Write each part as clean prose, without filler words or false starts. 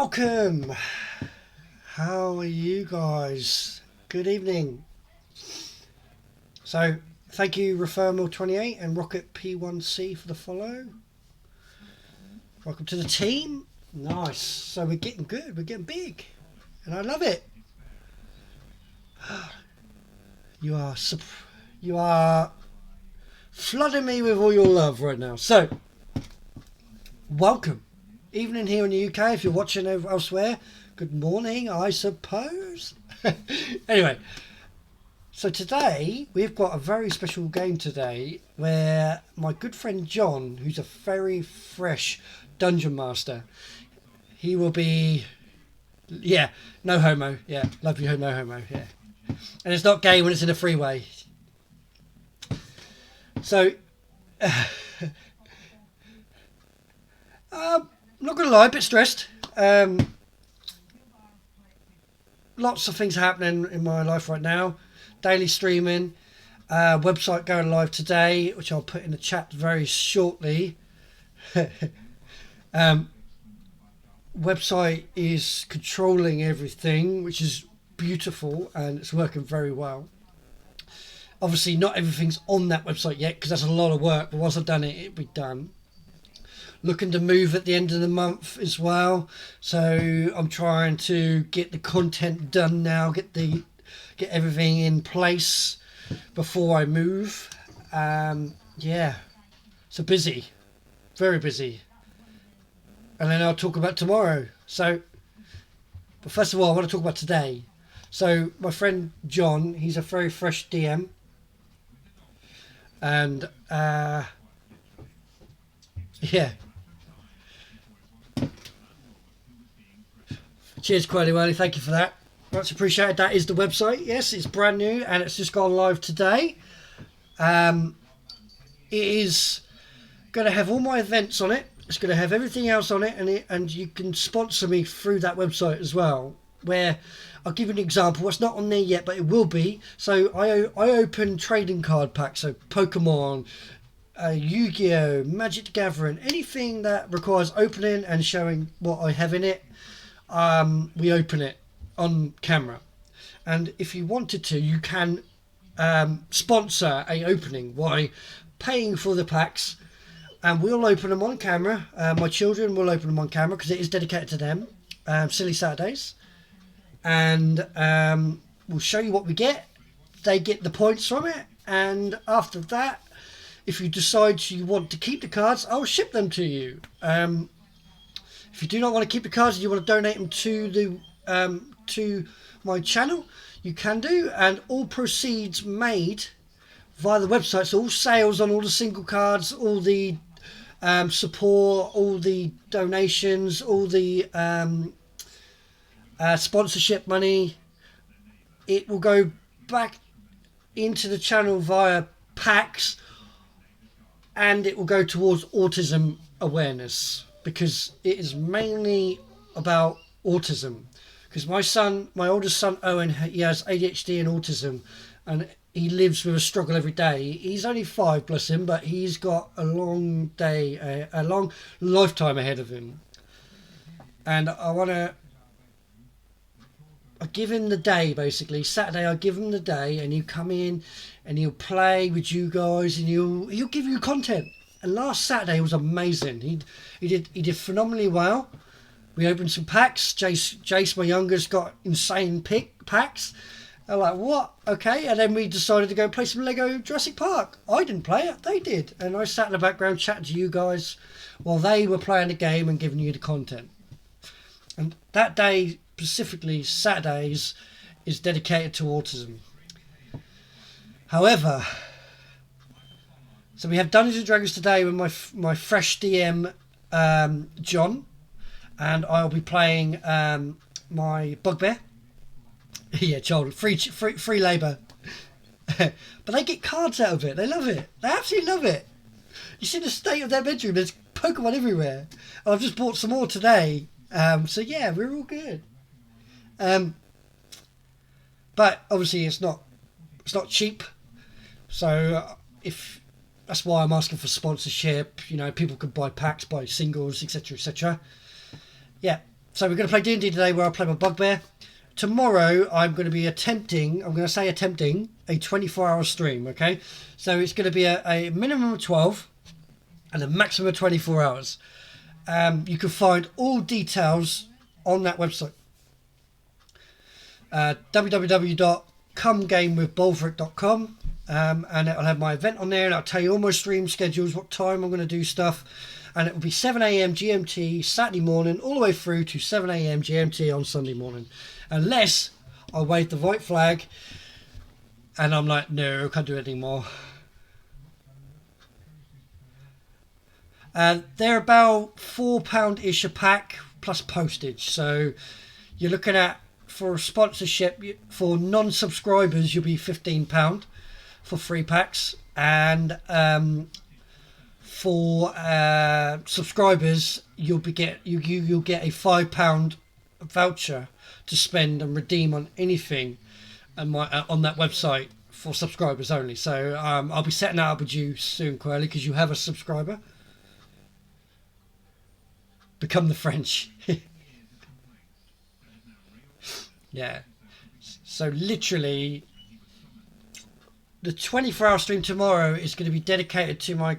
Welcome. How are you guys? Good evening. So, thank you Refermal28 and Rocket P1C for the follow. Welcome to the team. Nice. So we're getting good. We're getting big, and I love it. You are flooding me with all your love right now. So, welcome. Evening here in the UK. If you're watching elsewhere, good morning, I suppose. Anyway, so today we've got a very special game today where my good friend John, who's a very fresh dungeon master, he will be, yeah, no homo, yeah, love you, no homo, yeah. And it's not gay when it's in a freeway. So, I'm not going to lie, a bit stressed. Lots of things happening in my life right now. Daily streaming, website going live today, which I'll put in the chat very shortly. Website is controlling everything, which is beautiful, and it's working very well. Obviously, not everything's on that website yet, because that's a lot of work, but once I've done it, it'll be done. Looking to move at the end of the month as well, so I'm trying to get the content done now, get everything in place before I move. Yeah, so busy, very busy, and then I'll talk about tomorrow. So, but first of all, I want to talk about today. So my friend John, he's a very fresh DM, and yeah. Cheers, Quilly Whirly. Thank you for that. Much appreciated. That is the website. Yes, it's brand new and it's just gone live today. It is going to have all my events on it. It's going to have everything else on it, and you can sponsor me through that website as well. Where I'll give you an example. It's not on there yet, but it will be. So I open trading card packs. So Pokemon, Yu-Gi-Oh, Magic the Gathering, anything that requires opening and showing what I have in it. We open it on camera, and if you wanted to, you can sponsor a opening by paying for the packs, and we'll open them on camera. My children will open them on camera because it is dedicated to them. Silly Saturdays, and we'll show you what we get. They get the points from it, and after that, if you decide you want to keep the cards, I'll ship them to you. If you do not want to keep the cards and you want to donate them to my channel, you can do. And all proceeds made via the website, so all sales on all the single cards, all the support, all the donations, all the sponsorship money, it will go back into the channel via packs, and it will go towards autism awareness, because it is mainly about autism. Because my oldest son Owen, he has ADHD and autism, and he lives with a struggle every day. He's only 5, bless him, but he's got a long day, a long lifetime ahead of him. And I give him the day, basically. Saturday I give him the day, and he'll come in and he'll play with you guys, and he'll give you content. And last Saturday was amazing. He did phenomenally well. We opened some packs. Jace, my youngest, got insane packs. I'm like, what? Okay. And then we decided to go play some Lego Jurassic Park. I didn't play it. They did. And I sat in the background chatting to you guys while they were playing the game and giving you the content. And that day, specifically Saturdays, is dedicated to autism. However, so we have Dungeons and Dragons today with my fresh DM, John, and I'll be playing my bugbear. Yeah, child, free labour. But they get cards out of it. They love it. They absolutely love it. You see the state of their bedroom. There's Pokemon everywhere. And I've just bought some more today. So yeah, we're all good. But obviously it's not cheap. So if that's why I'm asking for sponsorship. You know, people could buy packs, buy singles, etc., etc. Yeah. So we're going to play D&D today, where I play my bugbear. Tomorrow I'm going to be attempting a 24-hour stream, okay? So it's going to be a minimum of 12 and a maximum of 24 hours. You can find all details on that website. www.comegamewithbulverik.com, and it'll have my event on there, and I'll tell you all my stream schedules, what time I'm going to do stuff, and it will be 7 a.m. GMT Saturday morning all the way through to 7 a.m. GMT on Sunday morning, unless I wave the white flag and I'm like, no, I can't do it anymore. They're about £4-ish a pack plus postage, so you're looking at, for sponsorship, for non-subscribers you'll be £15 for 3 packs, and for subscribers you'll get a £5 voucher to spend and redeem on anything on that website for subscribers only. So I'll be setting that up with you soon, Quirly, because you have a subscriber. Become the French. Yeah. So literally, the 24-hour stream tomorrow is going to be dedicated to my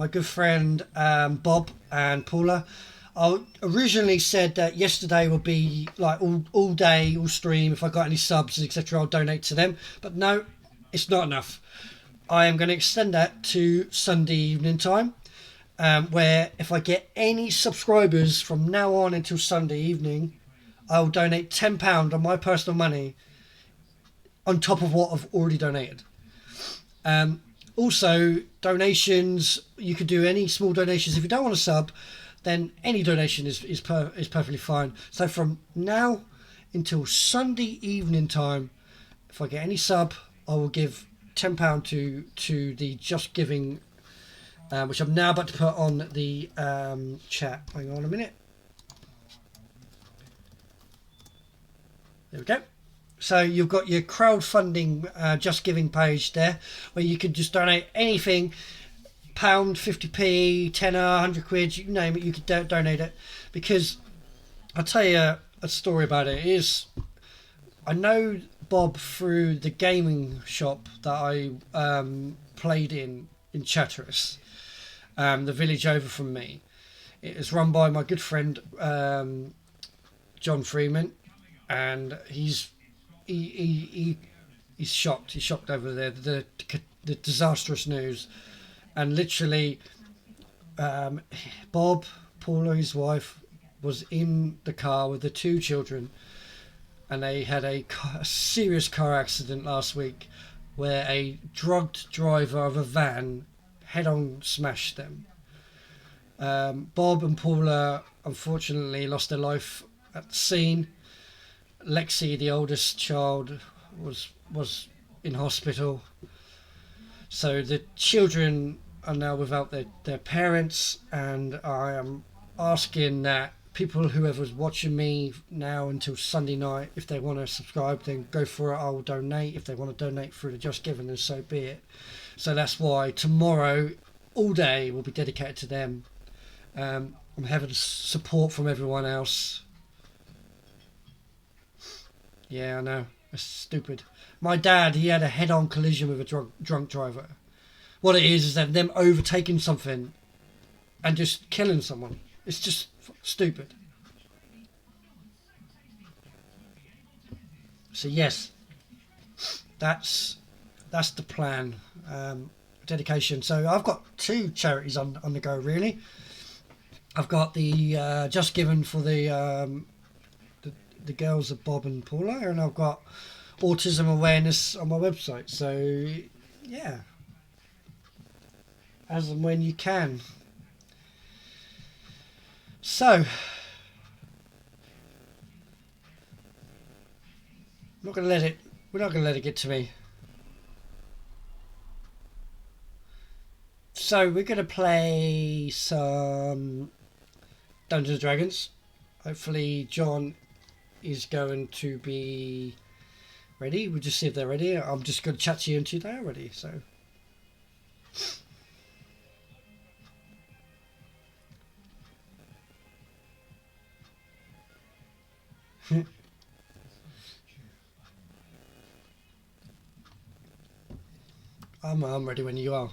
good friend Bob and Paula. I originally said that yesterday would be like all day, all stream. If I got any subs, etc., I'll donate to them. But no, it's not enough. I am going to extend that to Sunday evening time, where if I get any subscribers from now on until Sunday evening, I will donate £10 on my personal money on top of what I've already donated. Also, donations, you could do any small donations. If you don't want to sub, then any donation is perfectly fine. So from now until Sunday evening time, if I get any sub, I will give £10 to the Just Giving, which I'm now about to put on the chat. Hang on a minute. There we go. So you've got your crowdfunding Just Giving page there, where you can just donate anything, £1, 50p, tenner, 100 quid, you name it, you could donate it. Because I'll tell you a story about it. I know Bob through the gaming shop that I played in Chatteris, the village over from me. It is run by my good friend John Freeman, and he's shocked. He's shocked over there, the disastrous news. And literally, Bob, Paula, his wife, was in the car with the 2 children, and they had a serious car accident last week where a drugged driver of a van head-on smashed them. Bob and Paula unfortunately lost their life at the scene. Lexi, the oldest child, was in hospital. So the children are now without their parents, and I am asking that people, whoever's watching me now until Sunday night, if they want to subscribe, then go for it. I will donate. If they want to donate through the Just Giving, then so be it. So that's why tomorrow all day will be dedicated to them. I'm having support from everyone else. Yeah, I know. It's stupid. My dad, he had a head-on collision with a drunk driver. What it is that them overtaking something and just killing someone. It's just stupid. So yes, that's the plan. Dedication. So I've got 2 charities on the go, really. I've got the Just Given for the girls of Bob and Paula, and I've got autism awareness on my website. So yeah, as and when you can. So we're not going to let it get to me. So we're going to play some Dungeons & Dragons. Hopefully John is going to be ready. We'll just see if they're ready. I'm just going to chat to you until they're ready. So I'm ready when you are.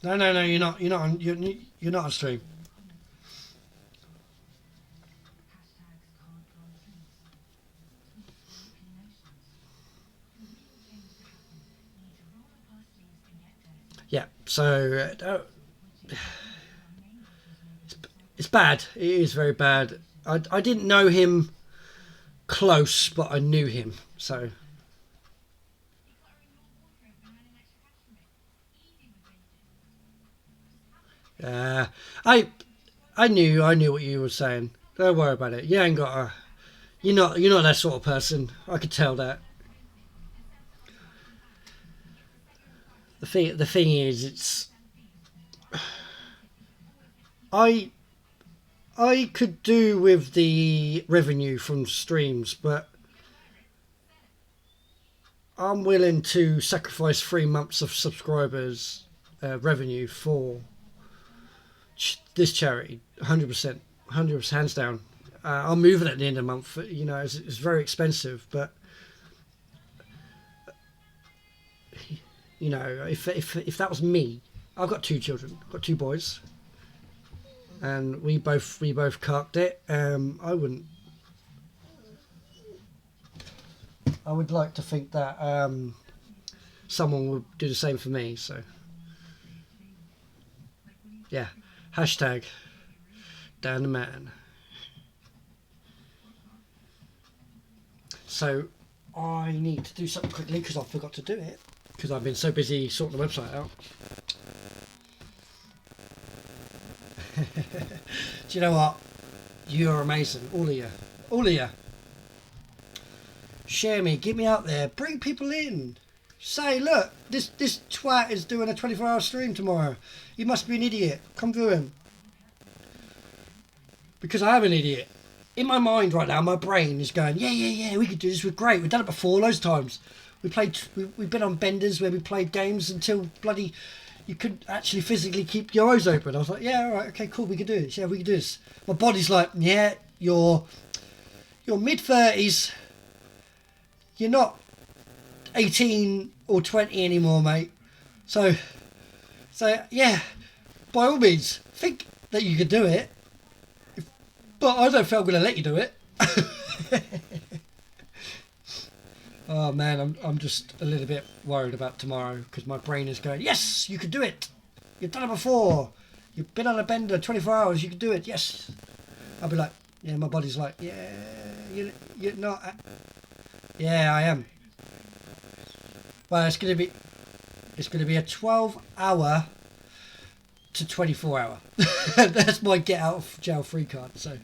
No, you're not. You're not on stream. Yeah. So it's bad. It is very bad. I didn't know him close, but I knew him. So. I knew what you were saying. Don't worry about it. You ain't got a. You're not that sort of person. I could tell that. The thing is, it's. I could do with the revenue from streams, but I'm willing to sacrifice 3 months of subscribers revenue for this charity. 100%, hands down. I'll move it at the end of the month. You know, it's very expensive, but you know, if that was me, I've got 2 children, I've got 2 boys, and we both carked it. I would like to think that someone would do the same for me. So yeah, hashtag Dan the Man. So I need to do something quickly because I forgot to do it because I've been so busy sorting the website out. Do you know what? You're amazing, all of you. Share me, get me out there, bring people in. Say, look, this twat is doing a 24-hour stream tomorrow. He must be an idiot. Come to him. Because I am an idiot. In my mind right now, my brain is going, yeah, we could do this. We're great. We've done it before loads of times. We've been on benders where we played games until bloody you couldn't actually physically keep your eyes open. I was like, yeah, all right, okay, cool, we can do this. Yeah, we can do this. My body's like, yeah, you're mid-30s. You're not 18 or 20 anymore, mate. So yeah, by all means, think that you could do it. But I don't feel I'm going to let you do it. Oh man, I'm just a little bit worried about tomorrow because my brain is going, yes, you could do it. You've done it before. You've been on a bender 24 hours. You can do it. Yes. I'll be like, yeah. My body's like, yeah. You're not. Yeah, I am. Well, it's going to be a 12-hour to 24-hour. That's my get out of jail free card. So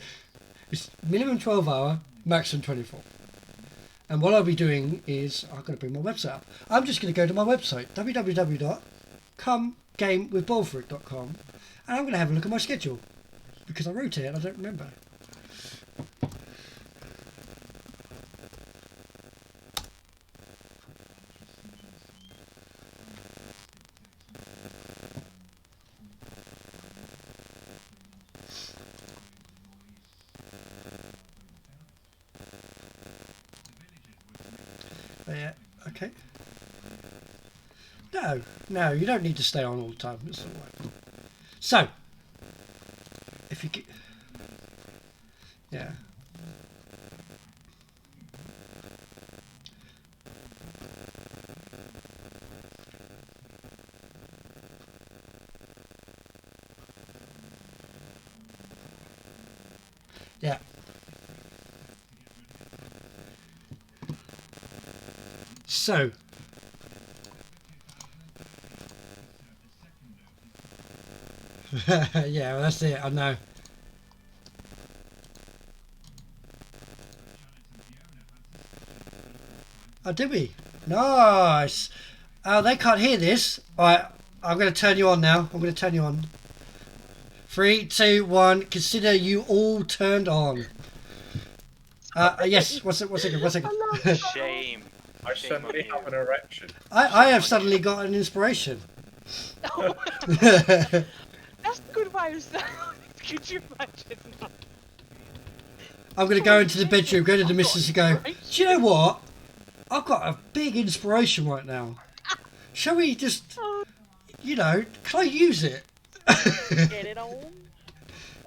it's minimum 12-hour, maximum 24. And what I'll be doing is I'm going to bring my website up. I'm just going to go to my website, www.comegamewithbulverik.com, and I'm going to have a look at my schedule because I wrote it and I don't remember. Yeah, okay. No, you don't need to stay on all the time. It's all right. So, if you get... Yeah. Yeah. So, yeah, well, that's it, I know. Oh, did we? Nice. Oh, they can't hear this. Alright, I'm going to turn you on now. I'm going to turn you on. 3, 2, 1. Consider you all turned on. Yes, one second. Shame. I suddenly have an erection. I have suddenly got an inspiration. That's a good way of saying Could you imagine that? I'm going to go into the bedroom, go to the missus and go, do you know what? I've got a big inspiration right now. Shall we just, you know, can I use it? Get it on.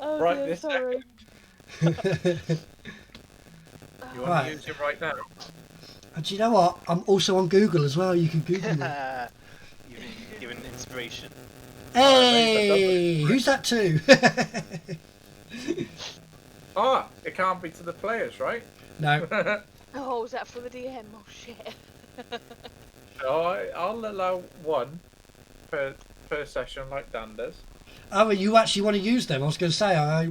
Oh, Right dear, this sorry. You want to use it right now? And do you know what? I'm also on Google as well. You can Google me. You've given inspiration. Hey, who's that to? Ah, it can't be to the players, right? No. Oh, was that for the DM? Oh, shit. So I'll allow one per session, like Dan does. Oh, well, you actually want to use them? I was going to say I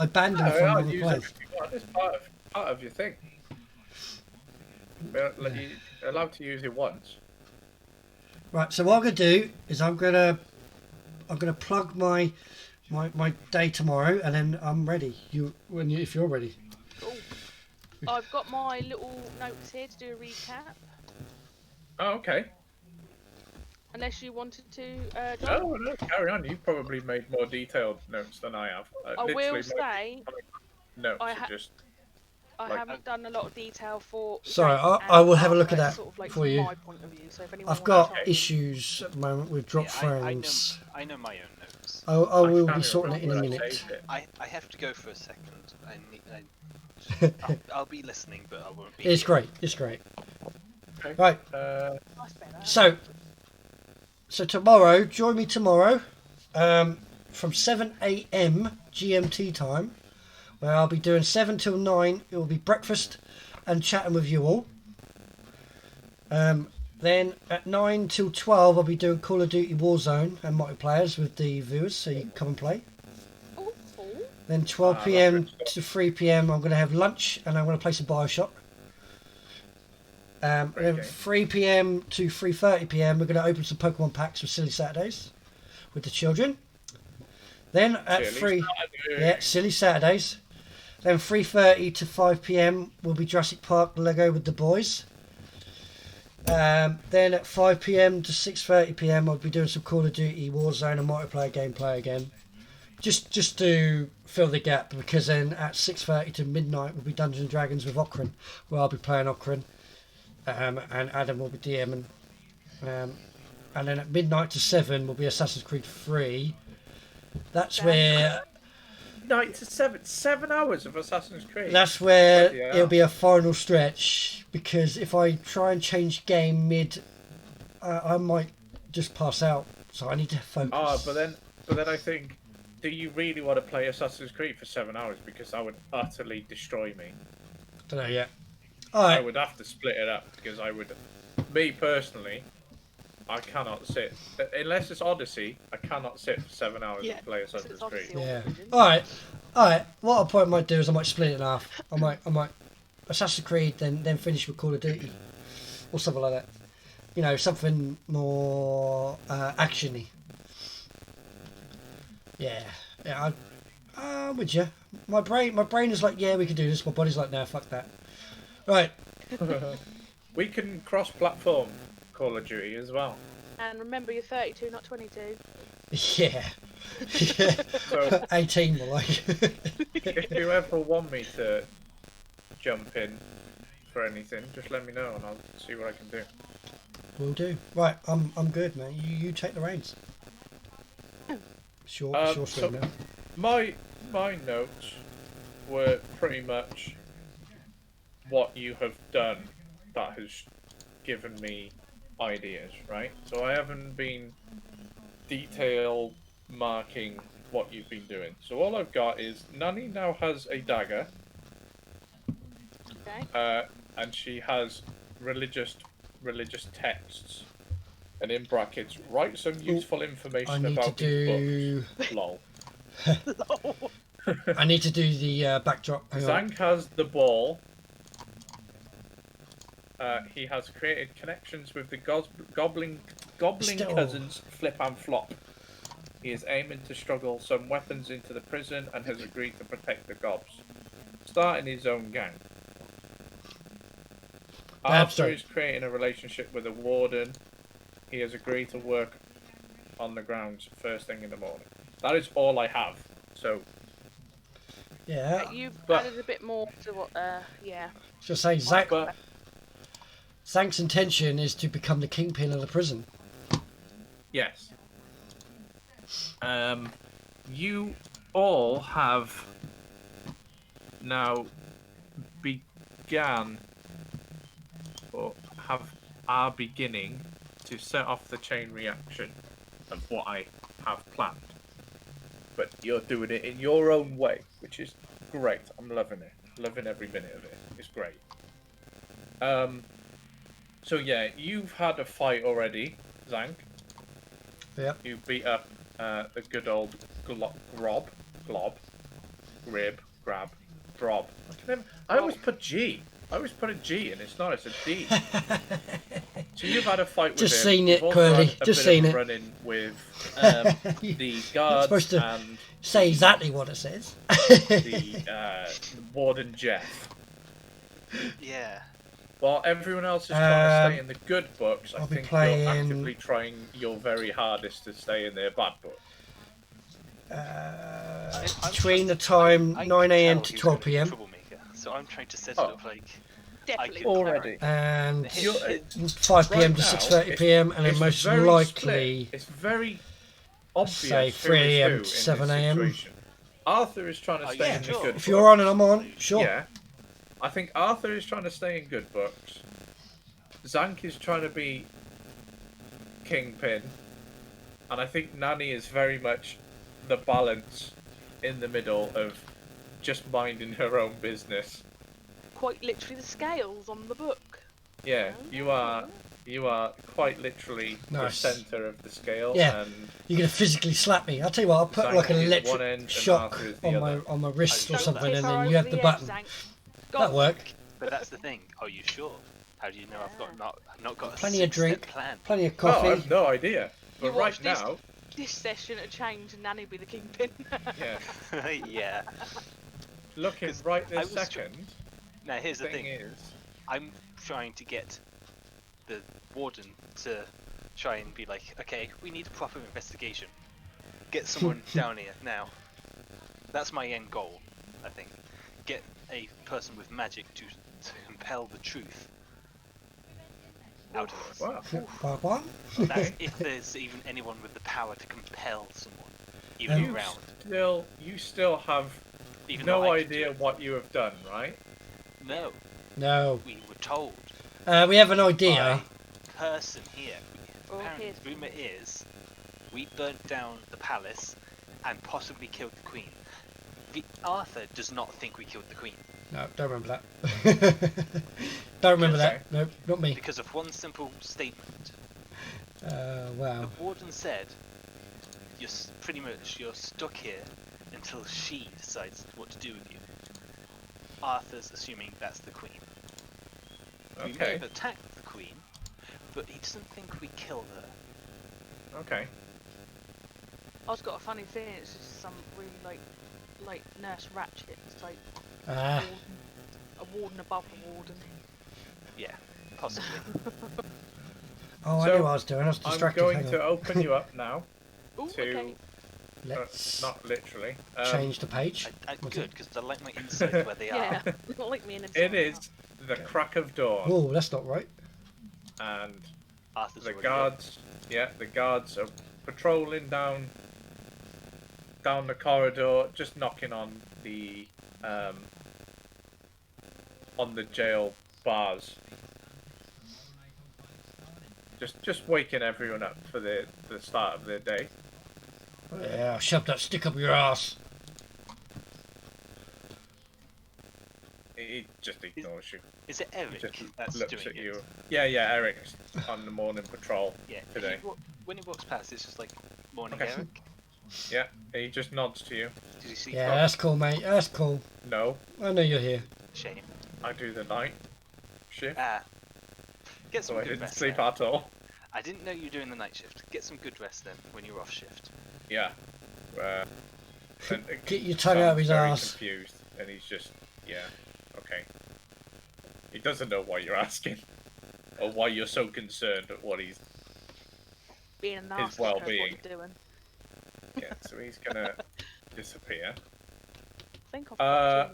banned them from I'll other use players. it if you want. It's part of your thing. You're allowed to use it once. Right. So what I'm going to do is I'm going to plug my day tomorrow, and then I'm ready. If you're ready. Oh, I've got my little notes here to do a recap. Oh, okay. Unless you wanted to, John? No, carry on. You've probably made more detailed notes than I have. I will say, my notes are just. I haven't done a lot of detail for. Sorry, Zhank I will and have a look at Arthur, that sort of like for you. My point of view. So if anyone I've wants got to try- issues at the moment with drop frames. I know my own notes. I will be can't sorting it in a remember where I minute. saved it. I have to go for a second. I'll be listening, but I won't be. It's great. It's great. Okay. Right. That's better. So tomorrow, join me tomorrow, from 7 a.m. GMT time, where I'll be doing 7 till 9. It will be breakfast and chatting with you all. Then at 9 till 12, I'll be doing Call of Duty Warzone and multiplayers with the viewers, so you can come and play. Oh, Then 12 p.m. to 3 p.m. I'm going to have lunch and I'm going to play some Bioshock. And then 3 p.m. to 3:30 p.m. we're going to open some Pokemon packs for Silly Saturdays with the children. Then at Silly Saturdays. Then 3:30 to 5 p.m. will be Jurassic Park Lego with the boys. Then at 5 p.m. to 6:30 p.m. I'll be doing some Call of Duty Warzone and multiplayer gameplay again. Just to fill the gap, because then at 6:30 to midnight will be Dungeons and Dragons with Okran, where I'll be playing Okran. And Adam will be DMing. And then at midnight to 7 will be Assassin's Creed 3. That's where... Night to 7 hours of Assassin's Creed. That's where it'll be a final stretch, because if I try and change game mid, I might just pass out. So I need to focus. But then I think, do you really want to play Assassin's Creed for 7 hours? Because that would utterly destroy me. Don't know yet. Alright. I would have to split it up, because me personally, I cannot sit. Unless it's Odyssey, I cannot sit for 7 hours and play Assassin's Creed. Yeah. Alright. What I probably might do is I might split it in half. I might Assassin's Creed, then finish with Call of Duty. Or something like that. You know, something more actiony. Yeah. I'm with you. My brain is like, yeah, we can do this. My body's like, no, fuck that. Right. We can cross-platform Call of Duty as well. And remember, you're 32, not 22. Yeah. So 18 more like. if you ever want me to jump in for anything, just let me know and I'll see what I can do. Will do. Right, I'm good, man. You take the reins. Sure, So now. my notes were pretty much what you have done that has given me ideas, right? So I haven't been detail marking what you've been doing. So all I've got is Nanny now has a dagger. Okay. And she has religious texts. And in brackets, write some useful information about these books. Lol. I need to do the backdrop. Zhank has the ball. He has created connections with the goblin cousins Flip and Flop. He is aiming to struggle some weapons into the prison and has agreed to protect the gobs, starting his own gang. Arthur is creating a relationship with a warden. He has agreed to work on the grounds first thing in the morning. That is all I have. So Yeah. You've But- added a bit more to what. Yeah. Just say Zhank, But Zhank's intention is to become the kingpin of the prison. yes, you all have now began or are beginning to set off the chain reaction of what I have planned. But you're doing it in your own way, which is great. I'm loving it. Loving every minute of it. It's great. So yeah, you've had a fight already, Zhank. Yep. You beat up the good old Grab, Drob. I always put G. I always put a G, and it's not. It's a D. So you've had a fight with Just him. seen it, You've also Curly. had a Just bit seen of it. a run-in with the You're guards supposed to and say exactly what it says. the warden Jeff. Yeah. While everyone else is trying to stay Um, in the good books, I I'll be think playing- you're actively trying your very hardest to stay in their bad book. Between the time I 9 can a.m. tell to who's 12 gonna be p.m. troublemaker, so I'm trying to set it Oh. up like Definitely. could- Already. and You're- 5 p.m. Right to now, 6:30 p.m. and then it's most very likely split. It's very obvious say who 3 is a.m. who to in 7 this a.m. situation. Arthur is trying to Oh, stay yeah, in the sure. good If you're on and I'm books. on, sure. Yeah. I think Arthur is trying to stay in good books. Zhank is trying to be kingpin. And I think Nanny is very much the balance in the middle of just minding her own business. Quite literally the scales on the book. Yeah, you are quite literally Nice. the centre of the scale, Yeah. and You're gonna physically slap me. I'll tell you what. I'll put Zhank like an is one electric end and shock Arthur is the on other. my wrist or Don't something, Tip and her then over you have the edge, button. Zhank. Go That'll on. work. But that's the thing. Are you sure? How do you know I've not got a Plenty of six-step drink, plan? plenty of No, I coffee. have no idea. But You right watch this- now, This session a change and Nanny be the kingpin. yeah, Yeah. looking 'Cause right I this was tr- second, Now here's the thing thing. is, I'm trying to get the warden to try and be like, okay, we need a proper investigation. Get someone down here now. That's my end goal, I think. Get a person with magic to compel the truth out of us. wow, What? That's if there's even anyone with the power to compel someone, even Um, around. you still have Even though no I could do idea it. what you have done, right? No, No. we were told We have an idea. by person here. Oh, Apparently, here's- the rumor is we burnt down the palace and possibly killed the queen. Arthur does not think we killed the queen No, don't remember that. Don't remember Okay. that. Nope, not me. because of one simple statement. Wow. The warden said, pretty much you're stuck here until she decides what to do with you." Arthur's assuming that's the queen. We may Okay, have attacked the queen, but he doesn't think we killed her. okay. I've got a funny feeling it's just some really like Nurse Ratchet. It's like Ah, a warden above a warden. Yeah, possibly. oh, I So, knew what I was doing. I was I'm distracted. going Hang to on. open you up now Ooh, to, okay. Let's not literally. change the page. What's Good, it? because I like my insight where they Yeah, are. not like me in a It is the crack of dawn, Oh, that's not right. and Arthur's the already up. guards, the guards are patrolling down the corridor, just knocking on the jail bars, just waking everyone up for the start of their day. Yeah, shove that stick up your ass. He just ignores you. Is it He Eric just that's looks doing at it? you. Yeah, Eric's on the morning patrol. Yeah. Today. When he walks past, it's just like, "Morning, Okay. Eric." Yeah, he just nods to you. Did you see? Yeah, that's cool, mate. That's cool. No, I know you're here. Shame. I do the night shift, Get some so I good didn't rest. sleep then. at all. I didn't know you were doing the night shift. Get some good rest then when you're off shift. Yeah. And Get your tongue out of his very arse. confused, and he's just, yeah, okay. He doesn't know why you're asking, or why you're so concerned at what he's. Being a narcissist, knows well-being. what you're doing. Yeah, so he's gonna disappear. think I've got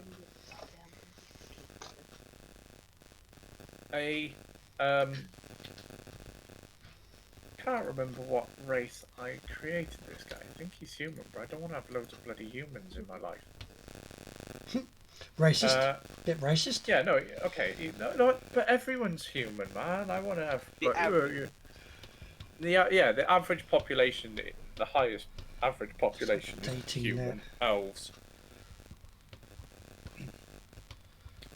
two. Can't remember what race I created this guy. I think he's human, but I don't want to have loads of bloody humans in my life. Racist? Bit racist? Yeah, no, okay, no, but everyone's human, man. I want to have the average population, the highest average population is human elves.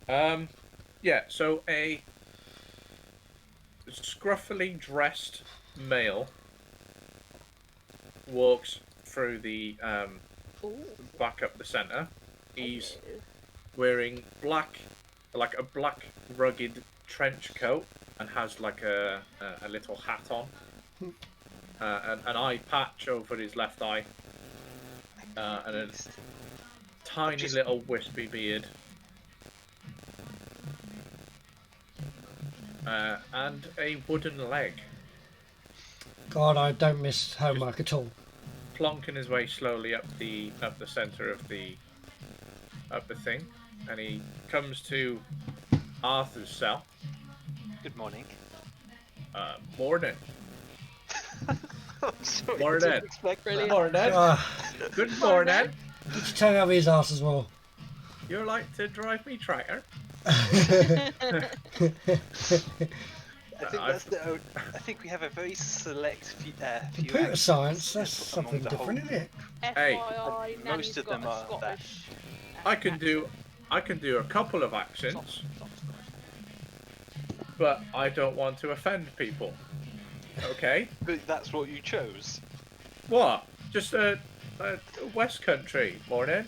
Yeah, so a scruffily dressed male walks through the back up the center. He's wearing like a black rugged trench coat and has like a little hat on, an eye patch over his left eye, and a tiny little wispy beard. And a wooden leg. God, I don't miss homework at all. Plonking his way slowly up the center of the thing, and he comes to Arthur's cell. Good morning. Morning. Sorry, Morning. Brilliant. Morning. Good morning. Get your tongue out of his ass as well. You like to drive me tractor? I think we have a very select few Computer science, that's among something the different, whole- isn't it? Hey, FYI, most of them are that. Scottish. I can do a couple of accents, but I don't want to offend people. Okay? But that's what you chose. What? Just a West Country morning.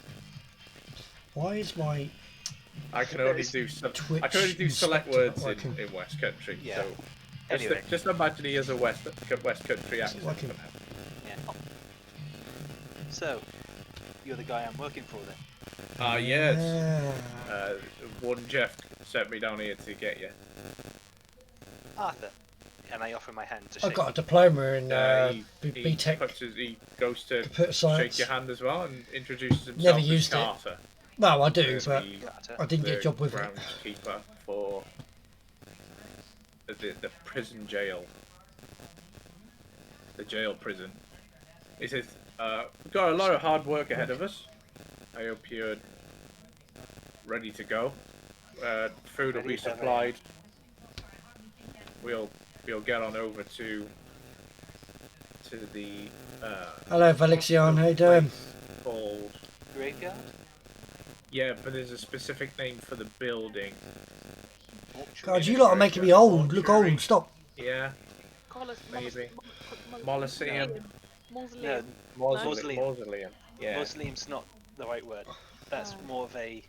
Why is my I can only do select words in West Country. Yeah. So Anyway. just imagine he has a West Country accent. working? Yeah. So, you're the guy I'm working for then. Ah, yes. Yeah. Warden Jeff sent me down here to get you. Arthur. And I offer my hand to shake. I've got a diploma in He BTEC. he goes to Computer science. shake your hand as well and introduces himself Never as used it. Carter. No, I do, the- but Carter. I didn't get a job with it. groundskeeper for the prison jail. The jail prison. He says, we've got a lot of hard work ahead of us. I hope you're ready to go. Food will be Ready for supplied. We'll get on over to the Hello, Valexian. How you doing? called. Graveyard? Yeah, but there's a specific name for the building. God, you lot are making me old. Look old. Stop. Yeah, maybe. Molosseum. No, Mausoleum. Mausoleum. Yeah. Mausoleum's not the right word. That's more of a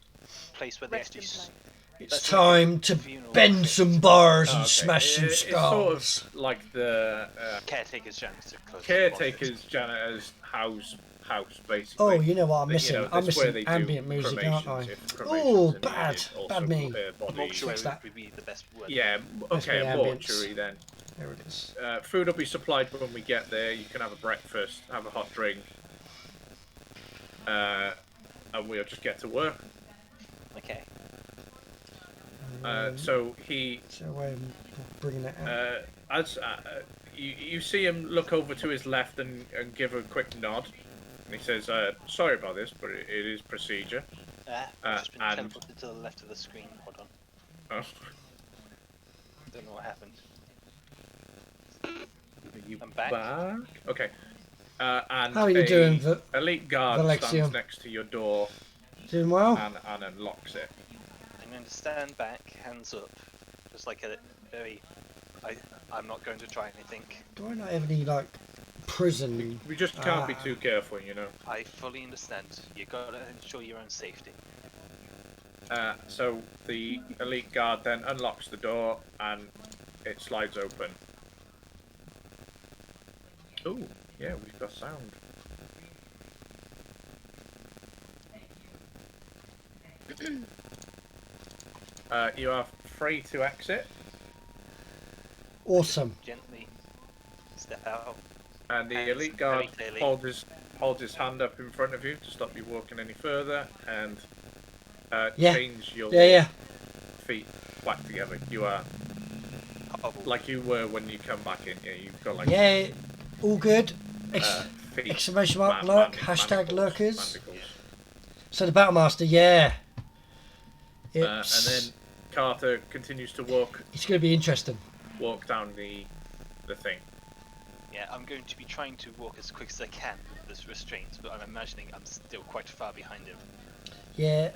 place where they Rest in actually... place. It's That's time to funeral bend place. some bars and Okay, smash some it's skulls. sort of like the Caretaker's janitor. close to caretaker's janitor's house, basically. Oh, you know what I'm But, missing? I'm that's where missing they do ambient music, aren't I? cremations if cremations Oh, are bad. needed, also Bad me. prepare the bodies. mortuary Fix that. would be the best word. Yeah, okay, That's a the mortuary then. There it is. Food will be supplied when we get there. You can have a breakfast, have a hot drink, and we'll just get to work. Okay. So he, So I'm bringing it out. as you see him look over to his left and give a quick nod, and he says, "Sorry about this, but it is procedure." I've just been and- teleported to the left of the screen. Hold on. Oh, Don't know what happened. are you I'm back. Okay. And How are you doing, elite guard Valexian? stands next to your door Doing well? and unlocks it. I'm going to stand back, hands up, just like a very... I'm not going to try anything. Do I not have any, like, prison? We just can't be too careful, you know. I fully understand. You gotta ensure your own safety. So the elite guard then unlocks the door and it slides open. Ooh, yeah, we've got sound. You are free to exit, Awesome. Gently step out. and the Hands elite very guard clearly. holds his holds his hand up in front of you to stop you walking any further, and Yeah. change your Yeah. feet back together. You are like you were when you come back in. Yeah, you've got like Yeah. All good. feet. Exclamation mark lurk. Hashtag lurkers. Manacles. So the Battlemaster, yeah. And then Carter continues to walk It's going to be interesting. down the thing. Yeah, I'm going to be trying to walk as quick as I can with this restraint, but I'm imagining I'm still quite far behind him. Yeah.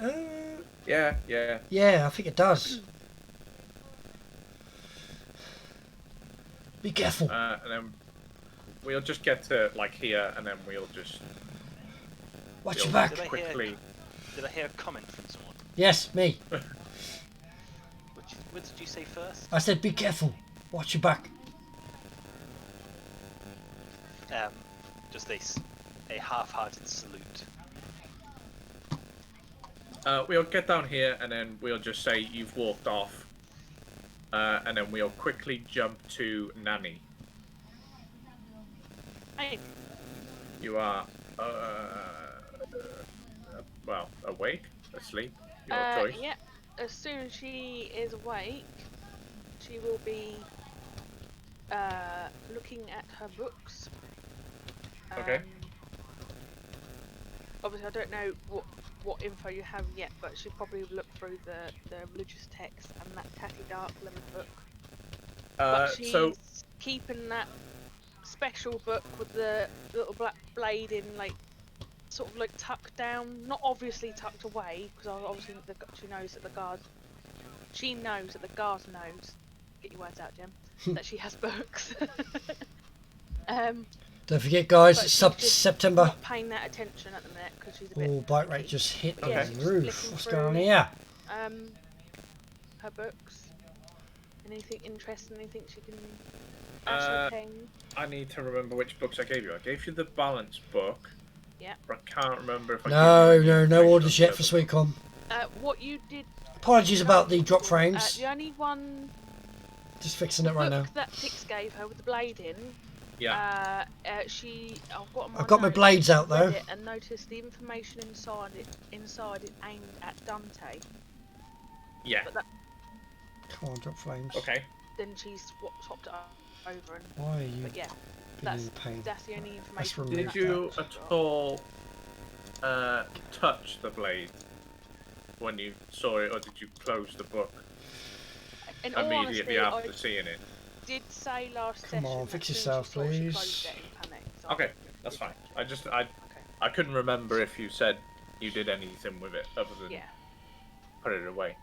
Yeah. Yeah, I think it does. Be careful. And then we'll just get to like here, and then we'll just Watch your back. quickly. Did I hear a comment from someone? Yes, me. What did you say first? I said be careful. Watch your back. Just a half-hearted salute. We'll get down here, and then we'll just say you've walked off, and then we'll quickly jump to Nanny. Hey, You are, well, awake, asleep, your choice. yeah. As soon as she is awake, she will be looking at her books. Okay. Obviously, I don't know what info you have yet, but she'll probably look through the religious text and that Catty Dark Lemon book. But she's So keeping that special book with the little black blade in, like, sort of like tucked down, not obviously tucked away, because obviously she knows that the guard. She knows that the guard knows. Get your words out, Jem. That she has books. Don't forget, guys, But it's she's just September. not paying that attention at the minute because she's a bit. Oh, bite rate just hit Yeah, the she's just roof. flicking What's through, going on here? Her books. Anything interesting? Anything she can ascertain? I need to remember which books I gave you. I gave you the balance book. Yeah. But I can't remember if I No, gave you the no information orders on yet the for other Sweetcorn. What you did. Apologies about the drop frames. The only one. Just fixing it right now. Book that Tix gave her with the blade in. Yeah. I've got my blades out though. Read it and noticed the information inside it aimed at Dante. Yeah. But that, Come on, drop frames. Okay. then she's swapped it over and. Why are you But yeah, being in pain? that's the only information. remove Did that. you at all touch the blade when you saw it, or did you close the book In all immediately honesty, after seeing it? I did say last Come session. on, that fix as soon as yourself, she saw it, she please. closed it in panic, so Okay, that's fine. I couldn't remember if you said you did anything with it other than Yeah. put it away.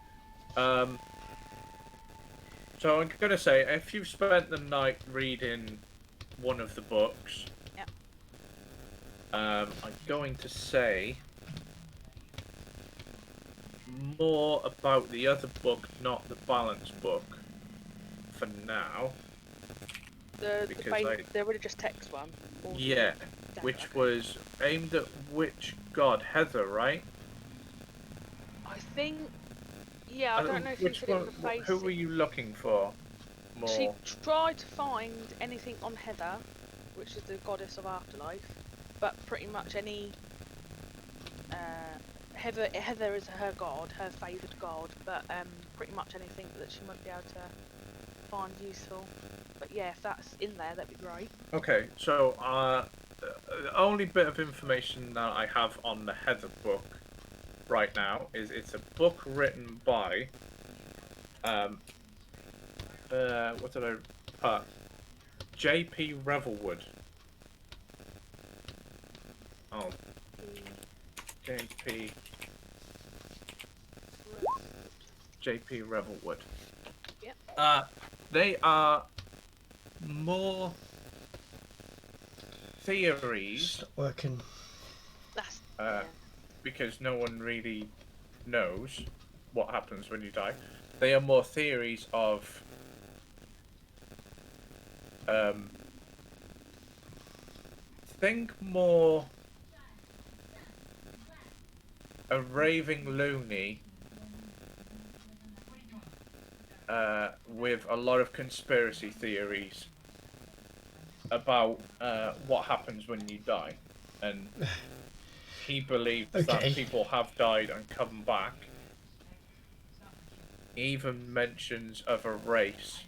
So I'm gonna say, if you've spent the night reading one of the books, Yep. I'm going to say more about the other book, not the balance book, for now. The religious text one. or the- Yeah, that, which okay. was aimed at which god? Heather, right? I think. Yeah, I don't know if you Which said it one? with a face. Who were you looking for? More. She tried to find anything on Heather, which is the goddess of afterlife, but pretty much any. Heather is her god, her favoured god, but pretty much anything that she might be able to find useful. But yeah, if that's in there, that'd be great. Okay, so the only bit of information that I have on the Heather book right now is it's a book written by what did I put? J.P. Revelwood. Oh, J.P. Revelwood. Yep. They are more theories Working. That's. because no one really knows what happens when you die. They are more theories of think more a raving loony with a lot of conspiracy theories about what happens when you die. and he believes Okay. that people have died and come back. He even mentions of a race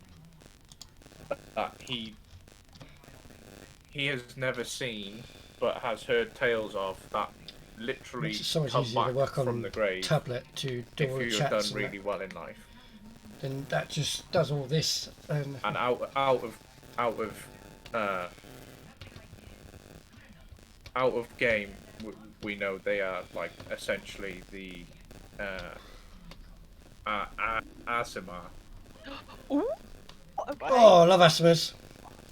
that he has never seen but has heard tales of that literally Makes it so much come easier to back work from on the grave tablet to do if all the you have done chats and really well in life. then that just does all this. And And out of game, we know they are like essentially the Asima. Ooh. Okay. oh, I love Asimas.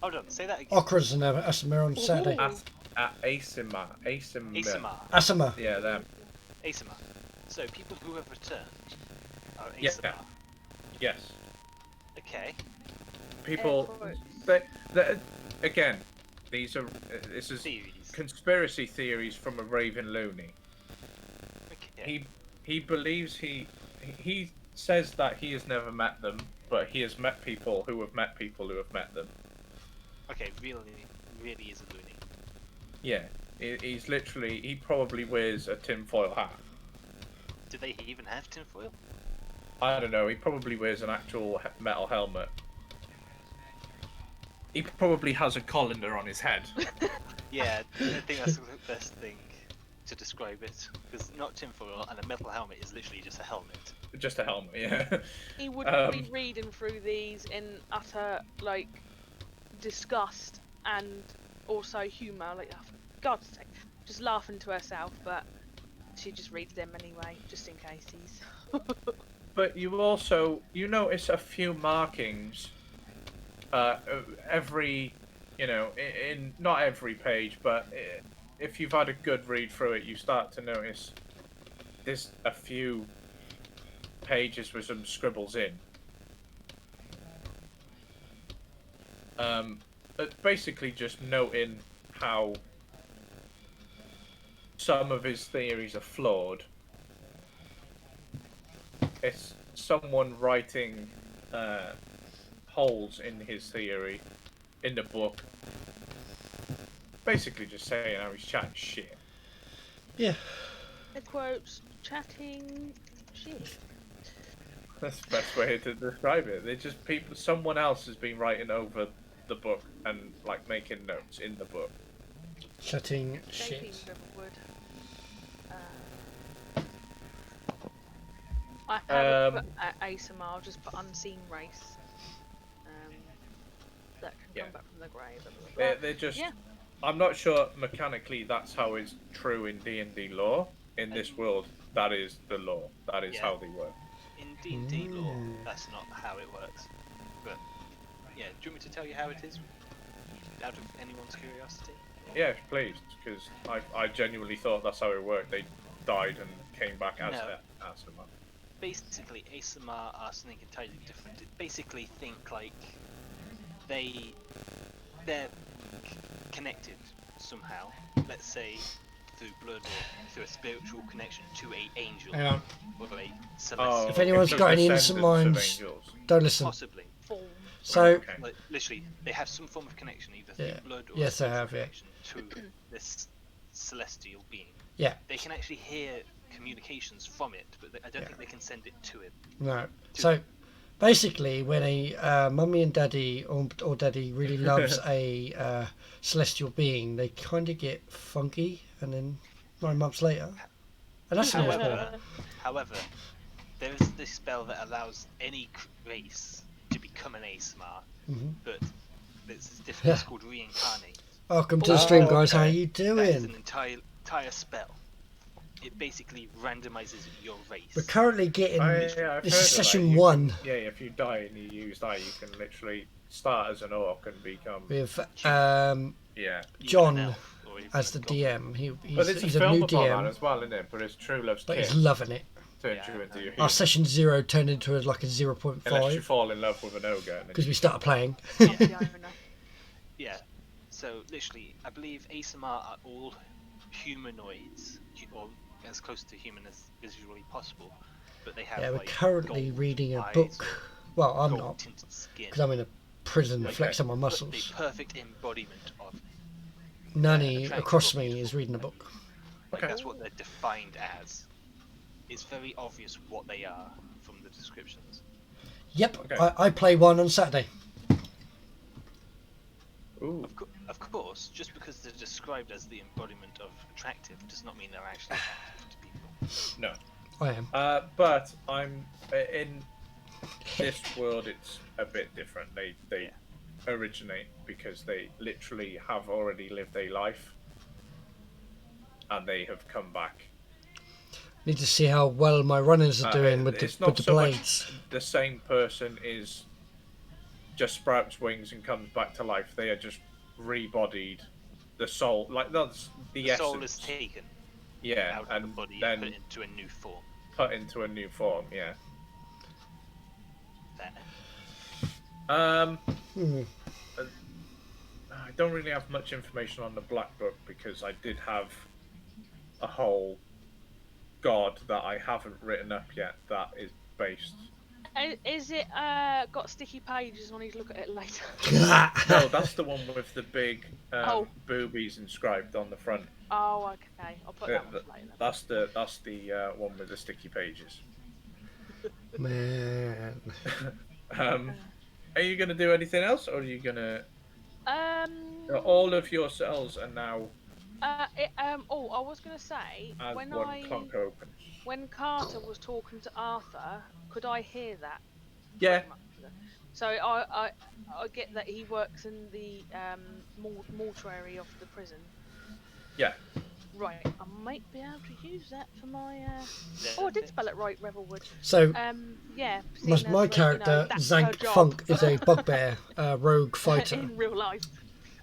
Hold on, say that again. Okras and Asima on Saturday. Ooh. Asima. Asima. Asima. Yeah, them. Asima. So people who have returned are Yeah. Asima. Yes. Okay. People. Again, these are this is Theories. conspiracy theories from a Raven Looney. Okay. He believes he says that he has never met them, but he has met people who have met people who have met them. Okay, really is a loony. Yeah, he's literally, he probably wears a tinfoil hat. Do they even have tinfoil? I don't know, he probably wears an actual metal helmet. He probably has a colander on his head. Yeah, I think that's the best thing to describe it. Because not tinfoil and a metal helmet is literally just a helmet. Just a helmet, yeah. He would be reading through these in utter like disgust and also humour, like oh, for God's sake, just laughing to herself, but she just reads them anyway, just in case he's. But you notice a few markings every, in not every page, but if you've had a good read through it, you start to notice there's a few pages with some scribbles in. It's basically just noting how some of his theories are flawed. It's someone writing holes in his theory in the book. Basically just saying how he's chatting shit. Yeah. The quotes, chatting shit. That's the best way to describe it. They're just people. Someone else has been writing over the book and like making notes in the book. Chatting JP shit. Riverwood. I haven't put ASMR, I'll just put unseen race. That can come back from the grave. Blah, blah, blah. They're just. Yeah. I'm not sure mechanically that's how it's true in D&D lore. In this world, that is the law. That is how they work. In D&D lore, that's not how it works. But yeah, do you want me to tell you how it is? Out of anyone's curiosity? Yeah, please, because I genuinely thought that's how it worked. They died and came back as Asima. Basically, ASMR are something entirely different. Basically, think like they're connected somehow. Let's say through blood or through a spiritual connection to a angel Yeah. or a celestial. If anyone's got any innocent minds, don't listen. Possibly. So, Like, literally, they have some form of connection, either through blood or yes, a I have, connection to this celestial being. Yeah. They can actually hear communications from it, but I don't think they can send it to it. No. So, basically, when a mummy and daddy or daddy really loves a celestial being, they kind of get funky, and then 9 months later, and that's However, there is this spell that allows any race to become an ASMR, but it's different. It's called reincarnate. Welcome to the stream, guys. How are you That is doing? an entire spell. It basically randomizes your race. We're currently getting I've this heard is of that. session 1 Yeah, if you die and you use that, you can literally start as an orc and become. with Yeah. John as the DM. But it's He's a a new film about that DM, as well, isn't it? But it's True Love's but Kiss he's loving it. turns you into your Our hero. session 0 turned into like a Unless you 0.5 fall in love with an ogre. because we started playing. Yeah. So literally, I believe ASMR are all humanoids, or as close to human as visually possible. But they have. Yeah, we're like, currently gold reading a eyes book. Well, I'm or not gold-tinted skin. because I'm in a prison Like flexing my The muscles. perfect embodiment of Nanny attractive across or me is beautiful. reading a book. Like, Okay. that's what they're defined as. It's very obvious what they are from the descriptions. Yep, Okay. I play one on Saturday. Ooh. Of course, just because they're described as the embodiment of attractive does not mean they're actually attractive to people. No. I am. But I'm in this world. It's a bit different. They Yeah. originate because they literally have already lived a life, and they have come back. Need to see how well my runners are doing with It's the not so blades. much the same person is just sprouts wings and comes back to life. They are just rebodied. The soul, like that's the essence. Soul is taken Yeah, out of the and body then and put into a new form. put into a new form. Yeah. There. Hmm. I don't really have much information on the Black Book because I did have a whole god that I haven't written up yet that is based. Is it got sticky pages? I need to look at it later. No, that's the one with the big Oh. boobies inscribed on the front. Oh, okay. I'll put that one for later. That's the one with the sticky pages. Man. Are you gonna do anything else, or are you gonna? All of your cells are now. Oh, I was gonna say As when one clunk opens. when Carter was talking to Arthur, could I hear that? Yeah. So I get that he works in the mortuary of the prison. Yeah. Right, I might be able to use that for my. Oh, I did spell it right, Revelwood. So yeah. my character Zhank Funk is a bugbear rogue fighter. in real life.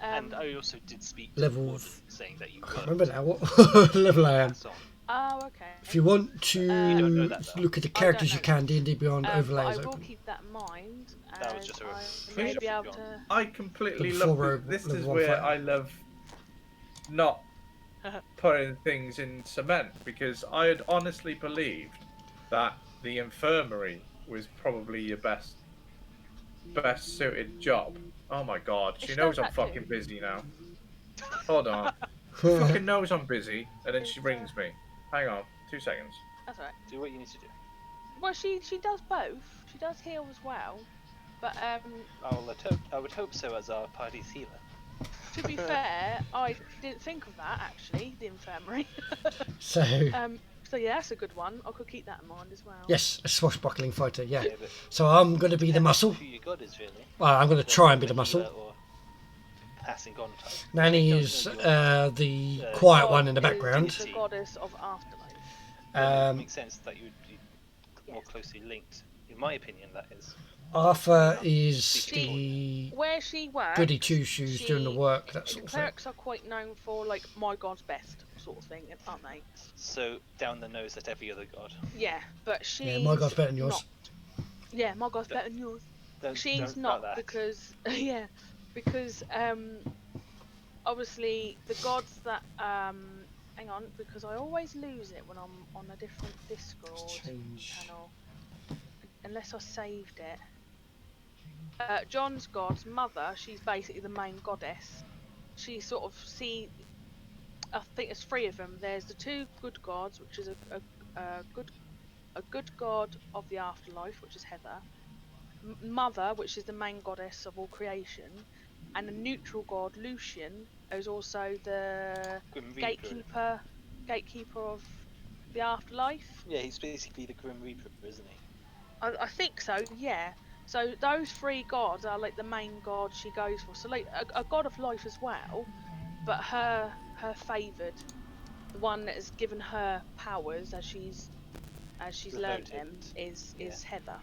And I also did speak to level the warden saying that you I can't were. remember now what level I am. That's on. Oh, okay. If you want to You don't know that, though. look at the characters, you know can. D&D Beyond But overlays I will open. keep that in mind. That was just a I may be able to. I completely The love full rogue this. level Is one where fighter. I love not putting things in cement because I had honestly believed that the infirmary was probably your best suited job. Oh my god, she It knows does I'm that fucking too. busy now. Hold on. She fucking knows I'm busy and then she rings me. Hang on, 2 seconds. That's alright. Do what you need to do. Well, she does both. She does heal as well. But I would hope so as our party's healer. to be fair, I didn't think of that actually. The infirmary. So So yeah, that's a good one. I could keep that in mind as well. yes, a swashbuckling fighter. Yeah. Yeah, but So I'm going to be the depends muscle. Who your god is really. Well, I'm going to try and be the muscle. Healer or passing on type. Nanny I don't is know the quiet God one in the is background. the goddess of afterlife. It makes sense that you would be more closely linked. In my opinion, that is. Arthur is She- the Where she works, goody two shoes doing the work, that the sort of thing. clerics are quite known for like my god's best sort of thing, aren't they? So down the nose at every other god. Yeah, but she's Yeah, my god's better than yours. not. Yeah, my god's better than yours. She's Don't not start that. because yeah, because obviously the gods that hang on, because I always lose it when I'm on a different Discord Change. channel unless I saved it. John's god's mother, she's basically the main goddess. She sort of I think there's 3 of them. There's the 2 good gods, which is a good god of the afterlife, which is Heather. Mother, which is the main goddess of all creation, and a neutral god, Lucian, who's also the Grim Reaper. gatekeeper of the afterlife. Yeah, he's basically the Grim Reaper, isn't he? I think so, yeah. So those 3 gods are like the main god she goes for. So like a god of life as well, but her favoured, the one that has given her powers as she's learned them is Heather.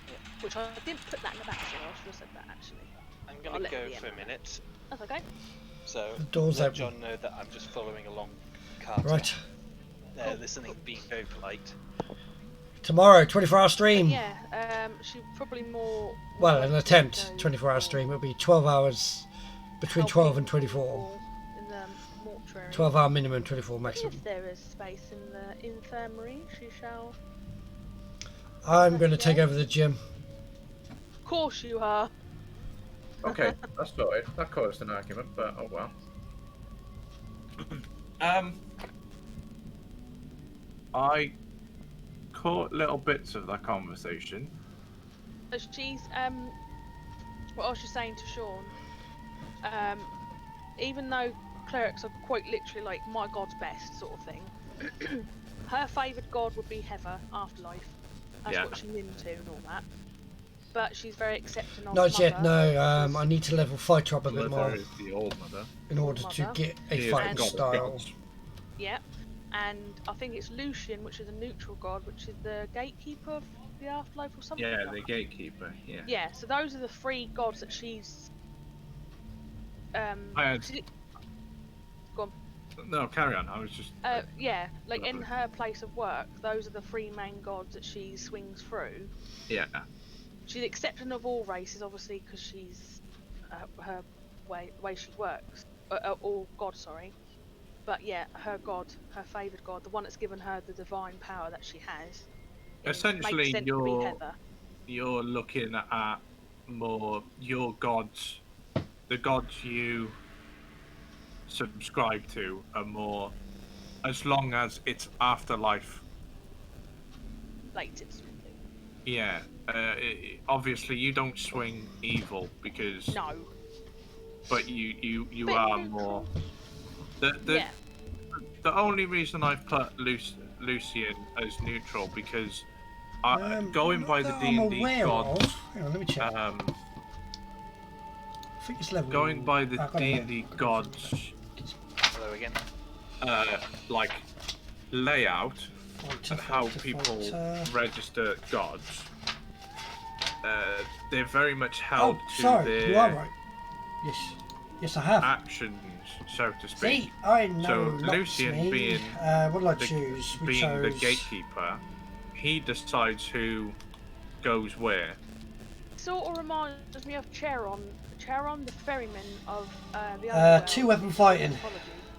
Yeah. Which I didn't put that in the back, so I should have said that actually. I'm I'll gonna let go it be for a in. minute. That's okay. So The door's let open. John know that I'm just following along Carter. Right. Listening, being very polite. Tomorrow, 24-hour stream. Yeah, she probably more. Well, an likely attempt, to go 24-hour for stream. It'll be 12 hours, between 12 and 24. In the mortuary. 12-hour minimum, 24 maximum. If there is space in the infirmary, she shall. I'm going to take over the gym. Of course you are. Okay, that's sorted. That caused an argument, but oh well. I caught little bits of that conversation. But she's what I was just saying to Sean. Even though clerics are quite literally like my god's best sort of thing, her favoured god would be Heather, afterlife. That's Yeah. what she's into and all that. But she's very accepting of Not yet, Mother, no. because- I need to level fighter up a bit more Mother is the old mother. in order to Mother. get She a is fighting the god of style. gods. Yeah, and I think it's Lucian, which is a neutral god, which is the gatekeeper of the afterlife or something. Yeah, the gatekeeper. Yeah. Yeah, so those are the three gods that she's. I had- she- Go on. No, carry on. I was just. Yeah, like in her place of work, those are the three main gods that she swings through. Yeah. She's accepting of all races, obviously, because she's her way she works. All gods, sorry. But yeah, her god, her favoured god, the one that's given her the divine power that she has. it Essentially, makes sense to be Heather. you're looking at more your gods. The gods you subscribe to are more, as long as it's afterlife. Related. Yeah. Obviously, you don't swing evil because. No. But you Bit are neutral. more. Yeah. The only reason I've put Lucian as neutral because going by the that I'm D&D aware gods, of. Hang on, let me check. I think it's level. going by the I've got it D&D here. gods, Hello again. like layout Fighter, and how fighter, people fighter. register gods, they're very much held Oh, to sorry, their you are right. Yes, I have. actions, so to speak. See, I know. So lots Lucian me. being what did I choose? We being the chose. gatekeeper, he decides who goes where. Sort of reminds me of Charon. Charon, the ferryman of the two-weapon fighting.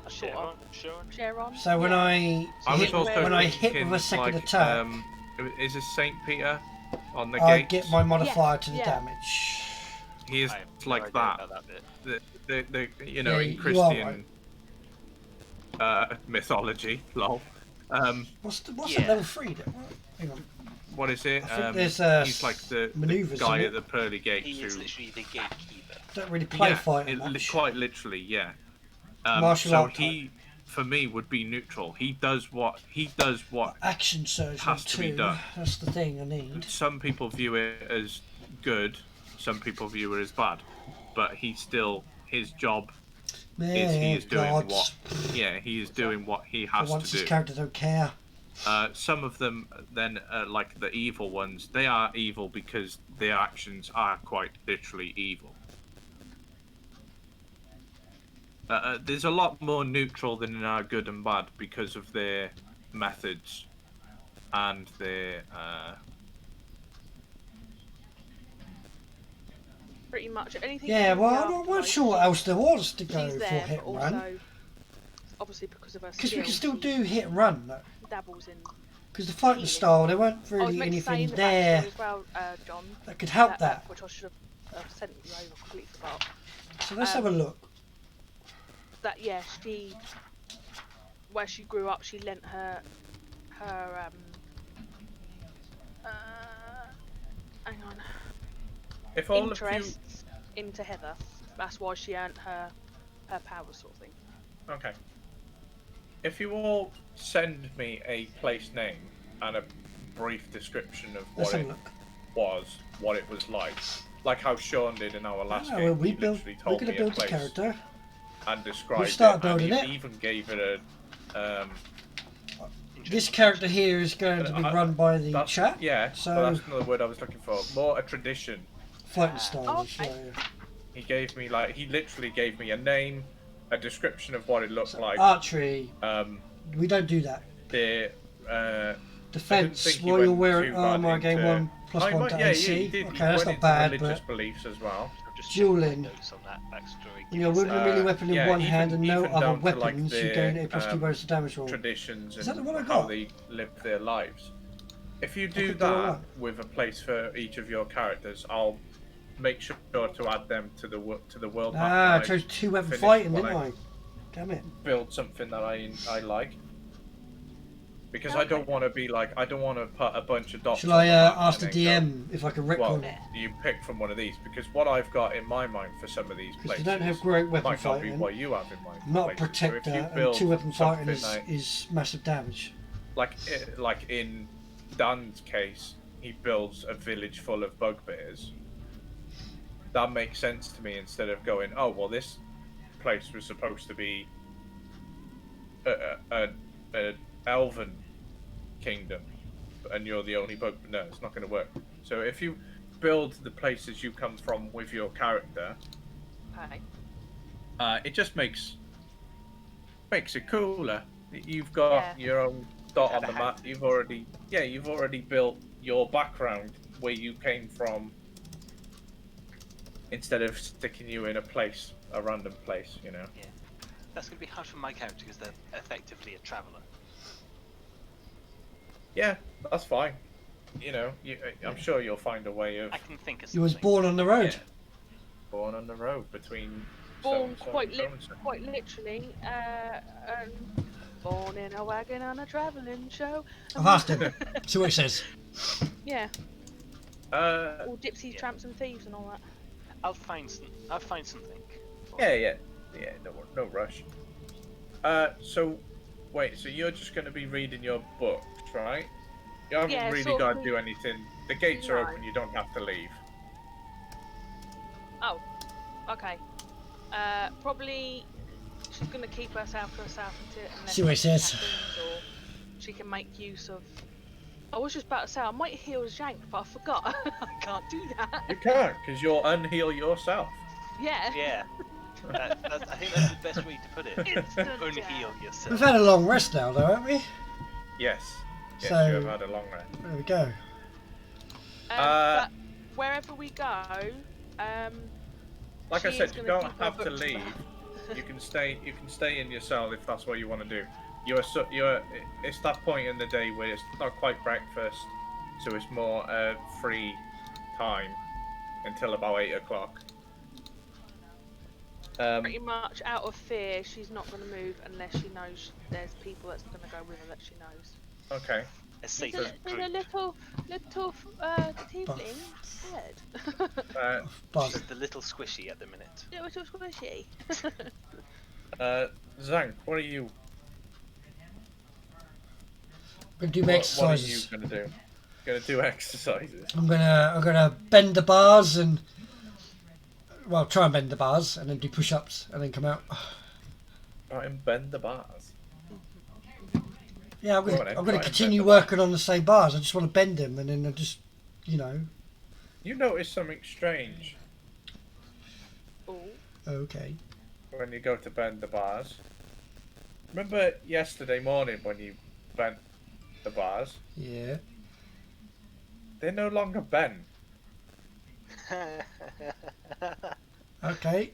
Sort of. Charon. So when yeah. I was hit, also when I hit thinking, with a second like, attack, is it Saint Peter on the I gates? get my modifier Yes, to the yeah. damage. He is I have no like idea that. about that bit. The Yeah, in you are Christian mythology, lol. What's Yeah. the level 3? Hang on. What is it? I think there's he's like the manoeuvres, guy isn't at the pearly gates He is who. literally the gatekeeper. Don't really play Yeah, fighting much. quite literally, yeah. Martial so art he, for me, would be neutral. He does what Action surge has to be 2. done. That's the thing I need. some people view it as good, some people view it as bad, but his job is he is doing gods. what he is doing what he For has once to his do. character don't care. Some of them then like the evil ones, they are evil because their actions are quite literally evil. There's a lot more neutral than in our good and bad because of their methods and their Pretty much anything. Yeah, in the well, I'm not afterlife, sure what else there was to go she's for there, hit but and run. also, obviously because of her Because we can skill, still she do hit and run, though. dabbles in. Because the fighting style, there weren't I was really meant to say anything in the there backstory as well, John. that could help that. Which I should have sent you over. Completely forgot. So let's have a look. That yeah, she where she grew up, she lent her hang on, if all interests into Heather. That's why she earned her powers, sort of thing. Okay. If you all send me a place name and a brief description of Let's what have a it look. was, what it was like how Sean did in our last Oh, game, well, we he built. literally We're told going to me build a the place character. and described started it, and building he it. even gave it a This character here is going to be run by the that's, chat. yeah, So but that's another word I was looking for. More a tradition. fighting style. okay. So. He gave me he literally gave me a name, a description of what it looked like. Archery. We don't do that. The Defense. think he While you're went wearing too bad armor, I gain into- 1 plus I 1 might- to yeah, AC. he did. Okay, He that's went not into bad, religious but beliefs as well. I've just Dueling. checked my notes on that backstory. when you're wielding a melee weapon in yeah, one even- hand and no even other down to, like, weapons, you the, gain a plus 2 bonus to damage roll. Traditions Is that and the one I how got? they live their lives. If you do could do that that. with a place for each of your characters, I'll make sure to add them to the world map. Ah, I when chose 2-weapon finish fighting, what didn't I? Damn it. build something that I like. Because I Okay. don't want to be like, I don't want to put a bunch of dots Shall on I the map ask the and then DM if I can go, retcon? well, you pick from one of these. Because what I've got in my mind for some of these Because places they don't have great weapon might not be fighting. what you have in mind. I'm not a places. So if protector, you and build 2 weapon fighting something is massive damage. like in Dan's case, he builds a village full of bugbears. That makes sense to me instead of going, oh well, this place was supposed to be a elven kingdom, and you're the only bug. No, it's not going to work. So if you build the places you come from with your character, Okay. it just makes it cooler. You've got your own dot on the map. You've already built your background where you came from, instead of sticking you in a random place, you know. Yeah. That's going to be hard for my character because they're effectively a traveller. Yeah, that's fine. You know, I'm sure you'll find a way of. I can think of something. You was born on the road. Yeah. Born on the road between. Born so-and-so quite and so-and-so. quite literally. Born in a wagon on a travelling show. I've asked him. See what he says. Yeah. All gypsies, Yeah. tramps, and thieves and all that. I'll find something. Yeah. No rush. So, wait. So you're just going to be reading your books, right? You haven't Yeah, really sort got to of. do anything. The gates are No. open. You don't have to leave. Oh, okay. Probably she's gonna keep herself to herself unless See what he something says. happens, or she can make use of. I was just about to say I might heal Zhank, but I forgot. I can't do that. You can't, because you'll unheal yourself. Yeah. Yeah. I think that's the best way to put it. Instant Unheal death. yourself. We've had a long rest now, though, haven't we? Yes. Yes, So- you have had a long rest. There we go. But wherever we go, Like I she said, is you gonna don't keep her have to books leave. back. You can stay in your cell if that's what you want to do. It's that point in the day where it's not quite breakfast, so it's more free time until about 8 o'clock. Pretty much out of fear, she's not going to move unless she knows there's people that's going to go with her that she knows. Okay. A safe There's a group. little tiefling dead. Buzz. She's the little squishy at the minute. Little squishy. Zhank, what are you? Gonna do What are you exercises. gonna do? Gonna do exercises. I'm gonna bend the bars and try and bend the bars and then do push-ups and then come out. Try and bend the bars. Yeah, I'm Go on gonna then, I'm try gonna and continue bend the bars. working on the same bars. I just want to bend them and then I just, You notice something strange Oh. Okay. when you go to bend the bars. Remember yesterday morning when you bent the bars? Yeah. They're no longer bent. Okay.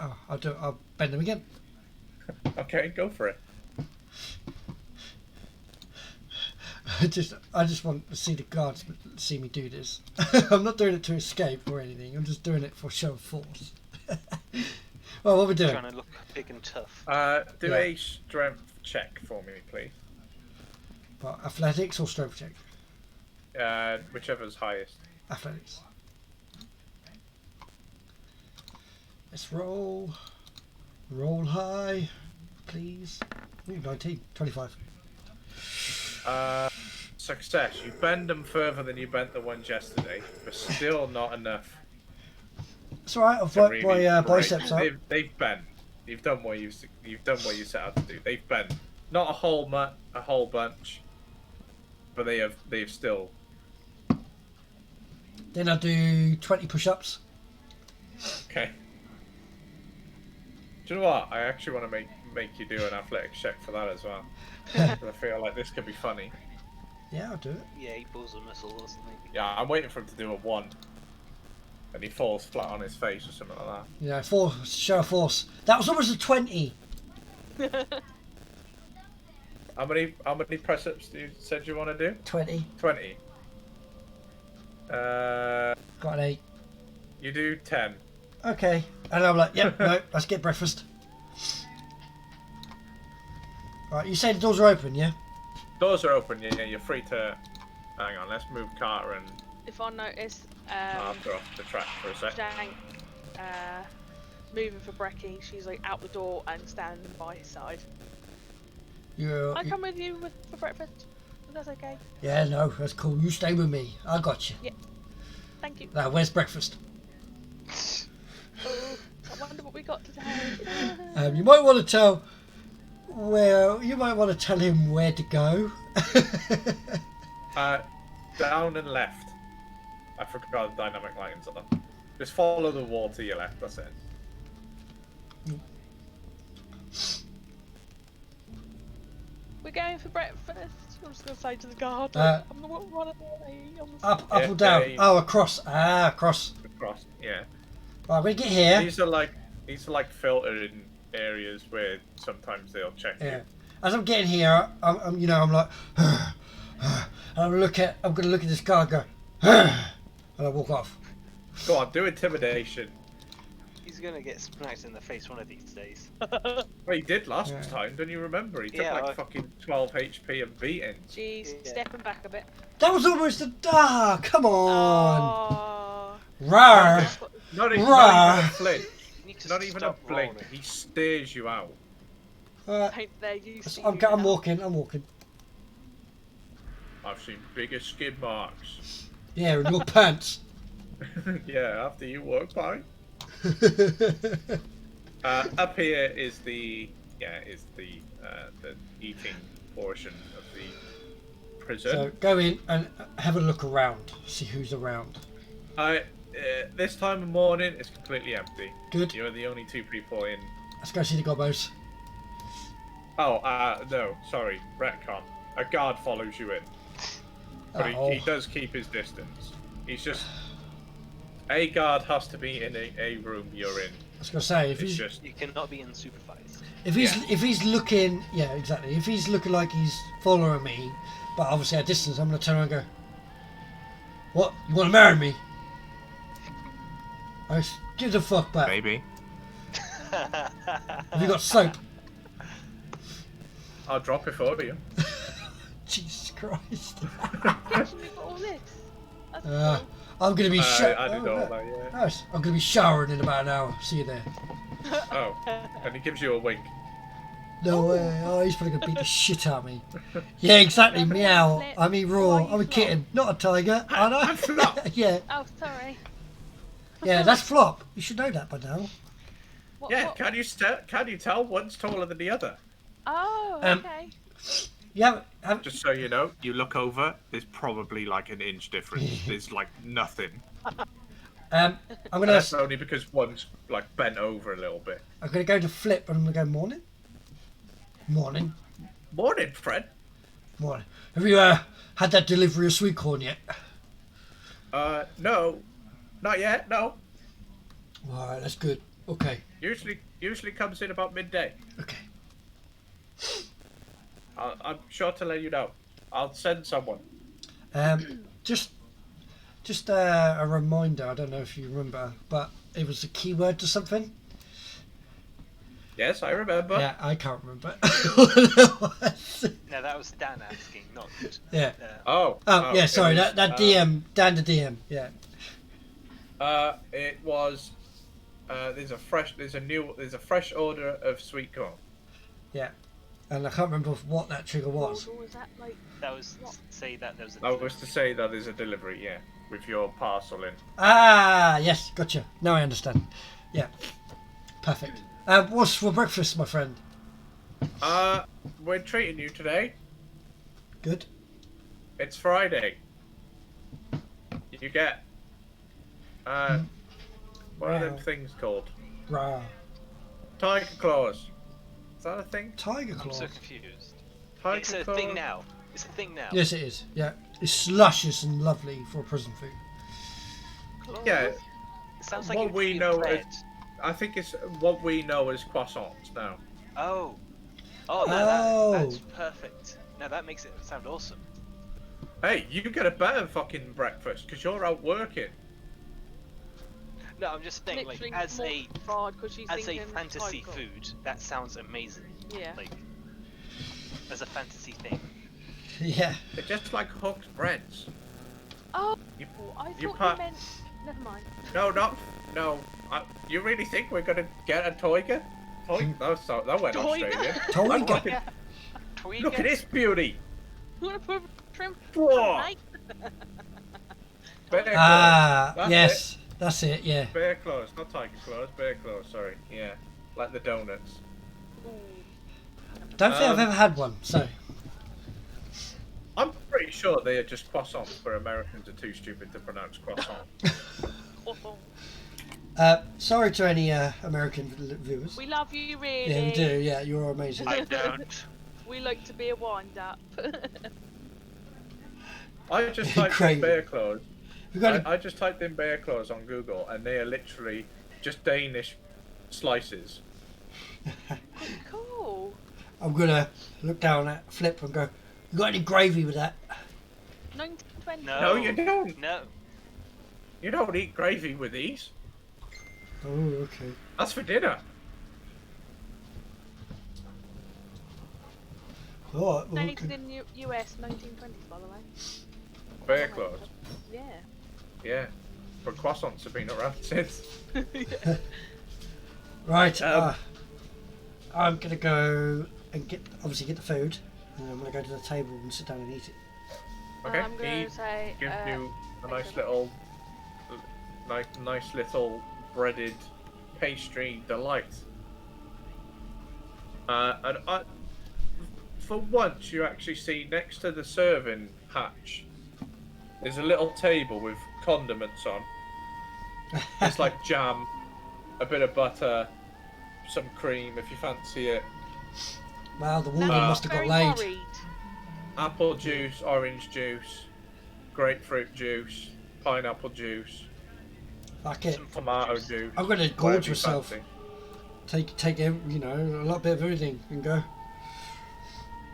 Oh, I'll bend them again. Okay, go for it. I just want to see the guards see me do this. I'm not doing it to escape or anything. I'm just doing it for show of force. Well, what are we doing? Trying to look big and tough. Do Yeah. a strength check for me, please. What, athletics or strength check? Whichever's highest. Athletics. Let's roll. Roll high, please. Ooh, 19, 25. Success. You bend them further than you bent the ones yesterday, but still not enough. It's alright, I've to worked really my break. biceps up. They've bent. You've done what you set out to do. They've bent. Not a whole bunch, but they've still. Then I'll do 20 push-ups. Okay. Do you know what? I actually want to make you do an athletics check for that as well. 'Cause I feel like this could be funny. Yeah, I'll do it. Yeah, he pulls a muscle or something. Yeah, I'm waiting for him to do a 1. And he falls flat on his face or something like that. Yeah, show of force. That was almost a 20. How many press-ups you said you want to do? 20. 20. Got an 8. You do 10. Okay. And I'm like, yep, no, let's get breakfast. Right, you say the doors are open, yeah? Doors are open. Yeah, you're free to. Hang on, let's move Carter and If I notice, Arthur off the track for a sec. Zhank, moving for Brecky, she's like out the door and standing by his side. I come with you for breakfast. If that's okay. Yeah, no, that's cool. You stay with me. I got you. Yeah. Thank you. Now, where's breakfast? Oh, I wonder what we got today. You might want to tell. Well, you might want to tell him where to go. Down and left. I forgot the dynamic lights on them. Just follow the wall to your left. That's it. We're going for breakfast. I'm just gonna say to the guard, Uh, I'm the one of the Up or down? Oh, across. Ah, across. Across. Yeah. Right, we get here. These are like filtered in areas where sometimes they'll check Yeah. you. As I'm getting here, I'm like, and I'm gonna look at this guy and go, and I walk off. Go on, do intimidation. He's gonna get smacked in the face one of these days. Well, he did last Yeah. time, don't you remember? He took Yeah, like I- fucking 12 HP and beatings. Jeez, Yeah. stepping back a bit. That was almost a come on, Oh, rar. Not even Rah. a flinch. You need to Not even a stop blink. rolling. He stares you out. ain't they used to I'm you now. walking. I've seen bigger skid marks. Yeah, in your pants. Yeah, after you walk by. Up here is the eating portion of the prison. So go in and have a look around. See who's around. This time of morning, it's completely empty. Good. You're the only two people in. Let's go see the gobos. Oh, no, sorry, retcon. A guard follows you in, but he does keep his distance. He's just. A guard has to be in a room you're in. I was gonna say if It's he's just. You cannot be unsupervised. if he's looking, yeah, exactly. If he's looking like he's following me, but obviously at distance, I'm gonna turn around and go, "What? You want to marry me?" Give the fuck back. Maybe. Have you got soap? I'll drop it for you. Jesus Christ. Actually got all this. That's Uh, cool. I'm gonna be I did all that, yeah. Nice. I'm gonna be showering in about an hour. See you there. Oh, and he gives you a wink. No way. Oh, he's probably gonna beat the shit out of me. Yeah, exactly. Meow. I mean, raw. I'm a kitten, not a tiger. I know. I'm Flop. Yeah. Oh, sorry. Yeah, that's Flop. You should know that by now. What, Yeah, what? can you tell one's taller than the other? Oh, Um, okay. Yeah. Just so you know, you look over, there's probably like an inch difference. There's like nothing. I'm And gonna that's only because one's like bent over a little bit. go to Flip and I'm gonna go morning. Morning. Morning, Fred. Morning. Have you had that delivery of sweetcorn yet? No, not yet. No, All right, that's good. Okay. usually comes in about midday. Okay. I'm sure to let you know. I'll send someone. Just a reminder. I don't know if you remember, but it was a keyword to something. Yes, I remember. Yeah, I can't remember. What it was. No, that was Dan asking, not. Yeah. Oh. Yeah. Sorry, it was, that DM, Dan the DM. Yeah. It was. There's a fresh order of sweet corn. Yeah. And I can't remember what that trigger was. Or was that like That was say that there was a. That was to say that there's a delivery, yeah, with your parcel in. Ah, yes, gotcha. Now I understand. Yeah. Perfect. What's for breakfast, my friend? We're treating you today. Good. It's Friday. You get. What are them Wow. things called? Rah. Tiger claws. Is that a thing? Tiger I'm claws. so confused. Tiger It's a claw? thing now. It's a thing now. Yes, it is. Yeah. It's luscious and lovely for prison food. Yeah. It sounds like What it would we be know bread. I think it's what we know as croissants now. Oh. Oh, no, Oh. that's perfect. Now that makes it sound awesome. Hey, you get a better fucking breakfast because you're out working. No, I'm just saying, like, literally as more a fried 'cause she's as a thinking fantasy tiger. food, that sounds amazing. Yeah. Like, as a fantasy thing. Yeah. They're just like hooked breads. Oh, You- I you thought put- you meant. Never mind. No. You really think we're gonna get a toiga? That went Toiga? Australian. Toiga. Look at, look at this beauty. You want to put shrimp? Whoa. Mate? Bear claws. That's Yes. That's it, yeah. it. Bear claws, not tiger claws. Bear claws. Sorry. Yeah. Like the donuts. Ooh. Don't think I've ever had one, so. I'm pretty sure they are just croissants, but Americans are too stupid to pronounce croissant. Sorry to any American viewers. We love you, really. Yeah, we do. Yeah, you're amazing. I don't. We like to be a wind up. I just typed Crazy. in bear claws. We've got I just typed in bear claws on Google, and they are literally just Danish slices. Cool. I'm gonna look down at Flip and go, you got any gravy with that? 1920. No. No, you don't. No. You don't eat gravy with these. Oh, okay. That's for dinner. Alright, well, Dated okay. in US 1920, by the way. Bear claws. Yeah. Yeah. But croissants have been around since. Right, Um, I'm gonna go and get the food, and I'm gonna go to the table and sit down and eat it. Okay. I'm going He to say. gives you a nice thank little, nice little breaded pastry delight. And for once, you actually see next to the serving hatch, there's a little table with condiments on. It's like jam, a bit of butter, some cream if you fancy it, Wow, the woman Now must have got very laid. worried. apple juice, orange juice, grapefruit juice, pineapple juice, Fuck it. Some tomato juice. juice. I'm gonna whatever gorge you myself. fancy. Take a lot bit of everything and go.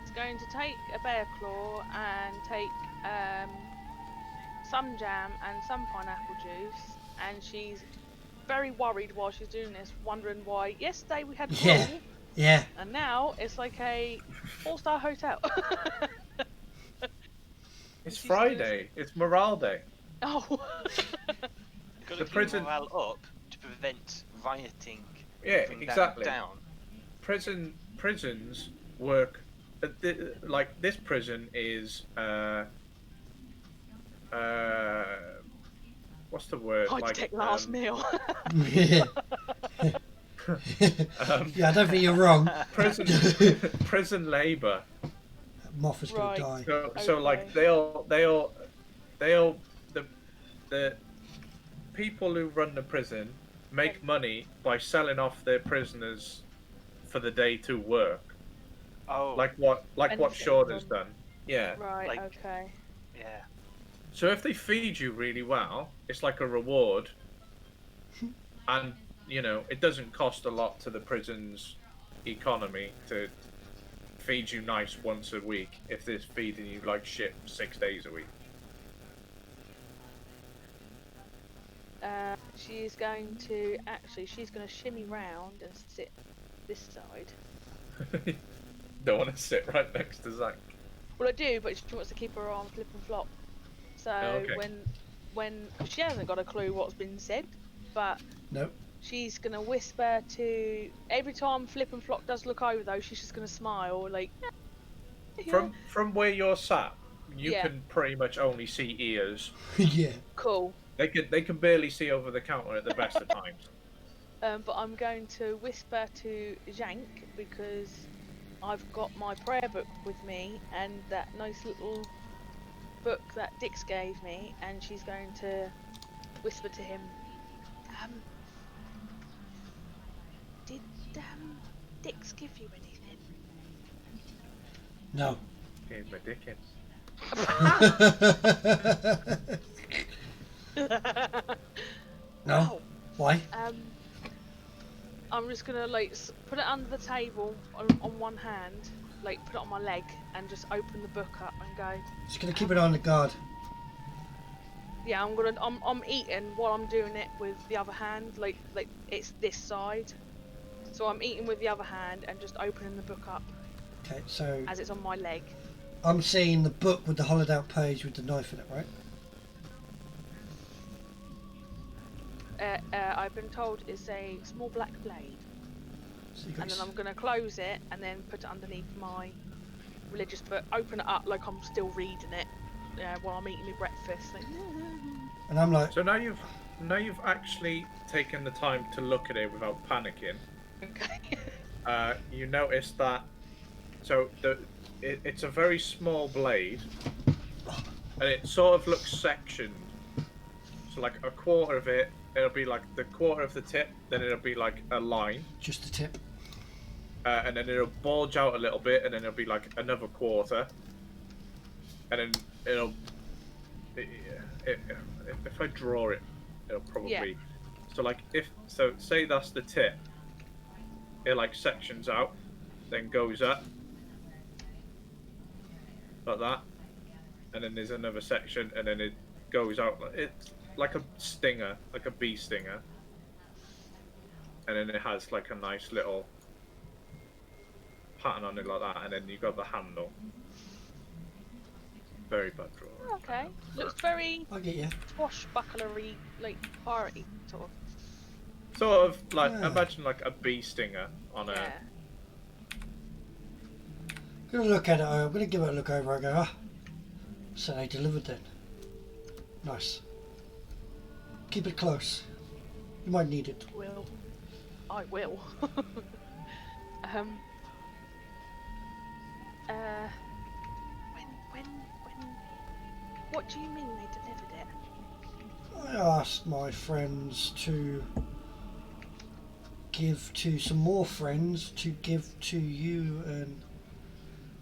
It's going to take a bear claw and take some jam and some pineapple juice, and she's very worried while she's doing this, wondering why yesterday we had Yeah. pool Yeah. and now it's like a 4-star hotel. It's She's Friday. It's morale day. Oh. Got The to prison- keep morale up to prevent rioting. Yeah, from exactly. Down. Prisons work. Like this prison is. What's the word? I like, detect last meal. Yeah. Yeah, I don't think you're wrong. prison labor. Moth is gonna Right. die. So like the people who run the prison make money by selling off their prisoners for the day to work. Oh, Like what Benefiting Sean has from- done. Yeah. Right, Like- okay. yeah. So if they feed you really well, it's like a reward. And, it doesn't cost a lot to the prison's economy to feed you nice once a week if they're feeding you like shit 6 days a week. She's going to shimmy round and sit this side. Don't want to sit right next to Zhank. Well, I do, but she wants to keep her arm flip and flop. So okay. when she hasn't got a clue what's been said, but Nope. she's gonna whisper to every time Flip and Flop does look over though. She's just gonna smile like. Yeah. From where you're sat, you Yeah. can pretty much only see ears. Yeah. Cool. They can barely see over the counter at the best of times. But I'm going to whisper to Zhank because I've got my prayer book with me and that nice little book that Dix gave me, and she's going to whisper to him. Did Dix give you anything? No. Here's my dickens. No. Why? I'm just gonna put it under the table on one hand, put it on my leg, and just open the book up and go. Just gonna keep it on the guard. Yeah, I'm eating while I'm doing it with the other hand, like it's this side. So I'm eating with the other hand and just opening the book up. Okay, so as it's on my leg. I'm seeing the book with the hollowed out page with the knife in it, right? I've been told it's a small black blade, So you and got then I'm gonna close it and then put it underneath my religious book. Open it up like I'm still reading it while I'm eating my breakfast. Like, and I'm like, So now you've actually taken the time to look at it without panicking. okay. You notice that. So it's a very small blade, and it sort of looks sectioned. So like a quarter of it, it'll be like the quarter of the tip, then it'll be like a line, just the tip. and then it'll bulge out a little bit, and then it'll be like another quarter, and then if I draw it, it'll probably. Yeah. So like say that's the tip, it like sections out, then goes up like that, and then there's another section, and then it goes out. It's like a stinger, like a bee stinger, and then it has like a nice little pattern on it like that, and then you got the handle. Very bad drawing. Okay. Looks very I get you. swashbucklery, like piratey sort of. Sort of like Yeah. imagine like a bee stinger on a. Yeah. I'm gonna look at it. I'm gonna give it a look over. I go, ah, so they delivered then. Nice. Keep it close. You might need it. Will. I will. When what do you mean they delivered it? I asked my friends to give to some more friends to give to you and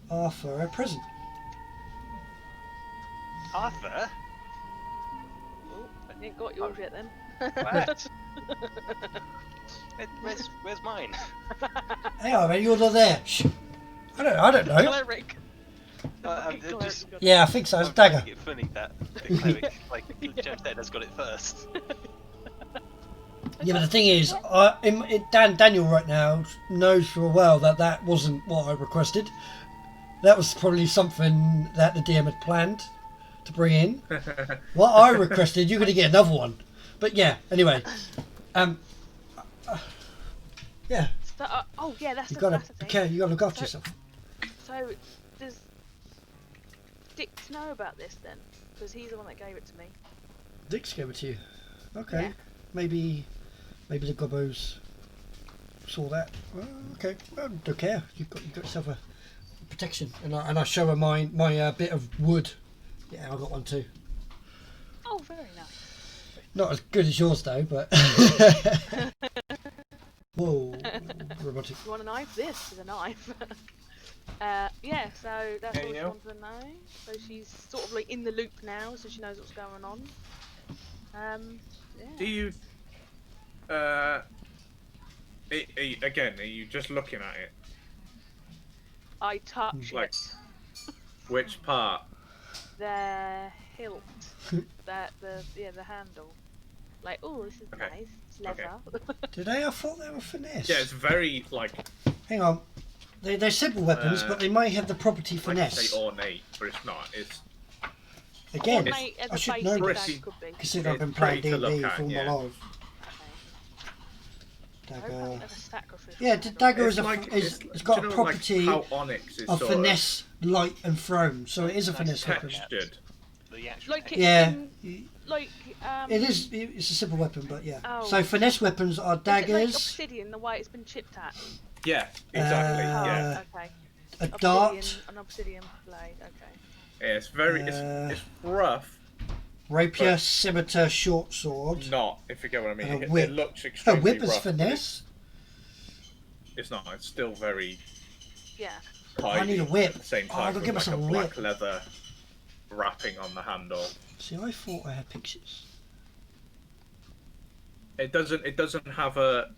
Arthur a present. Arthur? Oh, I ain't got yours yet then. What? Where's mine? Hang on, man, you're not there. Shh. I don't know. Cleric. I'm Cleric just. got it. Yeah, I think so. It's I'm trying to dagger. make it funny that the cleric, like James said, has got it first. Yeah, but the thing is, Daniel right now knows full well that that wasn't what I requested. That was probably something that the DM had planned to bring in. What I requested, you're going to get another one. But yeah, anyway. Yeah, So, oh yeah, that's you the, got that's to the thing. care. You got to look after So- yourself. So does Dick know about this then? Because he's the one that gave it to me. Dick's gave it to you. Okay, Yeah. maybe the gobbos saw that. Well, okay, well, don't care. You got yourself a protection, and I show her my bit of wood. Yeah, I got one too. Oh, very nice. Not as good as yours though, but whoa, robotic. You want a knife? This is a knife. Yeah, so that's There all you she go. wants to know. So she's sort of like in the loop now, so she knows what's going on. Yeah. Do you? Again, are you just looking at it? I touch Like- it. Which part? The hilt. the handle. Like, oh, this is Okay. nice. It's leather. Today I thought they were finesse. Yeah, it's very like Hang on, they're simple weapons, but they might have the property like finesse. say ornate, but it's not. It's Again, Ornate as I a should basic know pretty- bag could be. considering I've been It's playing pretty to D&D look for all at, my yeah. life. Okay. I hope Dagger. that's a sacrificial Yeah, the handle. dagger it's is like it's got do a you know, like, property how onyx is of sort finesse, light, and thrown, so it is a Nice finesse weapon. textured. The actual Like it's Yeah. like It is. It's a simple weapon, but yeah. Oh. So finesse weapons are is it like daggers, obsidian, the way it's been chipped at. Yeah, exactly. yeah, Oh, okay. a Obsidian, dart, an obsidian blade. Okay. yeah. It's very. It's rough. rapier, But- scimitar, short sword. Not if you get what I mean. And a It, whip. it looks A extremely whip is rough, but finesse. It's not. It's still very. Yeah. Tidy I need a whip. At the same Oh, time, go with give like us a a black whip. leather wrapping on the handle. See, I thought I had pictures. It doesn't. It doesn't have a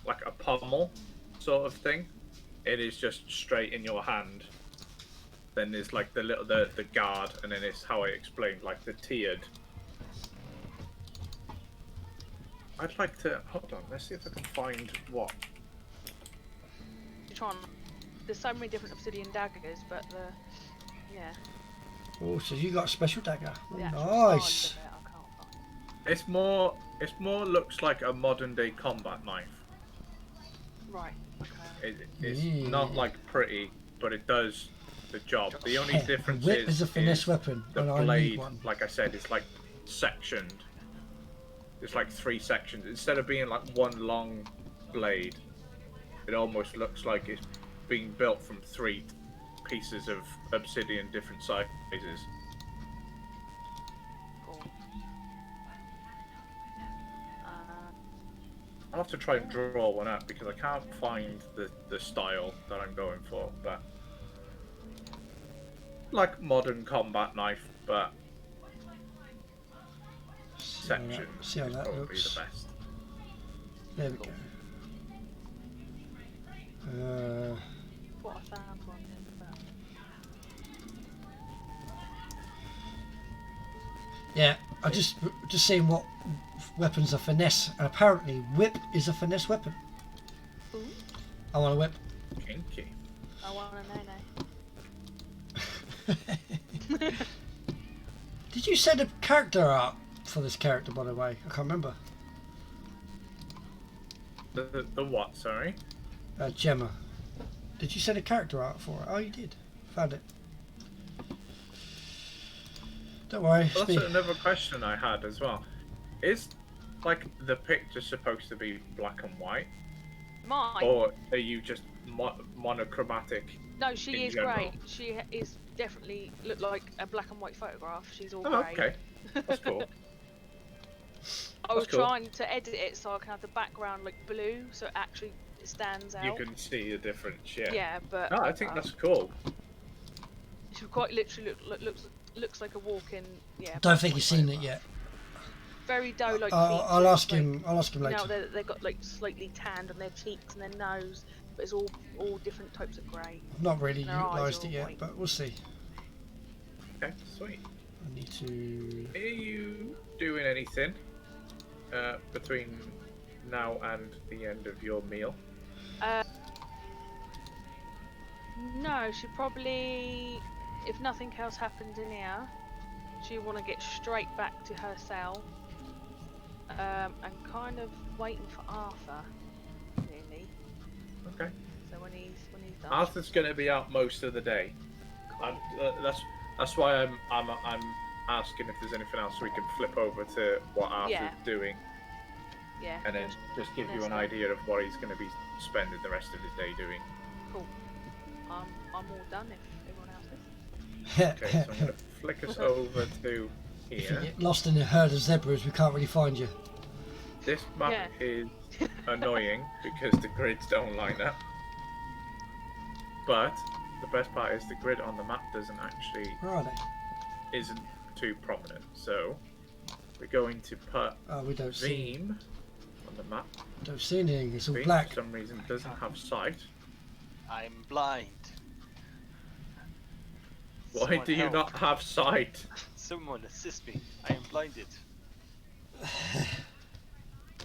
like a pommel sort of thing. It is just straight in your hand. Then there's like the little the guard, and then it's how I explained like the tiered. I'd like to hold on. Let's see if I can find what trying. There's so many different obsidian daggers, but yeah, Oh, so you got a special dagger. Oh, the actual nice. style of it I can't find. It's more looks like a modern day combat knife. Right. Okay. It's not like pretty, but it does the job. The only difference whip is a finesse weapon, the and I need blade. one. Like I said, it's like sectioned. It's like 3 sections instead of being like one long blade. It almost looks like it's being built from 3 pieces of obsidian, different sizes. Cool. I'll have to try and draw one up because I can't find the style that I'm going for, but like modern combat knife, but section See how is that probably looks. the best. There we go. What I found one in, but Yeah, I just seeing what weapons are finesse, and apparently whip is a finesse weapon. ooh, I want a whip. Kinky. I want a no. Did you send a character art for this character, by the way? I can't remember. The what? Sorry. Gemma. Did you send a character art for it? Oh, you did. Found it. Don't worry. Well, Speed. that's another question I had as well. Is like the picture supposed to be black and white, Mine. or are you just monochromatic? No, she in is general? great. She is definitely look like a black and white photograph. She's all Oh, grey. okay. That's cool. I was That's cool. trying to edit it so I can have the background like blue, so it actually stands out. You can see the difference, yeah. Yeah, but No, I think that's cool. she quite literally looks like a walk-in. Yeah. Don't think you've seen it yet. Very doe-like. I'll features, ask like, him. I'll ask him later. You know, they've got like slightly tanned on their cheeks and their nose, but it's all different types of grey. I've not really Their eyes utilised are it yet, white. but we'll see. Okay, sweet. I need to. Are you doing anything between now and the end of your meal? No, she probably, if nothing else happens in here, she want to get straight back to her cell, and kind of waiting for Arthur, really. Okay. So when he's done. Arthur's going to be out most of the day. And, that's why I'm asking if there's anything else we can flip over to what Arthur's Yeah. doing, Yeah. and then just give you an idea of what he's going to be spending the rest of his day doing. Cool. I'm all done if everyone else is. Okay, so I'm going to flick us over to If you here. get lost in a herd of zebras, we can't really find you. This map Yeah. is annoying because the grids don't line up. But the best part is the grid on the map doesn't actually Where are they? isn't too prominent. So we're going to put Oh, we don't see. Veeam on the map. Don't see anything. It's all Veeam black. for some reason doesn't have sight. I'm blind. Why Someone do you help. not have sight? Someone assist me. I am blinded.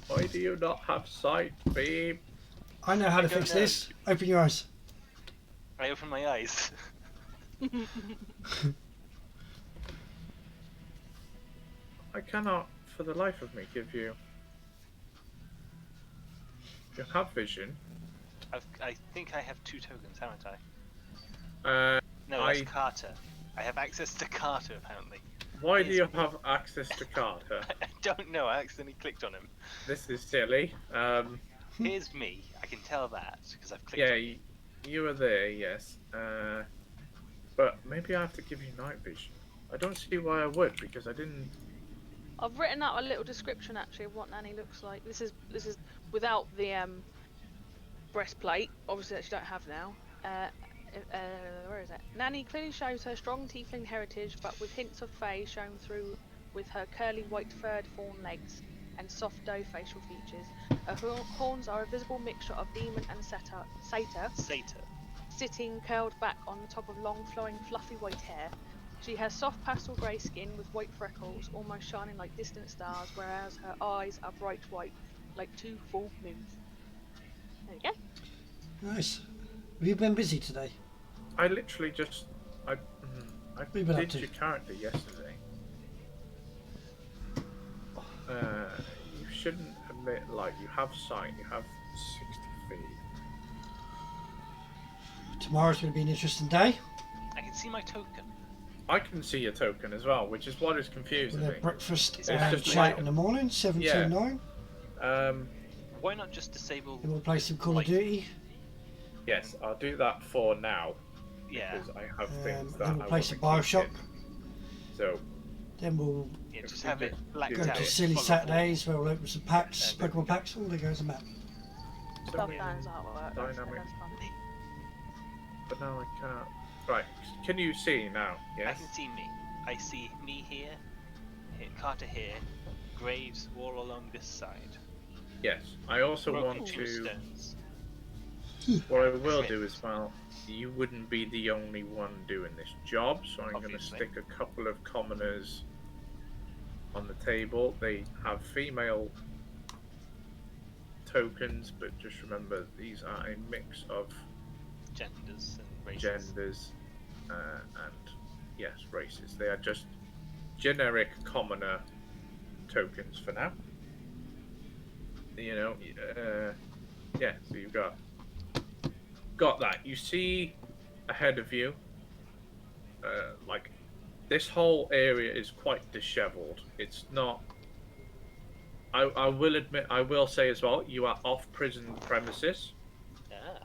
Why do you not have sight, Veeam? I know how to I don't fix know. this. Open your eyes. I open my eyes. I cannot, for the life of me, give you. You have vision. I think I have 2 tokens, haven't I? No, I- that's Carter. I have access to Carter, apparently. Why do Yes. you have access to Carter? I don't know, I accidentally clicked on him. This is silly. Here's me, I can tell that, because I've clicked Yeah, on him. you were there, yes. But maybe I have to give you night vision. I don't see why I would, because I didn't. I've written out a little description actually of what Nanny looks like. This is without the breastplate, obviously that you don't have now. Where is it? Nanny clearly shows her strong tiefling heritage, but with hints of fae shown through with her curly white furred fawn legs and soft doe facial features. Her horns are a visible mixture of demon and satyr, Satyr. sitting curled back on the top of long flowing fluffy white hair. She has soft pastel grey skin with white freckles, almost shining like distant stars, whereas her eyes are bright white, like 2 full moons. There you go. Nice. Have you been busy today? I literally just I you been up did to? your character yesterday. You shouldn't admit like you have sight. You have 60 feet. Tomorrow's going to be an interesting day. I can see my token. I can see your token as well, which is what is confusing We'll me. have breakfast It's and just chat like- in the morning, 7 till 9. Why not just disable? Then we'll play some Call like, of Duty. Yes, I'll do that for now Yeah. because I have things that Then we'll I play want some to keep Bioshock. in. So Then we'll Yeah, just If have we it just blacked do go out. to it. Silly follow Saturdays where we'll open some packs, And Pokemon packs. Oh, there goes a map. so Love many Dan's artwork. dynamic. That's funny. But now I can't. Right, can you see now? I Yes. can see me. I see me here, Carter here, Graves all along this side. Yes. I also Broken want to. tombstones. What I will do as well. You wouldn't be the only one doing this job, so I'm going to Obviously. stick a couple of commoners on the table. They have female tokens, but just remember these are a mix of Genders and races. genders and yes, races. They are just generic commoner tokens for now. You know, yeah. So you've got that. You see ahead of you, like this whole area is quite disheveled. It's not. I will admit. I will say as well. You are off prison premises. Ah.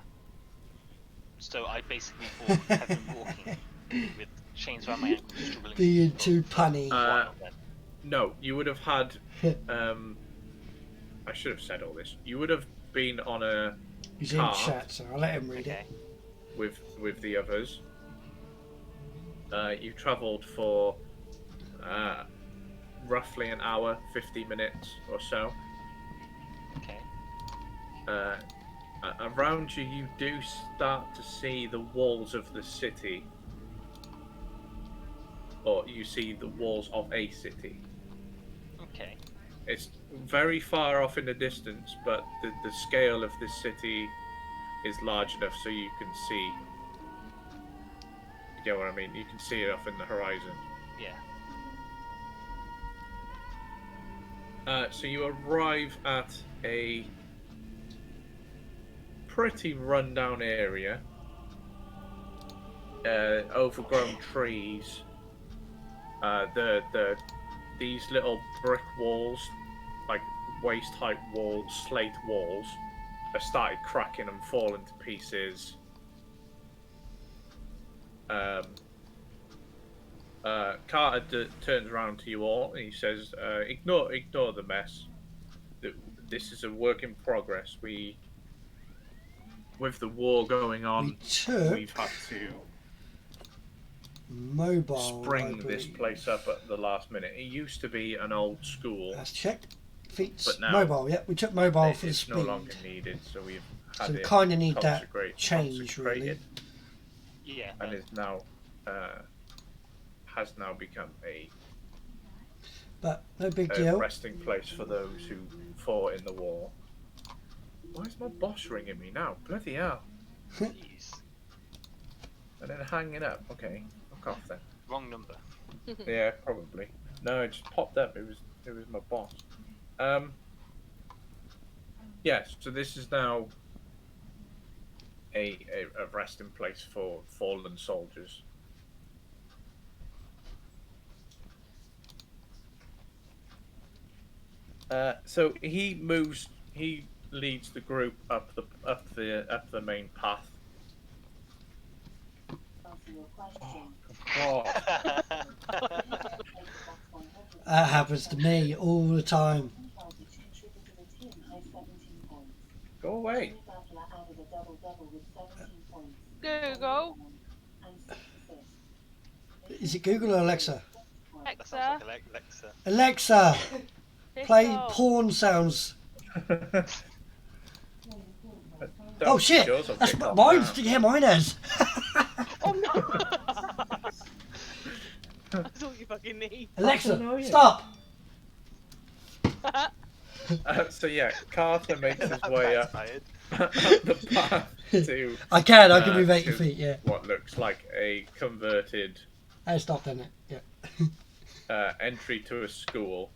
So I basically have been walking with chains around my ankles, struggling. Being for too punny. a while then. No, you would have had. I should have said all this. You would have been on a He's in car chat, so I'll let him read Okay. it. with the others. You travelled for roughly an hour, 50 minutes or so. Okay. Around you, you do start to see the walls of the city, or you see the walls of a city. Okay. It's very far off in the distance, but the scale of this city is large enough so you can see. You get what I mean? You can see it off in the horizon. Yeah. So you arrive at a pretty rundown area. Overgrown trees. These little brick walls, like waist height walls, slate walls, have started cracking and falling to pieces. Carter turns around to you all and he says, ignore the mess. This is a work in progress. With the war going on, We took we've had to mobile spring this library. place up at the last minute. It used to be an old school. Let's check. Feats But now- mobile. Yep, we took mobile for the It's speed. no longer needed, so we've had So we it kind of need that consecrate- change, really. consecrated, Yeah. and is now has now become a But no big deal. resting place for those who fought in the war. Why is my boss ringing me now? Bloody hell! Jeez. And then hanging up. Okay, fuck off then. Wrong number. Yeah, probably. No, it just popped up. It was my boss. Yes. So this is now a resting place for fallen soldiers. So he moves. He leads the group up the main path. Oh, That happens to me all the time. go away! Google. Is it Google or Alexa? That sounds Alexa. like Alexa. Alexa, Pick play up. porn sounds. Don't Oh shit! yours will That's kick off mine's. now. Yeah, mine is. Oh no! That's all you fucking need. Alexa, annoying. stop. So yeah, Carter makes his That way up backfired. the path to I can move 80 to feet, yeah. what looks like a converted I stopped in it, yeah. entry to a school.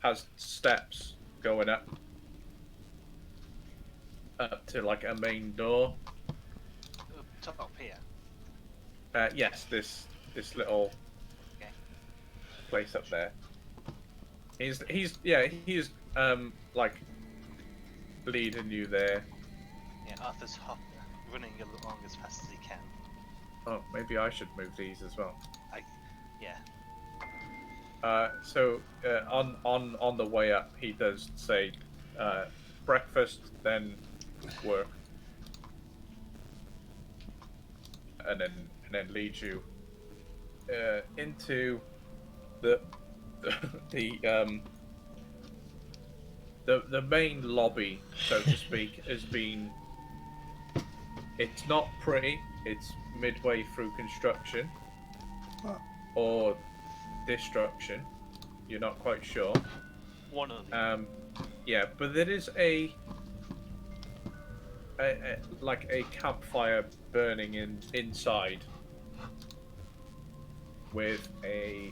Has steps going up to like a main door. Up top here. Yes, this little Okay. place up there. He's like leading you there. Yeah, Arthur's running along as fast as he can. Oh, maybe I should move these as well. Yeah. So on the way up, he does say breakfast, then work, and then leads you into the the main lobby, so to speak, has been. It's not pretty. It's midway through construction Oh. or destruction. You're not quite sure. One of them. Yeah, but there is a like a campfire burning inside with a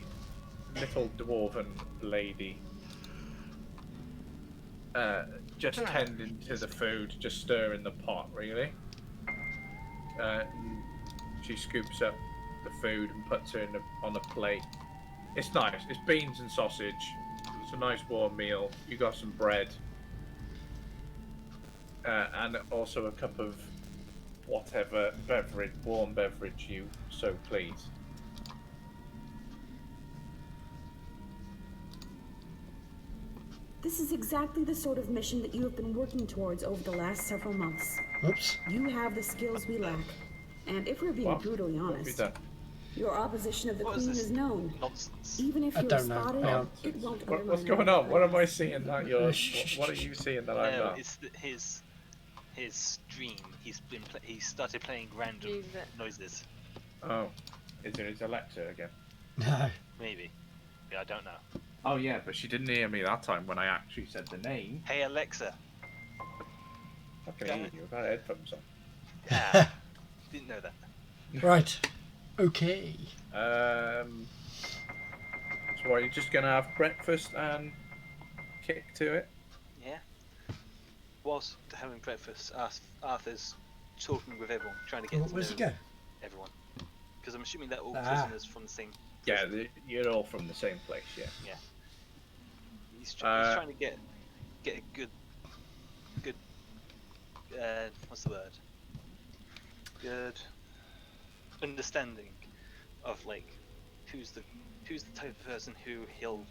little dwarven lady just tending to the food, just stirring the pot, really. She scoops up the food and puts it on a plate. It's nice. It's beans and sausage. It's a nice warm meal. You got some bread. And also a cup of whatever warm beverage you so please. This is exactly the sort of mission that you have been working towards over the last several months. Oops. You have the skills we lack. And if we're being What? brutally What have you honest, done? your opposition of the What is Queen this is known. nonsense? Even if I you're don't know. spotted, Hang on. it won't What's undermine going our on? What am I plans. seeing that you're? What are you seeing that I'm No, not? it's his dream. He started playing random Use it. noises. Oh, is it his Alexa again? No. Maybe. Yeah, I don't know. Oh yeah, but she didn't hear me that time when I actually said the name. Hey Alexa. I can hear you without headphones on. Yeah. Didn't know that. Right. Okay. So are you just gonna have breakfast and kick to it? Yeah. Whilst having breakfast, Arthur's talking with everyone, trying to get to Where's he know go? everyone. Because I'm assuming they're all Ah. prisoners from the same. Yeah, you're all from the same place. Yeah. Yeah. He's trying to get a good what's the word? Good understanding of like who's the type of person who he'll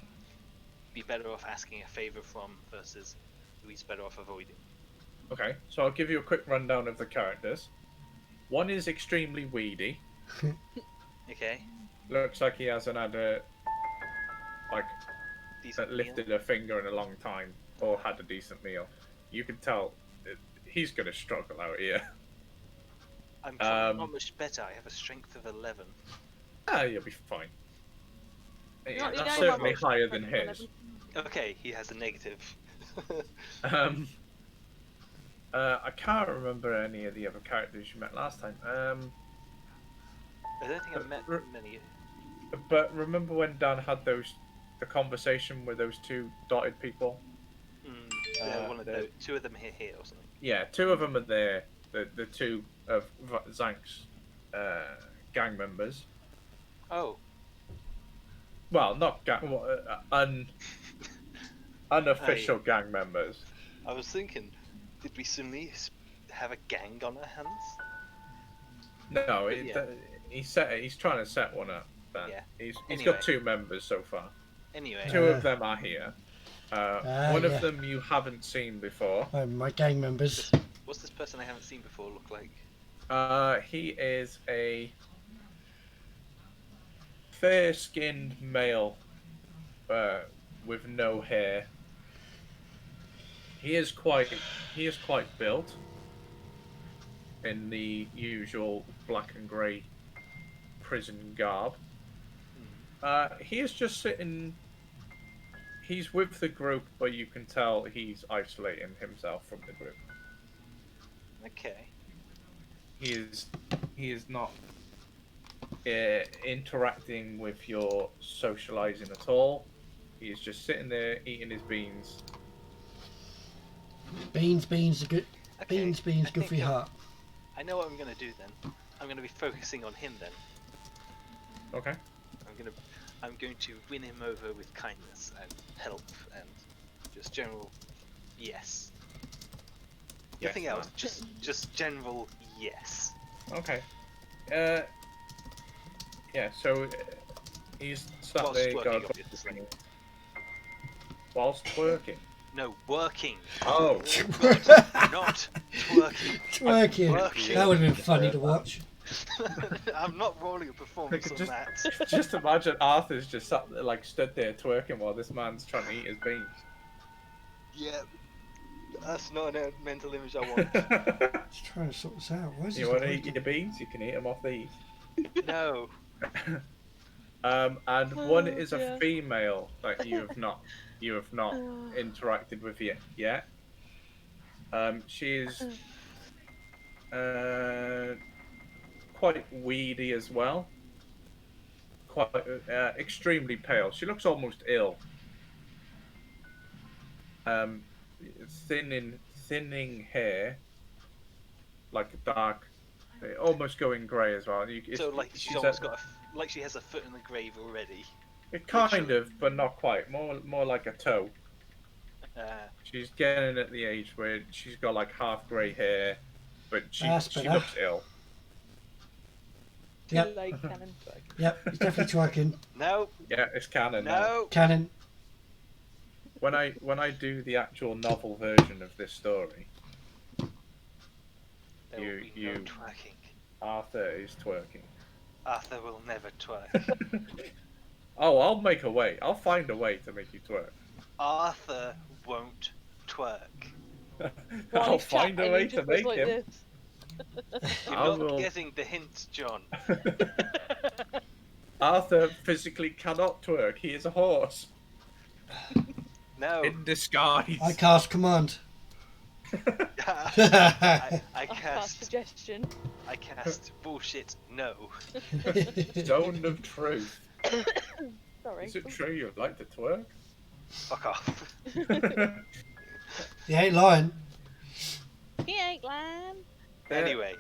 be better off asking a favor from versus who he's better off avoiding. Okay, so I'll give you a quick rundown of the characters. One is extremely weedy. Okay. Looks like he hasn't had a Decent lifted meal. a finger in a long time or had a decent meal. You can tell he's gonna struggle out here. I'm not much better. I have a strength of 11. You'll be fine. You That's know certainly what? higher than his. Okay, he has a negative. I can't remember any of the other characters you met last time. I don't think I met many. But remember when Dan had the conversation with those two dotted people? One of the two of them here or something. Yeah, two of them are there. The two of Zhank's gang members. Oh, Well, not gang, unofficial gang members. I was thinking, did we suddenly have a gang on our hands? No, Yeah. he's trying to set one up. Dan. Yeah. He's Anyway. got two members so far. Anyway, Two of them are here. One yeah. of them you haven't seen before. Oh, my gang members. what's this person I haven't seen before look like? He is a fair-skinned male with no hair. He is quite built in the usual black and grey prison garb. He is just sitting He's with the group, but you can tell he's isolating himself from the group. Okay. He is not interacting with your socializing at all. He is just sitting there eating his beans. Beans are good. Okay, Beans, I good for your think, heart. I know what I'm gonna do then. I'm gonna be focusing on him then. Okay. I'm going to win him over with kindness and help and just general yes. Yes, Nothing else, just general yes. Okay. Yeah. So he's sat Whilst there, working, got obviously. whilst working. No, working. Oh. Not twerking. Twerking. Working. That would have been funny to watch. I'm not rolling a performance on that. Just imagine Arthur's just sat there, like stood there twerking while this man's trying to eat his beans. Yeah, that's not a mental image I want. Just trying to sort this out. Why is You this want not to eat working? your beans? You can eat them off these. No. And one Oh, is dear. a female that you have not interacted with yet. She is quite weedy as well. Quite extremely pale. She looks almost ill. Thinning hair, like dark, almost going grey as well. So like she's almost got like she has a foot in the grave already. kind of, but not quite. More like a toe. Uh, She's getting at the age where she's got like half grey hair, but she better. looks ill. Too Yep. late, Cannon. Yep, he's definitely twerking. no. Yeah, it's canon now. No. Cannon. When I do the actual novel version of this story, There will be no twerking. Arthur is twerking. Arthur will never twerk. Oh, I'll make a way. I'll find a way to make you twerk. Arthur won't twerk. I'll find a way to make him. This. You're I not will- getting the hint, John. Arthur physically cannot twerk. He is a horse. No. In disguise. I cast command. I I cast cast suggestion. I cast bullshit no. Zone of truth. Sorry. Is it true you like to twerk? Fuck off. He ain't lying. He ain't lying. Anyway,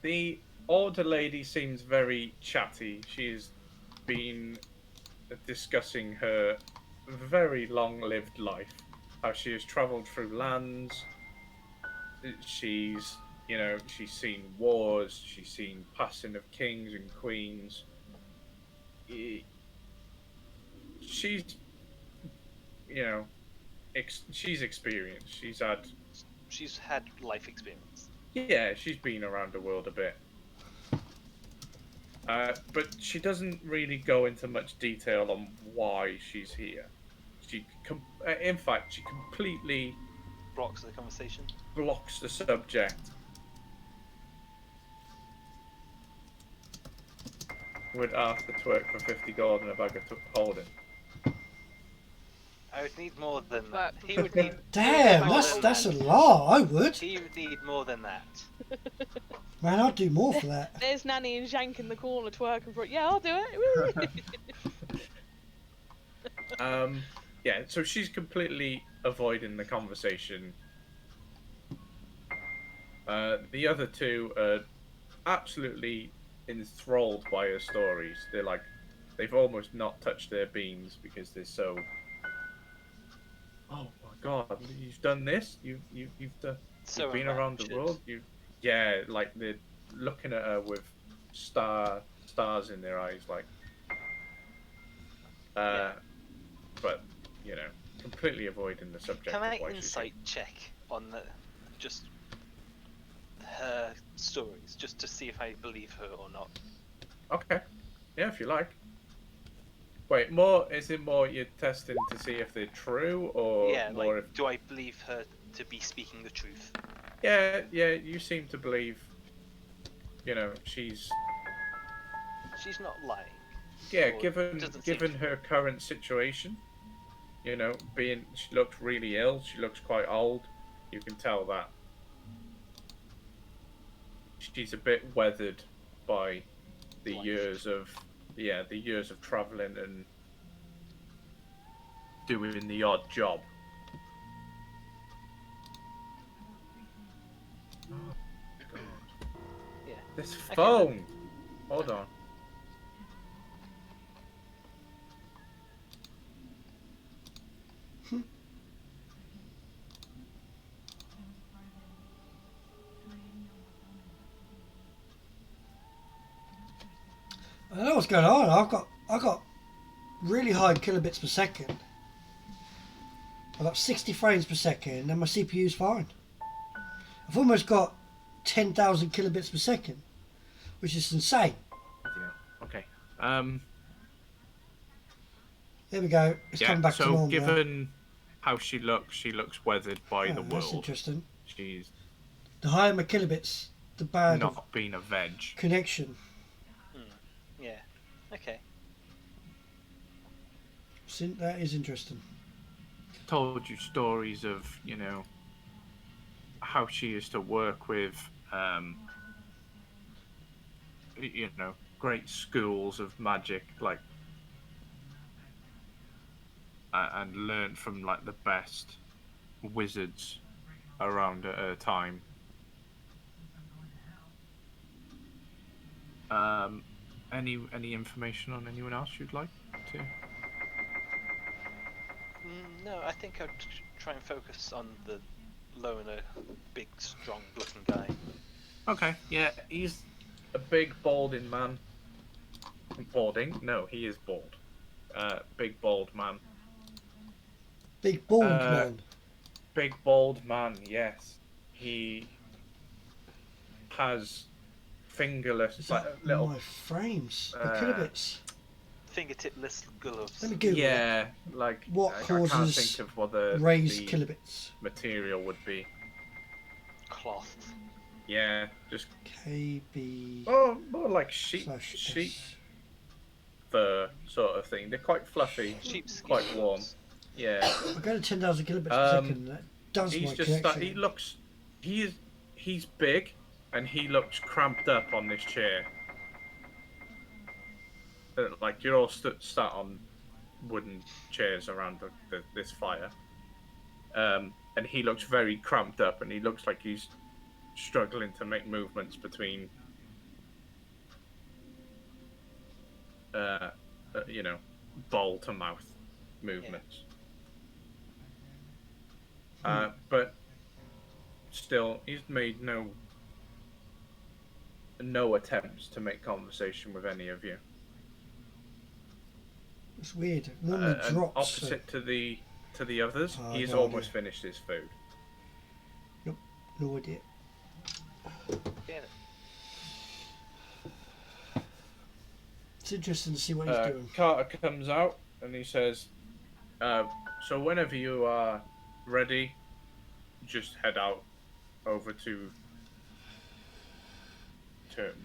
The older lady seems very chatty. She's been discussing her very long-lived life. How she has travelled through lands. She's seen wars. She's seen passing of kings and queens. She's, she's experienced. she's had life experience. Yeah, she's been around the world a bit. But she doesn't really go into much detail on why she's here. In fact, she completely Blocks the conversation. blocks the subject. Would Arthur twerk for 50 gold and a bag of holding? I would need more than But- that. He would need. Damn, more that's than a that. lot. I would. He would need more than that. Man, I'd do more for that. There's Nanny and Zhank in the corner twerking for it. Yeah, I'll do it. Yeah, so she's completely avoiding the conversation. The other two are absolutely enthralled by her stories. They've almost not touched their beans because they're so. Oh my god! You've done this. You've So been around the enraptured. world. Like they're looking at her with stars in their eyes, like. But completely avoiding the subject. Can I of why she's insight check on just her stories, just to see if I believe her or not? Okay. Yeah, if you like. Wait, is it more you're testing to see if they're true, or Yeah, more like, do I believe her to be speaking the truth? Yeah, you seem to believe, she's... She's not lying. Yeah, Or given doesn't seem her current situation, You know, she looks really ill. She looks quite old. You can tell that she's a bit weathered by the Life. years of traveling and doing the odd job. Oh, God. Yeah. This Okay, phone. Hold on. I don't know what's going on. I've got really high kilobits per second. I've got 60 frames per second and my CPU's fine. I've almost got 10,000 kilobits per second, which is insane. Yeah. Okay. There we go. It's Yeah. coming back to So normal. given how she looks weathered by the That's world. interesting. She's The higher my kilobits, the bad not been a veg. connection. Yeah. Okay. That is interesting. Told you stories of, you know, how she used to work with, you know, great schools of magic, like, and learned from like the best wizards around at her time. Any information on anyone else you'd like to? No, I think I'd try and focus on the loner, big, strong-looking guy. Okay, yeah, he's a big balding man. Balding? No, he is bald. Big bald man. Big bald man. Big bald man, yes. He has fingerless, Is like that little. my frames? My kilobits. Fingertip-less gloves. Let me Google that. Yeah, like What I can't causes think of what the raised kilobits? material would be. Cloth. Yeah, just KB more like sheep slash S. fur sort of thing. They're quite fluffy, Sheepskin. quite warm. Yeah. I go to 10,000 kilobits per second. That does He's my just connection. he looks he's big and he looks cramped up on this chair. Like you're all sat on wooden chairs around this fire, and he looks very cramped up, and he looks like he's struggling to make movements between, you know, bowl to mouth movements. But still, he's made no attempts to make conversation with any of you. It's weird. It normally And drops. opposite to the others, he's no almost idea. finished his food. Nope, no idea. Yeah. It's interesting to see what he's doing. Carter comes out and he says, "So whenever you are ready, just head out over to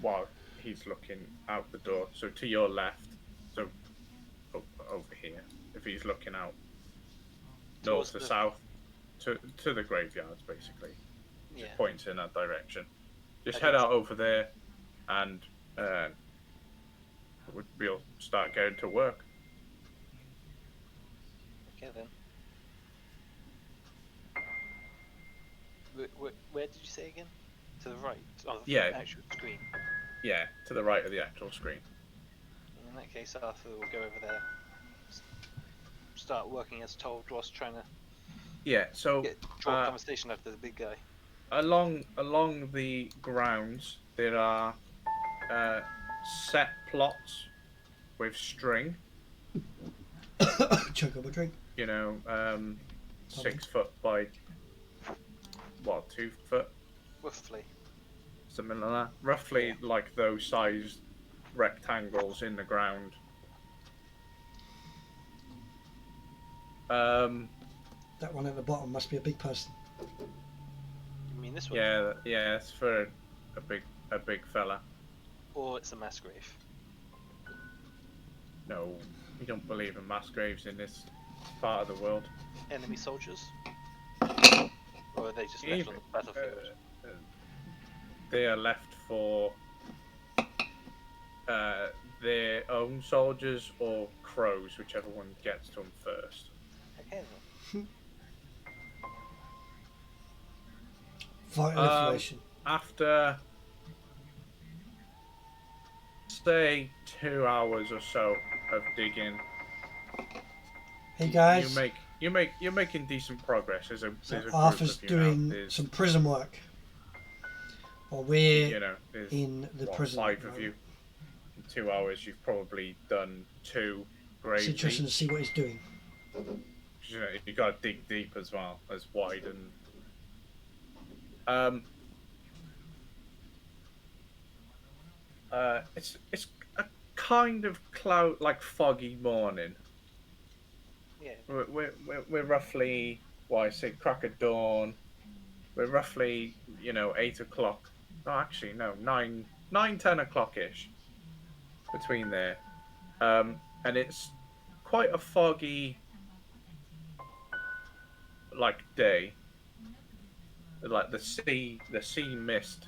while he's looking out the door. So to your left, so over here. If he's looking out north to south, to the graveyards, basically. Yeah. Just points in that direction. Just Okay. head out over there, and we'll start going to work." Okay then. Where did you say again? To the right of the Yeah. actual screen. Yeah, to the right of the actual screen. In that case, Arthur will go over there. Start working as told, whilst trying to Yeah, so draw a conversation after the big guy. along the grounds there are set plots with string. Chug up a drink. You know, 6 foot by 2 foot, Roughly. something like that. Roughly like those sized rectangles in the ground. That one at the bottom must be a big person. You mean this one? Yeah, it's for a big fella. Or it's a mass grave. No, we don't believe in mass graves in this part of the world. Enemy soldiers? Or are they just left on the battlefield? They are left for their own soldiers or crows, whichever one gets to them first. Okay then. Vital information. After, say, 2 hours or so of digging, Hey guys, you're making decent progress. There's a group Arthur's of you doing now. There's, some prison work. While we're you know, there's in the prison. 5 of you. In 2 hours, you've probably done 2 graves. It's interesting to see what he's doing. You know, you got to dig deep as well as wide and. It's a kind of foggy morning. Yeah. We're roughly, well, I say crack of dawn. We're roughly, 8 o'clock. No, actually, no, 10 o'clock-ish between there. And it's quite a foggy, day. Like the sea mist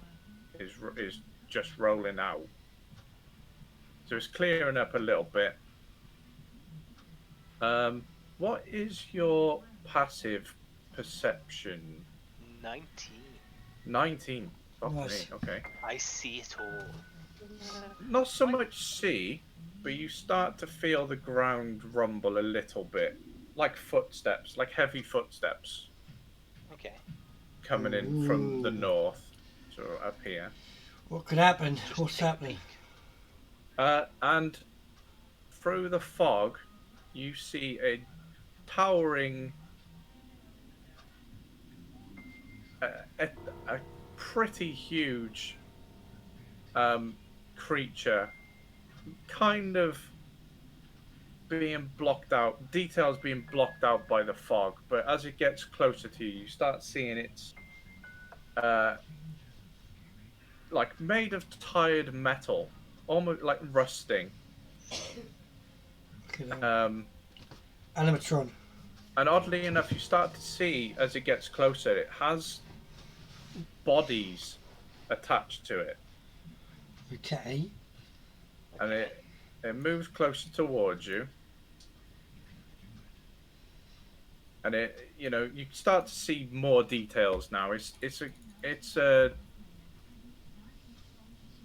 is just rolling out. So it's clearing up a little bit. What is your passive perception? 19. 19. Fuck Nice. me, okay. I see it all. Not so much see, but you start to feel the ground rumble a little bit. Like footsteps, like heavy footsteps Okay. coming in from the Ooh. north. So up here. What could happen? Just What's take a happening? peek. And through the fog, you see a towering, a pretty huge creature, kind of being blocked out, details being blocked out by the fog. But as it gets closer to you, you start seeing it's made of tired metal, almost like rusting. Animatron. And oddly enough, you start to see, as it gets closer, it has bodies attached to it. Okay. And it moves closer towards you. And you start to see more details now. It's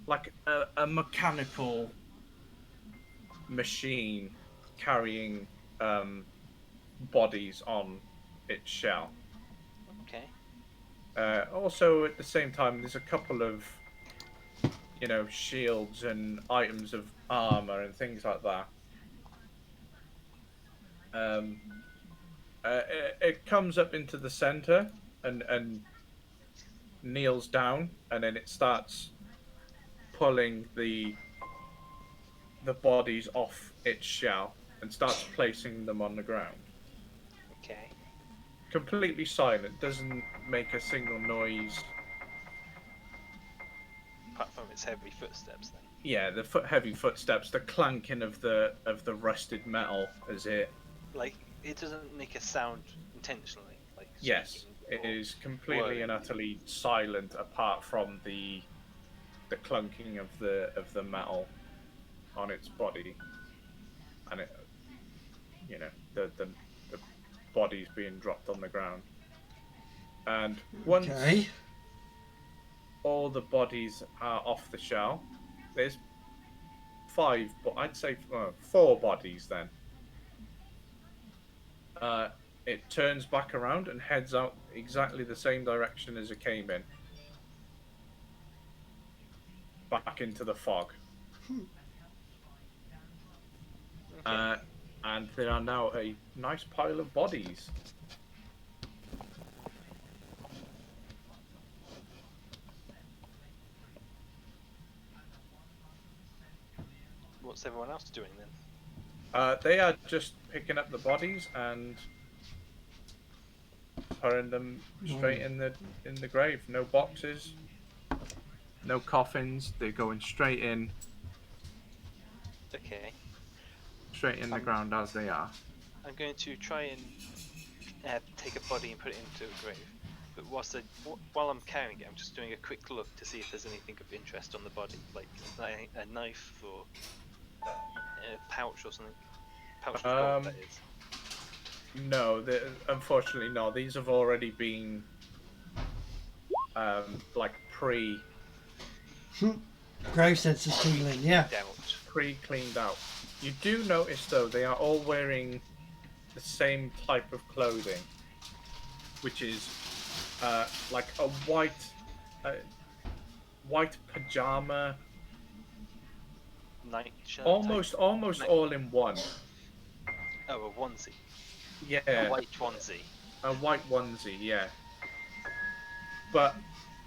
like a mechanical machine carrying bodies on its shell. Okay. Also, at the same time, there's a couple of, shields and items of armor and things like that. It comes up into the center and kneels down, and then it starts pulling the bodies off its shell and starts placing them on the ground. Okay. Completely silent, doesn't make a single noise. Apart from its heavy footsteps, then. Yeah, the heavy footsteps, the clanking of the rusted metal as it. It doesn't make a sound intentionally. Yes, it is completely and utterly silent, apart from the clunking of the metal on its body, and it, the body's being dropped on the ground. And once all the bodies are off the shell, there's 5, but I'd say 4 bodies then. It turns back around and heads out exactly the same direction as it came in. Back into the fog. Okay. And there are now a nice pile of bodies. What's everyone else doing then? They are just picking up the bodies and putting them straight in the grave. No boxes, no coffins. They're going straight in. Okay. Straight in the ground as they are. I'm going to try and take a body and put it into a grave. But while I'm carrying it, I'm just doing a quick look to see if there's anything of interest on the body, like a knife or a pouch or something. Pouch of gold, that is. No, unfortunately not. These have already been like Grave sensors tingling, yeah. pre-cleaned out. You do notice though they are all wearing the same type of clothing, which is like a white pajama, Nightshirt. almost all in one. Oh, a onesie. Yeah, A white onesie. a white onesie, yeah. But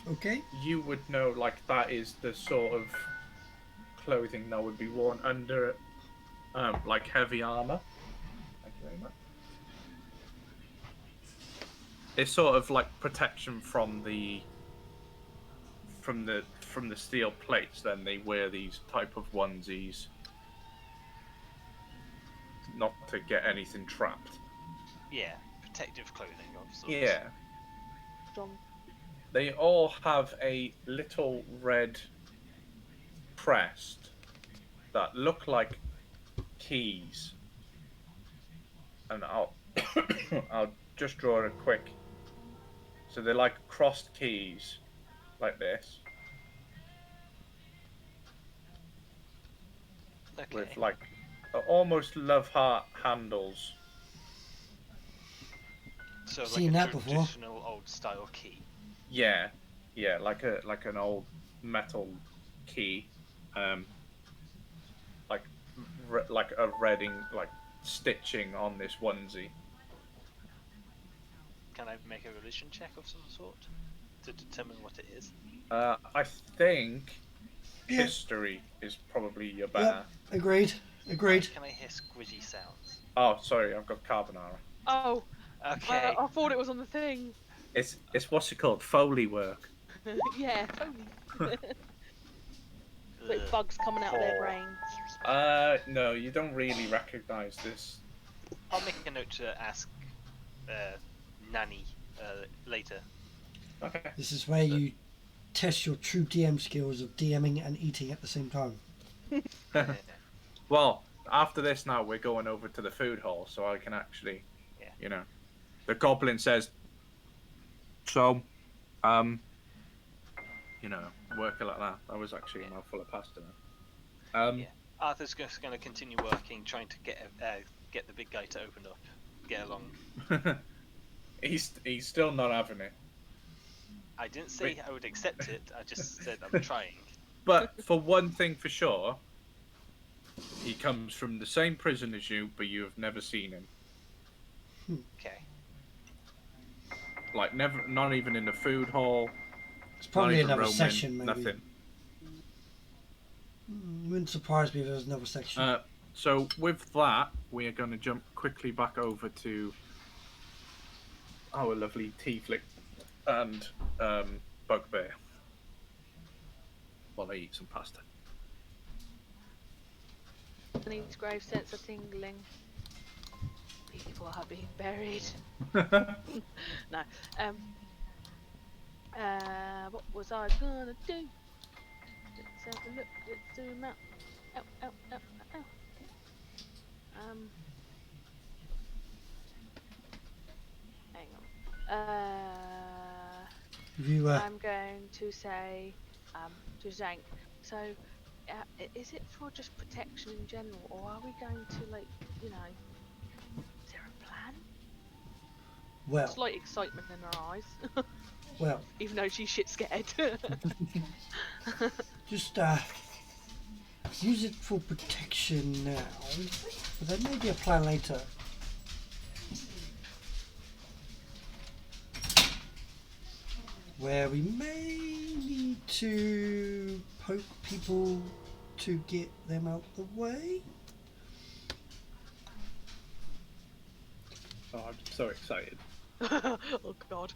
Okay. you would know, like, that is the sort of clothing that would be worn under like heavy armor. Thank you very much. It's sort of like protection from the steel plates. Then they wear these type of onesies, not to get anything trapped. Yeah, protective clothing of sorts. Yeah. John. They all have a little red crest that look like keys. And I'll I'll just draw a quick. So they're like crossed keys, like this, Okay. with like almost love heart handles. So like Seen a that before. traditional old style key. Yeah, like an old metal key, like like a redding, like stitching on this onesie. Can I make a religion check of some sort to determine what it is? I think Yeah. history is probably your better. Yep. Agreed. Can I hear squidgy sounds? Oh, sorry, I've got carbonara. Oh, Okay. I thought it was on the thing. It's what's it called? Foley work. Yeah, totally. Like bugs coming out of their brains. No, you don't really recognise this. I'll make a note to ask Nanny later. Okay. This is where you test your true DM skills of DMing and eating at the same time. Well, after this now we're going over to the food hall, so I can actually, Yeah. The goblin says, so, work it like that. That was actually a mouthful of pasta. Yeah. Arthur's just going to continue working, trying to get the big guy to open up, get along. He's still not having it. I didn't say I would accept it. I just said I'm trying. But for one thing for sure, he comes from the same prison as you, but you have never seen him. Okay. Like never, not even in the food hall. It's probably not even another Roman, section, maybe. Nothing. Wouldn't surprise me if there was another section. So with that, we are going to jump quickly back over to our lovely tiefling and bugbear while I eat some pasta. Needs grave sense of tingling. People are being buried. No. What was I gonna do? Let's have a look. Let's zoom out. Ow. Hang on. If you, I'm going to say to Zhank. So, is it for just protection in general, or are we going to, like, is there a plan? well, Slight excitement in her eyes, well, even though she's shit scared. just use it for protection now, but there may be a plan later. Where we may need to poke people to get them out the way. Oh, I'm so excited. Oh God.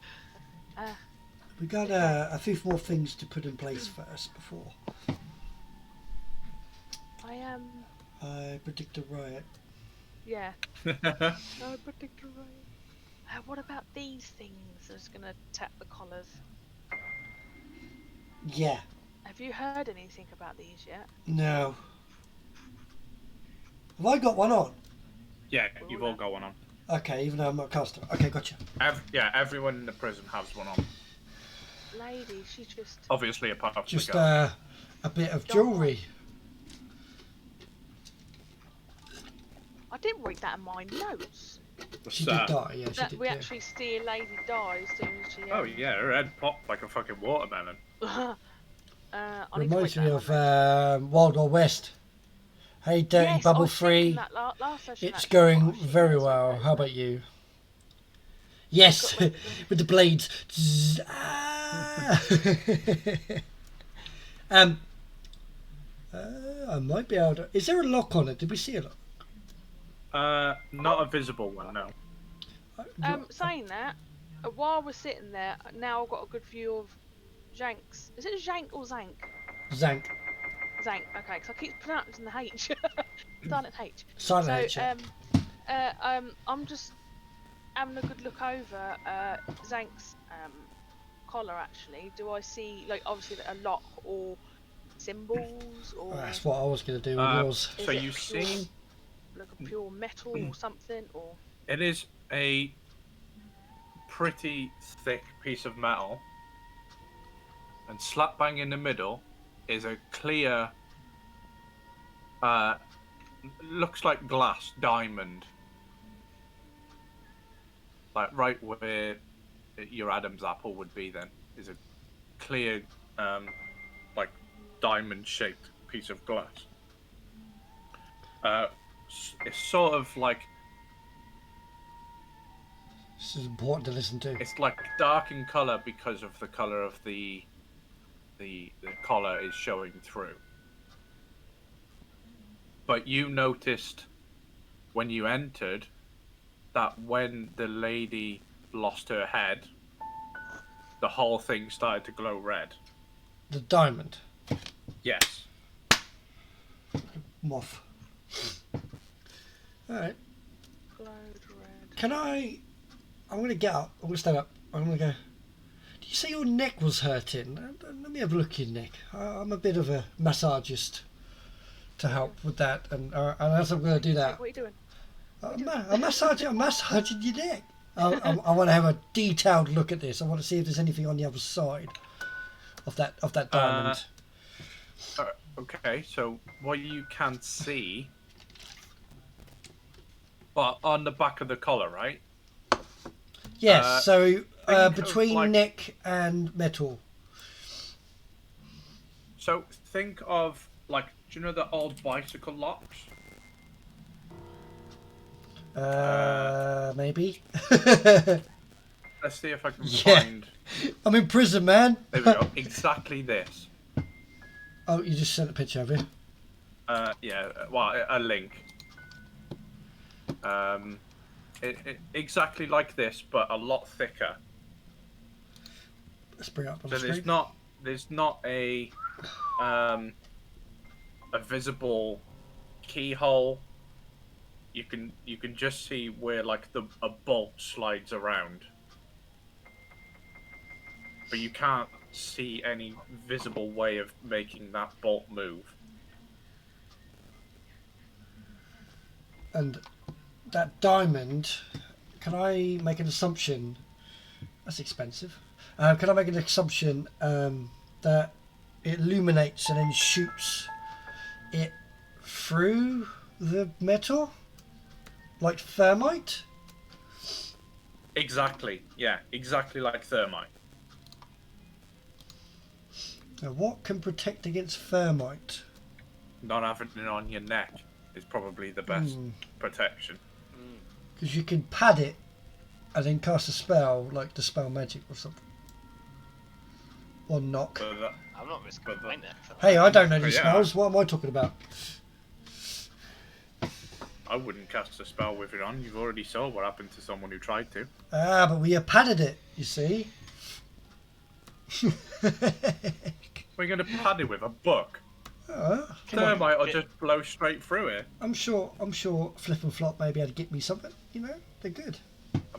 We got a few more things to put in place first before I am. I predict a riot. Yeah. No particular way. What about these things? I was gonna tap the collars. Yeah. Have you heard anything about these yet? No. Have I got one on? Yeah, you've all got one on. Okay, even though I'm not a customer. Okay, gotcha. Everyone in the prison has one on. Lady, she just. Obviously, apart from Just the guard. a bit of jewellery. I didn't read that in my notes. She did die, yeah, she That did. we Yeah. actually see a lady die as soon as she. Oh yeah, her head popped like a fucking watermelon. I need to Reminds read me that of Wild Wild West. Hey, Dirty yes, Bubble I was Free. thinking that last session, It's actually, going but I should very also well. go How for about it. you? Yes, Got with the blades. Zzz, ah. I might be able to. Is there a lock on it? Did we see a lock? Not a visible one, no. Saying that, while we're sitting there, now I've got a good view of Zhank's. Is it Zhank or Zhank? Zhank. Zhank. Okay, because I keep pronouncing the H. Silent H. Silent So, H, yeah. I'm just having a good look over Zhank's collar. Actually, do I see like obviously a lock or symbols or? That's what I was going to do with yours. Is So it you've pure- seen like a pure metal or something, or it is a pretty thick piece of metal, and slap bang in the middle is a clear, looks like glass diamond, like right where your Adam's apple would be. Then is a clear, like diamond-shaped piece of glass. It's sort of like This is important to listen to. it's like dark in color because of the color of the collar is showing through. But you noticed when you entered that when the lady lost her head, the whole thing started to glow red. The diamond. Yes. Moth. Alright. glowed red? Can I... I'm going to get up. I'm going to stand up. I'm going to go... Did you say your neck was hurting? Let me have a look at your neck. I'm a bit of a massagist to help with that. And as I'm going to do that... What are you doing? I'm massaging your neck. I want to have a detailed look at this. I want to see if there's anything on the other side of that diamond. Okay, so what you can see, but on the back of the collar, right? Yes, so think of, between like- neck and metal. So think of like, do you know the old bicycle locks? Maybe. Let's see if I can Yeah. find. I'm in prison, man. There we go. Exactly this. Oh, you just sent a picture of it. Yeah. Well, a link. Exactly like this, but a lot thicker. Let's bring it up on So the screen. there's not a visible keyhole. You can just see where like a bolt slides around, but you can't see any visible way of making that bolt move. And that diamond, can I make an assumption? That's expensive. Can I make an assumption that it illuminates and then shoots it through the metal? Like thermite? Exactly. Yeah. Exactly like thermite. Now, what can protect against thermite? Not having it on your neck is probably the best protection. Because you can pad it and then cast a spell, like Dispel Magic or something. Or knock. But that, I'm not risking But the- my neck for that. Hey, I don't know these Yeah. spells. What am I talking about? I wouldn't cast a spell with it on. You've already saw what happened to someone who tried to. Ah, but we padded it, you see. We're going to pad it with a book. Thermite will just blow straight through it. I'm sure Flip and Flop may be able to get me something. You know, they're good.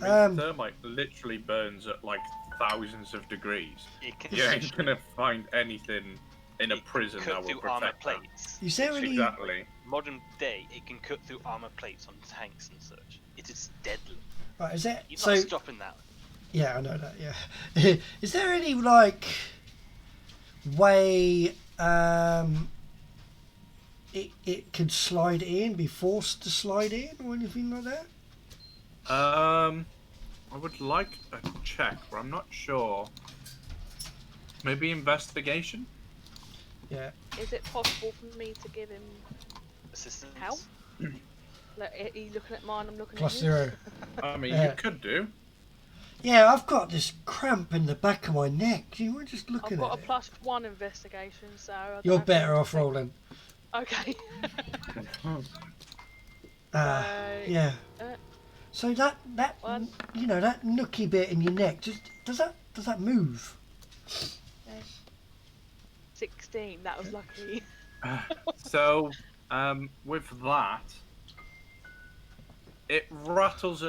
I mean, thermite literally burns at like thousands of degrees. You ain't gonna find anything in a prison that will protect them. Is there any... Exactly. Modern day, it can cut through armor plates on tanks and such. It is deadly. Right, is it? You're So not stopping that. yeah, I know that. Yeah. Is there any like way it could slide in, be forced to slide in, or anything like that? I would like a check, but I'm not sure. Maybe investigation? Yeah. Is it possible for me to give him Assistance. help? Like, are you looking at mine? I'm looking Plus at yours? 0. I mean, Yeah. you could do. Yeah, I've got this cramp in the back of my neck. You were just I've looking got at a it. +1 investigation, so... I don't You're have to better off take- rolling. Okay. Yeah. So that One. you know, that nooky bit in your neck, does that move? 16, that was lucky. So, with that, it rattles.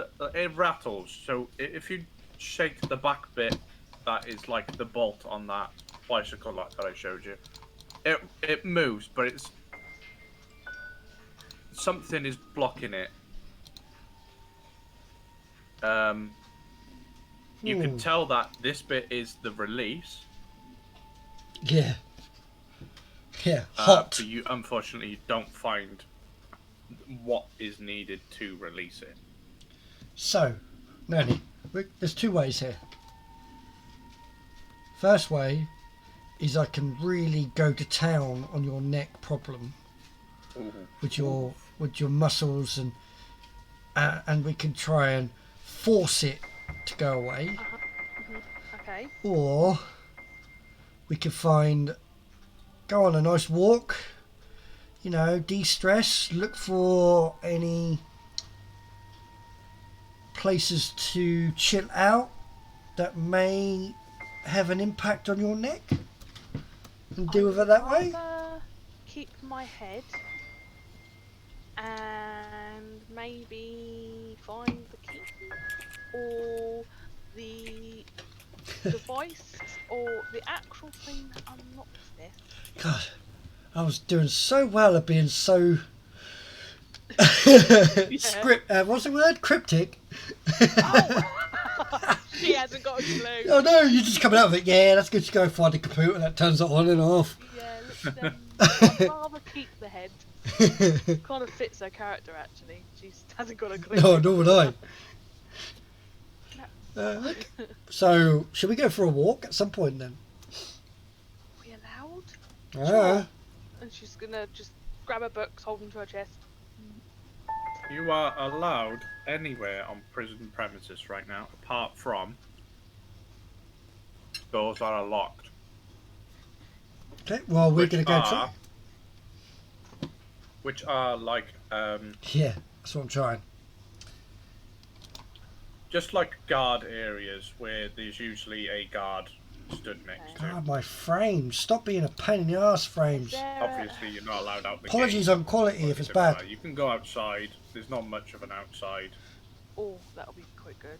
So if you shake the back bit, that is like the bolt on that bicycle that I showed you. It moves, but it's something is blocking it. You can tell that this bit is the release. Yeah. Yeah, hot. But you unfortunately don't find what is needed to release it. So, Nanny, there's two ways here. First way is I can really go to town on your neck problem with your muscles, and we can try and force it to go away, Okay. or we could go on a nice walk, you know, de-stress, look for any places to chill out that may have an impact on your neck, and deal with it that way. Keep my head and maybe find the key or the device or the actual thing that unlocks this. God, I was doing so well at being so what's the word? Cryptic. She hasn't got a clue. Oh no, you're just coming out of it. Yeah, that's good to go find the computer that turns it on and off. Yeah, I'd rather keep the head. Kind of fits her character actually. She hasn't got a clue. No, nor would I. Okay. So, should we go for a walk at some point then? Are we allowed? Ah, And she's gonna just grab her books, hold them to her chest. You are allowed anywhere on prison premises right now, apart from doors that are locked. okay. Well, we're gonna go try. Which are like Yeah, that's what I'm trying. just like guard areas where there's usually a guard stood next to. God, my frames. Stop being a pain in the arse, frames. Obviously, you're not allowed out the Apologies gate. on quality if it's bad. You can go outside. There's not much of an outside. Oh, that'll be quite good.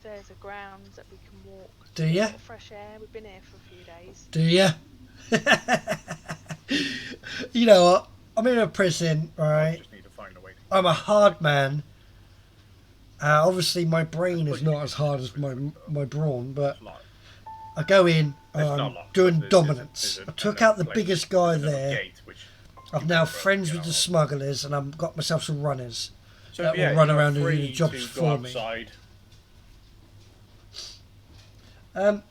There's a grounds that we can walk. Do ya? Get fresh air. We've been here for a few days. Do ya? You know what? I'm in a prison, You right? just need to find a way to I'm a hard man. Obviously, my brain is not as hard as my brawn, but lock. I go in and It's not I'm locked, doing there's dominance. I took out the place. biggest guy There's another there. gate, which I'm now you friends know. with the smugglers, and I've got myself some runners So, that yeah, will run you're around and do free the jobs to for go me. outside.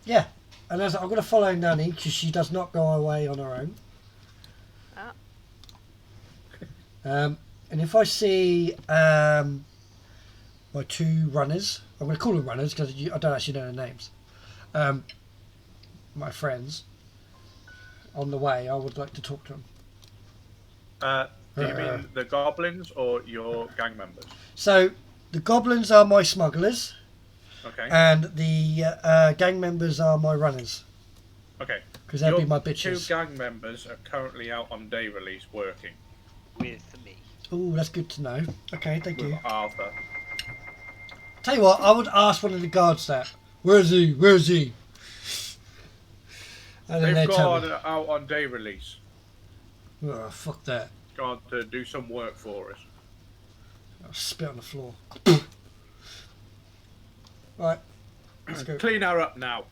Yeah, and as I'm going to follow Nanny because she does not go away on her own. Ah. And if I see my two runners, I'm going to call them runners because I don't actually know their names. My friends on the way, I would like to talk to them. Do you mean the goblins or your gang members? So the goblins are my smugglers, Okay. and the gang members are my runners. Okay. Because they'll be Your my two bitches. gang members are currently out on day release working With me. Oh, that's good to know. Okay, thank with you. Arthur. Tell you what, I would ask one of the guards that. Where is he? Where is he? And then They've they tell gone me. out on day release. Oh, fuck that. Gone to do some work for us. I'll spit on the floor. Right, let's go. Clean her up now.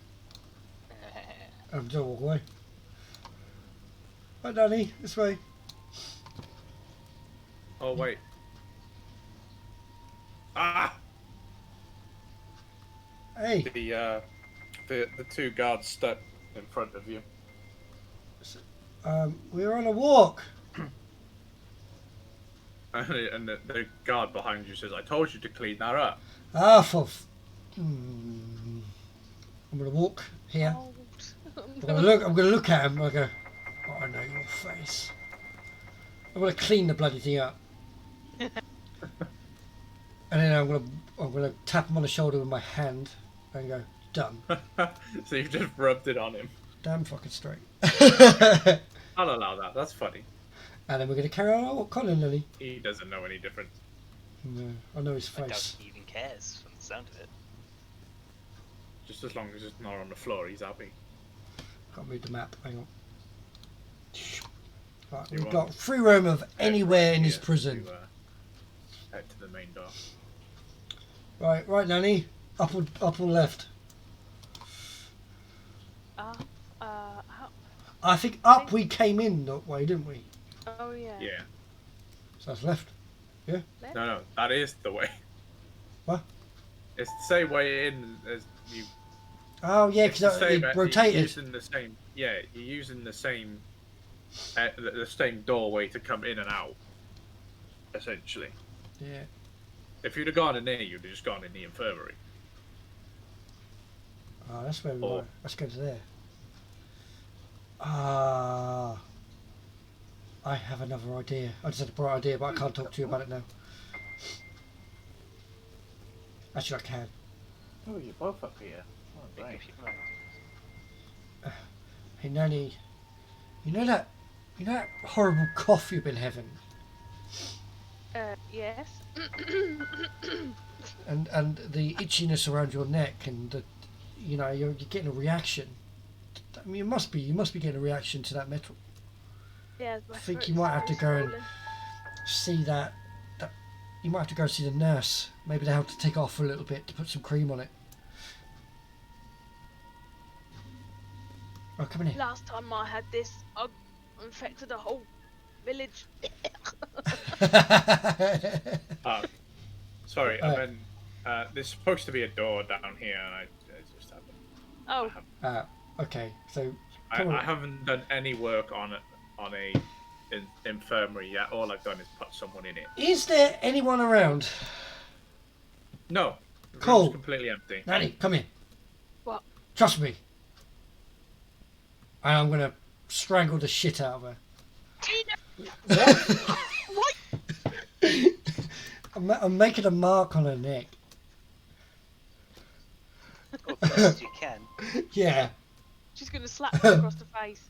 I'm just walk away. Right, Danny, this way. Oh wait. Ah! Hey, The two guards stuck in front of you. we're on a walk. And the guard behind you says, "I told you to clean that up." Ah, I'm gonna walk here. Oh, I'm gonna look at him. I go, oh, I know your face. I'm gonna clean the bloody thing up. And then I'm gonna tap him on the shoulder with my hand and go, done. So you've just rubbed it on him. Damn fucking straight. I'll allow that. That's funny. And then we're gonna carry on our walk, Colin, Lily. He doesn't know any different. No, I know his I doubt face. he even cares from the sound of it. Just as long as it's not on the floor, he's happy. Can't read the map. Hang on. Right, You we've want- got free roam of anywhere in this Here prison. to, head to the main door. Right, Nanny. Up or left? how, I think up we came in that way, didn't we? oh yeah. Yeah. So that's left. No, that is the way. What? It's the same way in as you. Oh yeah, It's the because same. it You're rotated. using the same. Yeah, you're using the same. The same doorway to come in and out. Essentially, Yeah. if you'd have gone in there, you'd have just gone in the infirmary. Oh, that's where we Oh. were. Let's go to there. Ah. I have another idea. I just had a bright idea, but I can't talk to you about it now. Actually, I can. Oh, you're both up here. Oh, Think of your mind. Hey, Nanny. You know that horrible cough you've been having, Yes. and the itchiness around your neck, and the, you're getting a reaction. I mean, you must be getting a reaction to that metal. Yeah. I think you might have to go and see that. You might have to go see the nurse. Maybe they have to take it off for a little bit to put some cream on it. Oh, come in here. Last time I had this, I infected the whole village. Sorry, Right. I meant there's supposed to be a door down here, and I just haven't. Oh, Okay, so I come on. haven't done any work on a infirmary yet. All I've done is put someone in it. Is there anyone around? No, the Cool. room's completely empty. Nanny, come here. What? Trust me. And I'm gonna strangle the shit out of her. what? I'm making a mark on her neck. Or best you can. Yeah, She's gonna slap me across the face.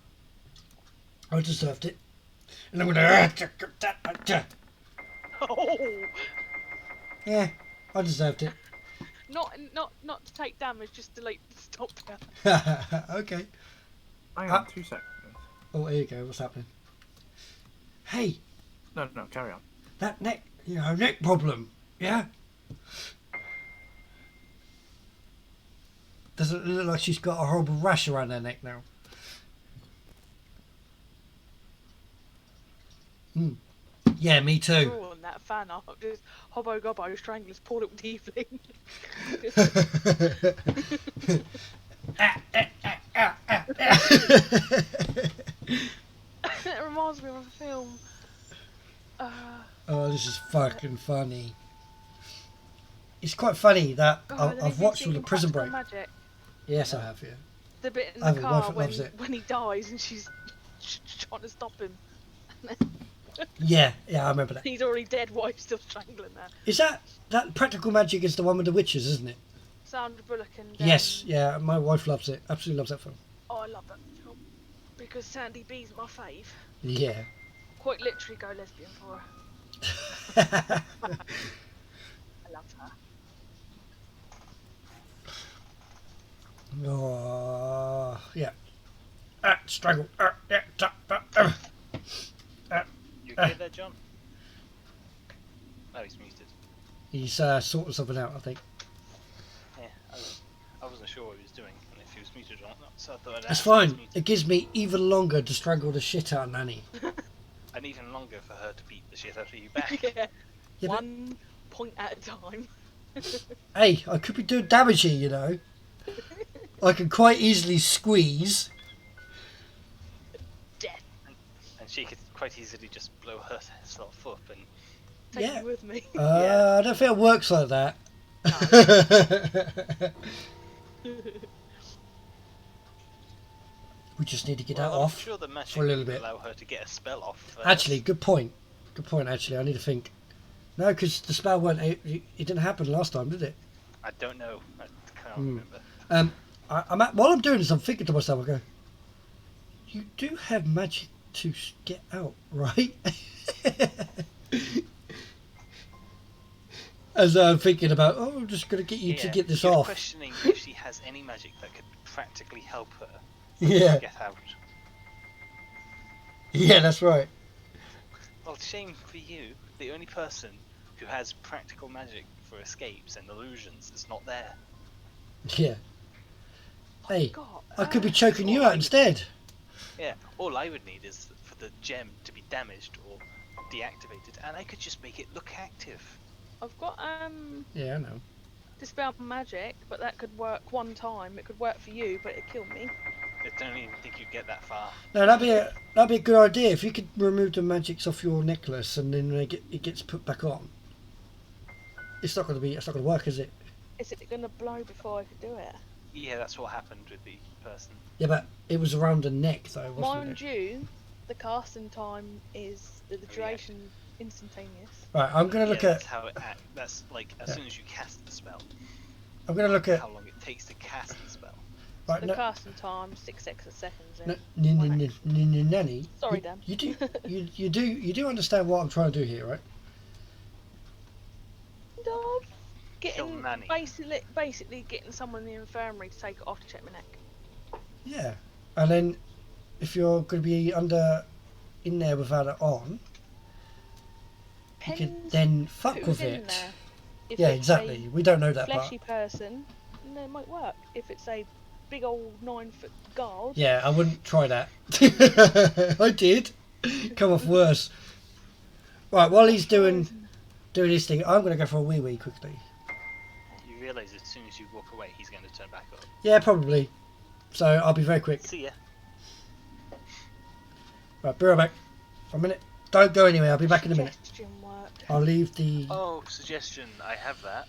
I deserved it. And I'm gonna. Oh, Yeah, I deserved it. not to take damage, just to like stop her. Okay. Hang on, 2 seconds. Oh, here you go. What's happening? Hey, No, carry on. that neck problem. Yeah. Does it look like she's got a horrible rash around her neck now? Yeah, me too. Oh, and that fan up, just hobbo gobbo stranglers, poor little tiefling. It reminds me of a film. Oh, this is fucking funny. It's quite funny that I've watched all the Prison Break. Magic. Yes, I have. Yeah. The bit in I have the a car wife that when, loves it. when he dies and she's trying to stop him. Yeah, I remember that. He's already dead while he's still strangling her. Is that Practical Magic is the one with the witches, isn't it? Sandra Bullock and Yes, yeah. My wife loves it. Absolutely loves that film. Oh, I love that because Sandy B's my fave. Yeah. Quite literally go lesbian for her. I love her. Oh, yeah. Struggle. Yeah. You okay there, John? Oh, he's muted. He's sorting something out, I think. Yeah, I wasn't sure what he was doing and if he was muted or not, so I thought I'd It's ask if he was fine. muted. It gives me even longer to strangle the shit out of Nanny. And even longer for her to beat the shit out of you back. Yeah. Yeah, but, 1 point at a time. hey, I could be doing damage here, you know. I can quite easily squeeze. Death. And she could quite easily just blow herself up and Take Yeah. you with me. Yeah. I don't think it works like that. We just need to get that I'm off sure the magic for a little would bit. allow her to get a spell off first. Actually, good point. Good point, actually. I need to think. No, because the spell weren't... It didn't happen last time, did it? I don't know. I can't remember. While I'm doing this, I'm thinking to myself, I go, you do have magic to get out, right? As I'm thinking about, I'm just going to get you to get this you're off. questioning if she has any magic that could practically help her Yeah, get out. yeah, that's right. Well, shame for you. The only person who has practical magic for escapes and illusions is not there. Yeah. Hey, God, I could be choking you out instead. Yeah, all I would need is for the gem to be damaged or deactivated, and I could just make it look active. I've got Yeah, I know. dispel magic, but that could work one time. It could work for you, but it'd kill me. I don't even think you'd get that far. No, that'd be a good idea if you could remove the magics off your necklace and then it gets put back on. It's not going to work, is it? Is it gonna blow before I could do it? Yeah, that's what happened with the person. Yeah, but it was around the neck though, wasn't Mind it? you, the casting time is the duration instantaneous. Right, I'm going to look that's at. how it acts. That's like as soon as you cast the spell. I'm going to look at. How long it takes to cast the spell. Right, The no, casting time 6 extra seconds. no, in. Nanny. Sorry, Dan. You do understand what I'm trying to do here, right? Dog. Kill Getting Nanny. basically getting someone in the infirmary to take it off to check my neck. Yeah, and then if you're going to be in there without it on, you can Depends then fuck who's with in it. there. If Yeah, it's exactly. a We don't know that part. fleshy person, then it might work. If it's a big old 9-foot guard, Yeah, I wouldn't try that. I did. Come off worse. Right, while he's doing his thing, I'm going to go for a wee quickly. You realise as soon as you walk away, he's going to turn back up. Yeah, probably. So I'll be very quick. See ya. Right, be right back. For a minute. Don't go anywhere. I'll be back in a minute. suggestion work. I'll leave the... Oh, suggestion. I have that.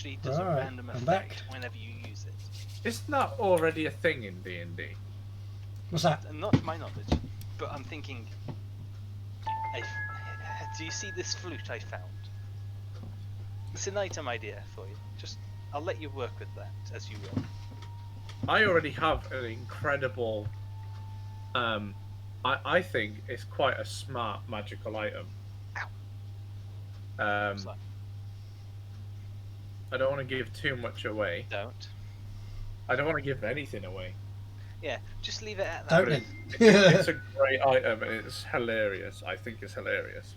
literally does a Right, random I'm effect back. whenever you use it. Isn't that already a thing in D&D? What's that? And not to my knowledge, but I'm thinking. Do you see this flute I found? It's an item idea for you. Just, I'll let you work with that as you will. I already have an incredible. I think it's quite a smart magical item. So, I don't want to give too much away. don't. I don't want to give anything away. Yeah, just leave it at that. Don't But then. it's a great item and it's hilarious. I think it's hilarious.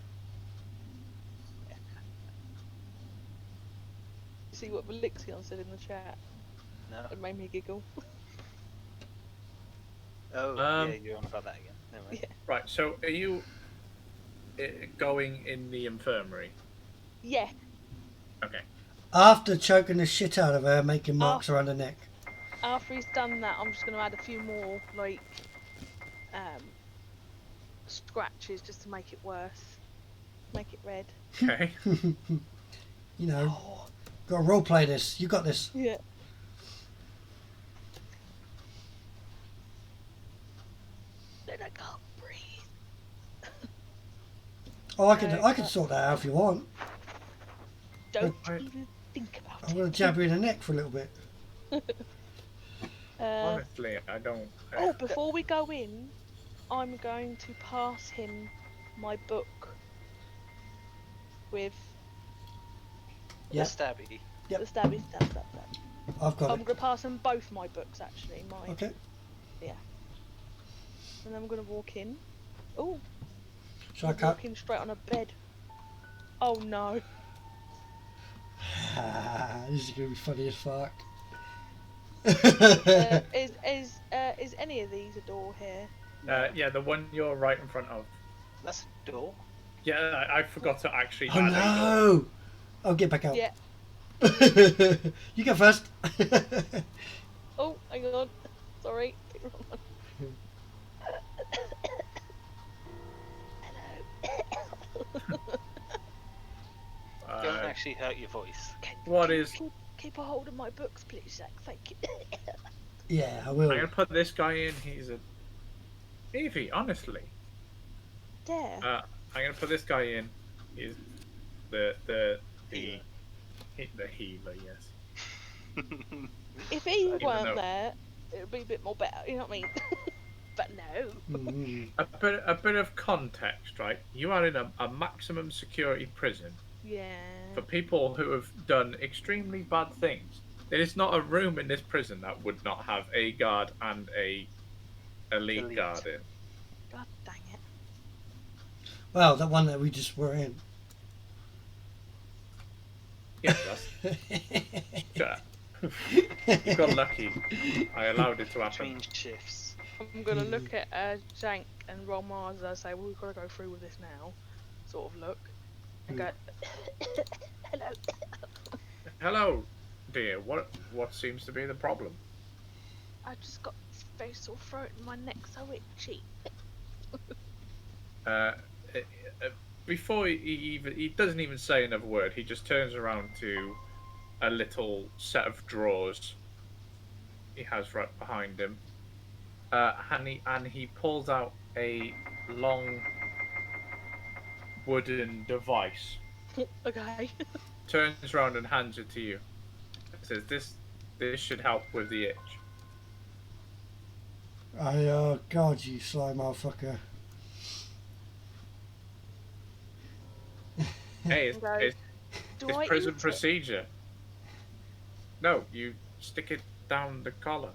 See what Velixion said in the chat? No. It made me giggle. Oh, yeah, you're on about that again. Never mind. Yeah. Right, so are you going in the infirmary? Yeah. Okay. After choking the shit out of her, making marks around her neck. After he's done that, I'm just going to add a few more, like, scratches just to make it worse. Make it red. Okay. You know, Oh, got to role play this. You got this. yeah. Then I can't breathe. Oh, I can sort that out if you want. Don't Right. even think about I'm it. going to jab you in the neck for a little bit. Honestly, I don't. Oh, before we go in, I'm going to pass him my book with Yeah. The stabby. Yep. the stabby stab. I've got I'm it. going to pass him both my books, actually. Mine. Okay. And then I'm going to walk in. Oh, Shall I cut? walking straight on a bed. Oh no. This is going to be funny as fuck. Is any of these a door here? Yeah, the one you're right in front of. That's a door. Yeah, I forgot to actually. Oh add a door. no! I'll get back out. Yeah. You go first. Oh, hang on. Sorry. Don't actually hurt your voice. What is? Keep a hold of my books, please, Zach. Thank you. Yeah, I I'm will. gonna put this guy in. He's a. Evie, honestly. There. I'm gonna put this guy in. He's the healer, yes. If he Even weren't though- there, it would be a bit more better. You know what I mean? But no. Mm. A bit of context, right? You are in a maximum security prison Yeah. for people who have done extremely bad things. There is not a room in this prison that would not have a guard and a elite guard in. God dang it. Well, that one that we just were in. Yeah, that's. Yeah. You got lucky. I allowed it to happen. Between shifts. I'm gonna look at Zhank and roll my eyes as I say, well, we've got to go through with this now. Sort of look. And go, hello. Hello, dear. What seems to be the problem? I just got this very sore throat and my neck's so itchy. Before he doesn't even say another word. He just turns around to a little set of drawers he has right behind him, and he pulls out a long wooden device. Okay. Turns around and hands it to you. Says this should help with the itch. Oh God, you sly motherfucker. Hey, Okay. Do it's I prison eat it? procedure. No, you stick it down the collar.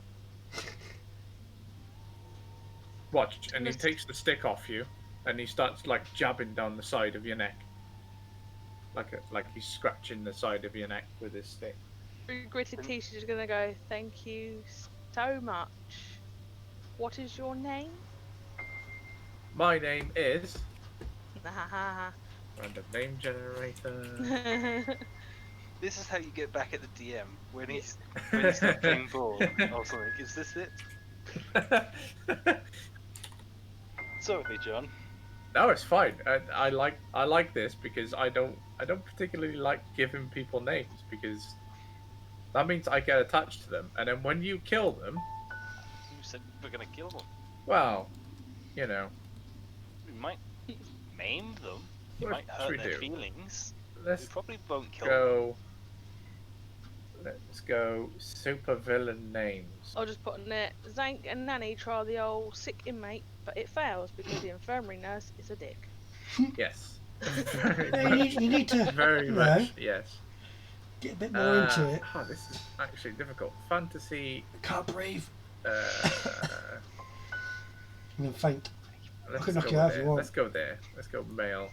Watch, and he takes the stick off you, and he starts like jabbing down the side of your neck, like he's scratching the side of your neck with his stick. Gritted teeth is gonna go, thank you so much. What is your name? My name is Nah. random name generator. This is how you get back at the DM when he's not playing ball or something. Is this it? Sorry, John. No, it's fine. I like this because I don't particularly like giving people names because That means I get attached to them, and then when you kill them, You said we're gonna kill them. well, you know, We might maim them. You what might should we hurt their do? feelings. We Let's probably won't kill them. go. Let's go super villain names. I'll just put in there. Zhank and Nanny try the old sick inmate, but it fails because the infirmary nurse is a dick. Yes. Yeah, you need to Very you much. know, Yes. get a bit more into it. Oh, this is actually difficult. Fantasy. Can't breathe. Uh, I'm gonna faint. let's could knock go you out if you there. want. Let's go there. Let's go male.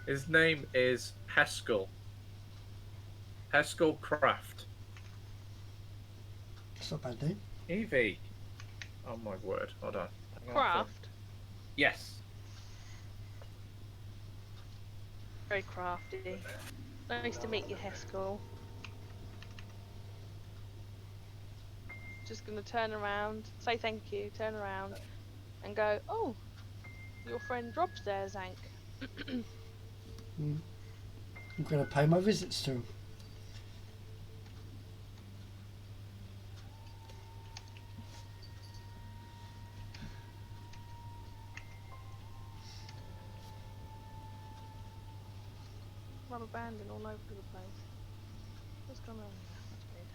His name is Haskell. Haskell Craft. It's not a bad name. EV. Oh my word. Hold on. Craft. Yes. Very crafty. Nice to meet you, Haskell. Just gonna turn around, say thank you, turn around, and go, oh, your friend Rob's there, Zhank. I'm gonna pay my visits to him. Rubber banding all over the place. What's going on here? That's weird.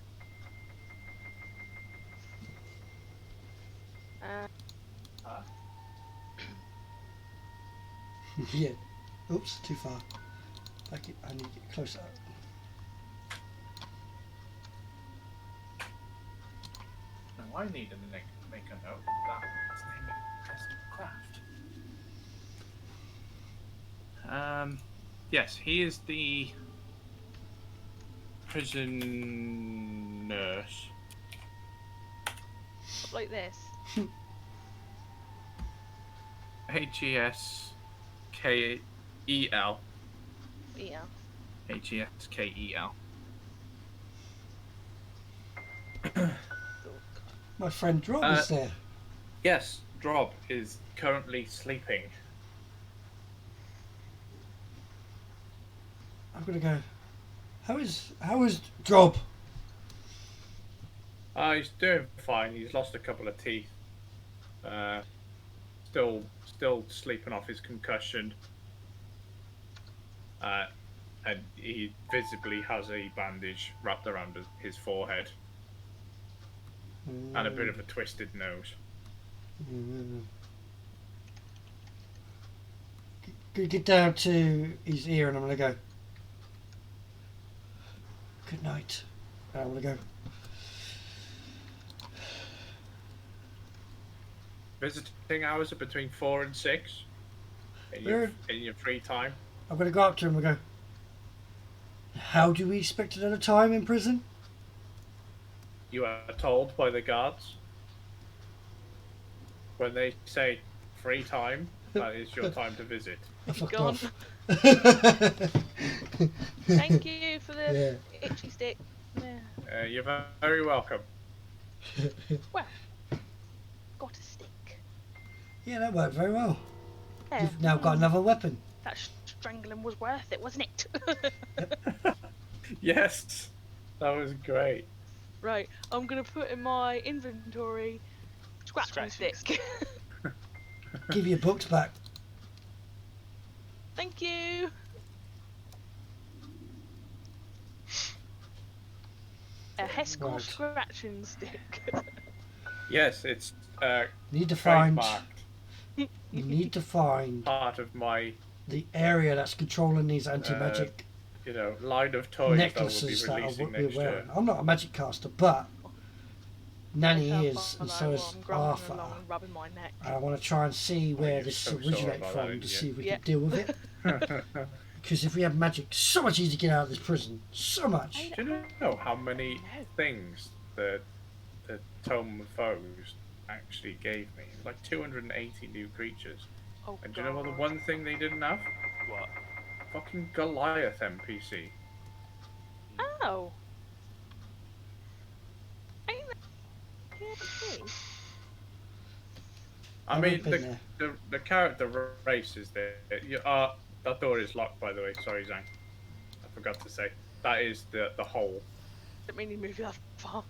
Yeah. Oops, too far. I need to get closer. Now I need to make a note that his name is Haskell Craft. Yes, he is the prison nurse. Up like this. H-E-S-K-E-L. Yeah. H-E-S-K-E-L. My friend Rob is there. Yes, Drob is currently sleeping. I'm gonna go. How is Job? He's doing fine. He's lost a couple of teeth. Still sleeping off his concussion. And he visibly has a bandage wrapped around his forehead. And a bit of a twisted nose. Get down to his ear and I'm gonna go. Good night. And I'm gonna go. Visiting hours are between 4 and 6. In your free time. I'm gonna go up to him and go. How do we expect another time in prison? You are told by the guards when they say free time, that is your time to visit. I fucked Gone. off. Thank you for the Yeah. itchy stick. Yeah. You're very welcome. Well, got a stick. Yeah, that worked very well. Yeah. You've now got another weapon. That strangling was worth it, wasn't it? Yes, that was great. Right, I'm gonna put in my inventory scratching Scratching stick. Give your books back. Thank you. A Haskell Right. scratching stick. Yes, it's Need to find. trademarked. You need to find Part of my, the area that's controlling these anti-magic line of toys necklaces that that will I be will releasing be next year. wearing. I'm not a magic caster, but Nanny Look how is, far and I so know is I'm grumbling Arthur. along and rubbing my neck. I want to try and see where you're this so sore originates about from that, to yeah. see if we Yeah. can deal with it. Because if we have magic, so much easier to get out of this prison. So much. Do you know how many things the Tome of Foes actually gave me? It was like 280 new creatures. Oh, And do you know what the God. one thing they didn't have? What? Fucking Goliath NPC. Oh. Ain't that... Yeah, see. I I've mean, been there. the character race is there. That door is locked, by the way. Sorry, Zhank. I forgot to say. That is the hole. Didn't mean you move that far.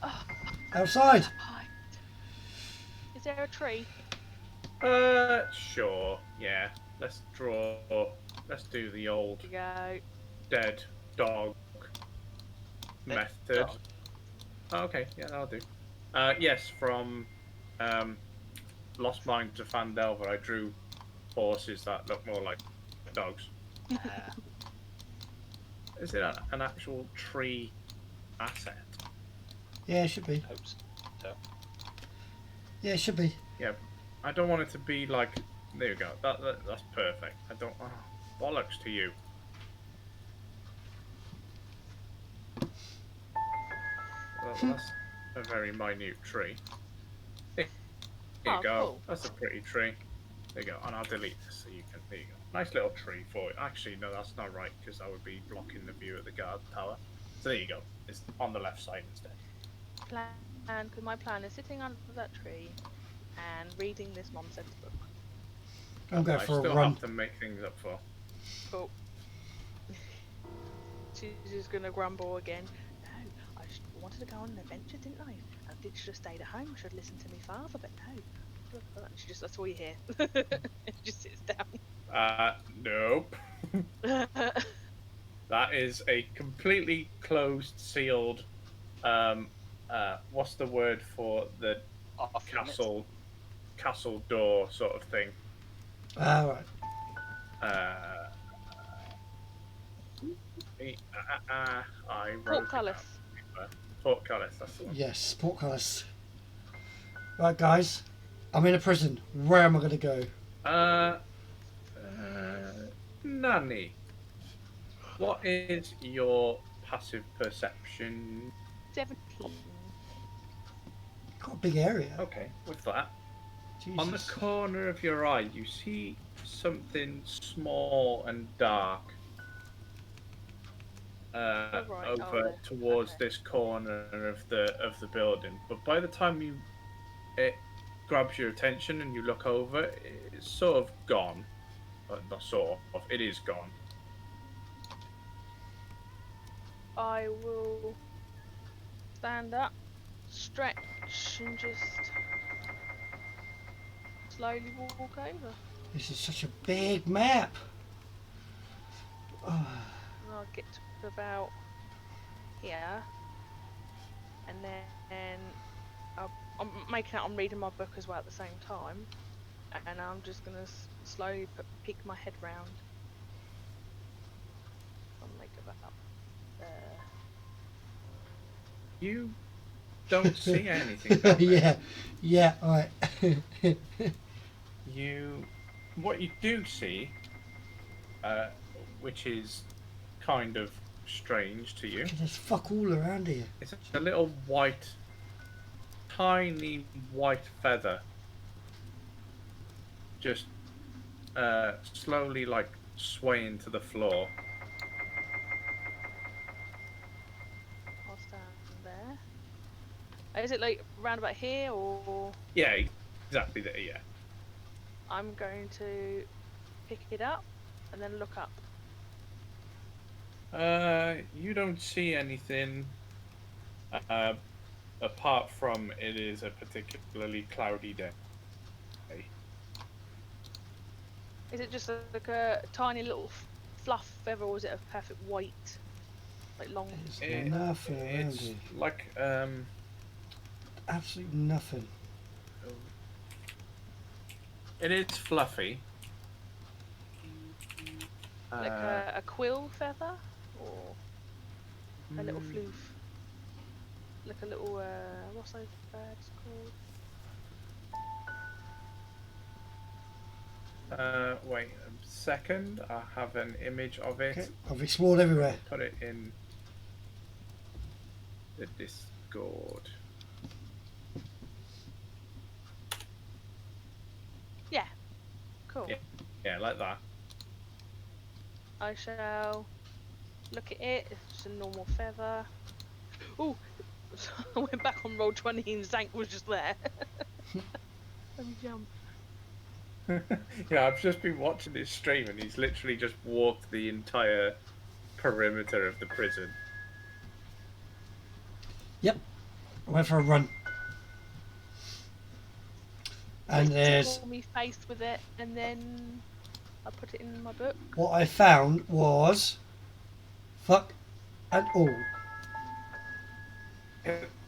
Oh, Outside. hi. Is there a tree? Sure. Yeah. Let's draw. Let's do the old There you go. dead dog Dead method. dog. Oh, okay. Yeah, that'll do. Yes, from Lost Mines of Fandelver, I drew horses that look more like dogs. Is it an actual tree asset? Yeah, it should be. Hope so. Yeah, it should be. Yeah. I don't want it to be like. There you go. That's perfect. I don't. Oh, bollocks to you. Well, that's a very minute tree. There you Oh, go. cool. That's a pretty tree. There you go. And I'll delete this so you can. There you go. Nice little tree for it. Actually, no, that's not right because that would be blocking the view of the guard tower. So there you go. It's on the left side instead. Because my plan is sitting under that tree and reading this nonsense book. I'm going I for a still run. have to make things up for. Cool. She's just gonna grumble again. No, I wanted to go on an adventure, didn't I? I should have stayed at home. I should have listened to my father, but no. She just, that's all you hear. She just sits down. Nope. That is a completely closed, sealed. What's the word for the Off limits. castle door sort of thing? Right. I wrote Portcullis. Portcullis, that's the one. Yes, portcullis. Right, guys. I'm in a prison. Where am I going to go? Nanny, what is your passive perception? 17. Got a big area. Okay, with that. Jesus. On the corner of your eye, you see something small and dark right, over there. towards Okay. this corner of the building. But by the time it grabs your attention and you look over, it's sort of gone. Not sort of, it is gone. I will stand up, stretch, and just slowly walk over. This is such a big map. Oh, And I'll get to about here, and then I'm making out I'm reading my book as well at the same time, and I'm just gonna slowly peek my head round. I'll make about there. You don't see anything. Down there. yeah, alright. What you do see, which is kind of strange to you, There's fuck all around here. it's a little tiny white feather, just slowly like swaying to the floor. I'll stand there. Is it like round about here, or Yeah, exactly there. Yeah. I'm going to pick it up and then look up. You don't see anything apart from it is a particularly cloudy day. Is it just like a tiny little fluff feather, or is it a perfect white, like long? There's nothing around It's here. like Absolutely nothing. it is fluffy. Like a quill feather, or a little floof? Like a little, what's those birds called? Wait a second. I have an image of it. Okay. I've explored everywhere. Put it in the Discord. Yeah. Cool. Yeah. Yeah, like that. I shall look at it. It's just a normal feather. Ooh! I went back on roll 20 and Zhank was just there. Let me jump. Yeah, I've just been watching his stream, and he's literally just walked the entire perimeter of the prison. Yep. I went for a run. And there's Tickle me face with it, and then I put it in my book. what I found was fuck and all.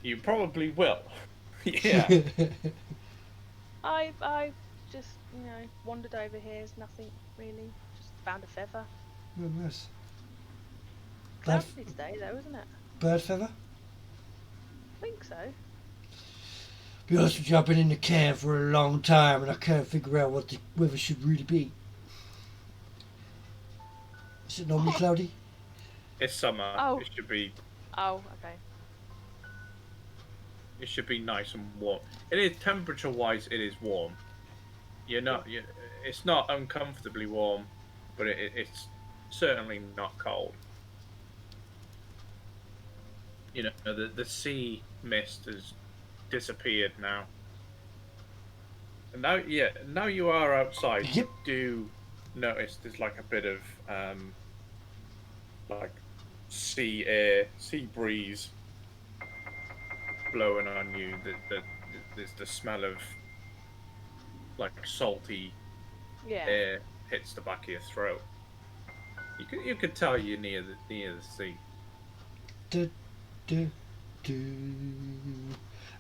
You probably will. Yeah. I just wandered over here. There's nothing really. Just found a feather. Oh, nice. Bird, Cloudy today though, isn't it? bird feather? I think so. Be honest with you, I've been in the cave for a long time and I can't figure out what the weather should really be. Is it normally cloudy? It's summer. Oh. It should be. Oh, okay. It should be nice and warm. It is temperature-wise. It is warm. You're not. It's not uncomfortably warm, but it's certainly not cold. You know, the sea mist has disappeared now. And now you are outside. Yep. You do notice there's like a bit of like sea air, sea breeze blowing on you. There's the smell of like salty Yeah. air hits the back of your throat. You could tell you're near the sea. Do, do, do.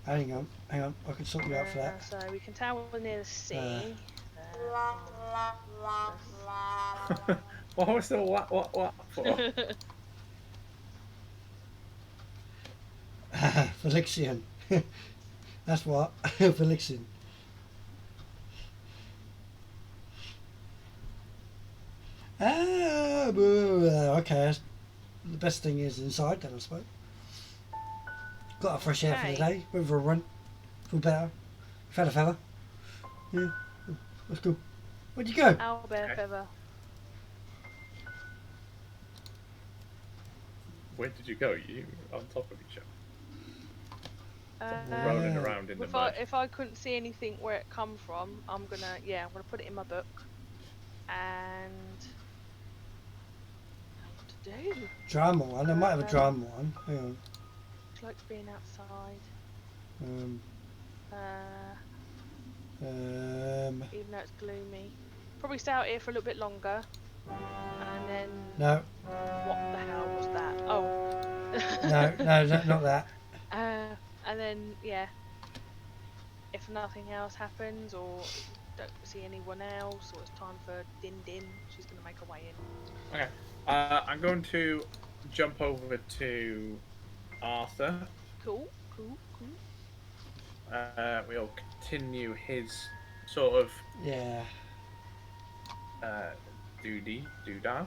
Hang on. I can sort you out for that. So we can tell we're near the sea. What was the what for? Felixian. That's what. Felixian. Okay. The best thing is inside then, I suppose. Got a fresh air for the day. Went for a run. Feel better. Found a feather. Yeah. That's cool. Where'd you go? Owlbear feather. Where did you go? You on top of each other, rolling around in the mud. If I couldn't see anything where it come from, I'm gonna put it in my book. And what to do? Drama one. I might have a drama one. Hang on. She likes being outside. Even though it's gloomy. Probably stay out here for a little bit longer. And then... No. What the hell was that? Oh. no, not that. And then, yeah. If nothing else happens, or don't see anyone else, or it's time for Din Din, she's going to make her way in. Okay. I'm going to jump over to Arthur. Cool. We'll continue his sort of doodah.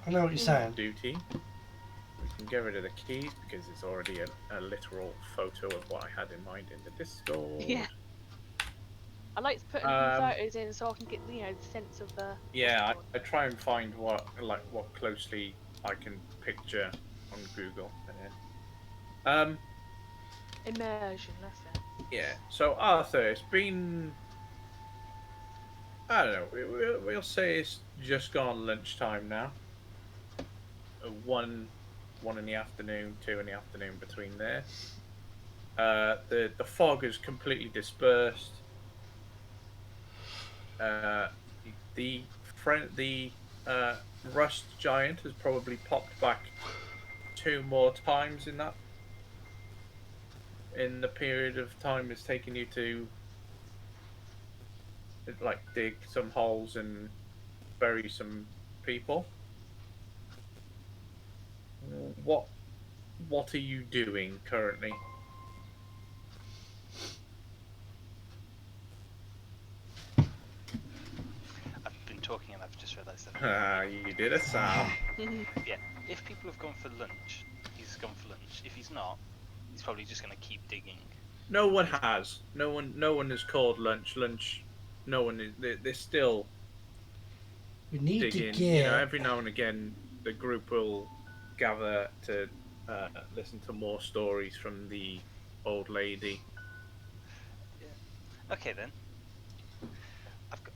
I know what you're saying. Duty. We can get rid of the keys because it's already a literal photo of what I had in mind in the Discord. Yeah. I like to put photos in so I can get the sense of the. Yeah, I try and find what closely I can picture on Google. Immersion, that's it. Yeah. So Arthur, it's been. I don't know. We'll say it's just gone lunchtime now. 1 in the afternoon, 2 in the afternoon between there. The fog is completely dispersed. The rust giant has probably popped back 2 more times in the period of time it's taken you to like dig some holes and bury some people. What are you doing currently? I've been talking and I've just realised that. You did a sound. Yeah, if people have gone for lunch, he's gone for lunch. If he's not, he's probably just going to keep digging. No one has. No one has called lunch. No one is. They're still We need digging. to get. Every now and again, the group will gather to listen to more stories from the old lady. Okay then.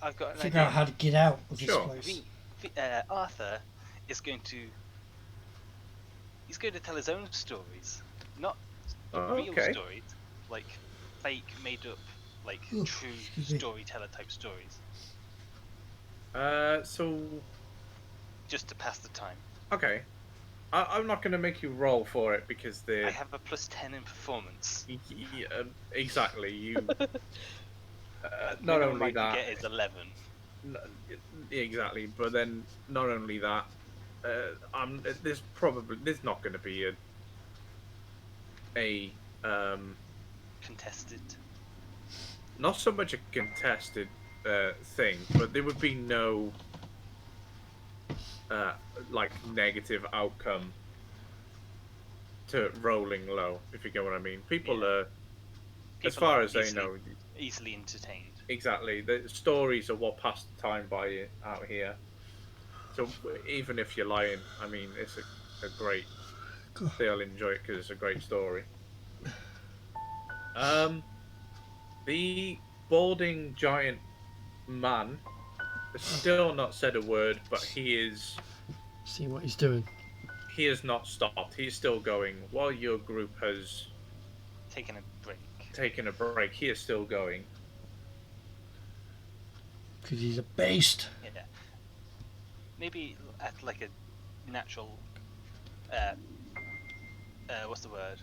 I've got an Figure out idea. how to get out of this Sure. place. Arthur is going to. He's going to tell his own stories, not real Okay. stories, like fake, made up, like Ooh, true excuse me. storyteller type stories, So just to pass the time. okay, I'm not going to make you roll for it because I have a +10 in performance. exactly you. Not Minimum only I can that, get is 11. n- exactly, but then not only that, there's not going to be a Contested. not so much a contested thing, but there would be no like negative outcome to rolling low, if you get what I mean. People Yeah. are, as People far are as they know, easily entertained. exactly. The stories are what pass the time by out here. So even if you're lying, I mean, it's a great. God. They'll enjoy it because it's a great story. The balding giant man has still not said a word, but See what he's doing. he has not stopped. He's still going. While your group has Taking a break. taken a break, he is still going. Because he's a beast. Yeah. Maybe at like a natural. What's the word?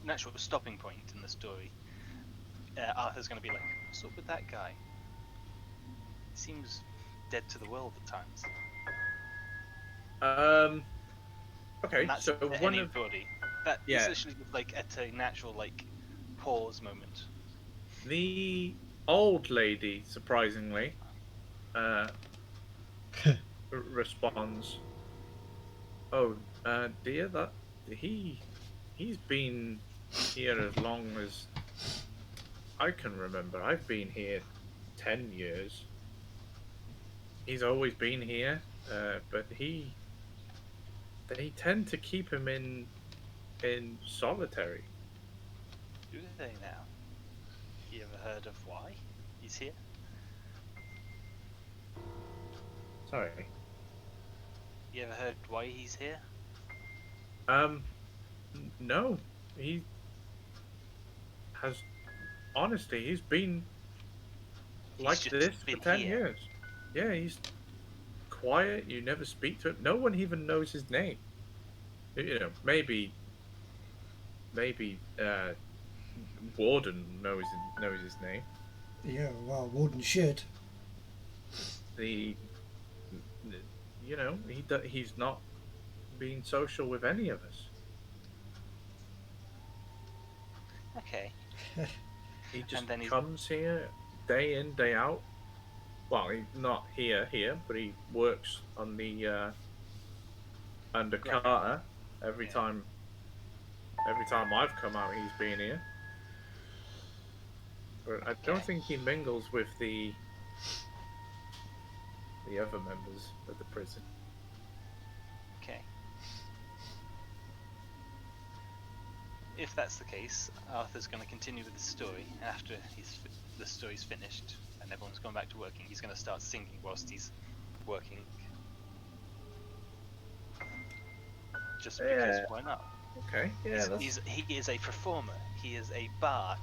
Natural stopping point in the story. Arthur's going to be like, "What's up with that guy? He seems dead to the world at times." Okay, And that's so one of anybody. That yeah. is literally like at a natural like pause moment. The old lady, surprisingly, responds, "Oh, dear, that he's been here as long as I can remember. I've been here 10 years. He's always been here, but they tend to keep him in solitary." Do they now? You ever heard of why he's here? Sorry. You ever heard why he's here? No, he has. Honestly, he's been like He's just this for been 10 here. years. Yeah, he's quiet. You never speak to him. No one even knows his name. You know, maybe Warden knows his name. Yeah, well, Warden should. The you know he's not being social with any of us. Okay. He just And then he's comes here day in day out. Well, he's not here, but he works on the under Right. Carter every Yeah. time. Every time I've come out, he's been here. But I don't Okay. think he mingles with the other members of the prison. Okay. If that's the case, Arthur's going to continue with the story. And after the story's finished and everyone's gone back to working, he's going to start singing whilst he's working. Just because, Yeah. why not? Okay, yeah, He is a performer. He is a bard.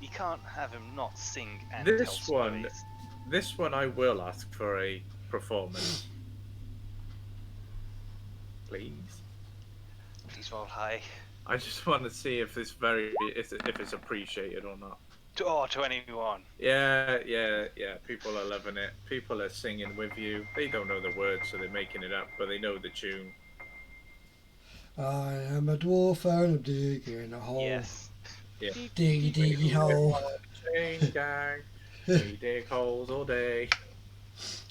You can't have him not sing and tell This one, stories. this one I will ask for a performance, please. Please roll high. I just want to see if if it's appreciated or not. To anyone. Yeah. People are loving it. People are singing with you. They don't know the words, so they're making it up, but they know the tune. I am a dwarf and I'm digging a hole. Yes. Yeah. Diggy diggy hole. Chain gang. We dig holes all day.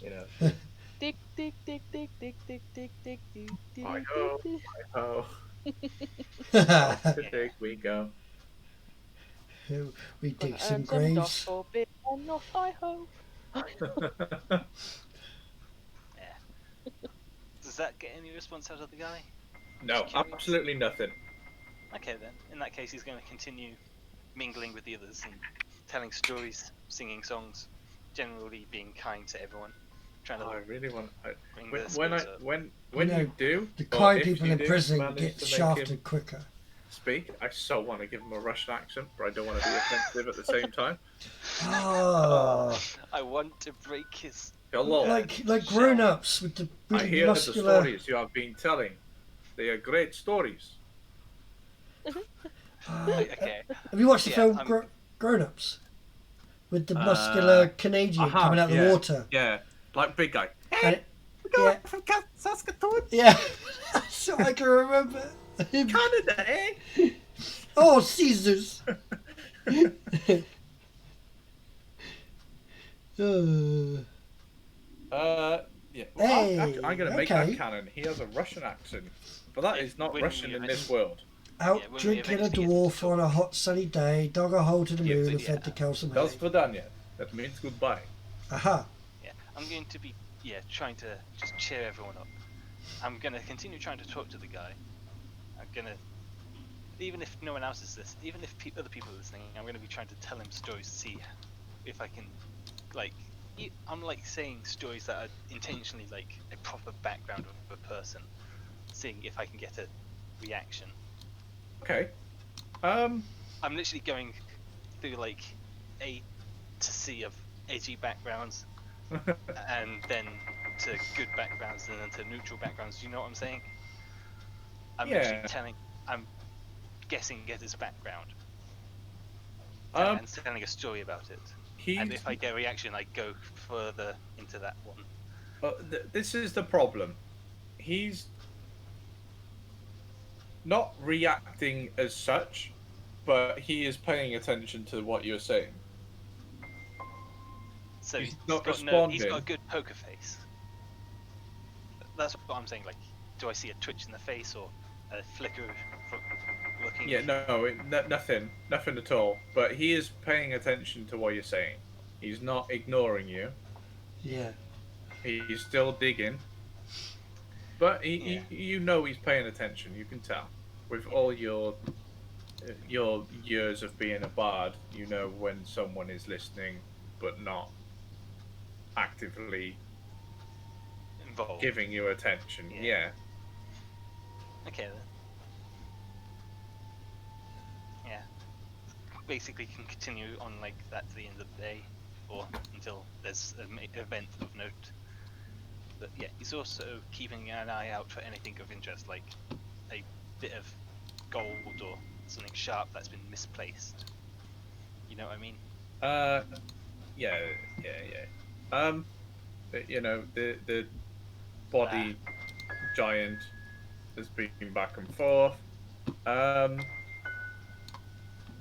You know. Dig, dig, dig, dig, dig, dig, dig, dig, dig, dig, I dig, ho, dig. I ho. Off to dig we go. We dig Gonna some earn some dosh graves. for big and not, I hope. Yeah. Does that get any response out of the guy? No, Just curious. absolutely nothing. Okay then. In that case, he's going to continue mingling with the others and telling stories, singing songs. generally being kind to everyone, trying to I really want. bring When the when I spirits up. when know, you do, The or kind if people you in do prison manage get to make shafted him quicker. speak, I so want to give him a Russian accent, but I don't want to be offensive at the same time. Ah, I want to break his. Hello. like shell. grown-ups with the I really hear the muscular. stories you have been telling. They are great stories. Okay. Have you watched the Yeah, film I'm- Grown-ups with the muscular I Canadian have, coming out of the yeah. water? Yeah, like big guy. And yeah, From Saskatoon, yeah, that's what I can remember. Him. Canada, eh? Oh, Caesars. Yeah. Well, Hey, I'm going to make okay. that canon. He has a Russian accent, but that is not when Russian we in this eventually- world. Out Yeah, when we drinking a eventually get dwarf to on a hot sunny day, dug a hole to the Yeah, moon so and yeah. fed the cows some That's hay. Vidania. That means goodbye. Aha. Yeah, I'm going to be trying to just cheer everyone up. I'm gonna continue trying to talk to the guy. I'm gonna, even if no one else is listening, even if other people are listening, I'm gonna be trying to tell him stories to see if I can, like, I'm like saying stories that are intentionally like a proper background of a person, seeing if I can get a reaction. Okay. I'm literally going through like A to C of edgy backgrounds, and then to good backgrounds, and then to neutral backgrounds. Do you know what I'm saying? I'm literally Yeah. I'm guessing at his background, Um, and telling a story about it. he's. And if I get a reaction, I go further into that one. This is the problem. He's not reacting as such, but he is paying attention to what you're saying. So He's he's not got He's responding. got a good poker face. That's what I'm saying. Like, do I see a twitch in the face or a flicker of looking? Yeah, nothing at all. But he is paying attention to what you're saying. He's not ignoring you. Yeah. He's still digging. But Yeah. you know he's paying attention. You can tell with all your years of being a bard. You know when someone is listening, but not actively Involved. giving you attention. Yeah. Yeah. Okay then. Yeah. Basically, can continue on like that to the end of the day, or until there's an event of note. But yeah, he's also keeping an eye out for anything of interest, like a bit of gold or something sharp that's been misplaced. You know what I mean? Yeah. You know, the body giant has been back and forth.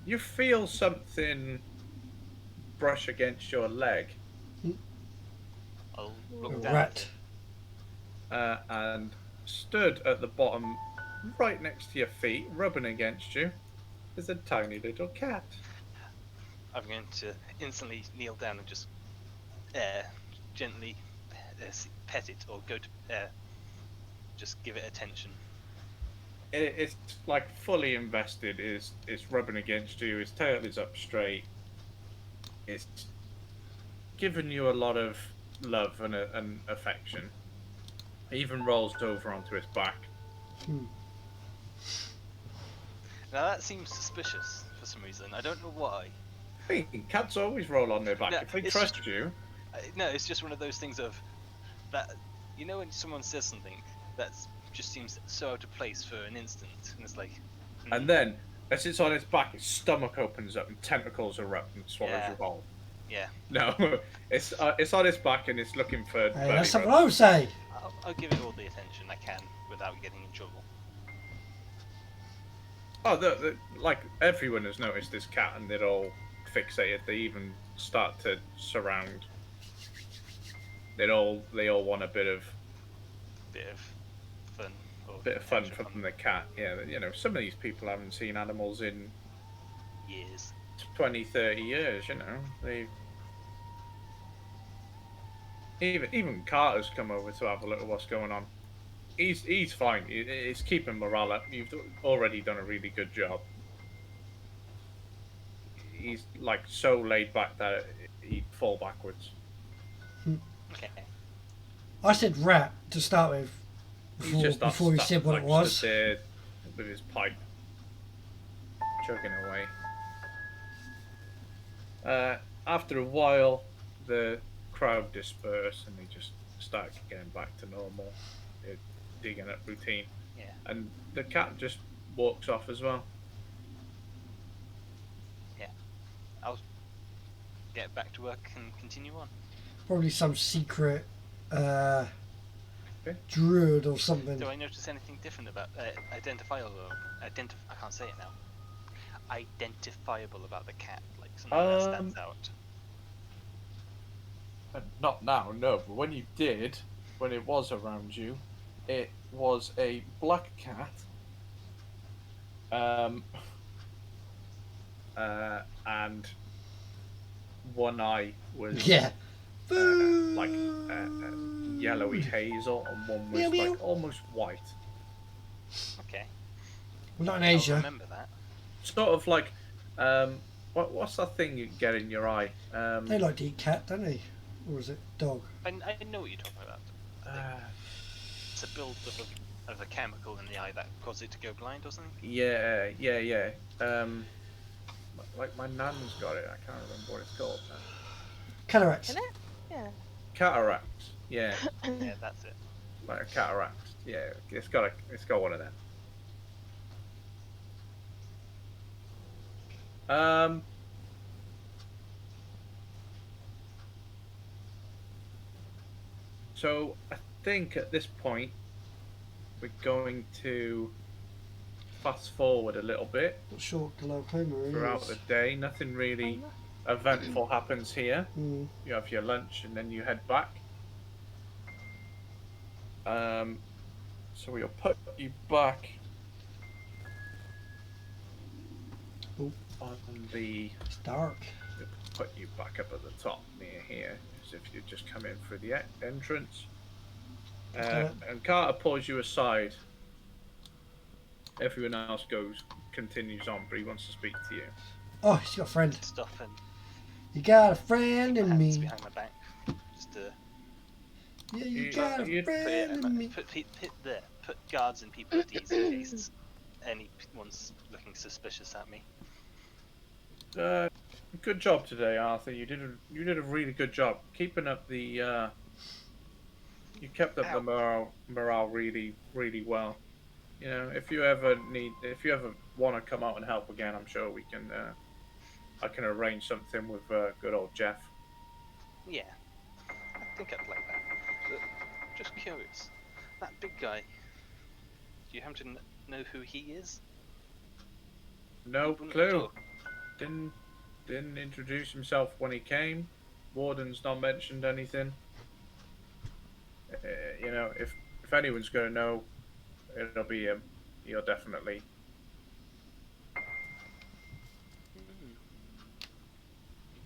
You feel something brush against your leg, I'll A look down. rat. and stood at the bottom, right next to your feet, rubbing against you, is a tiny little cat. I'm going to instantly kneel down and just gently pet it or go to just give it attention. It's like fully invested. It's rubbing against you. Its tail is up straight. It's giving you a lot of love and affection. It even rolls over onto its back. Now that seems suspicious for some reason. I don't know why. Hey, cats always roll on their back. No, If they it's trust just- you, No, it's just one of those things of that. You know when someone says something that just seems so out of place for an instant, and it's like. and then as it's on its back, its stomach opens up and tentacles erupt and swallows Yeah. you whole. Yeah, No, it's on its back and it's looking for. Hey, that's something belly I would say. I'll give it all the attention I can without getting in trouble. rubs. Oh, like everyone has noticed this cat and they're all fixated. They even start to surround. They all want a bit of Bit of fun. Or fun extra from the cat. Yeah, you know, some of these people haven't seen animals in years. 20, 30 years. You know, they even Carter's come over to have a look at what's going on. He's fine. It's keeping morale up. You've already done a really good job. He's like so laid back that he'd fall backwards. Okay. I said rat to start with. Before he said what it was. Stood there with his pipe, chugging away. After a while, the crowd dispersed and they just started getting back to normal, digging up routine. Yeah. And the cat just walks off as well. Yeah. I'll get back to work and continue on. Probably some secret Okay. druid or something. Do I notice anything different about identifiable? I can't say it now. Identifiable about the cat, like something that stands out. Not now, no. But when you did, when it was around you, it was a black cat. And one eye was like yellowy hazel, and one was like almost white. Okay. Well, not in I'll Asia. remember that. Sort of like what's that thing you get in your eye? They like to eat cat, don't they? Or is it dog? I know what you're talking about. It's a build of a chemical in the eye that causes it to go blind or something. Yeah. Like my nan's got it. I can't remember what it's called now. Cataracts. Isn't it? Yeah. Cataract. Yeah, Yeah, that's it. like a cataract. Yeah, it's got one of them. So I think at this point we're going to fast forward a little bit Not sure what glaucoma is. throughout the day. Nothing really eventful happens here. Mm. You have your lunch and then you head back. So we'll put you back Oh. on the. It's dark. We'll put you back up at the top near here, as if you just come in through the entrance. And Carter pulls you aside. Everyone else continues on, but he wants to speak to you. Oh, he's got a friend. Stuff and You got a friend in hands me. behind my back. Just Yeah, you You- got a you'd friend in me. put guards and people at ease in case anyone's looking suspicious at me. Good job today, Arthur. You did a really good job keeping up the. You kept up the morale really, really well. You know, if you ever want to come out and help again, I'm sure we can. I can arrange something with good old Jeff. Yeah, I think I'd like that. But just curious, that big guy. Do you happen to know who he is? No Open the clue. door. Didn't introduce himself when he came. Warden's not mentioned anything. You know, if anyone's going to know, it'll be him. He'll definitely.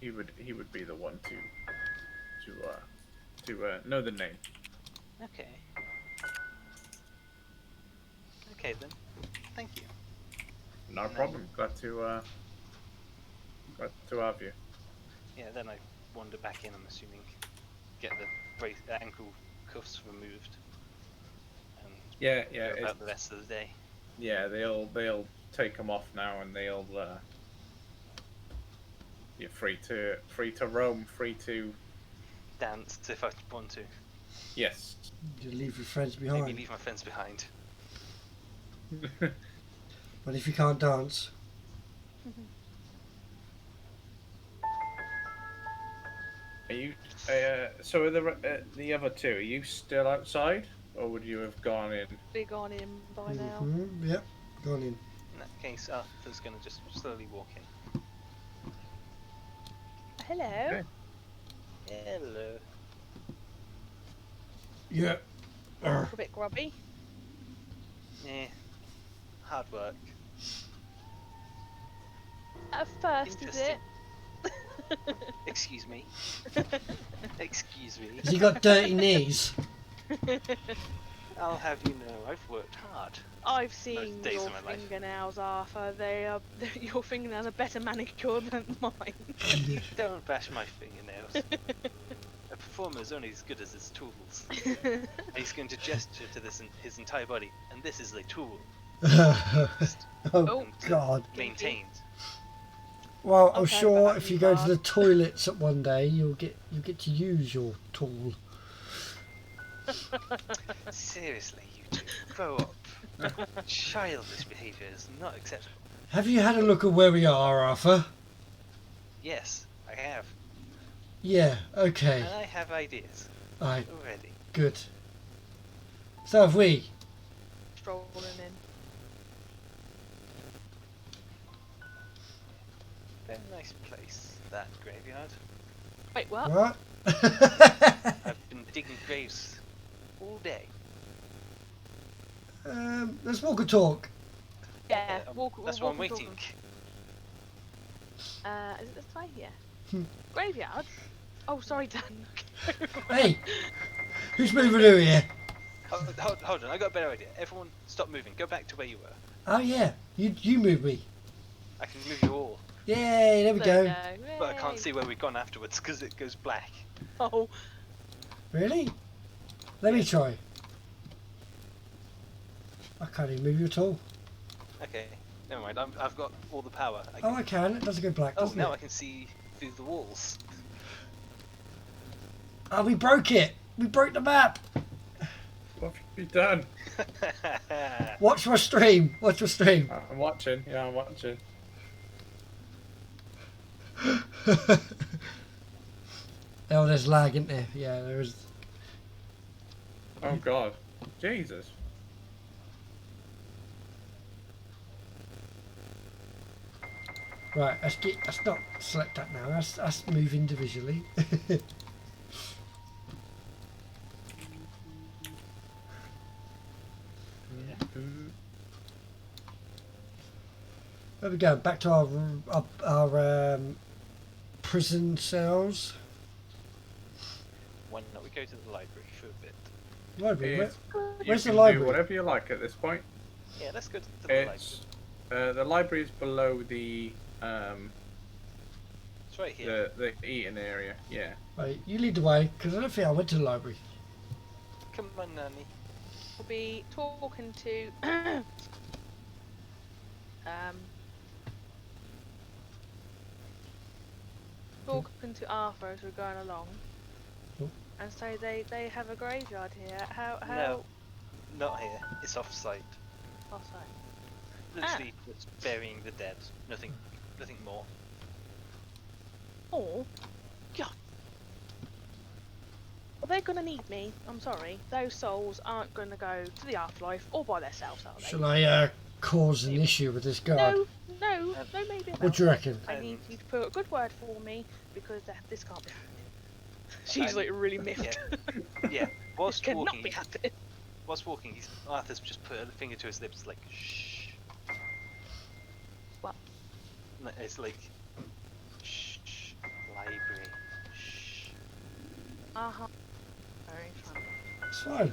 He would be the one to know the name. Okay. Okay then. Thank you. No problem. Glad to have you. Yeah. Then I wander back in. I'm assuming get the ankle cuffs removed. And Yeah. go about the rest of the day. Yeah, they'll take them off now, and they'll. You're free to roam, free to Dance if I want to. yes. You leave your friends Maybe behind. leave my friends behind. But if you can't dance, Are you? So are the other two? Are you still outside, or would you have gone in? Be gone in by now. Yep, gone in. In that case, Arthur's gonna just slowly walk in. Hello. Okay. Hello. Yeah. A bit grubby. Yeah. Hard work. At first, is it? Excuse me. Excuse me. Has he got dirty knees? I'll have you know, I've worked hard. I've seen days your of my life. fingernails, Arthur. Your fingernails are better manicured than mine. Don't bash my fingernails. I performer is only as good as his tools. And he's going to gesture to his entire body, and this is a tool. Oh and God. Maintained. Well, I'm Okay, sure but if you go to the toilets at one day, you'll get to use your tool. Seriously, you two, grow up. Childish behaviour is not acceptable. Have you had a look at where we are, Arthur? Yes, I have. Yeah. Okay. And I have ideas Alright. already. Good. So have we. Strolling in. Very nice place, that graveyard. Wait, what? What? I've been digging graves all day. Let's walk and talk. Yeah, Um, walk. That's walk what I'm and talk. waiting. Is it this way? Yeah. Hmm. Graveyard? Oh, sorry, Dan. Hey, who's moving over here? Hold on, I got a better idea. Everyone, stop moving. Go back to where you were. Oh yeah, you move me. I can move you all, Yay, there we There go. we go. but I can't Yay. see where we've gone afterwards because it goes black. Oh, Really? Let me try. I can't even move you at all. Okay, never mind. I've got all the power. Oh, I can. It doesn't go black, Oh, doesn't now I it? can see through the walls. Oh, we broke it. We broke the map. What have you done? Watch my stream. Watch my stream. I'm watching. Yeah, I'm watching. Oh, there's lag, isn't there? Yeah, there is. Oh God, Jesus. Right, let's not select that now. Let's move individually. There we go. Back to our prison cells. Why not we go to the library for a bit? Library. It's- Where's you the can library? do whatever you like at this point. Yeah, let's go to the library. It's the library is below the It's right here. the eating area. Yeah. Right, you lead the way, because I don't think I went to the library. Come on, Nanny. we'll be talking to. Talking to Arthur as we're going along, Oh. and so they have a graveyard here. How? No, not here. It's off-site. Oh, sorry. Literally just burying the dead. Nothing more. Oh, God. Well, they're gonna need me. I'm sorry. Those souls aren't gonna go to the afterlife all by themselves, are they? Shall I cause an issue with this guard? No, maybe about What do you reckon? I need you to put a good word for me because this can't be happening. She's like really miffed. Yeah. This Whilst cannot walking, be happening. Arthur's just put a finger to his lips, like shh. What? No, it's like shh, shh, library, shh. Uh-huh. Very funny. It's fine.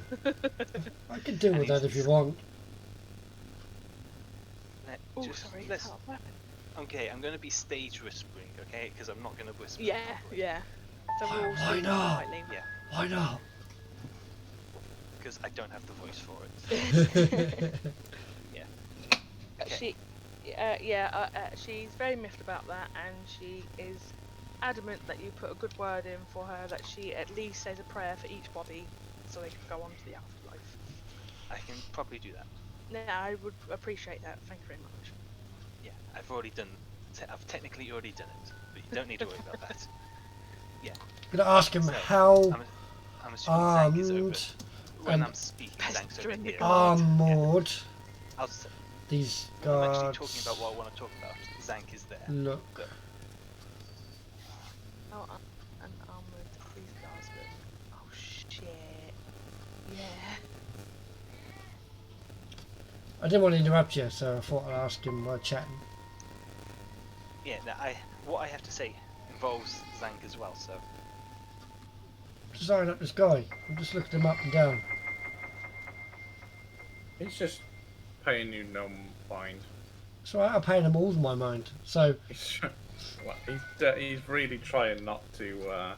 I can deal And with that he's- if you want. Oh, Just sorry. let's. Oh, what happened? Okay, I'm gonna be stage whispering, okay? Because I'm not gonna whisper. Yeah, properly. yeah. So we're all Why speaking not? quietly. Yeah, Why not? because I don't have the voice for it. Okay. She's very miffed about that, and she is adamant that you put a good word in for her, that she at least says a prayer for each body so they can go on to the afterlife. I can probably do that. Yeah, I would appreciate that. Thank you very much. Yeah, I've already done. I've technically already done it, but you don't need to worry about that. I'm gonna ask him So, how I'm assuming Zhank is over. armed When and I'm speaking, Pests Zhank's are over in the here. garden. armored I'll s- these when I'm actually guards talking about what I want to talk about, Zhank is there. look. Oh, an armored these guys look. Oh shit. Yeah. I didn't want to interrupt you, so I thought I'd ask him while chatting. Yeah, no, what I have to say involves Zhank as well, so Just eyeing up this guy. I'm just looking him up and down. He's just paying you no mind. So I'm paying him all of my mind. So He's really trying not to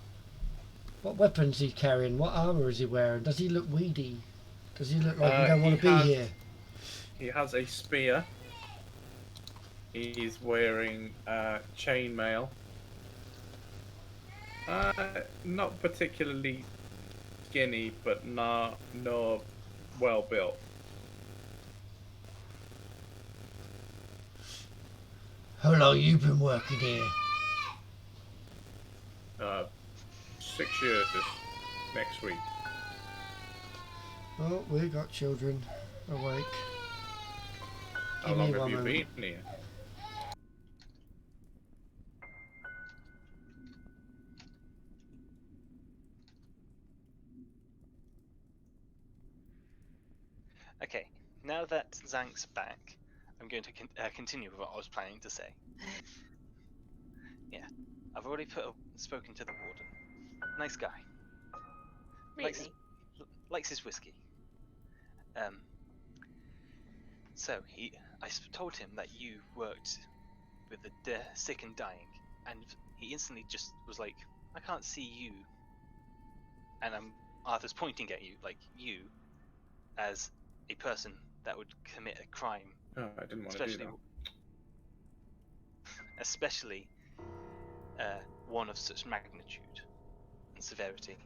What weapons is he carrying? What armour is he wearing? Does he look weedy? Does he look like we don't want to be here? He has a spear. He's wearing chainmail. Not particularly skinny, but no well built. How long you been working here? 6 years next week. Oh, we got children awake. How Give long me have one you moment. been here? Okay, now that Zhank's back, I'm going to continue with what I was planning to say. Yeah, I've already spoken to the warden. Nice guy. Really? Likes his whiskey. So I told him that you worked with the sick and dying, and he instantly just was like, I can't see you. And Arthur's pointing at you, like you, as a person that would commit a crime. Oh, I didn't want to do that. Especially one of such magnitude and severity.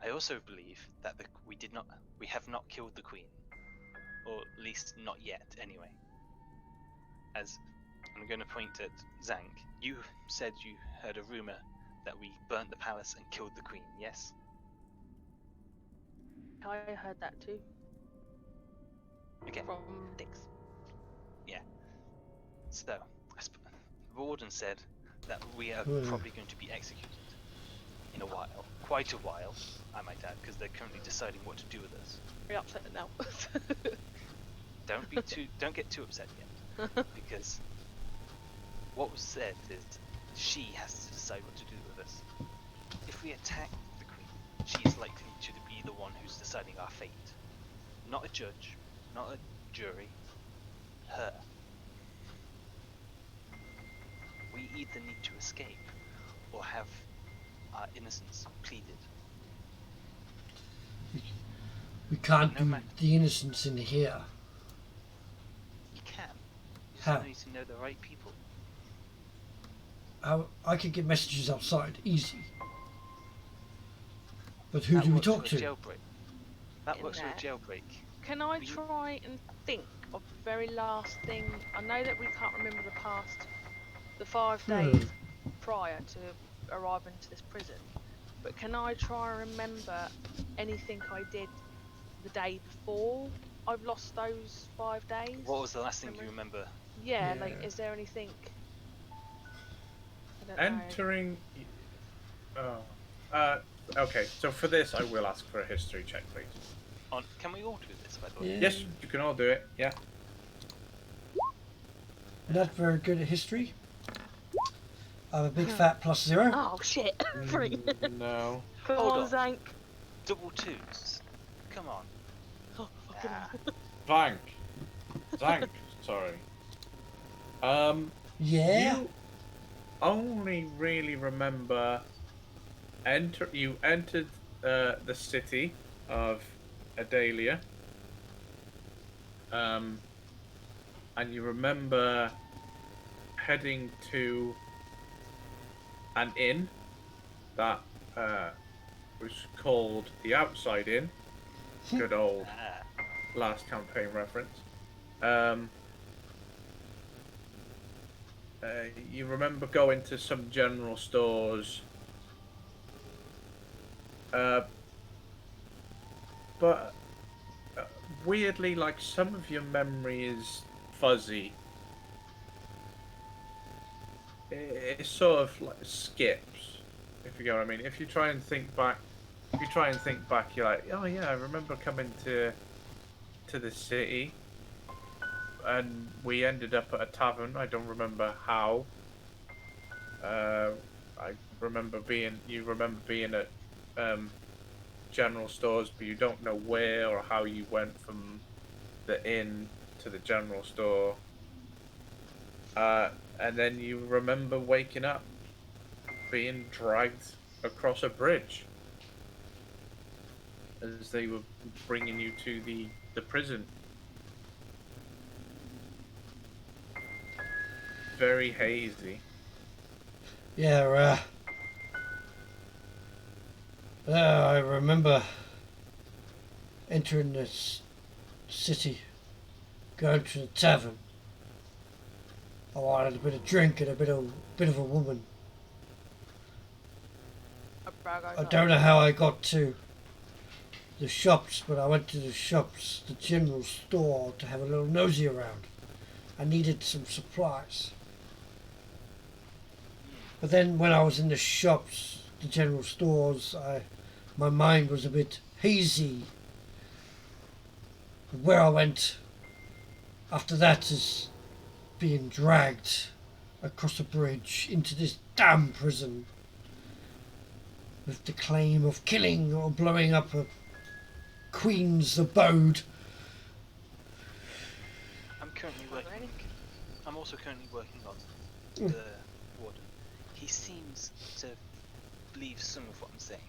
I also believe that we have not killed the Queen, or at least not yet, anyway. As I'm going to point at Zhank, you said you heard a rumor that we burnt the palace and killed the Queen, yes? I heard that too. Okay. From Dix. Yeah. So, the warden said that we are probably going to be executed in a while. Quite a while, I might add, because they're currently deciding what to do with us. Very upset now. Don't get too upset yet, because what was said is she has to decide what to do with us. If we attack the Queen, she is likely to be the one who's deciding our fate. Not a judge, not a jury, her. We either need to escape or have our innocence pleaded. We can't do the innocence in here. You can. You How? just need to know the right people. I could get messages outside, easy. But who do we talk to? That works for a jailbreak. Can I try and think of the very last thing? I know that we can't remember the 5 days prior to arriving to this prison, but can I try and remember anything I did the day before I've lost those 5 days? What was the last thing you remember? Yeah, like, is there anything? I don't know. Entering. Okay, so for this, I will ask for a history check, please. Can we all do this, by the way? Yeah. Yes, you can all do it. Yeah. Not very good at history. I'm a big fat +0. Oh shit! 3. No. Come Hold on, on. Zhank. Double twos. Come on. Oh, fucking Zhank. Sorry. Yeah? You only really remember you entered the city of Adalia. And you remember heading to an inn that was called the Outside Inn. Good old last campaign reference. You remember going to some general stores, but weirdly, like, some of your memory is fuzzy. It sort of like skips, if you get what I mean. If you try and think back, you're like, oh yeah, I remember coming to the city, and we ended up at a tavern. I don't remember how. I remember you remember being at general stores, but you don't know where or how you went from the inn to the general store. And then you remember waking up, being dragged across a bridge as they were bringing you to the prison. Very hazy. Yeah, I remember entering this city, going to the tavern. I wanted a bit of drink and a bit of a woman. I don't know how I got to the shops, but I went to the shops, the general store, to have a little nosy around. I needed some supplies. But then when I was in the shops, the general stores, my mind was a bit hazy. Where I went after that is being dragged across a bridge into this damn prison with the claim of killing or blowing up a queen's abode. I'm also currently working on the warden. He seems to believe some of what I'm saying.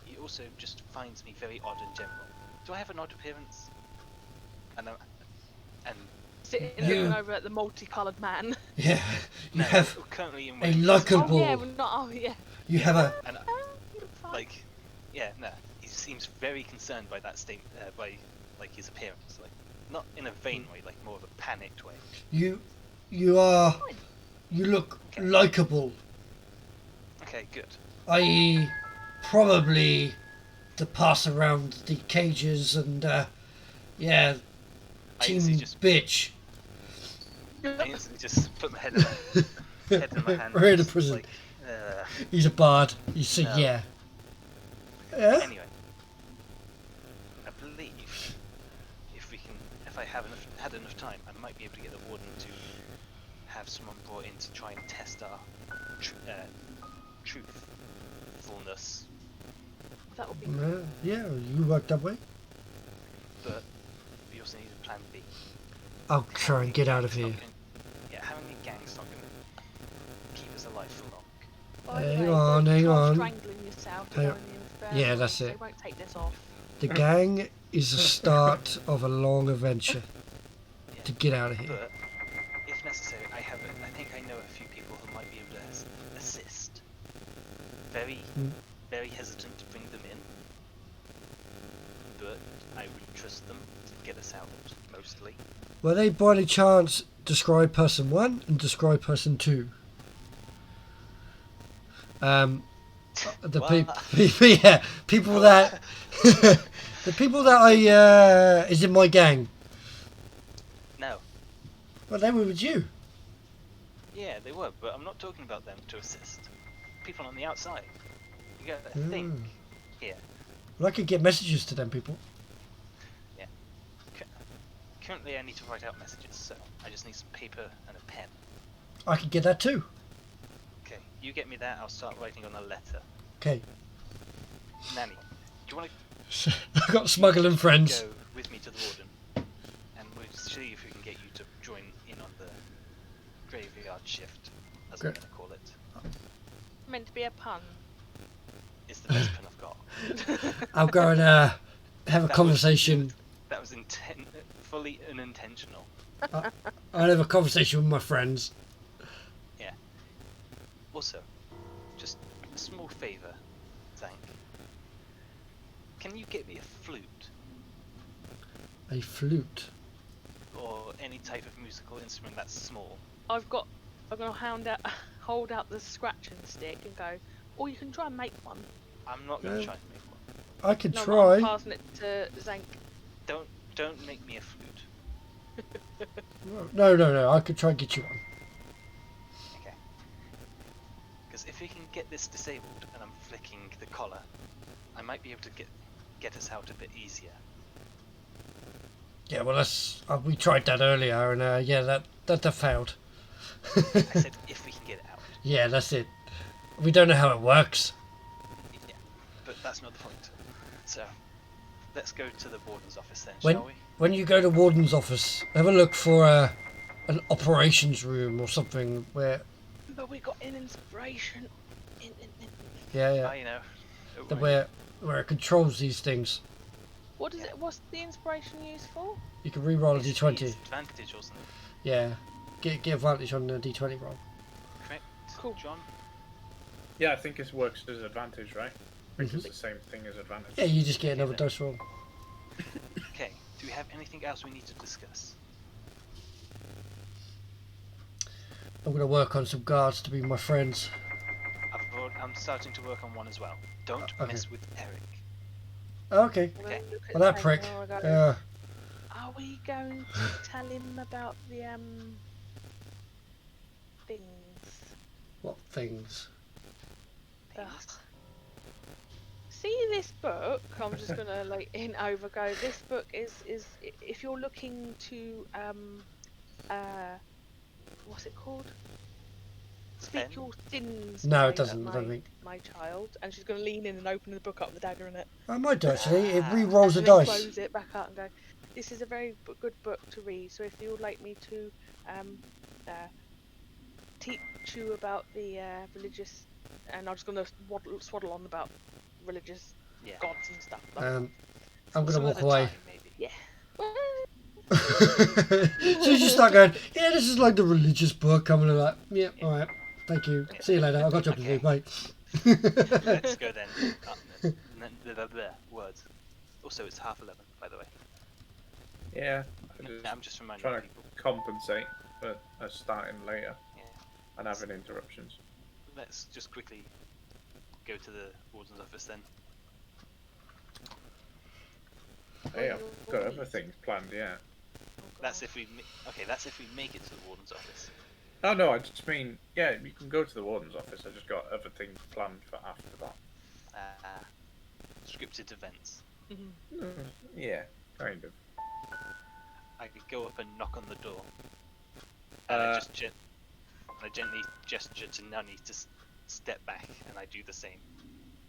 He also just finds me very odd in general. Do I have an odd appearance? And sitting looking over at the multicoloured man. Yeah, you no, have currently in a likable. Oh yeah, we're not. Oh yeah. You have a. And, he seems very concerned by that statement, by like his appearance, like not in a vain way, like more of a panicked way. You look likable. Okay, good. I.e., probably to pass around the cages and team bitch. I instantly just put my head in my hand. We're in a prison. Like, he's a bard. You see, no. Yeah. Anyway, I believe if I had enough time, I might be able to get the warden to have someone brought in to try and test our truthfulness. That would be. Yeah, you work that way. But we also need a plan B. I'll try and get out of here. Having a gang's not going to keep us alive for long. Hang on. Strangling yourself. Yeah, that's it. They won't take this off. The gang is the start of a long adventure to get out of here. But if necessary, I think I know a few people who might be able to assist. Very hesitant to bring them in, but I would trust them to get us out mostly. Were they by any chance describe person 1 and describe person 2? People that the people that I is in my gang. No. Well, they were with you. Yeah, they were, but I'm not talking about them to assist. People on the outside. You gotta think here. Well, I could get messages to them people. Yeah. Currently, I need to write out messages, so I just need some paper and a pen. I could get that too. Okay, you get me that. I'll start writing on a letter. Okay. Nanny, do you want to I've got smuggling friends. go with me to the warden, and we'll see if we can get you to join in on the graveyard shift, as I'm going to call it. Meant to be a pun. It's the best pun I've got. I'll go and have a conversation. That was fully unintentional. I'll have a conversation with my friends. Yeah. Also, just a small favour, Zhank. Can you get me a flute? A flute? Or any type of musical instrument that's small? I'm gonna hold out the scratching stick and go. Or you can try and make one. I'm not gonna try and make one. I could No, try. I'm passing it to Zhank. Don't make me a flute. No. I could try and get you one. Okay. Because if we can get this disabled and I'm flicking the collar, I might be able to get us out a bit easier. Yeah, well, we tried that earlier, and that failed. I said if we can get it out. Yeah, that's it. We don't know how it works. Yeah, but that's not the point. So, let's go to the warden's office then, When shall we? when you go to warden's office, have a look for an operations room or something where. But we got an inspiration. Yeah, yeah. You know. Don't The worry. where it controls these things. What is it? What's the inspiration used for? You can re-roll a It's d20. advantage or something. Yeah. Get advantage on the d20 roll. Correct, Cool. John? Yeah, I think it works as advantage, right? I think Mhm. it's the same thing as advantage. Yeah, you just get Okay, another then. dice roll. Okay, do we have anything else we need to discuss? I'm gonna work on some guards to be my friends. I'm starting to work on one as well. Don't Okay. mess with Eric. Okay. We'll Okay. look at Well, that the prick. paper and we'll go, Yeah. Are we going to tell him about the things? What things? Ugh. See this book? I'm just gonna like overgo. This book is if you're looking to what's it called? Speak Pen? your sins. No, it my- doesn't, I My, don't think. my child, and she's gonna lean in and open the book up with the dagger in it. I might do actually. It Ah. re-rolls a and then dice. close it back up and go. This is a very good book to read. So if you would like me to teach you about the religious, and I'm just gonna swaddle on about religious Yeah. gods and stuff. I'm gonna Some walk other away. time, maybe. Yeah. So you just start going, yeah, this is like the religious book. I'm gonna like, yeah, alright, thank you. See you later. I've got job to do, Okay. bye. Let's go then. The words. Also, it's 11:30, by the way. Yeah, I'm just reminding trying to people. compensate for us starting later Yeah. and having interruptions. Let's just quickly go to the warden's office then. Hey, I've got other things planned, yeah. That's if we. That's if we make it to the warden's office. Oh no, I just mean, yeah, you can go to the warden's office. I just got other things planned for after that. Scripted events. Yeah, kind of. I could go up and knock on the door. And I gently gesture to Nunny to step back, and I do the same.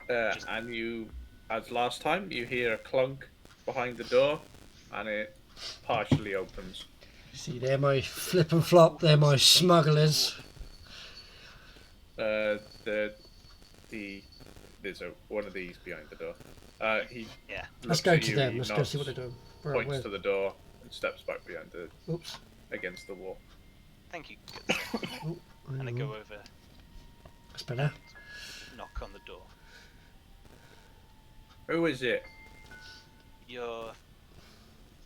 And you, as last time, you hear a clunk behind the door, and it partially opens. See, they're my flip and flop. They're my smugglers. There's one of these behind the door. He Yeah. Let's looks go at to you, them. he Let's go nods, see what they're doing. Right, points where? to the door, and steps back behind Oops. against the wall. Thank you. Good. Oh, And I go over, That's better. knock on the door. Who is it? Your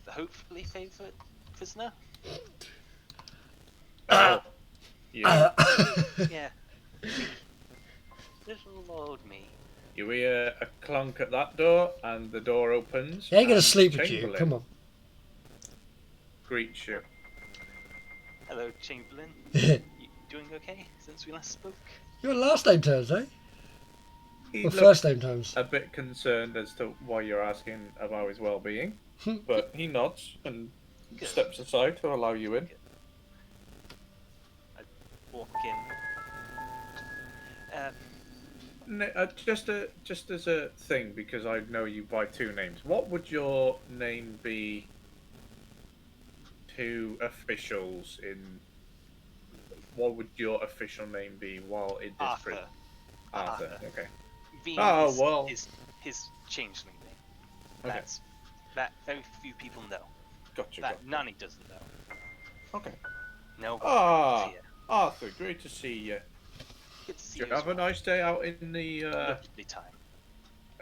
hopefully favourite prisoner? Oh, yeah. Yeah. Little old me. You hear a clunk at that door, and the door opens. They ain't gonna and sleep with you. Chamberlain Come on. greets you. Hello, Chamberlain. Your You doing okay since we last spoke? last name terms, eh? He Or looks first name terms? a bit concerned as to why you're asking about his well-being, but he nods and Good. steps aside to allow you in. I walk in. Just as a thing, because I know you by two names. What would your name be to officials in? What would your official name be while in this Arthur. prison? Arthur. Arthur. Okay. Veen Oh, is well. his changeling name. Okay. That very few people know. Gotcha. That gotcha. Nani doesn't know. Okay. No one Ah, here. Arthur, great to see you. Good to see Did you you as have a well. nice day out in the? Lovely time.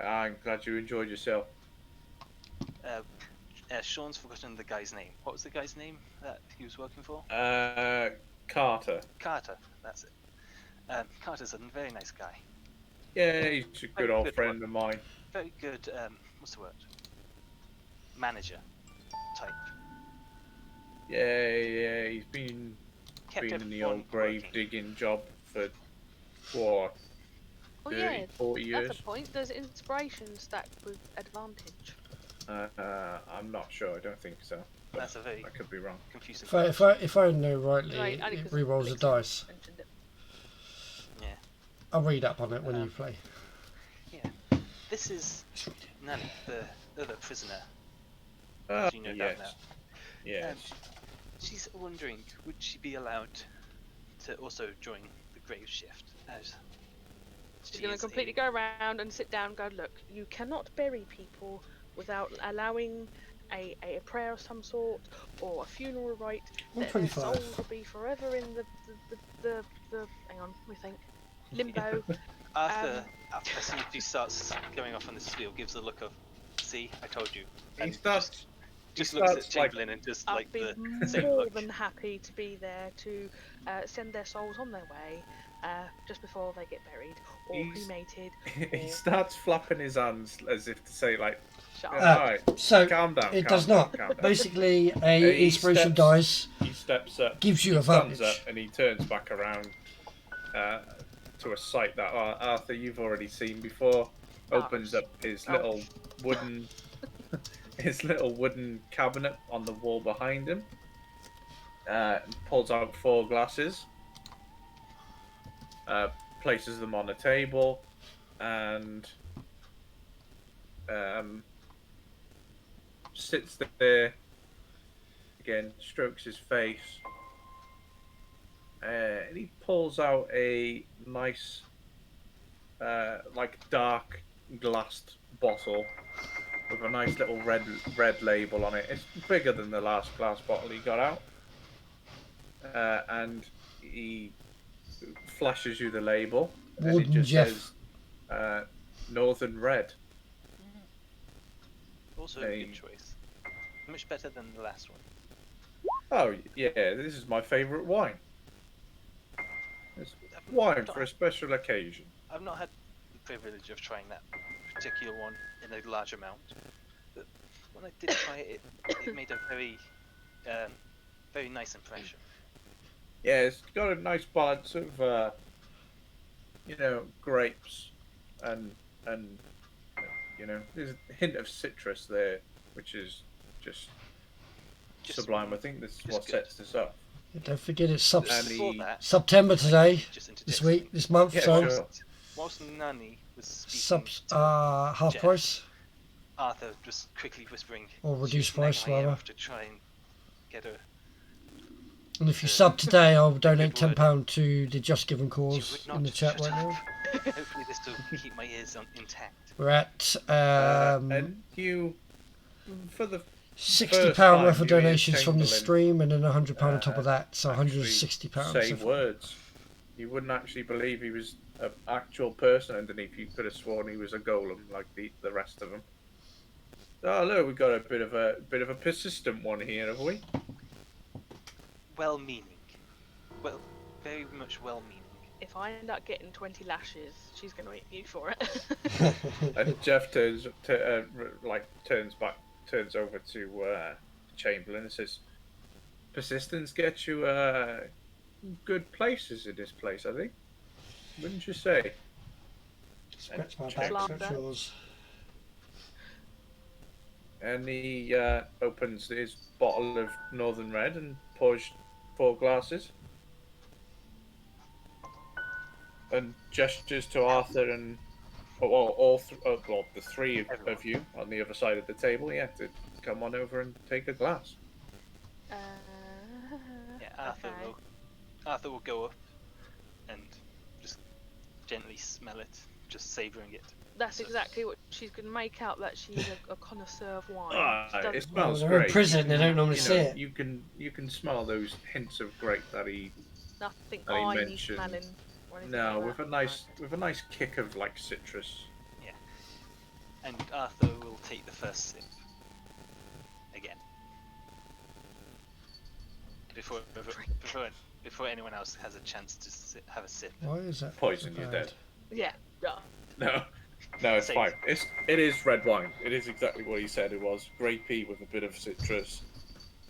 I'm glad you enjoyed yourself. Sean's forgotten the guy's name. What was the guy's name that he was working for? Carter. Carter. That's it. Carter's a very nice guy. Yeah, he's a good old Good friend of mine. Very good. What's the word? Manager type. Yeah, he's been Kept in the everyone old grave working. digging job for what, Oh 30, yeah, 40 years? that's a point. There's inspiration stacked with advantage. I'm not sure. I don't think so. But That's a very I could be wrong. confusing. If I know rightly, Right, only it 'cause re-rolls a Alex dice. mentioned it. Yeah. I'll read up on it when you play. Yeah. This is Nani, the other prisoner. Oh, You know that yes. now. Yes. She's wondering, would she be allowed to also join the grave shift as She's going to completely go around and sit down and go, look, you cannot bury people without allowing a prayer of some sort or a funeral rite. Their 125. souls will be forever in the hang on, let me think, limbo. Arthur, as soon as he starts going off on this spiel, gives a look of, see, I told you. He And starts. just he looks starts, at Chamberlain and just I'd like be the same more look. than happy to be there to send their souls on their way just before they get buried or He's- cremated. He Or... starts flapping his hands as if to say, like, Shut Yeah. up. Alright, So calm down. it calm does down, not. calm down. Basically, a He inspiration steps- dice He steps up, gives you he a stands vantage. up, and he turns back around to a sight that Arthur you've already seen before. Opens up his little wooden, his little wooden cabinet on the wall behind him. Pulls out 4 glasses. Places them on a table, and sits there again, strokes his face, and he pulls out a nice, like dark glassed bottle with a nice little red label on it. It's bigger than the last glass bottle he got out, and he flashes you the label, and it Warden just Jeff. says Northern Red. Also a good choice. Much better than the last one. Oh yeah, this is my favourite wine. It's wine for a special occasion. I've not had the privilege of trying that particular one in a large amount, but when I did try it, it made a very nice impression. Yeah, it's got a nice balance of, grapes and there's a hint of citrus there, which is just sublime. I think this is what good. sets this up. Don't forget it's And Before he, that, September today, just this interject week, something. this month. Yeah, So sure. Whilst Nani was speaking subs to half Jeff, price Arthur just quickly whispering, or reduced "She's nagging price my ear rather. off to try and get her. And if you sub today, I'll donate Good word. £10 to the Just Given She cause would not in the chat shut right up. now. Hopefully this will keep my ears intact." We're at and you, for the £60 first time worth of you hear donations from the Chamberlain, stream, and then £100 on top of that, so actually £160. say so far. words. You wouldn't actually believe he was an actual person underneath. You could have sworn he was a golem like the rest of them. Oh look, we've got a bit of a persistent one here, have we? Well-meaning. Well, very much well-meaning. If I end up getting 20 lashes, she's going to eat you for it. And Jeff turns over to Chamberlain and says, "Persistence gets you good places in this place, I think. Wouldn't you say?" Scratch my Check. back, Slander. scratch yours. And he opens his bottle of Northern Red and pours 4 glasses. And gestures to Arthur and the 3 of you on the other side of the table, to come on over and take a glass. Yeah, Arthur Okay. Arthur will go up and just gently smell it, just savouring it. That's exactly what she's going to make out, that she's a connoisseur of wine. She It doesn't- smells Well, they're in great. prison, they don't normally You see know, it. you can smell those hints of grape that he Nothing I I need mentioned- smelling. Or anything no like with that. a nice kick of like citrus. And Arthur will take the first sip. Again. Before anyone else has a chance to have a sip. Why is that? Poison, so you're bad? dead. Yeah. Yeah. No, it's Safe. fine. It is red wine. It is exactly what he said it was. Grapey with a bit of citrus.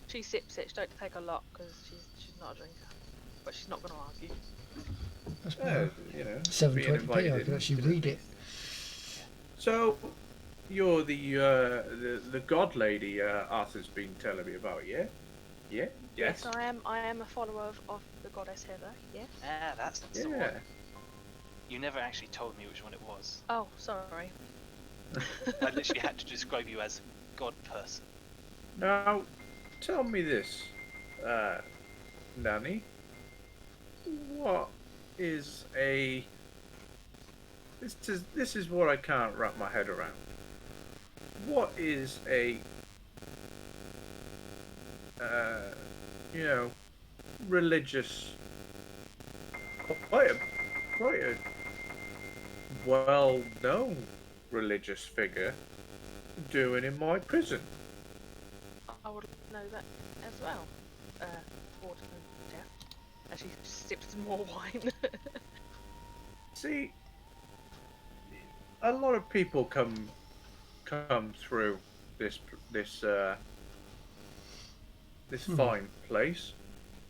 She sips it. She don't take a lot because she's not a drinker. But she's not going to argue. That's Yeah, being 720p. invited I can actually read it. So, you're the god lady Arthur's been telling me about, yeah? Yeah? Yes? I am a follower of the goddess Heather. Yeah. Ah, that's the Yeah. one. You never actually told me which one it was. Oh, sorry. I literally had to describe you as god person. Now, tell me this, Nanny. What is a this is what I can't wrap my head around. What is a you know, religious, quite a well-known religious figure doing in my prison? I would know that as well. Warden Jeff, as she sips some more wine. See, a lot of people come through this fine place,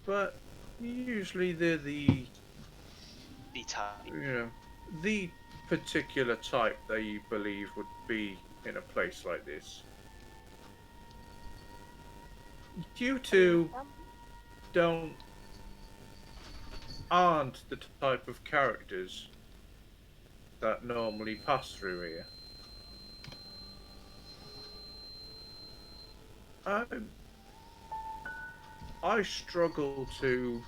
but usually they're the type. the particular type that you believe would be in a place like this. You two aren't the type of characters that normally pass through here. I struggle to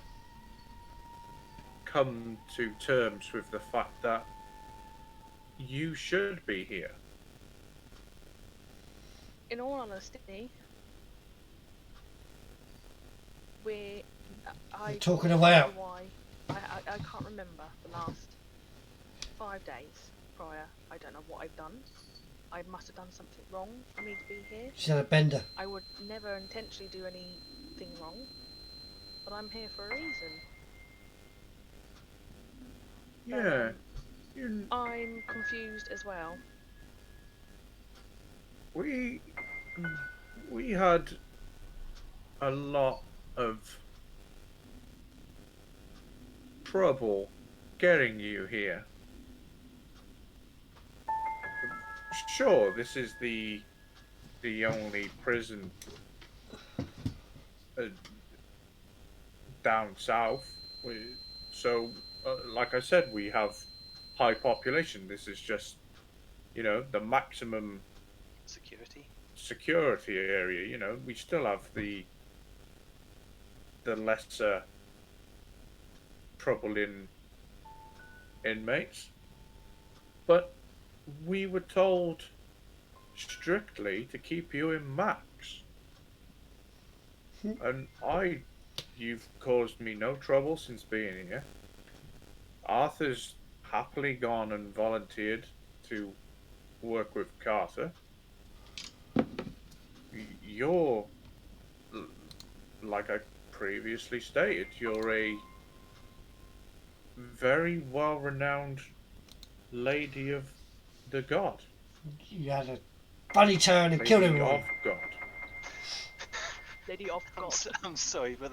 come to terms with the fact that you should be here. In all honesty, we're talking away out. Why I can't remember the last 5 days prior. I don't know what I've done. I must have done something wrong for me to be here. She's had a bender. I would never intentionally do anything wrong, but I'm here for a reason. Yeah. I'm confused as well. We had a lot of trouble getting you here. Sure, this is the only prison down south. So, like I said, we have high population. This is just, the maximum security area. We still have the lesser troubling inmates, but we were told strictly to keep you in max. And you've caused me no trouble since being here. Arthur's happily gone and volunteered to work with Carter. You're, like I previously stated, you're a very well-renowned lady of the god. You had a funny turn and killed everyone. Of God. Lady of God. I'm sorry, but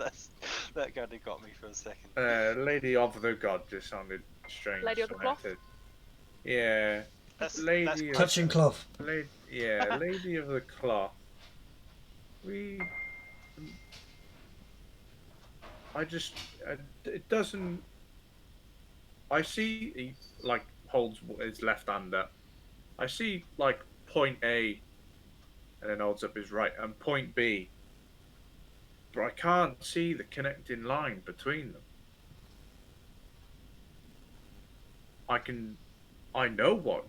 that kind of got me for a second. Lady of the god just sounded strange. Lady of the cloth? Yeah. That's Touching cloth. Lady of the cloth. It doesn't. I see he holds his left hand up. I see point A, and then holds up his right, and point B. But I can't see the connecting line between them. I know what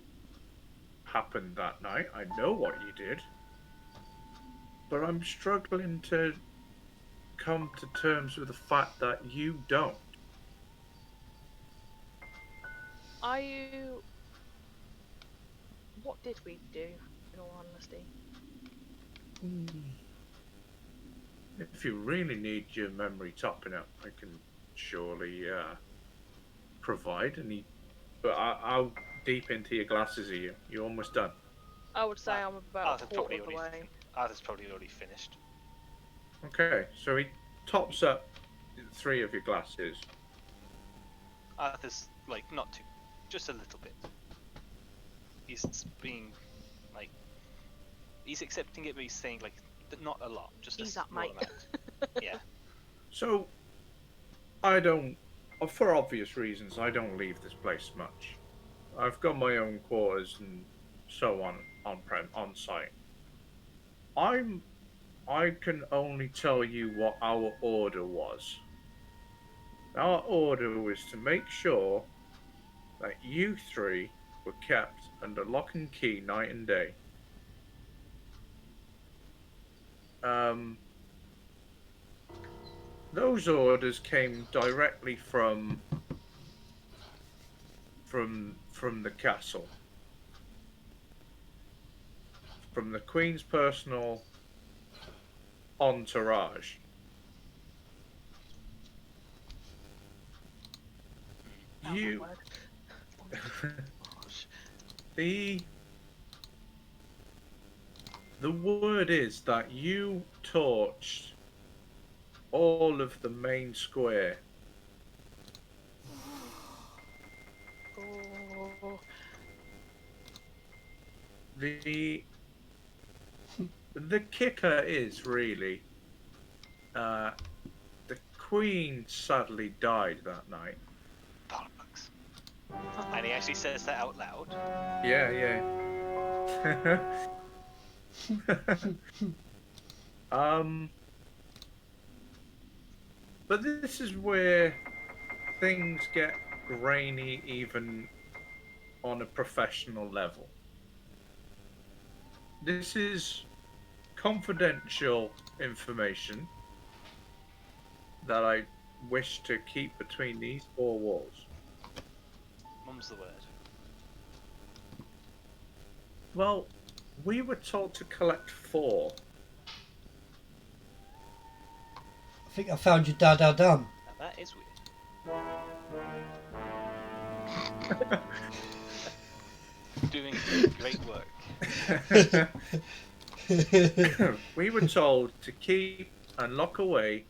happened that night. I know what you did. But I'm struggling to come to terms with the fact that you don't. Are you... What did we do, in all honesty? If you really need your memory topping up, I can surely provide. But how deep into your glasses are you? You're almost done. I would say I'm about a quarter of the way. Arthur's probably already finished. Okay, so he tops up 3 of your glasses. Arthur's not too, just a little bit. He's being he's accepting it, but he's saying not a lot, just He's a up, small mate. amount. Yeah. So, I don't, for obvious reasons, I don't leave this place much. I've got my own quarters and so on site. I can only tell you what our order was. Our order was to make sure that you 3 were kept under lock and key night and day. Those orders came directly from the castle, from the Queen's personal entourage. You, the word is that you torched all of the main square. Oh. The kicker is really, the Queen sadly died that night. Bollocks. And he actually says that out loud. Yeah, yeah. But this is where things get grainy even on a professional level. This is confidential information that I wish to keep between these four walls. Mum's the word. Well, we were told to collect 4. I think I found your da-da-dum. Now that is weird. Doing great work. We were told to keep and lock away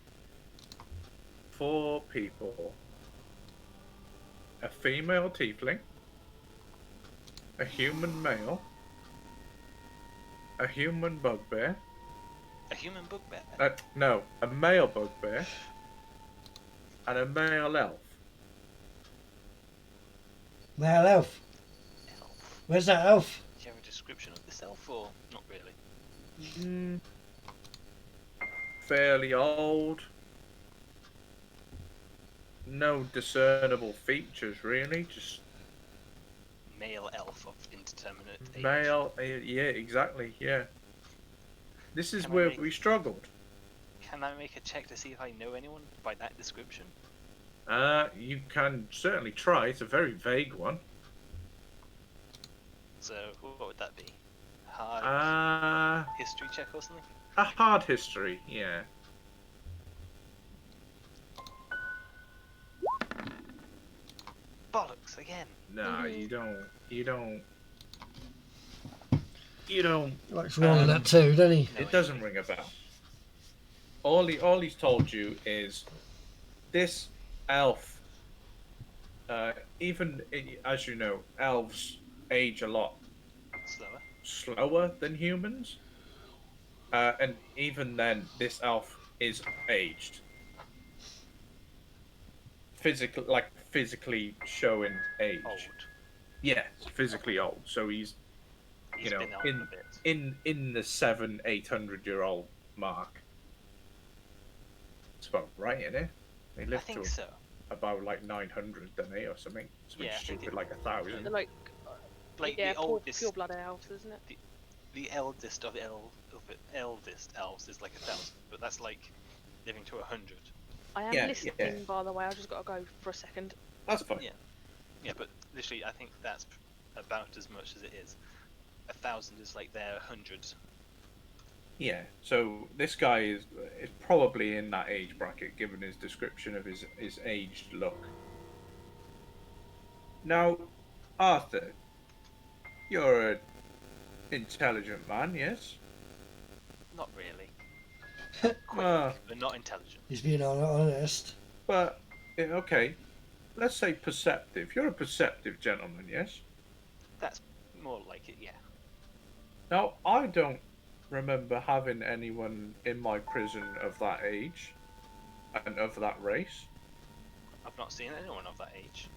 4 people. A female tiefling, a human male, a human bugbear. A human bugbear. No, a male bugbear, and a male elf. Male elf. Elf. Where's that elf? Do you have a description of this elf, or not really? Fairly old. No discernible features, really. Just Male elf of indeterminate age. male. Yeah, exactly. Yeah. This is Can I where make- we struggled. Can I make a check to see if I know anyone by that description? You can certainly try. It's a very vague one. So, what would that be? Hard history check or something? A hard history, yeah. Bollocks again. No, you don't. Likes rolling that too, doesn't he? It doesn't ring a bell. All he's told you is this elf. Even as you know, elves age a lot slower than humans. And even then, this elf is aged. Physically showing age. Old. Yeah, physically old. So he's He's know, been out a bit. in the 700-800-year-old mark. It's about right, isn't it? They I live think to so. about like 900, don't they, or something? Something Yeah, stupid they- like 1,000. They're like The oldest, pure blood elves, isn't it? the eldest of eldest elves is like 1,000, but that's like living to 100. I am Yeah, listening, yeah. by the way. I just got to go for a second. That's fine. Yeah. Yeah, but literally, I think that's about as much as it is. 1,000 is like their 100. Yeah. So this guy is probably in that age bracket, given his description of his aged look. Now, Arthur, you're an intelligent man, yes? Not really. Ah. But not intelligent. He's being honest. But okay, let's say perceptive. You're a perceptive gentleman, yes? That's more like it, yeah. Now, I don't remember having anyone in my prison of that age and of that race. I've not seen anyone of that age.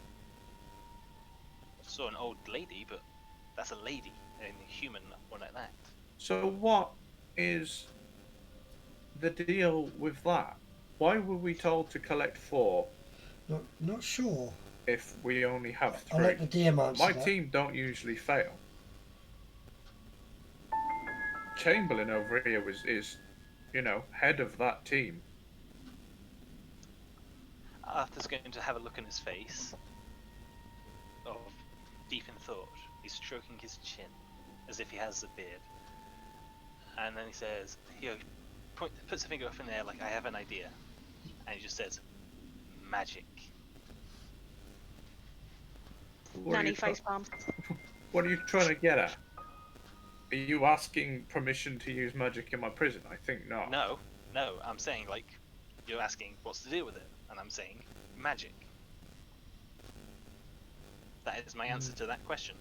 I saw an old lady, but that's a lady, and a human one at that. So what is the deal with that? Why were we told to collect 4? Not sure. if we only have I'll three? let the DM answer My that. team don't usually fail. Chamberlain over here is, you know, head of that team. Arthur's going to have a look in his face of deep in thought. He's stroking his chin as if he has a beard. And then he says, puts a finger up in the air like, I have an idea. And he just says, magic. What are Nanny you try- facepalm. What are you trying to get at? Are you asking permission to use magic in my prison? I think not. No, I'm saying, like, you're asking what's to do with it. And I'm saying, magic. That is my answer to that question.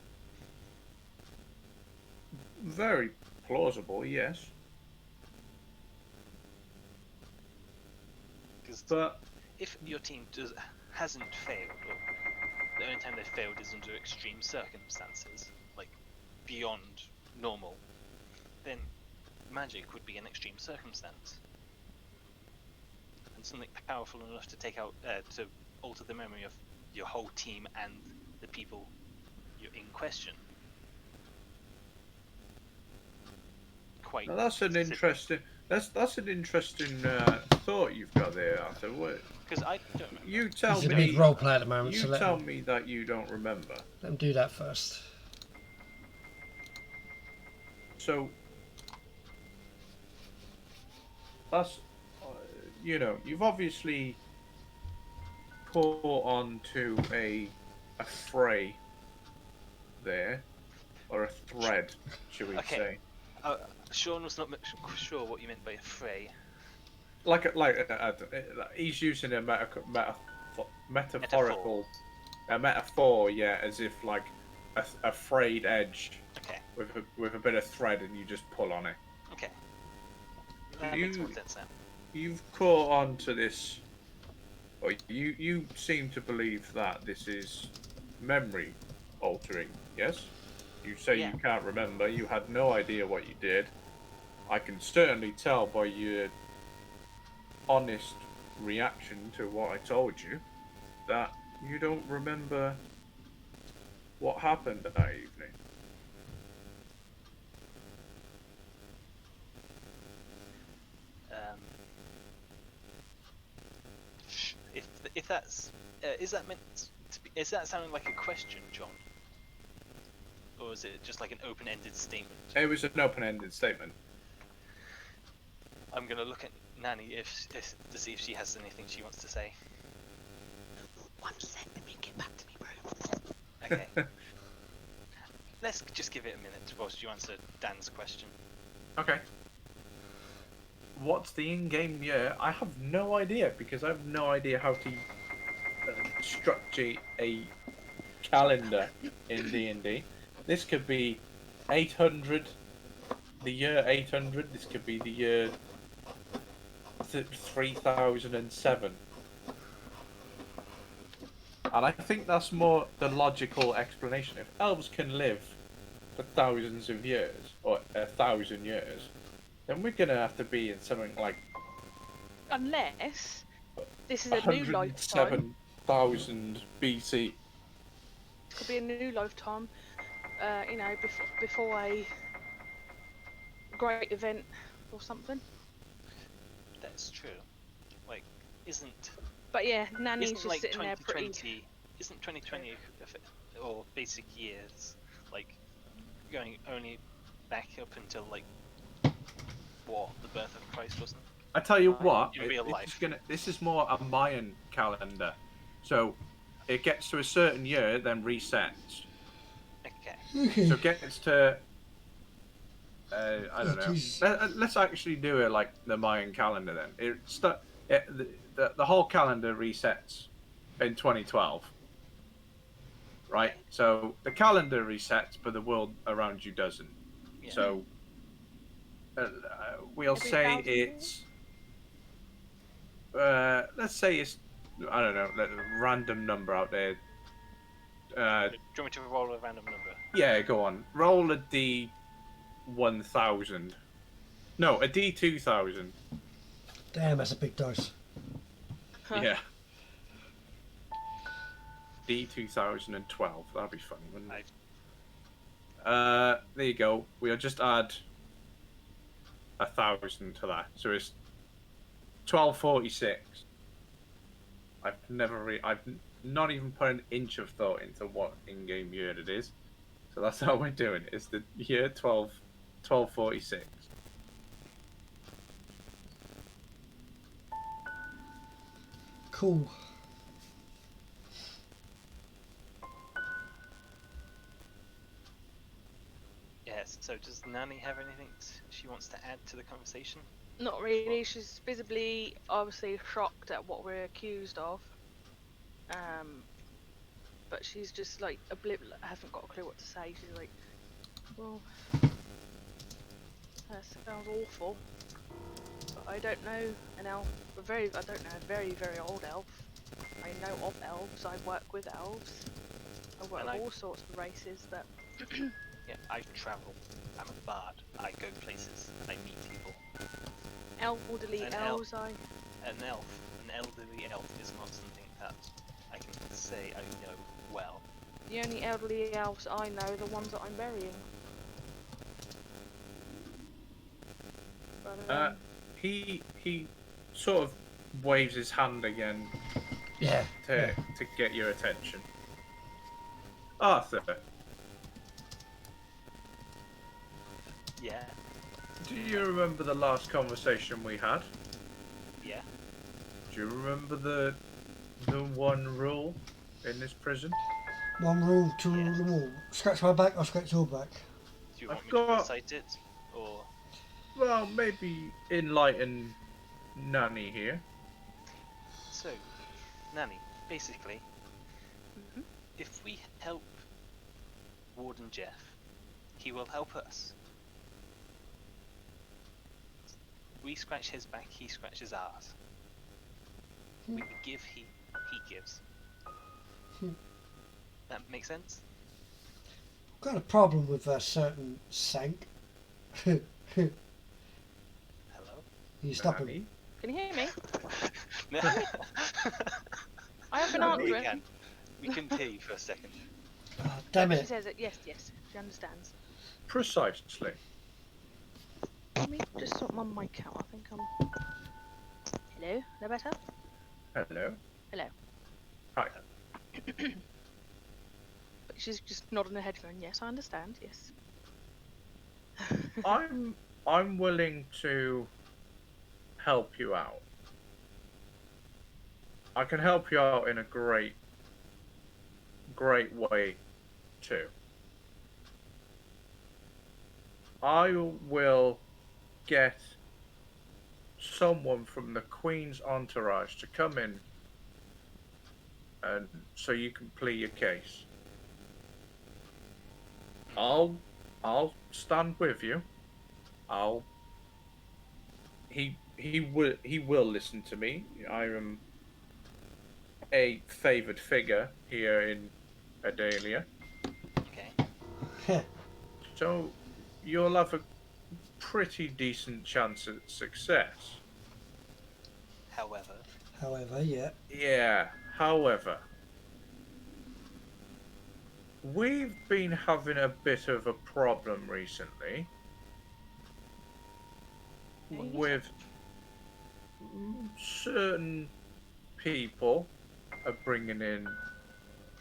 Very plausible, yes. Because But if your team hasn't failed, or the only time they've failed is under extreme circumstances, like beyond normal, then magic would be an extreme circumstance. And something powerful enough to take out, to alter the memory of your whole team and the people you're in question. Quite. now that's an interesting. That's an interesting thought you've got there, Arthur. Because I don't know. You tell He's a me. big role player at the moment, You so let tell him, me that you don't remember. let him do that first. So that's, you know, you've obviously caught on to a fray there, or a thread, should we Okay. say? Sean was not sure what you meant by a fray. He's using a metaphorical metaphor, yeah, as if like a frayed edge Okay. with a bit of thread, and you just pull on it. Okay. That makes more sense now. You've caught on to this, or you seem to believe that this is memory altering, yes? You say Yeah. you can't remember, you had no idea what you did. I can certainly tell by your honest reaction to what I told you that you don't remember what happened that evening. If that's is that meant to be, is that sounding like a question, John, or is it just like an open-ended statement? It was an open-ended statement. I'm gonna look at Nanny to see if she has anything she wants to say. 1 second, then you get back to me, bro. Okay. Let's just give it a minute whilst you answer Dan's question. Okay. What's the in-game year? I have no idea, because I have no idea how to structure a calendar in D&D. This could be 800, the year 800. This could be the year 3007. And I think that's more the logical explanation. If elves can live for thousands of years, or 1,000 years, then we're gonna have to be in something like Unless this is a new lifetime. 107,000 BC. Could be a new lifetime. You know, before a great event or something. That's true. Like, isn't But yeah, Nanny's just like sitting there pretty. 2020? Isn't 2020 or basic years like going only back up until like what, the birth of Christ, wasn't it? I tell you what, in real life. this is more a Mayan calendar. So it gets to a certain year, then resets. Okay. So it gets to I don't know. Jesus. Let's actually do it like the Mayan calendar then. The whole calendar resets in 2012. Right? So the calendar resets, but the world around you doesn't. Yeah. So we'll Every say 1,000 it's let's say it's, I don't know, let a random number out there. Do you want me to roll a random number? Yeah, go on. Roll a D1000. No, a D2000. Damn, that's a big dice. Huh. Yeah. D2012. That'd be funny, wouldn't it? There you go. We'll just add 1,000 to that, so it's 1246. I've not even put an inch of thought into what in-game year it is, so that's how we're doing it. It's the year 1246. Cool. Yes, so does Nanny have anything she wants to add to the conversation? Not really. She's visibly, obviously shocked at what we're accused of. But she's just like hasn't got a clue what to say. She's like, well, that sounds awful. But I don't know an elf. I don't know a very, very old elf. I know of elves. I work with elves. I work with all sorts of races. But yeah, I travel. I'm a bard. I go places. I meet people. Elderly elves, an elderly elf is not something that I can say I know well. The only elderly elves I know are the ones that I'm burying. But, he sort of waves his hand again to get your attention. Arthur. Yeah. Do you remember the last conversation we had? Yeah. Do you remember the one rule in this prison? One rule to rule them all. Scratch my back, I'll scratch your back. Do you want me to recite it, or? Well, maybe enlighten Nanny here. So, Nanny, basically, if we help Warden Jeff, he will help us. We scratch his back, he scratches ours. We give, he gives. That makes sense? I've got a problem with a certain Zhank. Hello? You stopping me? can you hear me? No. I have been We answering. can. We can hear you for a second. Oh, damn She it. says it. Yes, she understands. Precisely. Let me just sort my mic out. I think I'm. Hello? No better? Hello. Hello. Hi. But she's just nodding her head going, yes, I understand, yes. I'm willing to help you out. I can help you out in a great way too. I will get someone from the Queen's entourage to come in, and so you can plead your case. I'll stand with you. He will listen to me. I am a favoured figure here in Adalia. Okay. So you'll have a pretty decent chance at success. However, yeah. Yeah, however, we've been having a bit of a problem recently with certain people are bringing in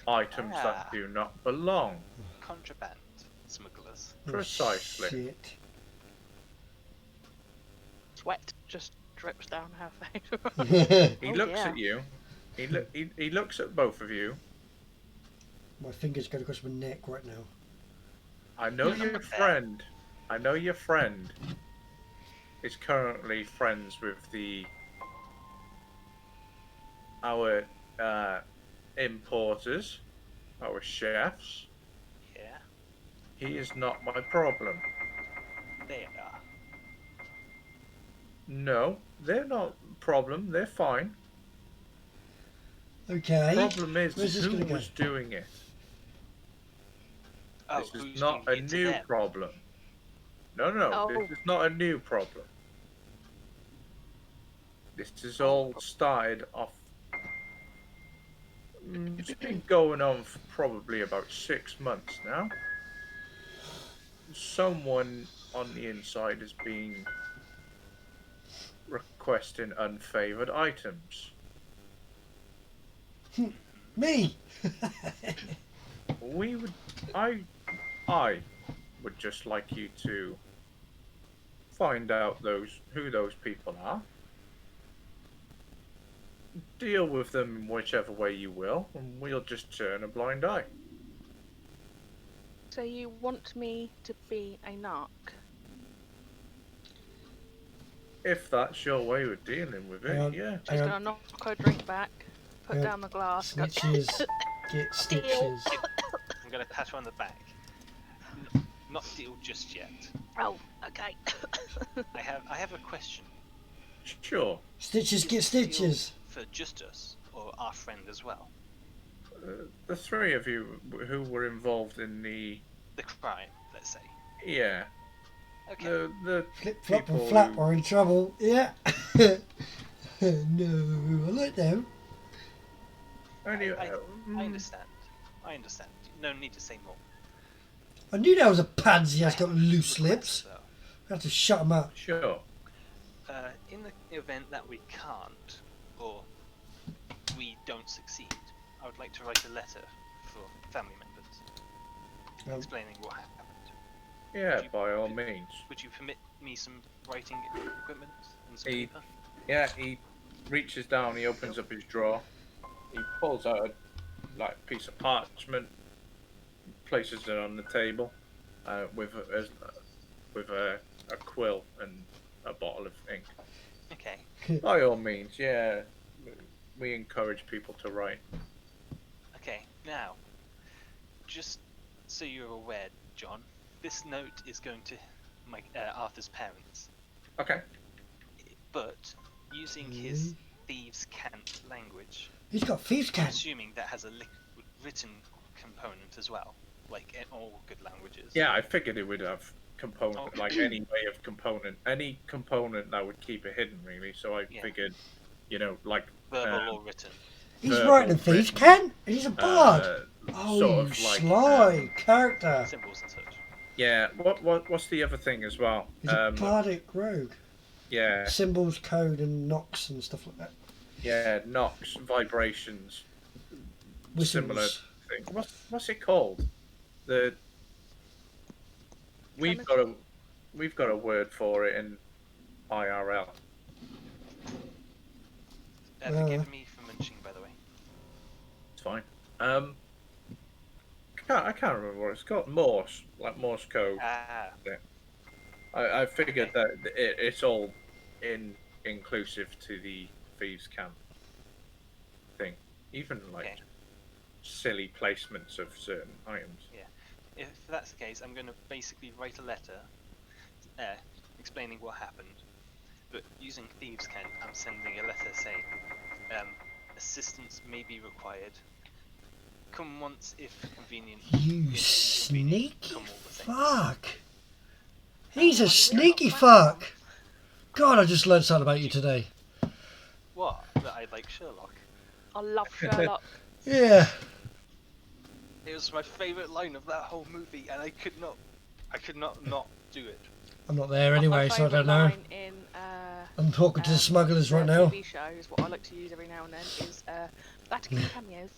items that do not belong. contraband smugglers. Precisely. Shit. Sweat just drips down her face. He Oh, looks yeah. at you. He looks at both of you. My fingers go across my neck right now. I know your friend. I know your friend is currently friends with our importers, our chefs. Yeah, He is not my problem. they are. No, they're not problem. They're fine. Okay. Problem is Where's this who gonna go? was doing it. Oh, This is who's not a doing it to new them? problem. No, Oh. this is not a new problem. This is all started off It's been going on for probably about 6 months now. Someone on the inside has been requesting unfavored items. Me. We would, I would just like you to find out who those people are. Deal with them in whichever way you will, and we'll just turn a blind eye. So you want me to be a narc? If that's your way of dealing with it, yeah. She's gonna knock her drink back, put down the glass. go, Snitches get stitches. I'm gonna pat her on the back. Not deal just yet. Oh, okay. I have a question. Sure. Stitches get stitches. For just us, or our friend as well? The three of you who were involved in the crime, let's say. yeah, Okay. the Flip, flop, people and flap who- are in trouble. Yeah. No, I like them. Anyway, I understand. I understand. No need to say more. I knew there was a pansy that's got loose Request, lips. though. I have to shut them up. Sure. In the event that we can't, or we don't succeed, I would like to write a letter for family members explaining what happened. Yeah, Would you- by all means. Would you permit me some writing equipment and some He- paper? Yeah, he reaches down, he opens up his drawer, he pulls out a piece of parchment, places it on the table, with a quill and a bottle of ink. Okay. By all means, yeah, we encourage people to write. Okay. Now, just so you're aware, John, this note is going to my Arthur's parents, Okay. but using his thieves' cant language. He's got thieves' I'm cat. assuming that has a written component as well, like in all good languages. Yeah, I figured it would have component, like any way of component, any component that would keep it hidden, really. So I Yeah. figured, like Verbal or written. He's verbal, writing a thieves' written, cat. He's a bard. Oh, sort you of like, sly character. Symbols and such. yeah. What's the other thing as well? He's a bardic rogue. Yeah, Symbols, code, and knocks and stuff like that. yeah. Knocks, vibrations, similar Whistles. thing. What's it called? We've got a word for it in IRL. Forgive me for munching, by the way. It's fine. I can't remember what it's called. Morse, like Morse code. Ah, I figured that it's all inclusive to the thieves' camp thing. Even like Okay. silly placements of certain items. if that's the case, I'm going to basically write a letter explaining what happened, but using thieves' cant, I'm sending a letter saying assistance may be required. Come once if convenient. You if sneaky come all the same. fuck. He's a sneaky fuck. God, I just learned something about you today. What? That I like Sherlock. I love Sherlock. Yeah. It was my favourite line of that whole movie, and I could not do it. I'm not there My anyway, so I don't favourite know. line in I'm talking to the smugglers right the now. TV show is what I like to use every now and then is Vatican cameos.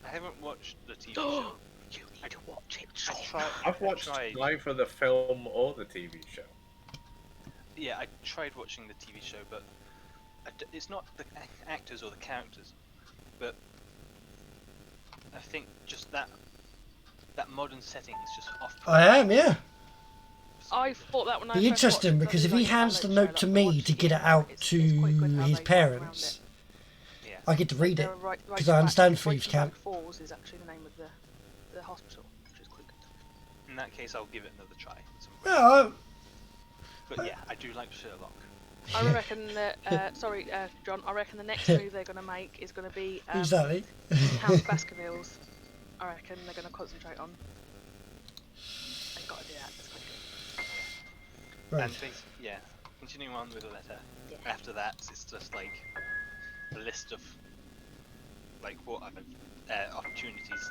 I haven't watched the TV show. You need to watch it. I've watched neither the film or the TV show. Yeah, I tried watching the TV show, but it's not the actors or the characters, but I think just that modern setting is just off. I am, yeah. I thought that when I Be first interesting watched it, because if he like, hands I the like note to Sherlock, me watched to it, get it out it's to quite good how his they work around parents, Yeah. I get to read They're it. right 'cause I understand back- thieves' Right camp. Back Falls is actually the name of the hospital, which is quite good. In that case, I'll give it another try. Yeah, But yeah, I do like Sherlock. I reckon that, sorry, John, I reckon the next move they're going to make is going to be exactly. Count Baskervilles. I reckon they're going to concentrate on. They've got to do that. It's quite good. Right. And yeah, continuing on with the letter. Yeah. After that, it's just like a list of like what opportunities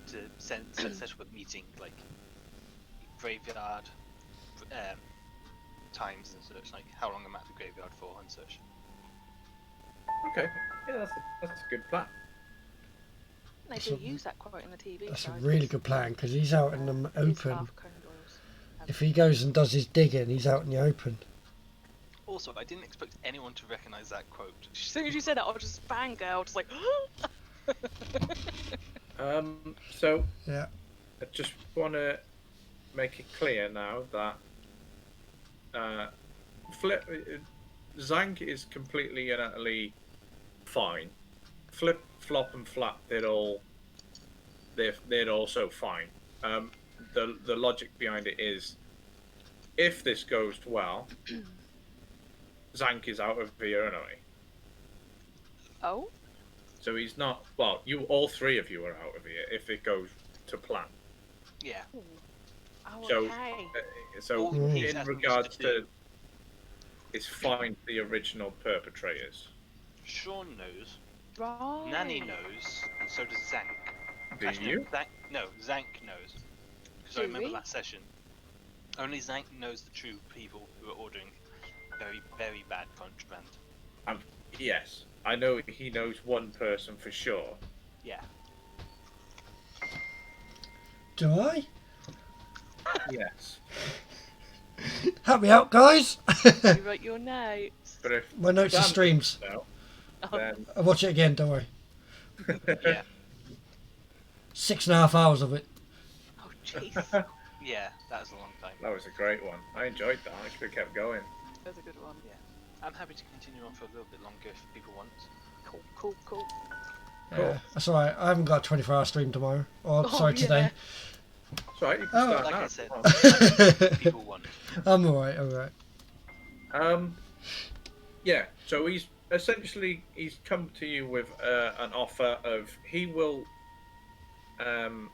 to set up a meeting, like graveyard times and such, like how long I'm at the graveyard for and such. Okay. Yeah, that's a good plan. They That's do a- use that quite in the TV That's a show. really good plan because he's out in the It is open. Arthur Conan Doyle's. If he goes and does his digging, he's out in the open. Also, I didn't expect anyone to recognise that quote. As soon as you said it, I was just fangirl, just like. So Yeah. I just want to make it clear now that Zhank is completely and utterly fine. Flip, Flop, and Flap, they're also fine. The logic behind it is, if this goes well, Zhank is out of here anyway. Oh. So he's not. Well, all three of you are out of here if it goes to plan. Yeah. Oh, So, okay. So All he's in asking us regards to do- to, is find the original perpetrators. Sean knows, Right. Nanny knows, and so does Zhank. Do Actually, you? No, Zhank knows. Because I Do remember we? last session. Only Zhank knows the true people who are ordering very, very bad contraband. Yes, I know he knows one person for sure. Yeah. Do I? Yes, Help me out, guys. You wrote your notes. but if My notes are Dan streams. no, Oh. then I'll watch it again. Don't worry. Yeah. 6.5 hours of it. Oh, jeez. Yeah, that was a long time. that was a great one. I enjoyed that. I should have kept going. That was a good one. Yeah. I'm happy to continue on for a little bit longer if people want. Cool, cool, cool. Yeah, that's all right. I haven't got a 24-hour stream tomorrow. Or sorry, today. That's right. You can Oh. start Like now. I said, Come I'm happy if people want. I'm all right. All right. on. Yeah. So he's come to you with an offer of he will I'm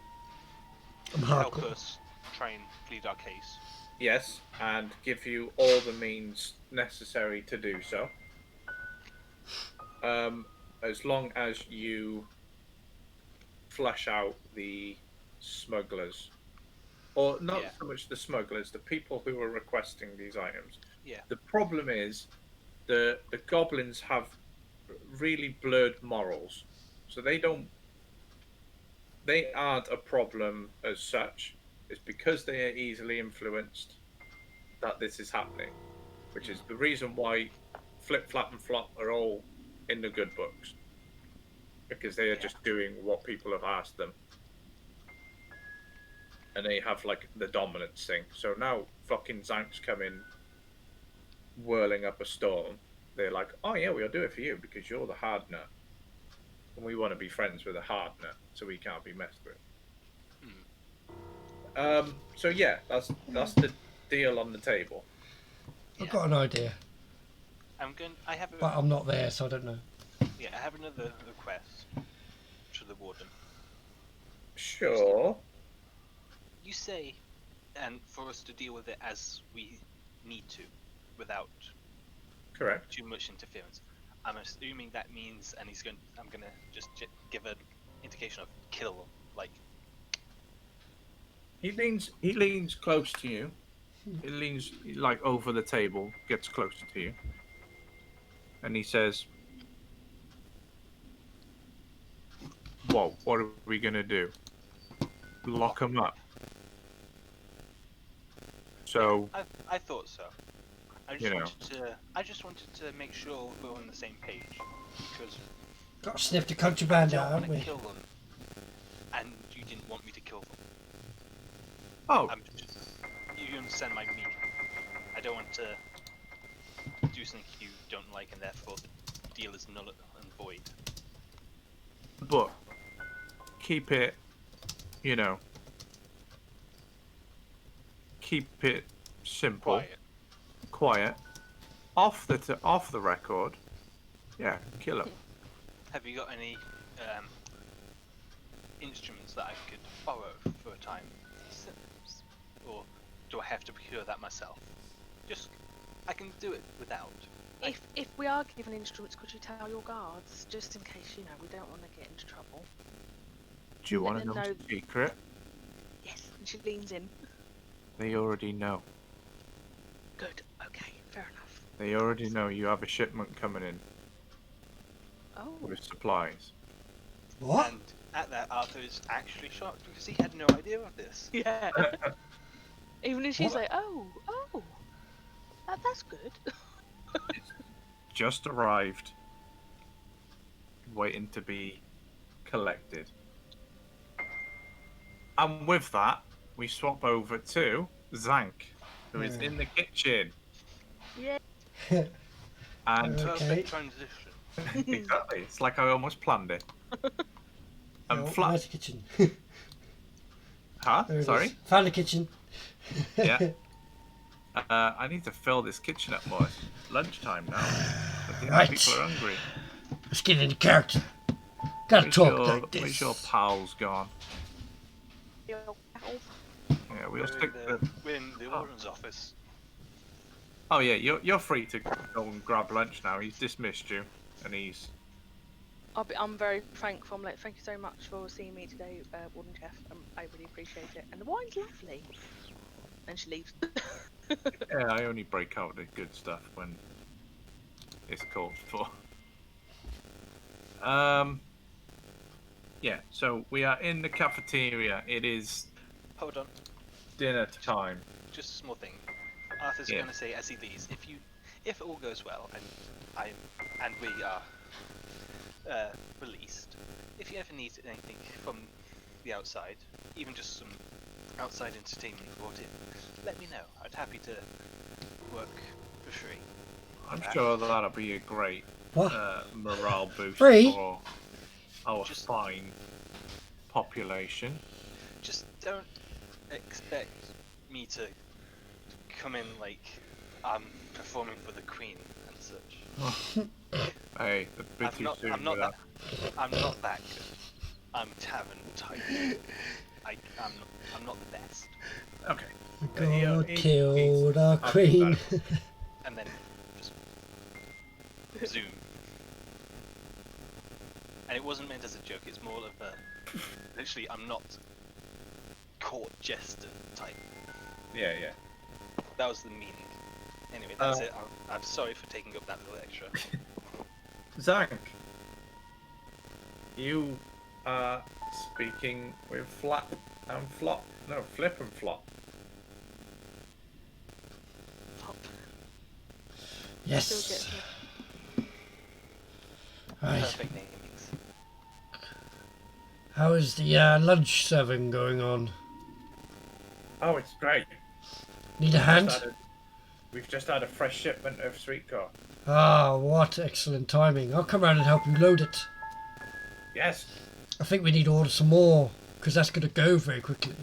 Help hardcore. us try and plead our case. yes, and give you all the means necessary to do so. As long as you flush out the smugglers, or not Yeah. so much the smugglers, the people who are requesting these items. Yeah. The problem is the goblins have really blurred morals, so they aren't a problem as such. It's because they are easily influenced that this is happening, which is the reason why Flip, Flap, and Flop are all in the good books, because they are just doing what people have asked them, and they have like the dominance thing. So now fucking Zhank's coming whirling up a storm. They're like, oh yeah, we'll do it for you because you're the hard nut, and we want to be friends with a hard nut, so we can't be messed with. So yeah, that's the deal on the table. I've got an idea, I have but I'm not there, so I don't know. Yeah, I have another request to the warden. Sure. You say, and for us to deal with it as we need to, without Correct. too much interference. I'm assuming that means, and I'm gonna just give an indication of kill, like. He leans close to you. He leans like over the table, gets closer to you, and he says, "Whoa, what are we gonna do? Lock him up?" So I thought so. I just wanted to make sure we're on the same page, because Got to sniff the I contraband don't out, want haven't to we? kill them, and you didn't want me to kill them. oh, You understand my meaning. I don't want to do something you don't like, and therefore the deal is null and void. but keep it, keep it simple, quiet, off the record. Yeah, kill him. Have you got any instruments that I could borrow for a time? Or do I have to procure that myself? I can do it without. If we are given instruments, could you tell your guards, just in case, we don't want to get into trouble? Do you Let want to them know know- the secret? Yes. And she leans in. They already know. Good. Okay. Fair enough. They already know you have a shipment coming in Oh. with supplies. What? And at that, Arthur is actually shocked because he had no idea of this. Yeah. Even if she's What? like, oh, that's good. Just arrived, waiting to be collected. And with that, we swap over to Zhank, who is in the kitchen. Yeah. And Okay. Perfect transition. exactly, it's like I almost planned it. And Oh, flat, where's the kitchen? huh? There it Sorry. is. Found the kitchen. Yeah. I need to fill this kitchen up more. It's lunchtime now. I think Right. people are hungry. Let's get into character. Gotta talk like this. Where's your pal's gone? Yo, ow. Yeah, we'll stick the. We're in the warden's office. Oh yeah, you're free to go and grab lunch now. He's dismissed you, and he's. I'm very thankful. I'm like, thank you so much for seeing me today, Warden Chef. I really appreciate it. And the wine's lovely. And she leaves. Yeah, I only break out the good stuff when it's called for. Yeah, so we are in the cafeteria. It is Hold on, dinner time. just a small thing. Arthur's Yeah. going to say as he leaves, if all goes well and we are released, if you ever need anything from the outside, even just some outside entertainment brought in, let me know. I'd happy to work for free. I'm sure that'll be a great What? morale boost Free? for our Just- fine population. Just don't expect me to come in like I'm performing for the Queen and such. Hey, a bit too soon I'm not for that. I'm not that good. I'm tavern type. I'm not the best. Okay. God He- killed our I'll queen. do that. And then just zoom. And it wasn't meant as a joke. It's more of a literally. I'm not court jester type. Yeah, yeah. That was the meaning. Anyway, that's it. I'm sorry for taking up that little extra. Zhank, you are speaking with Flap and Flop. No, Flip and Flop. Still Yes. gets me. Right. Perfect namings. How is the lunch serving going on? Oh, it's great. Need a hand? We've just had a fresh shipment of sweetcorn. Ah, what excellent timing. I'll come round and help you load it. Yes. I think we need to order some more, because that's going to go very quickly.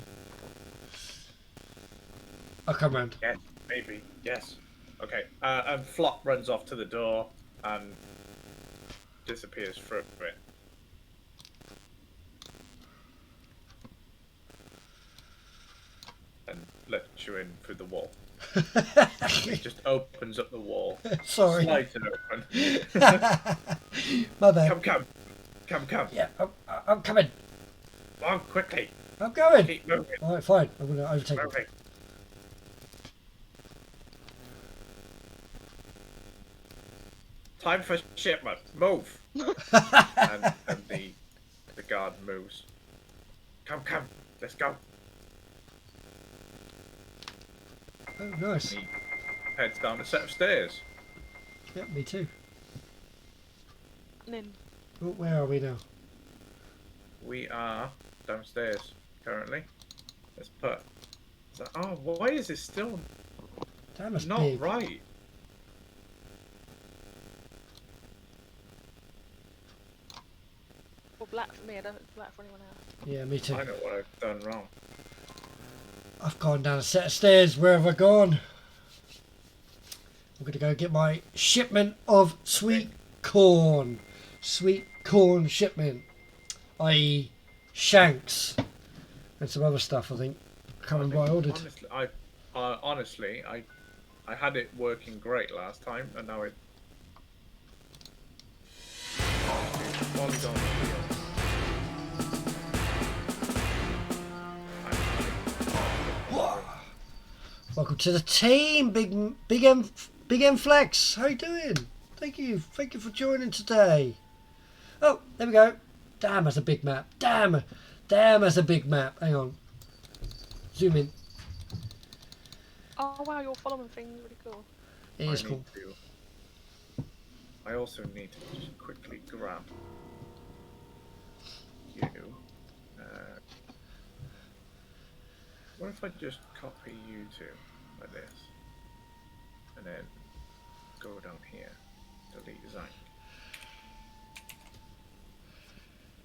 I'll come round. Yes, maybe. Yes. Okay. And Flop runs off to the door and disappears through it. And lets you in through the wall. He just opens up the wall. Sorry. Slides it open. My bad. Come. Yeah, I'm coming. Come on, quickly. I'm going. Keep moving. Alright, fine. I'm going to overtake you. Moving. Time for shipment. Move. and the guard moves. Come. Let's go. Oh, nice. He heads down a set of stairs. Yep, me too. And then Oh, where are we now? We are downstairs currently. Let's put. Oh, why is this still That must not be. right? well, black for me. I don't think it's black for anyone else. Yeah, me too. I know what I've done wrong. I've gone down a set of stairs. Where have I gone? I'm going to go get my shipment of sweet corn. Sweet corn shipment. I.e. shanks. And some other stuff, I think. I can't remember what I ordered. Honestly, I had it working great last time, and now polygon shield. Welcome to the team, Big M Flex. How you doing? Thank you for joining today. Oh, there we go. Damn, that's a big map. Damn, that's a big map. Hang on. Zoom in. Oh wow, your following thing really cool. It is cool. I also need to just quickly grab you. What if I just copy you two like this, and then go down here, delete Zhank.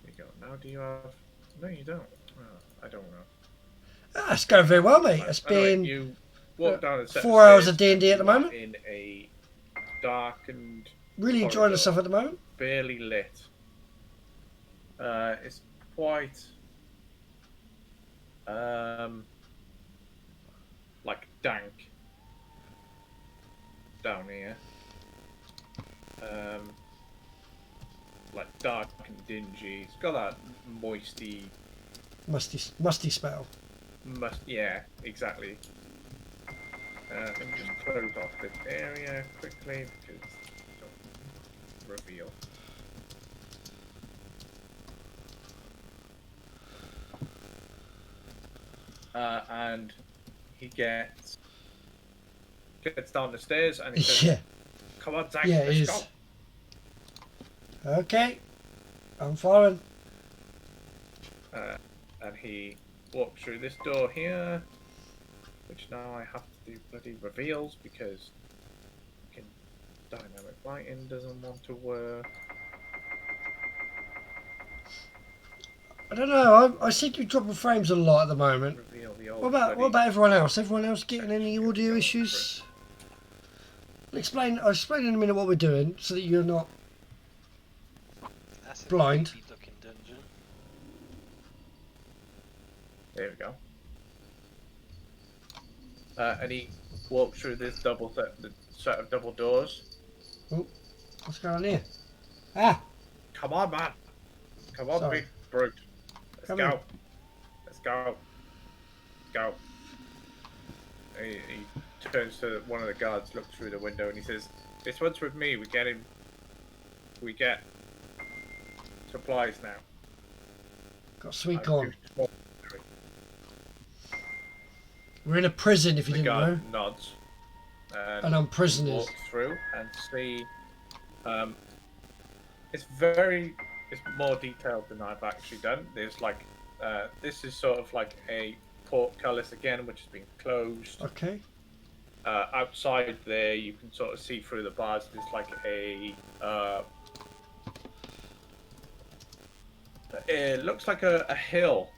There you go. Now do you have? No, you don't. Oh, I don't know. It's going very well, mate. It's been you walk down a set 4 of hours stairs of D&D at the and you are moment. in a darkened, Really enjoying corridor, myself at the moment. barely lit. It's quite like dank down here. Like dark and dingy. It's got that moisty, Musty smell. yeah, exactly. Let me just close off this area quickly because don't reveal. And he gets down the stairs and he says, Yeah. "Come on, Zhank, Yeah, it let's is. go." Okay. I'm following. And he walks through this door here, which now I have to do bloody reveals because fucking dynamic lighting doesn't want to work. I don't know. I seem to be dropping frames a lot at the moment. Reveal the old What about everyone else? Everyone else getting any audio issues? I'll explain in a minute what we're doing so that you're not That's a blind. creepy looking dungeon. There we go. And he walks through this set of double doors. Oh, what's going on here? Ah, Come on, man! Come on, Sorry. big brute! Let's Come go! in. Let's go! Let's go! He turns to one of the guards, looks through the window, and he says, "This one's with me. We get supplies now." got sweet I'm corn. too small." We're in a prison if you The didn't know. guard nods. And I'm prisoners. Walk through and see. It's more detailed than I've actually done. There's like, this is sort of like a portcullis again, which has been closed. Okay. Outside there, you can sort of see through the bars. There's like it looks like a hill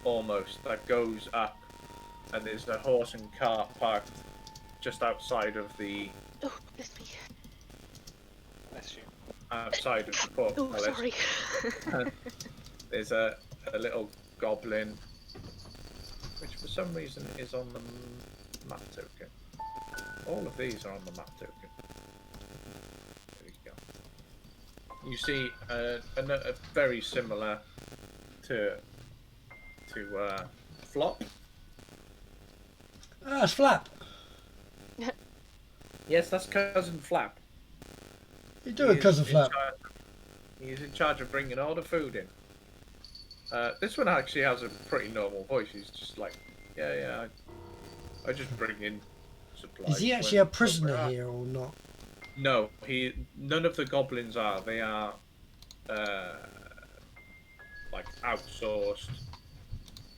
almost that goes up, and there's a horse and cart parked just outside of the Oh, bless me. Bless you. outside of the Oh, portcullis. sorry. There's a little goblin, which for some reason is on the map token. All of these are on the map token. There we go. You see a very similar to Flop. Ah, it's Flap. Yes, that's cousin Flap. You doing, cousin Flap? He's in charge of bringing all the food in. This one actually has a pretty normal voice. He's just like, yeah, I just bring in supplies. Is he actually a when prisoner we're out." here or not? No, none of the goblins are. They are like outsourced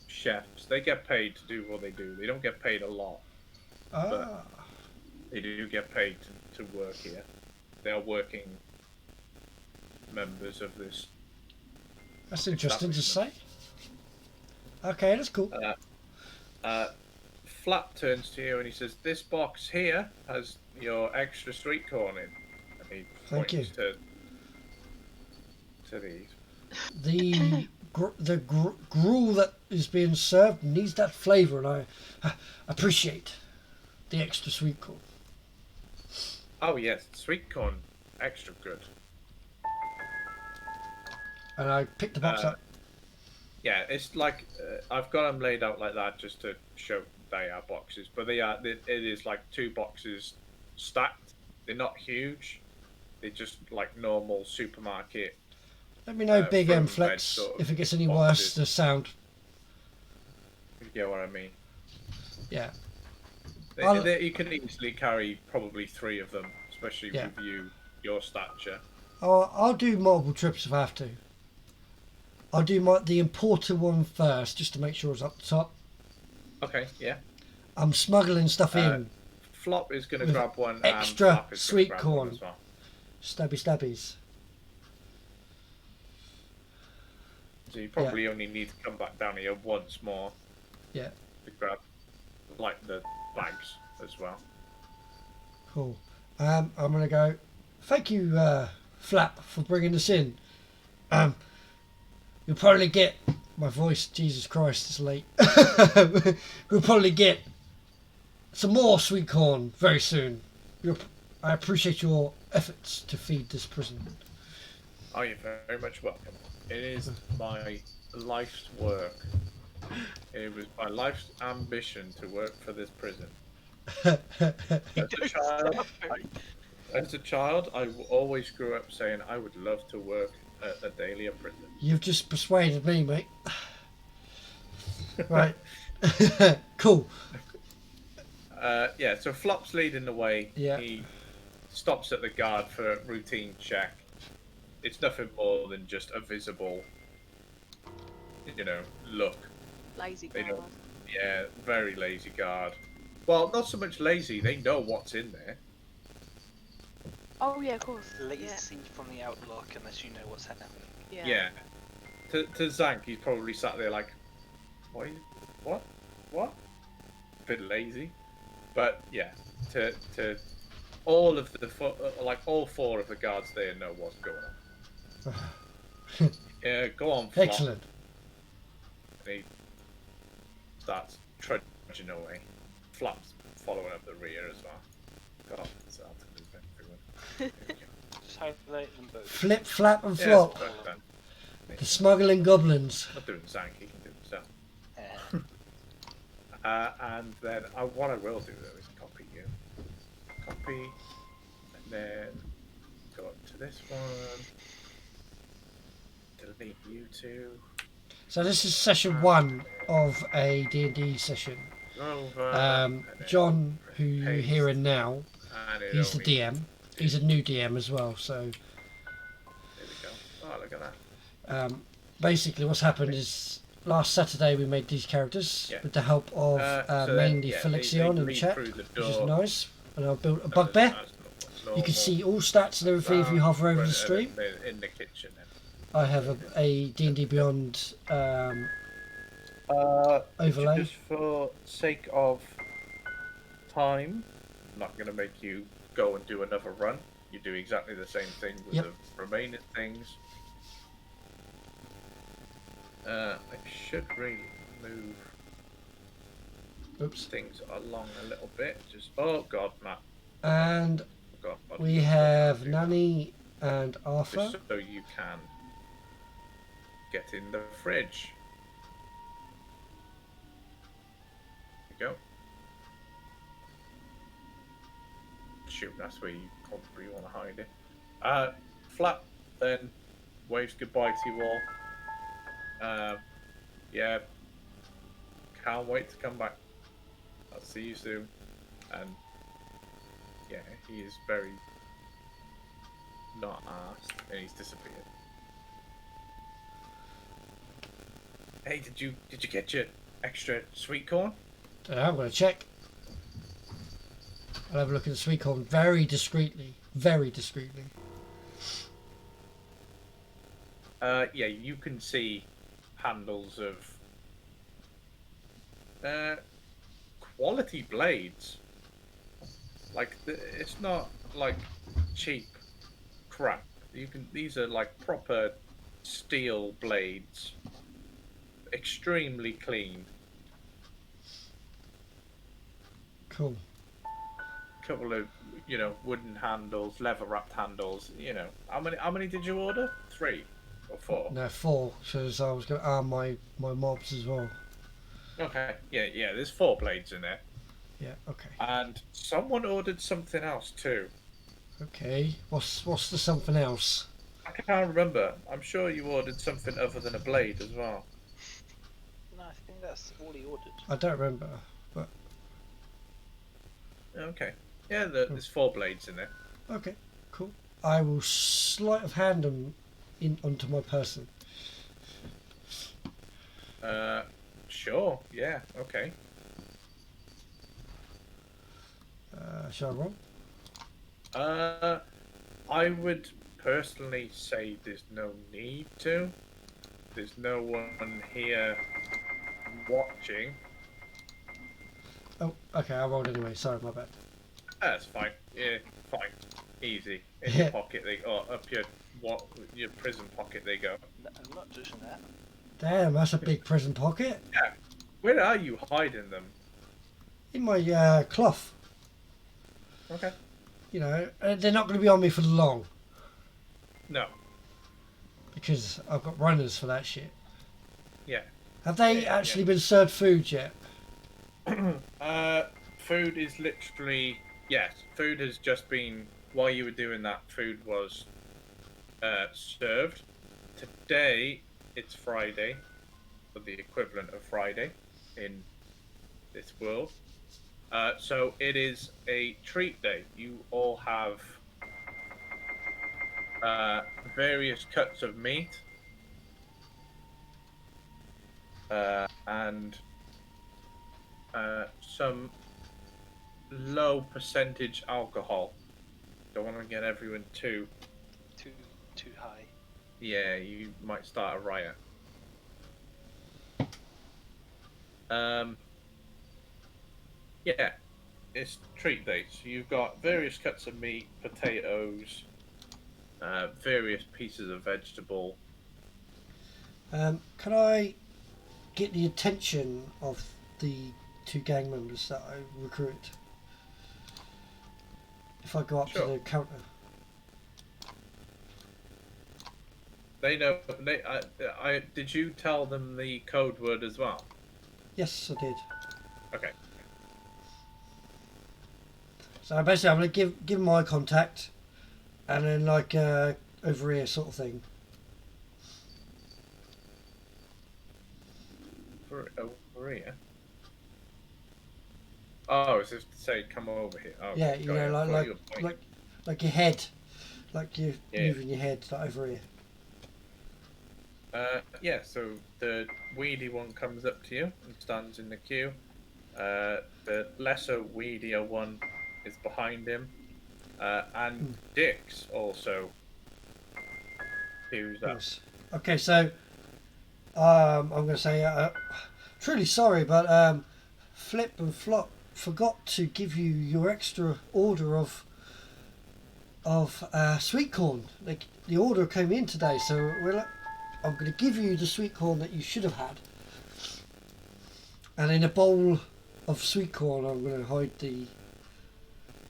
chefs. They get paid to do what they do. They don't get paid a lot. Ah, They do get paid to work here. They are working members of this. that's interesting to say. Okay, that's cool. Flap turns to you and he says, "This box here has your extra sweet corn in." And he Thank points to these. The gruel that is being served needs that flavour, and I appreciate the extra sweet corn. Oh yes, sweet corn, extra good. And I picked the box up. Yeah, it's like I've got them laid out like that just to show they are boxes, but it is like 2 boxes stacked. They're not huge. They're just like normal supermarket. Let me know, Big M frozen veg Flex, sort of if it gets any boxes. worse, the sound. You get what I mean? Yeah. You can easily carry probably 3 of them, especially Yeah. with your stature. I'll do multiple trips if I have to. I'll do the importer one first, just to make sure it's up the top. Okay, yeah. I'm smuggling stuff in. Flop is going to With grab one. extra and Flap is gonna sweet grab corn. one as well. Stabbies. So you probably only need to come back down here once more. Yeah. To grab, like, the bags as well. Cool. I'm going to go. Thank you, Flap, for bringing us in. You'll probably get my voice. Jesus Christ, it's late. We'll probably get some more sweet corn very soon. I appreciate your efforts to feed this prison. Oh, you're very much welcome. It is my life's work. It was my life's ambition to work for this prison. As a child, I always grew up saying I would love to work at a Dahlia prison. You've just persuaded me, mate. Right. Cool. Yeah, so Flop's leading the way. Yeah. He stops at the guard for a routine check. It's nothing more than just a visible, look. Lazy They guard. don't. Yeah, very lazy guard. Well, not so much lazy. They know what's in there. Oh yeah, of course. Lazy from the outlook unless you know what's happening. Yeah. To Zhank, he's probably sat there like, what? Bit lazy. But yeah, to all of all 4 of the guards there know what's going on. Yeah, go on, Flop. Excellent. And he starts trudging away. Flop's following up the rear as well. God, it's hard to move everyone. There we go. Just highlight them both. Flip, flap, and Yeah, flop. it's both done. The smuggling goblins. Not doing Zhank, he can do it himself. Yeah. And then what I will do though is copy you. Copy, and then go up to this one. Delete you 2. So this is session 1 of a D&D session. Over. John, who you're hearing now, And it he's the only- DM. He's a new DM as well, so... There we go. Oh, look at that. Basically what's happened is last Saturday we made these characters Yeah. with the help of So mainly they Felixion and lead chat, through the which is door. nice. And I built a bugbear. You can see all stats and everything if you hover over the stream. In the kitchen. I have a D&D Beyond overlay. Just for sake of time, I'm not going to make you go and do another run. You do exactly the same thing with Yep. the remaining things. I should really move Oops. things along a little bit. Oh god, Matt. And Forgot what we to have do. Nanny and Arthur. Just so you can get in the fridge. There you go. Shoot, that's where you probably want to hide it. Flap then waves goodbye to you all. Yeah, can't wait to come back. I'll see you soon. And yeah, he is very not asked, and he's disappeared. Hey, did you get your extra sweet corn? I'm going to check. I'll have a look at the sweet corn very discreetly. Very discreetly. Yeah, you can see handles of quality blades. Like it's not like cheap crap. These are like proper steel blades, extremely clean. Cool. Couple of wooden handles, leather wrapped handles. How many did you order? 3 or 4? No, 4, because I was going to arm my mobs as well. Okay. Yeah. There's 4 blades in there, Yeah, okay. and someone ordered something else too. Okay, what's the something else? I can't remember. I'm sure you ordered something other than a blade as well. No, I think that's all he ordered. I don't remember, but... Okay. Yeah, there's 4 blades in there. Okay, cool. I will sleight of hand them onto my person. Sure. Yeah. Okay. Shall I roll? I would personally say there's no need to. There's no one here watching. Oh, okay, I rolled anyway. Sorry, my bad. That's fine. Yeah, fine. Easy. In Yeah. your pocket they or up your prison pocket they go. No, I'm not touching that. Damn, that's a big prison pocket. Yeah. Where are you hiding them? In my cloth. Okay. You know, they're not going to be on me for long. No. Because I've got runners for that shit. Yeah. Have they Yeah, actually been served food yet? Food is literally yes. Food has just been while you were doing that. Food was served. Today it's Friday, or the equivalent of Friday in this world. So it is a treat day. You all have various cuts of meat and some low percentage alcohol. Don't want to get everyone too high. Yeah, you might start a riot. Yeah, it's treat day. So you've got various cuts of meat, potatoes, various pieces of vegetable. Can I get the attention of the 2 gang members that I recruit? If I go up to Sure. the counter. They know. I did you tell them the code word as well? Yes, I did. Okay. So basically, I'm going to give my contact, and then like over here sort of thing. Over here. Oh, it's just to say come over here. Oh, Yeah, you know, like your head, like you're moving your head like over here. Yeah, so the weedy one comes up to you and stands in the queue. The lesser weedier one is behind him. And Dix also queues up. Yes. Okay, so I'm going to say, truly sorry, but Flip and Flop forgot to give you your extra order of sweet corn. Like the order came in today, so I'm going to give you the sweet corn that you should have had, and in a bowl of sweet corn, I'm going to hide the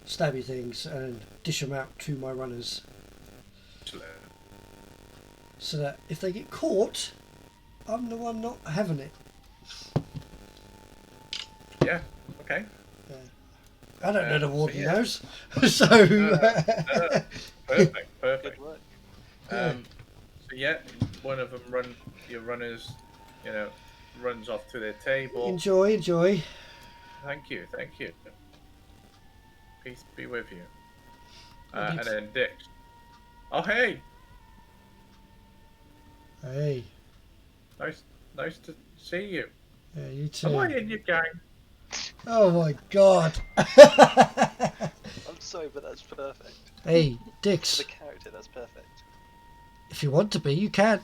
stabby things and dish them out to my runners, so that if they get caught, I'm the one not having it. Yeah, okay. I don't know the warden yeah. knows, so Perfect. Good work. So yeah, one of them your runners, runs off to their table. enjoy. Thank you. Peace be with you. Thanks. And then Dix. Oh hey, Hey, nice to see you. yeah, you too. Am I in your gang? Oh my god. I'm sorry, but that's perfect. Hey, For Dix, the character, that's perfect. if you want to be, you can.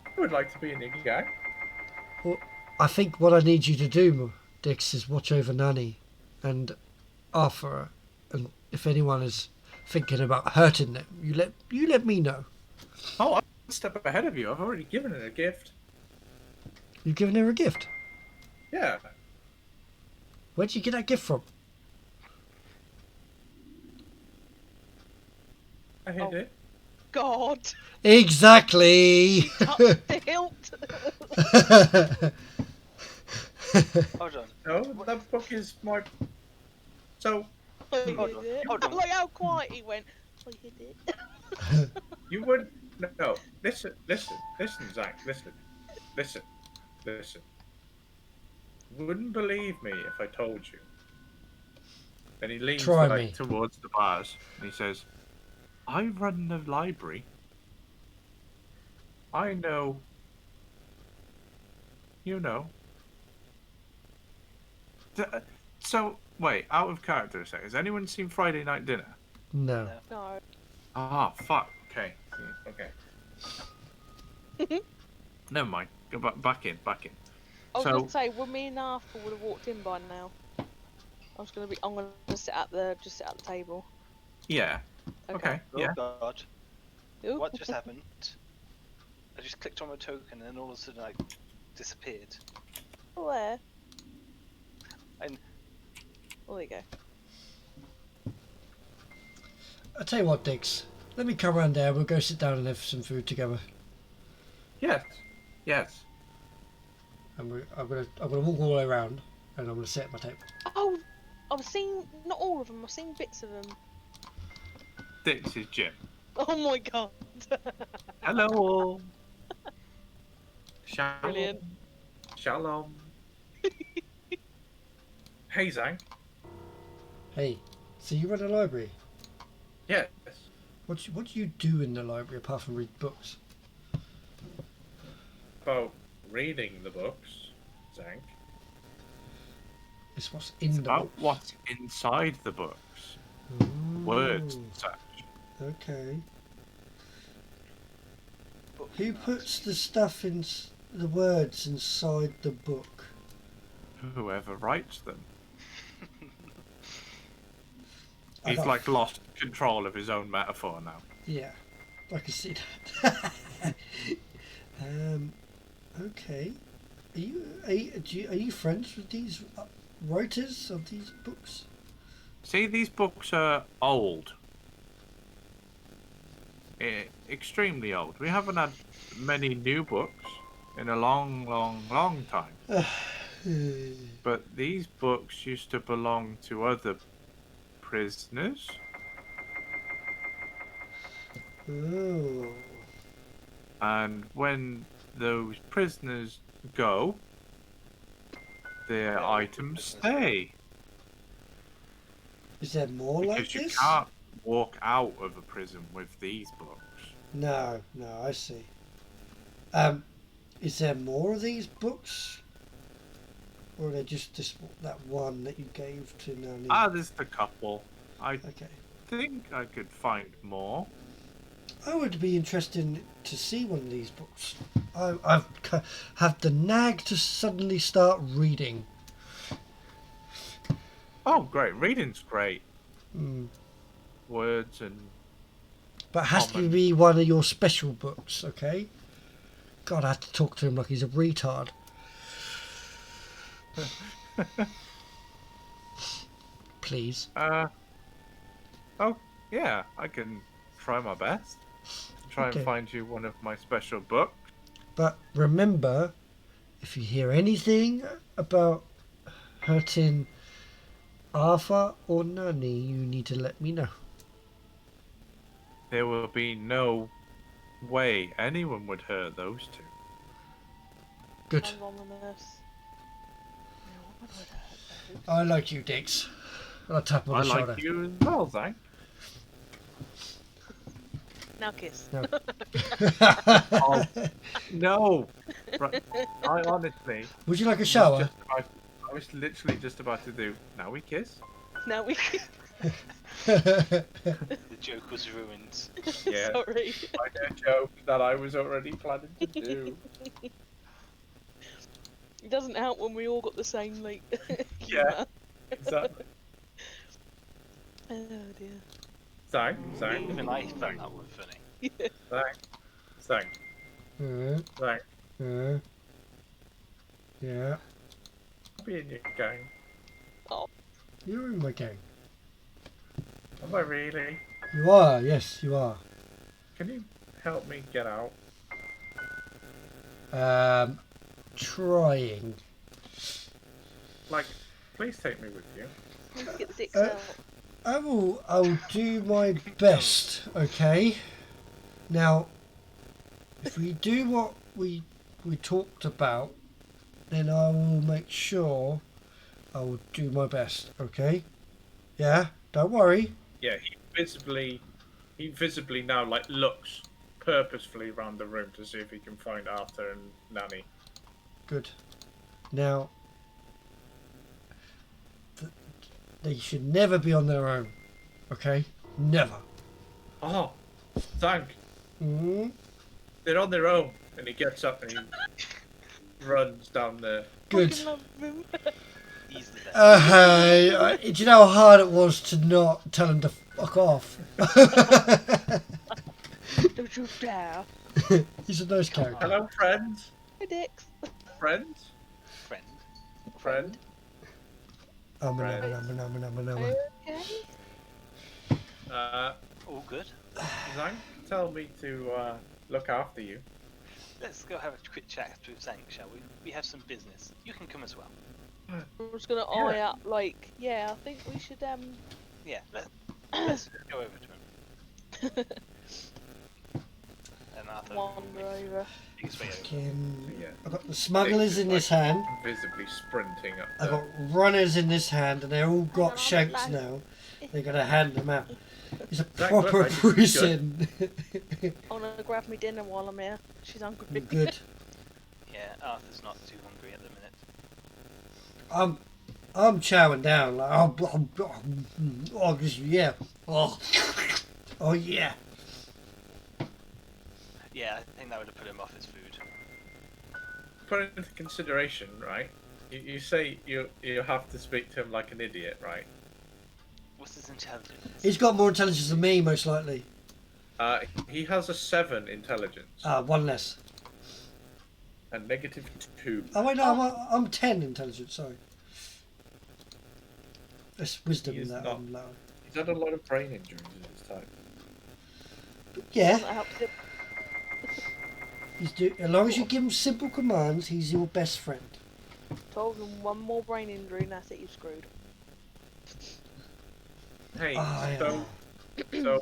I would like to be in your gang. Well, I think what I need you to do, Dix, is watch over Nanny and offer her. And if anyone is thinking about hurting them, you let me know. Oh, I'm one step ahead of you. I've already given her a gift. You've given her a gift. Yeah. Where'd you get that gift from? I hid it. God! Exactly. Tuck the hilt! Hold on. No, that book is my. So I Hold hid on, it. hold I on. like how quiet he went. I hid it. you wouldn't. No, listen, Zach. Listen. You wouldn't believe me if I told you. And he leans Try like me. towards the bars and he says, "I run the library. I know. You know." So wait, out of character a sec. Has anyone seen Friday Night Dinner? No. No. No. Ah, fuck. Okay. Okay. Never mind. Go back in. I was So gonna say, when me and Arthur would have walked in by now. I'm gonna sit at the table. yeah. Okay. Okay. Oh Yeah. God. Ooh. What just happened? I just clicked on my token and then all of a sudden I disappeared. Where? And Oh, there you go. I tell you what, Dix. Let me come round there. We'll go sit down and have some food together. Yes. And I'm gonna walk all the way around, and I'm gonna sit at my table. Oh, I've seen not all of them. I've seen bits of them. This is Jim. Oh my God. Hello. Shalom. Brilliant. Shalom. Hey, Zhank. Hey, so you run a library? Yes. What do you do in the library apart from read books? About reading the books, Zhank. It's what's in It's the about books. what's inside the books. Ooh, Words and such. Okay. book Who marks. puts the stuff in the words inside the book? Whoever writes them. I He's got- like lost control of his own metaphor now. Yeah, I can see that. Okay. Are you friends with these writers of these books? See, these books are old. Extremely old. We haven't had many new books in a long time. But these books used to belong to other prisoners. Oh. And when those prisoners go, their Yeah, items prisoners. stay. Is there more like Because you this? can't walk out of a prison with these books. No, I see. Is there more of these books? Or are they just that one that you gave to Nani? There's a couple. I Okay. think I could find more. I would be interested to see one of these books. I've have the nag to suddenly start reading. Oh, great. Reading's great. Mm. Words and... But it has to Common. be one of your special books, okay? God, I have to talk to him like he's a retard. Please. Oh, yeah. I can try my best. Try Okay. and find you one of my special books. But remember, if you hear anything about hurting Arthur or Nani, you need to let me know. There will be no way anyone would hurt those two. Good. I'm ominous. No one would hurt those. I like you, Dix. I'll tap on I the like shoulder. you as well, Zhank. Now kiss. No. Oh, no. Right. I honestly... Would you like a shower? I was literally just about to do... Now we kiss? Now we kiss. The joke was ruined. Yeah. Sorry. I know a joke that I was already planning to do. It doesn't help when we all got the same like. Yeah. humour. Exactly. Oh dear. Zhank. Even I found that one funny. Zhank. Yeah. I'll be in your gang. You're in my gang. Am I really? You are, yes, you are. Can you help me get out? Trying. Like, please take me with you. Let's get the dicks out. I'll do my best, okay? Now, if we do what we talked about, then I will make sure I will do my best, okay? Yeah, don't worry. Yeah, he visibly now like looks purposefully around the room to see if he can find Arthur and Nanny. Good. Now, they should never be on their own, okay? Never. Oh, Zhank, Mm-hmm. they're on their own. And he gets up and he runs down the. Good. Fucking love him. He's the best. Do you know how hard it was to not tell him to fuck off? Don't you dare. He's a nice character. Hello, friends. Hey, dicks. Friends. Friend. Friend. Right. Okay. All good. Zhank, tell me to look after you. Let's go have a quick chat with Zhank, shall we? We have some business. You can come as well. I'm just gonna eye up, like, yeah, I think we should, Yeah, let's go over to him. And Arthur wander over. makes his way over. Yeah. I've got the smugglers in this hand. Visibly sprinting up I've there. got runners in this hand, and they all got on, shanks lad. now. They're gonna hand them out. It's a Zhank, proper look, I think it's prison. I wanna grab me dinner while I'm here. She's hungry. Good. Yeah, Arthur's not too hungry at the minute. I'm chowing down. Like, oh, yeah. Oh yeah. Yeah, I think that would have put him off his food. Put it into consideration, right? You say you have to speak to him like an idiot, right? What's his intelligence? He's got more intelligence than me, most likely. He has a 7 intelligence One less. and -2. Oh wait, no, I'm 10 intelligence. Sorry. That's wisdom He is that not. I'm low. He's had a lot of brain injuries in his time. Yeah, That helps him. as long as you give him simple commands, he's your best friend. Told him one more brain injury and that's it, you're screwed. Hey, Yeah. so Zhank,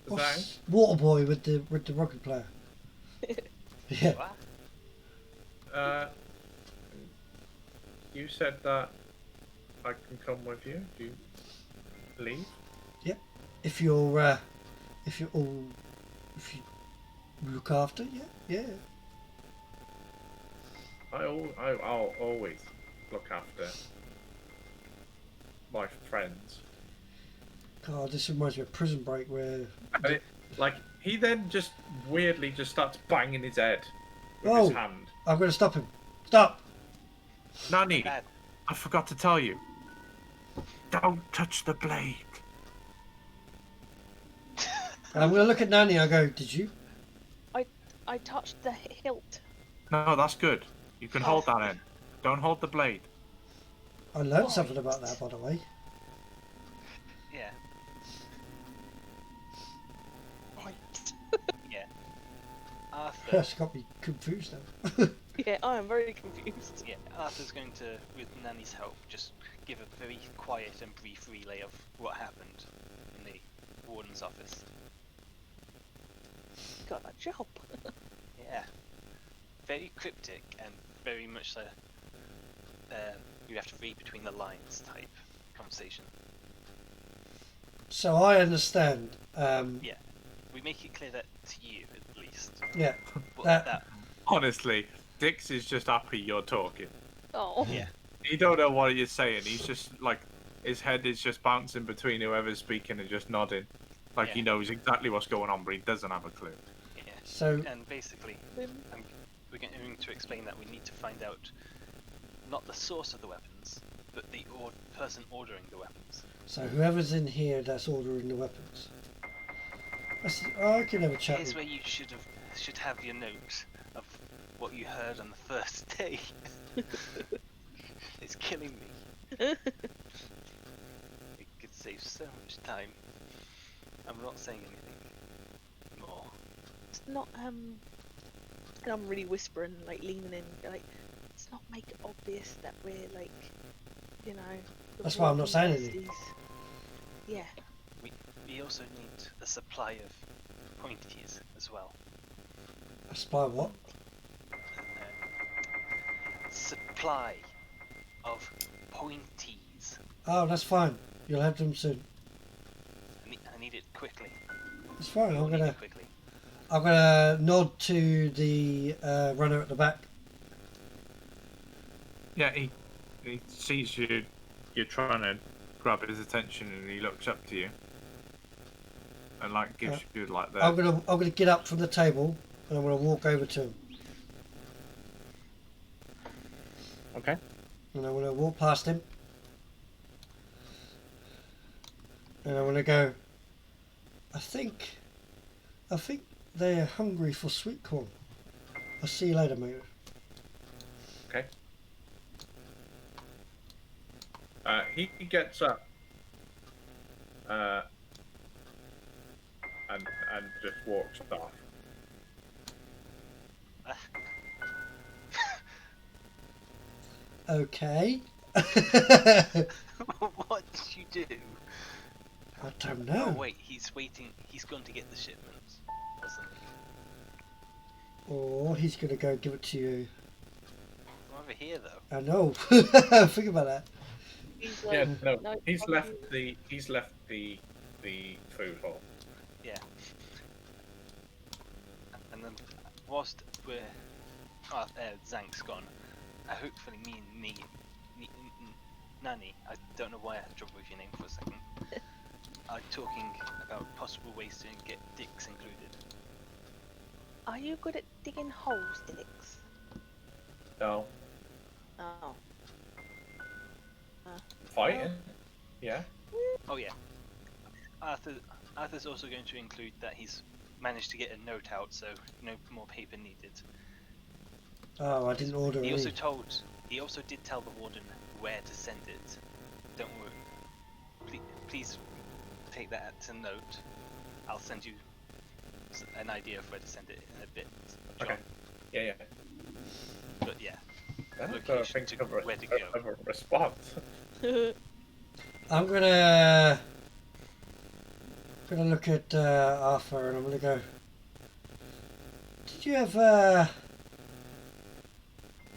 What's Waterboy with the rugby player? Yeah. What? you said that I can come with you. Do you leave? If you look after, yeah. I'll always look after my friends. God, this reminds me of Prison Break where. Like he then just weirdly just starts banging his head with Oh. his hand. I'm going to stop him. Stop! Nanny, Dad. I forgot to tell you. Don't touch the blade. And I'm going to look at Nanny. I go, did you? I touched the hilt. No, that's good. You can hold that end. Don't hold the blade. I learned something about that, by the way. Yeah. Right. Yeah. Arthur. That's got me confused now. Yeah, I am very confused. Yeah, Arthur's going to, with Nanny's help, just give a very quiet and brief relay of what happened in the warden's office. Got a job. Yeah. Very cryptic and very much so you have to read between the lines type conversation. So I understand. Yeah. We make it clear that to you, at least. Yeah. But That- Honestly, Dix is just happy you're talking. Oh. Yeah. He don't know what you're saying. He's just like his head is just bouncing between whoever's speaking and just nodding, like he Yeah. knows exactly what's going on, but he doesn't have a clue. Yeah. So And basically, we're going to explain that we need to find out not the source of the weapons, but the person ordering the weapons. whoever's in here that's ordering the weapons. I can have a chat Here's with. where you should have your note of what you heard on the first day. It's killing me. It could save so much time. I'm not saying anything more. let's not and I'm really whispering, like leaning in, like, let's not make it obvious that we're like, you know. the That's why I'm not saying warden anything. besties. Yeah. We also need a supply of pointies as well. A spy what? Supply of pointies. Oh, that's fine. You'll have them soon. I need it quickly. It's fine. We all I'm need gonna it quickly. nod to the runner at the back. Yeah, he sees you. You're trying to grab his attention, and he looks up to you, and like gives you like that. I'm gonna get up from the table and I'm gonna walk over to him. Okay. And I'm gonna walk past him. And I'm gonna go. I think they're hungry for sweet corn. I'll see you later, mate. Okay. He gets up. And just walks off. Okay. What did you do? I don't know. Oh wait, he's waiting. He's going to get the shipments, wasn't he? Or he's gonna go give it to you. I'm over here though. I know. Think about that. He's Yeah, like, no, he's left the food hall. Yeah. And then whilst we're Zhank's gone, hopefully me and Nanny, I don't know why I dropped with your name for a second, are talking about possible ways to get dicks included. Are you good at digging holes, Dix? No. Oh. Fighting? Yeah. Oh yeah. Arthur's also going to include that he's managed to get a note out, so no more paper needed. Oh, I didn't order He any. also did tell the warden where to send it. Don't worry. Please take that to note. I'll send you an idea of where to send it in a bit, John. Okay. Yeah. But yeah, That's location to where to go. a response. I'm gonna look at Arthur and I'm gonna go.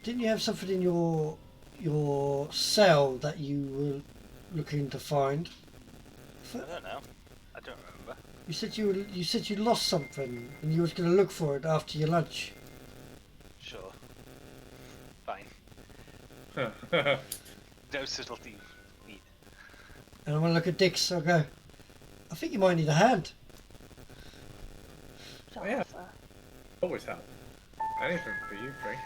Didn't you have something in your cell that you were looking to find? I don't know. I don't remember. You said you lost something and you was gonna look for it after your lunch. Sure. Fine. No subtlety. And I'm gonna look at Dix. I'll go. I think you might need a hand. Oh, yeah. Always have. Anything for you, Brame.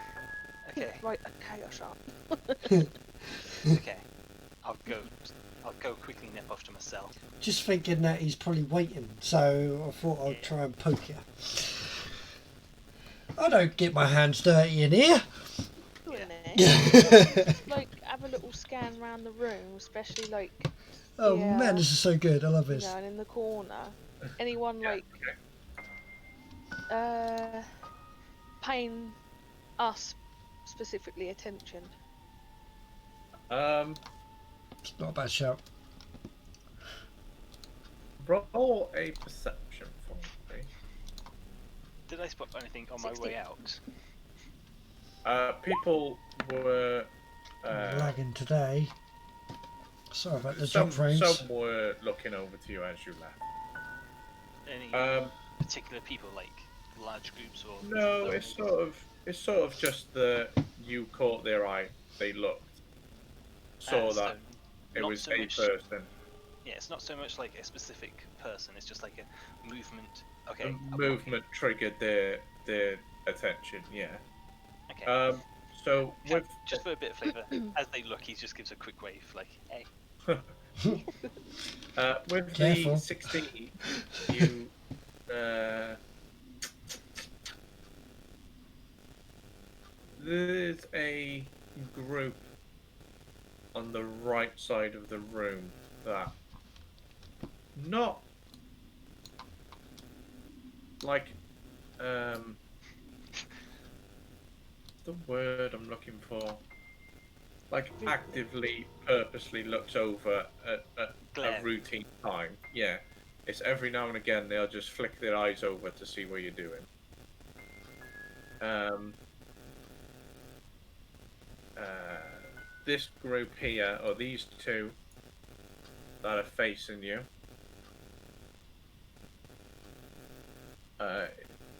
Okay. Right, okay, I'll shut up. Okay. I'll go quickly nip off to my cell. Just thinking that he's probably waiting, so I thought I'd try and poke you. I don't get my hands dirty in here. Go in Yeah. there. Like, have a little scan around the room, especially like, Oh yeah, man, this is so good. I love you this. know, and in the corner. Anyone Yeah, like paying us specifically attention? It's not a bad shout. Roll a perception for me. Did I spot anything on my 60. way out? People were Lagging today. Sorry about the some jump frames. were looking over to you as you left. Any particular people, like large groups or? No, it's sort of just that you caught their eye. They looked, saw So that it not was so a much- person. Yeah, it's not so much like a specific person. It's just like a movement. Okay. A I'm movement triggered their attention. Yeah. Okay. So with just for a bit of flavour, as they look, he just gives a quick wave, like, "Hey." with Careful. the 16, you there's a group on the right side of the room that not like The word I'm looking for, like actively, purposely looks over at a Glare. routine time. Yeah, it's every now and again they'll just flick their eyes over to see what you're doing. This group here, or these two that are facing you,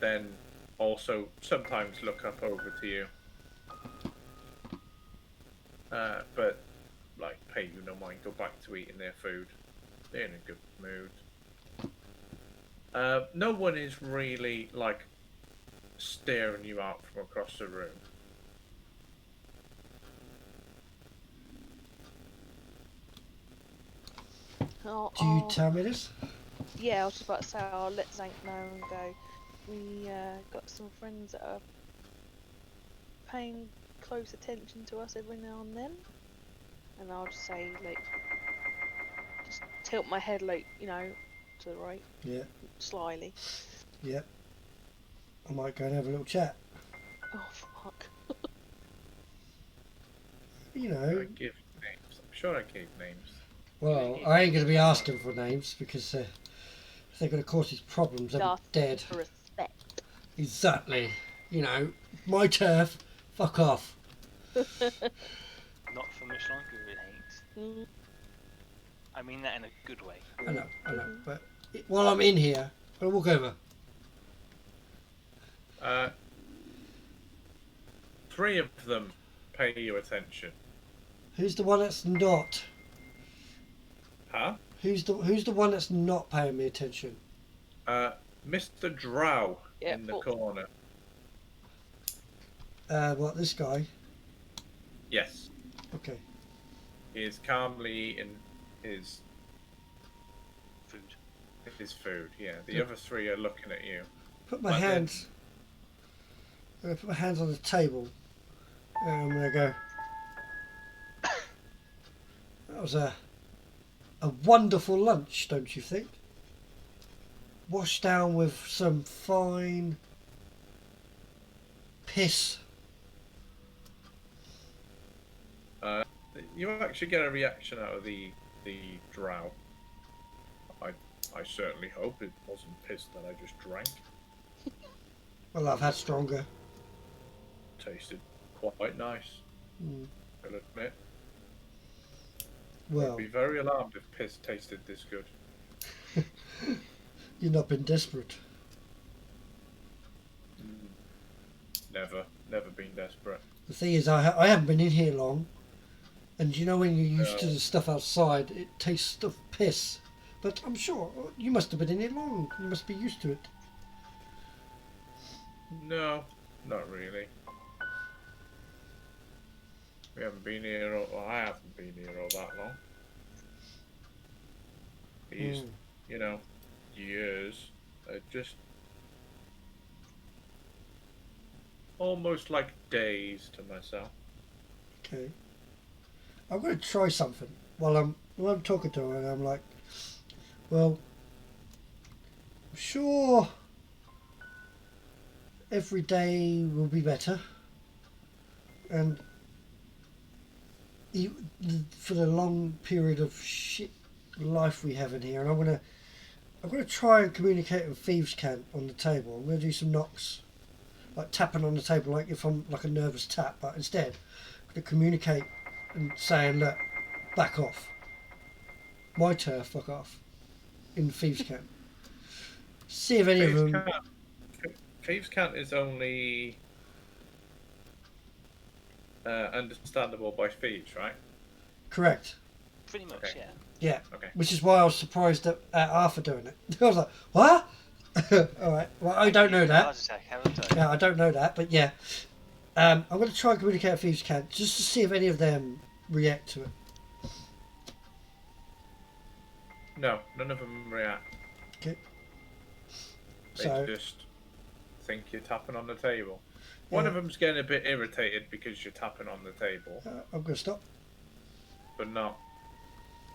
then also sometimes look up over to you. But like pay you no mind, go back to eating their food. They're in a good mood. No one is really like staring you out from across the room. Do you tell me this? Yeah, I was just about to say I'll let Zhank know and go. We got some friends that are paying close attention to us every now and then, and I'll just say like, just tilt my head like, you know, to the right. Yeah. Slyly. Yeah. I might go and have a little chat. Oh fuck. You I know. give names. I'm sure I gave names. Well, I ain't going to be asking for names because if they're going to cause these problems, they'll be dead. For respect. Exactly. You know, my turf. Fuck off. Not for much longer, it ain't. Mm. I mean that in a good way. I know. But while I'm in here, I'll walk over. 3 of them pay you attention. Who's the one that's not? Huh? Who's the one that's not paying me attention? Mr. Drow Yeah, in the corner. What, this guy? Yes. Okay. He is calmly eating his food. Yeah. The other 3 are looking at you. Put my hands. I'm gonna put my hands on the table. And I'm gonna go. That was a wonderful lunch, don't you think? Washed down with some fine piss. You actually get a reaction out of the drow. I certainly hope it wasn't piss that I just drank. Well, I've had stronger. Tasted quite nice. I'll admit. Well, I'd be very alarmed if piss tasted this good. you've not been desperate. Never been desperate. The thing is, I haven't been in here long, and you know when you're used to the stuff outside, it tastes of piss. But I'm sure you must have been in here long. You must be used to it. No, not really. We haven't been here, or I haven't been here all that long. These, years are just almost like days to myself. Okay. I'm going to try something while I'm talking to her, and I'm like, well, I'm sure every day will be better, and for the long period of shit life we have in here, and I'm gonna try and communicate with thieves' cant on the table. I'm gonna do some knocks, like tapping on the table, like if I'm like a nervous tap, but instead I'm gonna communicate and saying, look, back off, my turf, fuck off, in thieves' cant. See if any of them. Thieves' cant is only understandable by thieves, right? Correct. Pretty much, Okay. yeah. Yeah. Okay. Which is why I was surprised at Arthur doing it. I was like, what? All right. Well, I don't know that. Heart attack, haven't I? Yeah, I don't know that, but yeah. I'm going to try and communicate with thieves' cant just to see if any of them react to it. No, none of them react. Okay. They So, just think you're tapping on the table. One Yeah. of them's getting a bit irritated because you're tapping on the table, I'm going to stop. but no.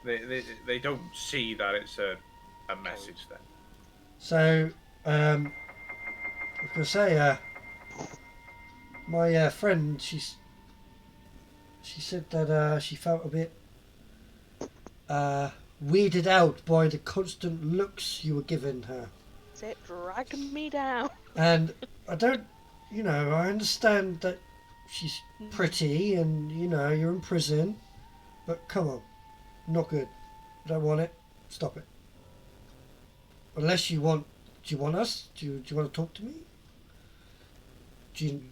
They don't see that it's a message then. So, was gonna say, my friend, she said that she felt a bit weirded out by the constant looks you were giving her. Is it dragging me down? And I don't, I understand that she's pretty and, you're in prison, but come on, not good. Don't want it. Stop it. Unless you want, do you want us? Do you want to talk to me?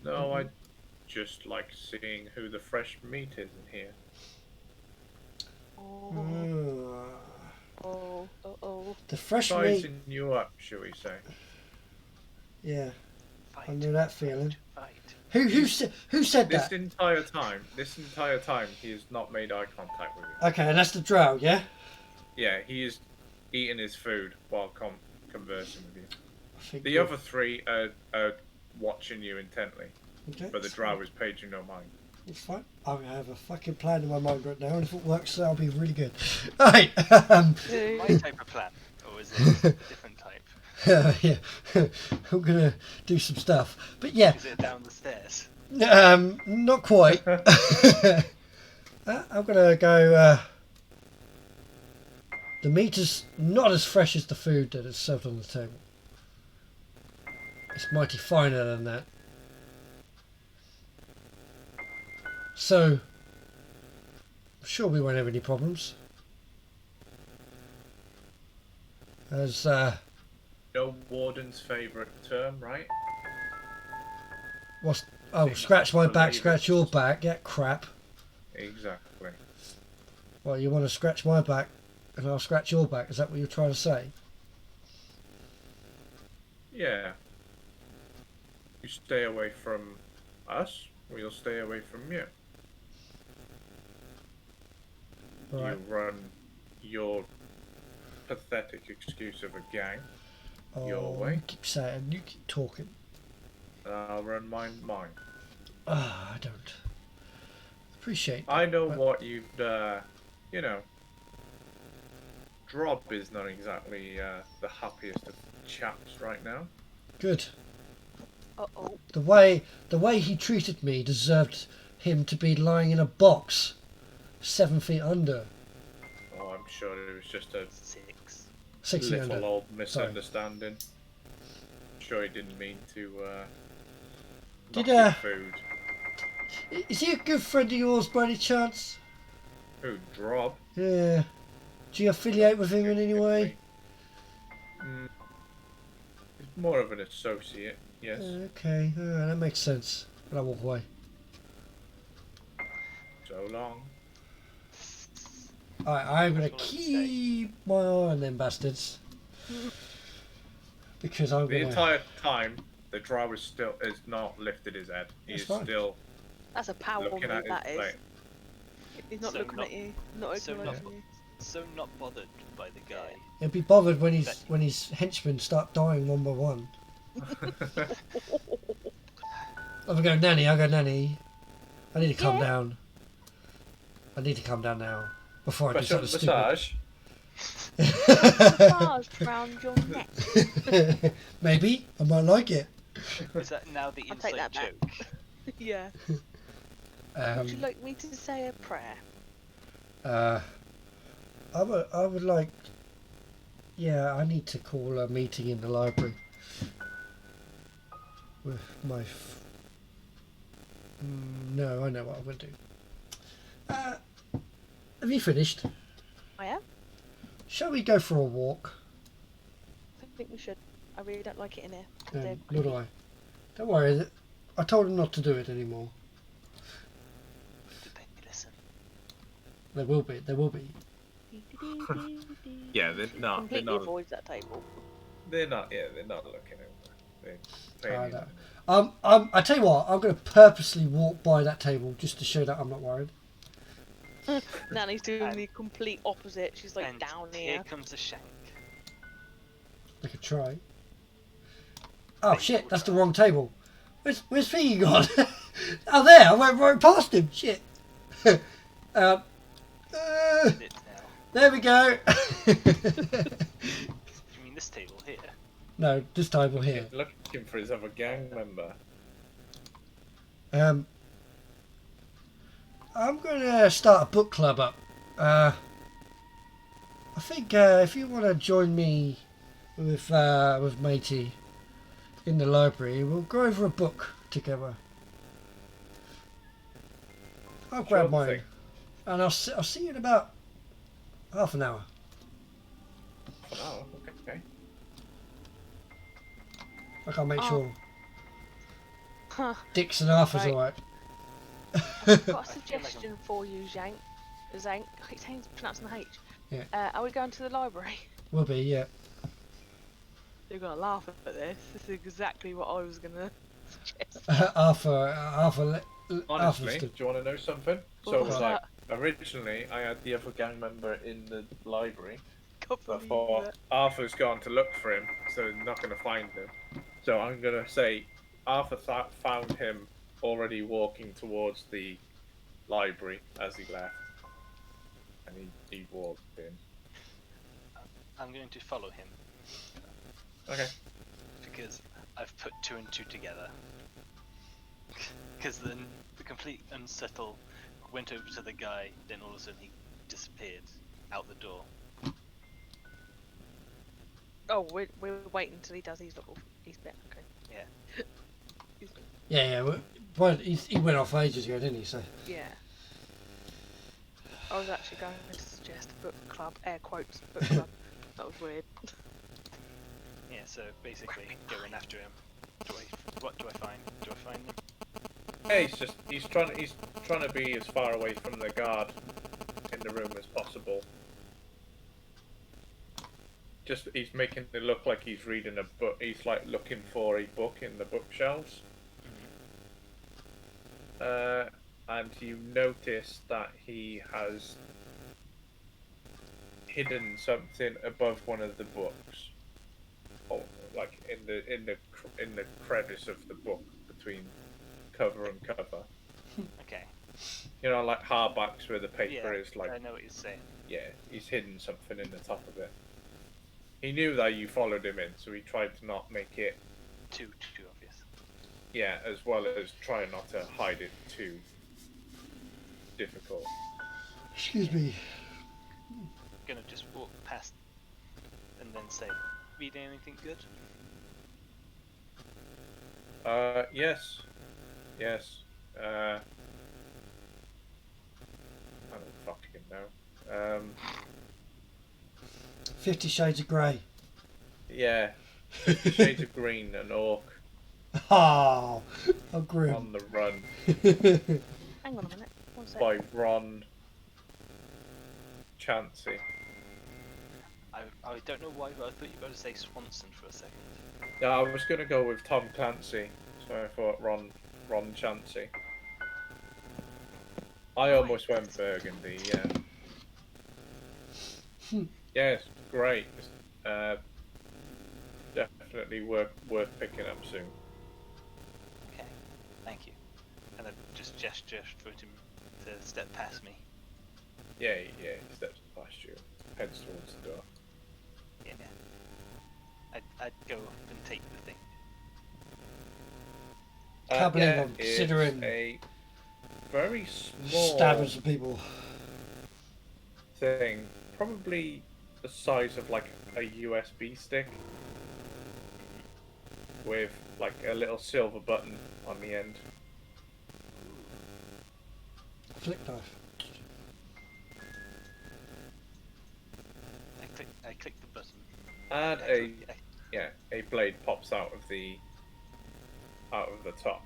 No, I just like seeing who the fresh meat is in here. Oh. The fresh Sizing meat. you up, shall we say? Yeah, Fight, I know that feeling. fight. Who said This that? entire time, he has not made eye contact with you. Okay, and that's the drow, yeah? Yeah, he is eating his food while conversing with you. I think The other three are watching you intently, okay, but the drow is paging no mind. it's fine. I have a fucking plan in my mind right now, and if it works, that'll be really good. Alright, My type of plan, or is it a different type? yeah, I'm gonna do some stuff. But yeah, Is it down the stairs? not quite. I'm gonna go. The meat is not as fresh as the food that is served on the table. It's mighty finer than that. So, I'm sure we won't have any problems. As No warden's favourite term, right? what's scratch my back, scratch your back. Yeah, crap. Exactly. Well, you want to scratch my back, and I'll scratch your back. Is that what you're trying to say? Yeah. You stay away from us, we'll stay away from you. Right. You run your pathetic excuse of a gang your way. You keep saying, you keep talking. I'll run mine. I don't appreciate that, I know but- what you'd, Drob is not exactly the happiest of chaps right now. Good. Uh-oh. The way he treated me deserved him to be lying in a box 7 feet under. Oh, I'm sure it was just a 6 feet little under. old misunderstanding. Sure he didn't mean to Did, knock your food. Is he a good friend of yours by any chance? Who, Drob? Yeah. Do you affiliate with him in any way? He's more of an associate, yes. Okay, that makes sense. And I walk away. So long. Alright, I'm gonna That's what I keep my eye on them bastards. Because I'm The gonna... entire time, the drow is not lifted his head. He That's is fine. still That's a power move, looking at that his is. plate. He's not So looking not- at you. Not so acknowledging not- you. So not bothered by the guy. He'll be bothered when his henchmen start dying one by one. I'll go nanny, I need to calm down. I need to calm down now. Before I do Special something massage. Massage round your neck. Maybe, I might like it. Is that now the I'll take inside that back. joke? Yeah. Would you like me to say a prayer? I would like... Yeah, I need to call a meeting in the library. With my... No, I know what I'm going to do. Have you finished? I am. Shall we go for a walk? I think we should. I really don't like it in here. Nor do I. Don't worry, I told him not to do it anymore. Did they listen? There will be. Yeah, they're not. Completely avoids that table. They're not. Yeah, they're not looking over. I know. I tell you what, I'm going to purposely walk by that table just to show that I'm not worried. Nanny's doing the complete opposite. She's like And down here here. comes a shank. I could try. Oh shit, that's the wrong table. Where's Figgy gone? Oh, there, I went right past him. Shit. It now. There we go. You mean this table here? No, this time we're here. He's looking for his other gang member. I'm going to start a book club up. I think if you want to join me with Matey in the library, we'll go over a book together. I'll grab Sure mine, thing. and I'll see you in about half an hour. Oh, okay. I can't make Oh. sure Huh. Dixon Arthur's Right. alright. I've got a suggestion for you, Zhank. Zhank. I keep saying pronouncing the H. Yeah. Are we going to the library? Will be, yeah. You're gonna laugh at this. This is exactly what I was gonna suggest. Arthur. Honestly, do you want to know something? What So, was like, originally I had the other gang member in the library. Can't But I believe thought that. Arthur's gone to look for him, so he's not going to find him. So I'm going to say Arthur found him already walking towards the library as he left. And he walked in. I'm going to follow him Okay. because I've put 2 and 2 together. Because then the complete unsettled went over to the guy, then all of a sudden he disappeared out the door. Oh, we're waiting until he does his bit. Okay. Yeah. Yeah. Well, he went off ages ago, didn't he? So. Yeah. I was actually going to suggest a book club, air quotes, book club. That was weird. Yeah, so basically going after him. What do I find? Do I find him? Yeah, he's trying to be as far away from the guard in the room as possible. Just he's making it look like he's reading a book. He's like looking for a book in the bookshelves. And you notice that he has hidden something above one of the books, or like in the crevice of the book between cover and cover. Okay. You know, like hardbacks where the paper Yeah, is like. I know what you're saying. Yeah, he's hidden something in the top of it. He knew that you followed him in, so he tried to not make it. Too obvious. Yeah, as well as try not to hide it too difficult. Excuse me. Gonna just walk past and then say, read anything good? Yes. I don't fucking know. 50 Shades of Grey. Yeah. 50 Shades of Green, an orc Oh, how grim. on the run Hang on a minute. One sec. by Ron Chansey. I don't know why, but I thought you were going to say Swanson for a second. Yeah, I was gonna go with Tom Clancy, so I thought Ron Chansey. I almost went Burgundy, yeah. Yeah, it's great. It's, definitely worth picking up soon. Okay, thank you. And I just gesture for him to step past me. Yeah, he steps past you, heads towards the door. Yeah. I'd go up and take the thing. Can't believe yeah, I'm considering it's a very small stabbing some people. thing, probably the size of like a USB stick, with like a little silver button on the end. Flick knife. I click the button. And a blade pops out of the top.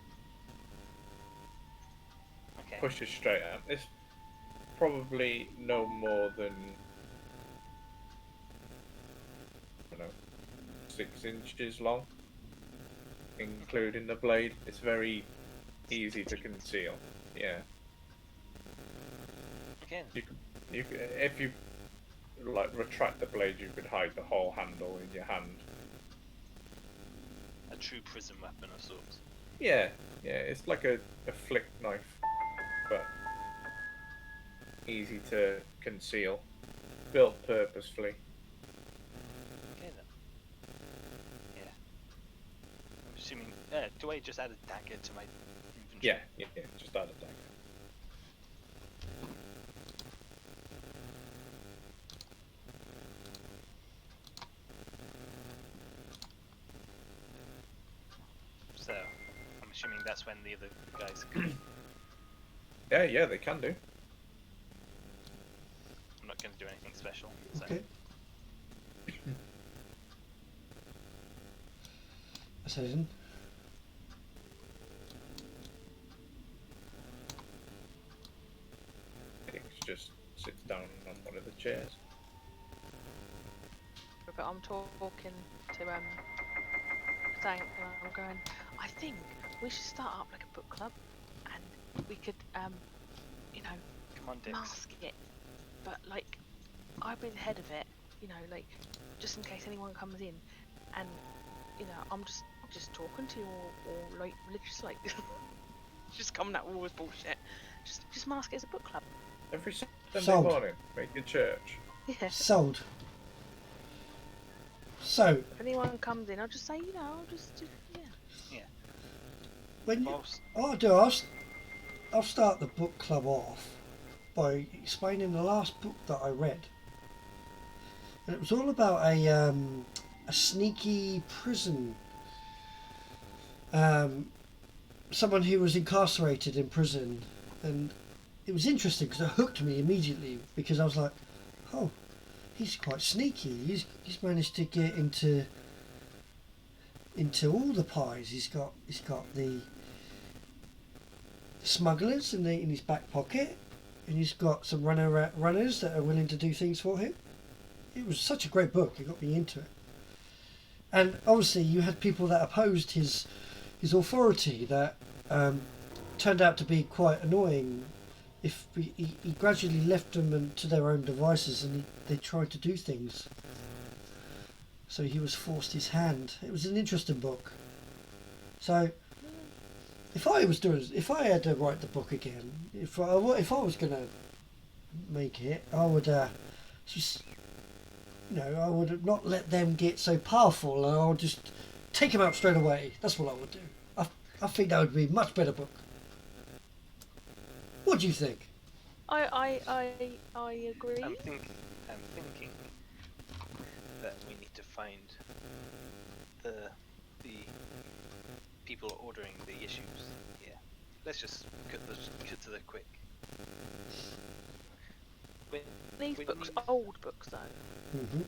Okay. Pushes straight out. It's probably no more than, I don't know, 6 inches long, including the blade. It's very easy to conceal. Yeah. Again. You could, if you like retract the blade, you could hide the whole handle in your hand. A true prison weapon of sorts. Yeah, it's like a flick knife, but easy to conceal. Built purposefully. Okay then. Yeah. do I just add a dagger to my inventory? Yeah, just add a dagger. So, I'm assuming that's when the other guys come. Yeah, they can do. I'm not going to do anything special. So. Okay. Assassin. Hicks just sits down on one of the chairs. But I'm talking to Zhank, and I'm going, I think we should start up like a book club, and we could you know, Come on, Dix. mask it, but like I've been head of it, you know, like just in case anyone comes in, and you know, I'm just talking to you, or like religious, like just coming out all this bullshit. Just mask it as a book club. Every Sunday Sold. morning, make your church. Yeah. Sold. So, If anyone comes in, I'll just say, you know, I'll just yeah. when you, Whilst- I'll start the book club off by explaining the last book that I read. And it was all about a sneaky prison. Someone who was incarcerated in prison, and it was interesting because it hooked me immediately, because I was like, oh, he's quite sneaky. He's managed to get into all the pies. He's got the smugglers in his back pocket, and he's got some runners that are willing to do things for him. It was such a great book. It got me into it. And obviously, you had people that opposed his authority that turned out to be quite annoying. If he gradually left them to their own devices, and they tried to do things. So he was forced his hand. It was an interesting book. So if I had to write the book again, if I was going to make it, I would just, you know, I would not let them get so powerful, and I would just take them out straight away. That's what I would do. I think that would be a much better book. What do you think? I agree. I'm thinking that we need to find the people ordering the issues. Yeah, let's just cut to the quick. These when books you- are old books though. Mm-hmm.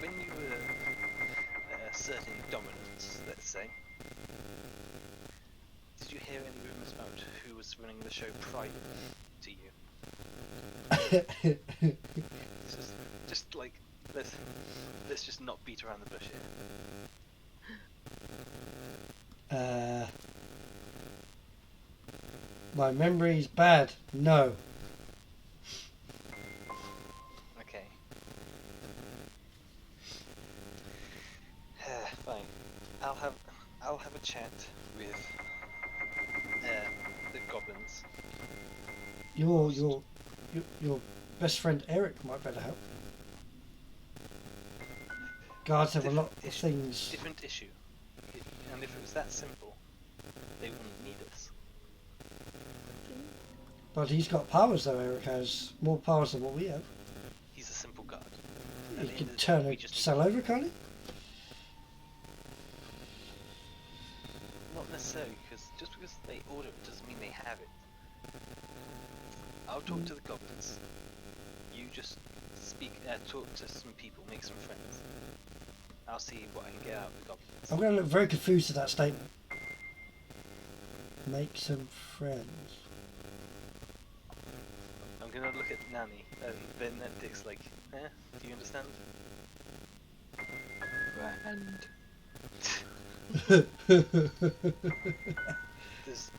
When you were asserting dominance, let's say, did you hear any rumours about who was running the show prior to you? Just like let's just not beat around the bush here. My memory's bad. No. Okay. Fine. I'll have a chat with the goblins. Your best friend Eric might better help. Guards have a lot of things. Different issue. And if it was that simple, they wouldn't need us. But he's got powers though. Eric has more powers than what we have. He's a simple guard. He At the end can of the turn day, we a just need cell over, can't he? Not necessarily, because just because they order it doesn't mean they have it. I'll talk to the goblins. You just talk to some people, make some friends. I'll see what I can get out of the goblins. I'm going to look very confused at that statement. Make some friends. I'm gonna look at Nanny, and then Dick's like, do you understand? Does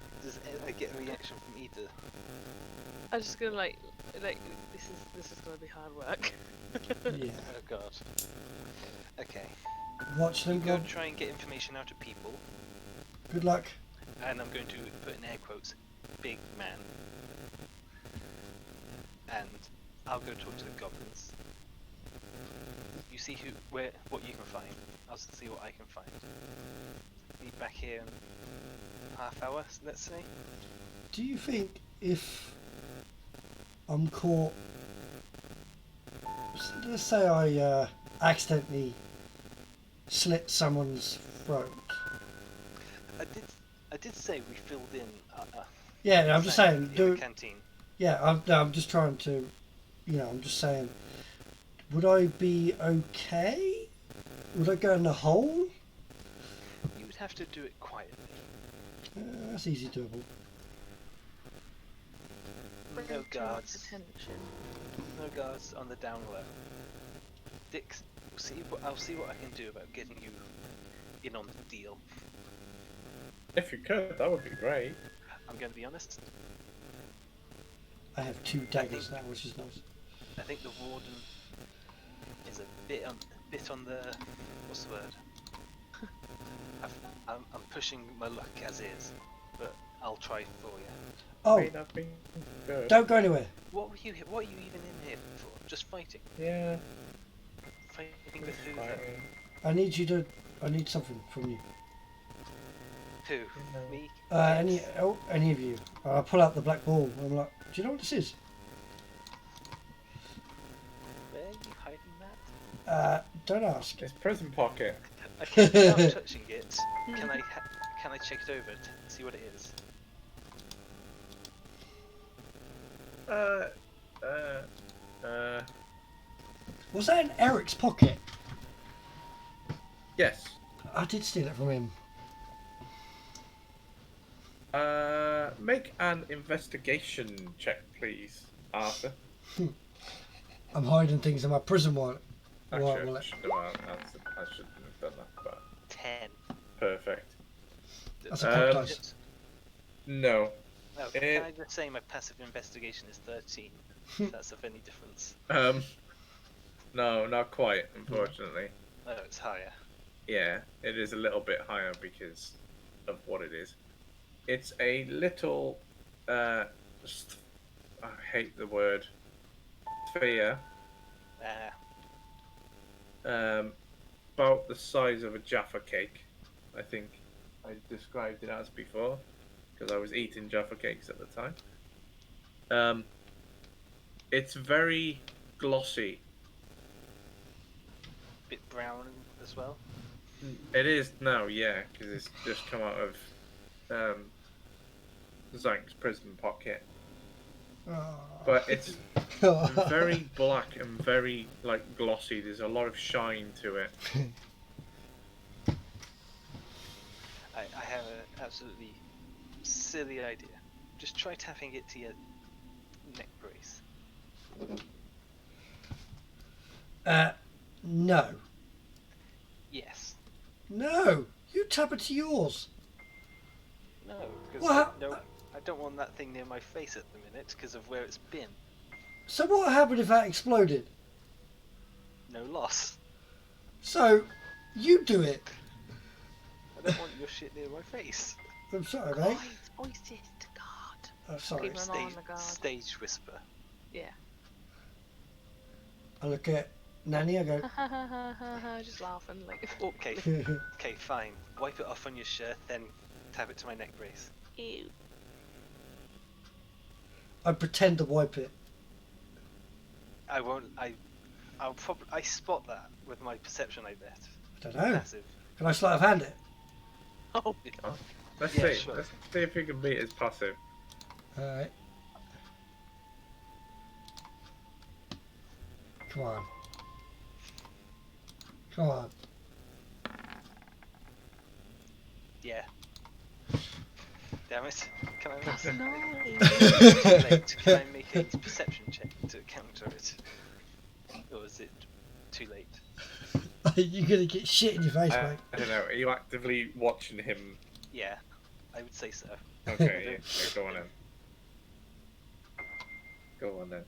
I get a reaction from either? I'm just gonna like this is gonna be hard work. Yeah. Oh god. Okay. Watch them Go go. try and get information out of people, Good luck. and I'm going to put in air quotes, big man. And I'll go talk to the goblins. You see what you can find. I'll see what I can find. Be back here in half hour, let's say. Do you think if I'm caught, let's say I accidentally slit someone's throat? I did say we filled in. Yeah, I'm just saying. in Do the canteen. yeah, I'm just trying to, I'm just saying. Would I be okay? Would I go in the hole? You would have to do it quietly. That's easy doable. Bring No too much guards. attention. No guards on the down low. Dix, I'll see what I can do about getting you in on the deal. If you could, that would be great. I'm going to be honest. I have 2 daggers now, which is nice. I think the warden is a bit on the what's the word? I'm pushing my luck as is, but I'll try for you. Oh, May not be good. don't go anywhere. What are you even in here for? Just fighting? Yeah. Fighting with who? Fighting. I need something from you. Who? No. Me? Any of you. I pull out the black ball. I'm like, do you know what this is? Where are you hiding that? Don't ask. It's prison pocket. Okay, without touching it, can I check it over to see what it is? Was that in Eric's pocket? Yes. I did steal it from him. Make an investigation check, please, Arthur. I'm hiding things in my prison wallet. Actually, Wallet. I shouldn't have done that, but 10. perfect. That's a cock dice. No. No, can I just say my passive investigation is 13? If that's of any difference. No, not quite, unfortunately. Oh, it's higher. Yeah, it is a little bit higher because of what it is. It's a little, I hate the word, sphere, about the size of a Jaffa cake, I think I described it as before, because I was eating Jaffa cakes at the time. It's very glossy. Bit brown as well. It is now, yeah, because it's just come out of Zhank's prison pocket. But it's very black and very glossy. There's a lot of shine to it. I have an absolutely silly idea. Just try tapping it to your neck brace. No. Yes. No. You tap it to yours. No, because What? I don't want that thing near my face at the minute because of where it's been. So what happened if that exploded? No loss. So, you do it. I don't want your shit near my face. I'm sorry, mate. Voices to God. Oh, sorry. Keep an eye on the guard. Stage whisper. Yeah. I look at Nanny, I go, Just laughing like. Okay, okay, fine. Wipe it off on your shirt, then tap it to my neck brace. Ew. I pretend to wipe it. I won't. I'll probably. I spot that with my perception. I bet. I don't know. Massive. Can I sleight of hand it? Oh. Let's Yeah, see. sure. Let's see if we can beat his passive. Alright. Come on. Come on. Yeah. Damn it. Can I That's make nice. too late? Can I make a perception check to counter it? Or is it too late? You're gonna get shit in your face, mate. I don't know. Are you actively watching him? Yeah, I would say so. Okay, yeah, go on then. Go on then.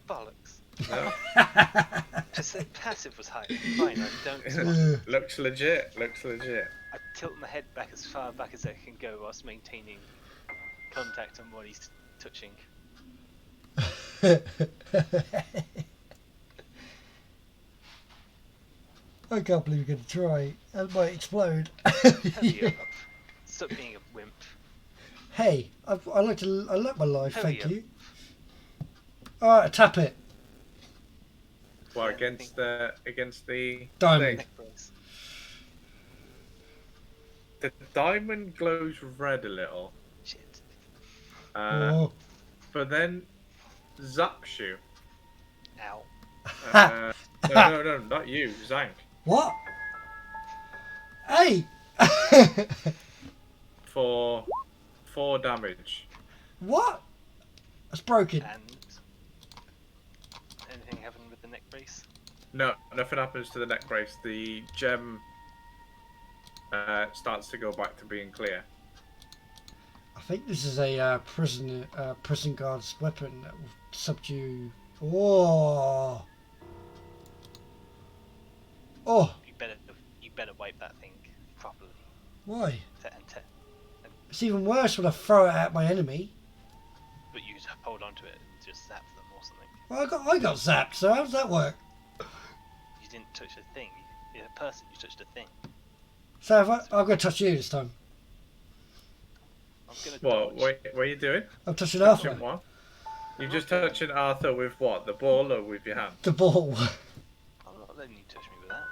Bollocks. No? I said passive was high. Fine, I don't spot it. Looks legit. Looks legit. I tilt my head back as far back as I can go whilst maintaining contact on what he's touching. I can't believe you're going to try. That might explode. Hurry up. Stop being a wimp. Hey, I like my life, Hurry thank up. you. Alright, tap it. Well, Yeah, against the Diamond. thing. Neck brace. The diamond glows red a little, Shit. Oh. but then zaps you. Ow. No, not you, Zhank. What? Hey! For 4 damage. What? That's broken. And anything happen with the neck brace? No, nothing happens to the neck brace. The gem starts to go back to being clear. I think this is a prison guard's weapon that will subdue. Oh. Oh. You better wipe that thing properly. Why? And It's even worse when I throw it at my enemy. but you just hold on to it and just zap them or something. Well, I got zapped. So how does that work? You didn't touch a thing. You're a person. You touched a thing. So if I'm going to touch you this time. I'm gonna What? dodge. What are you doing? I'm touching Touching Arthur. what? You're just touching Arthur with what? The ball or with your hand? The ball. I'm not letting you touch me with that.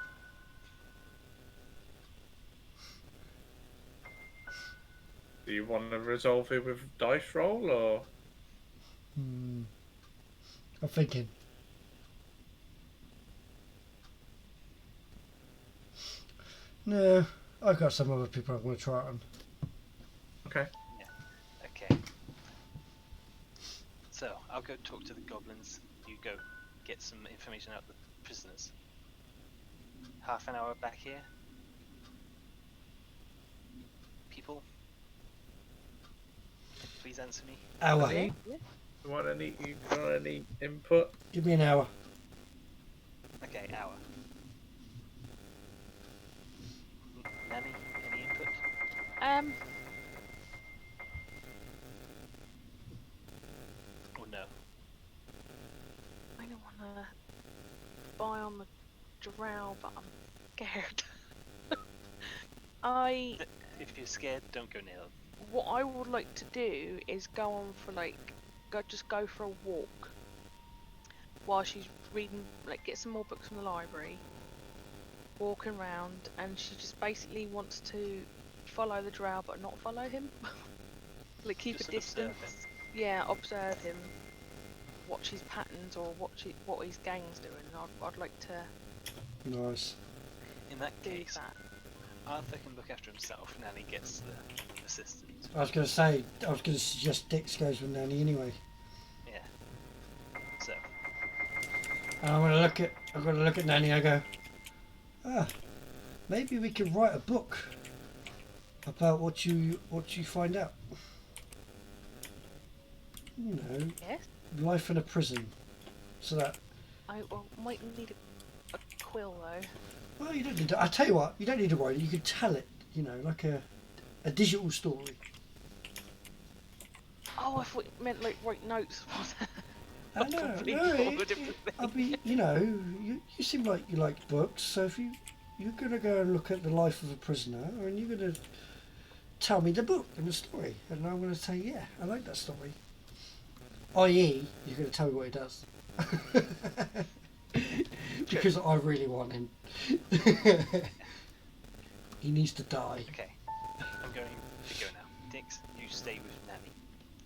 Do you want to resolve it with dice roll or? I'm thinking. No, I've got some other people I'm going to try it on. Okay. Okay. So I'll go talk to the goblins. You go get some information out of the prisoners. Half an hour back here. People, please answer me. Hour. You want any input? Give me an hour. Okay, hour. Nanny, any input? Or no? I don't want to spy on the drow, but I'm scared. If you're scared, don't go near them. What I would like to do is go on for just go for a walk while she's reading, get some more books from the library, walking around, and she just basically wants to follow the drow but not follow him. Keep Just a distance. observe Yeah, observe him, watch his patterns or what his gang's doing. I'd like to Nice. In that do case, that. Arthur can look after himself. Nanny gets the assistant. I was going to suggest Dix goes with Nanny anyway. Yeah. So And I'm going to look at Nanny. I go, maybe we could write a book about what you find out. You know, Yes. life in a prison. So that. I might need a quill though. Well, you don't need to. I tell you what, you don't need to write it. You could tell it. You know, like a digital story. Oh, I thought you meant write notes. I know. Completely No, thought of a different thing. I mean, you know, you seem like you like books. So if you're gonna go and look at the life of a prisoner, and you're gonna tell me the book and the story, and I'm gonna say, yeah, I like that story. I.e., you're gonna tell me what he does. Because I really want him. He needs to die. okay, I'm going to go now. Dix, you stay with Nanny.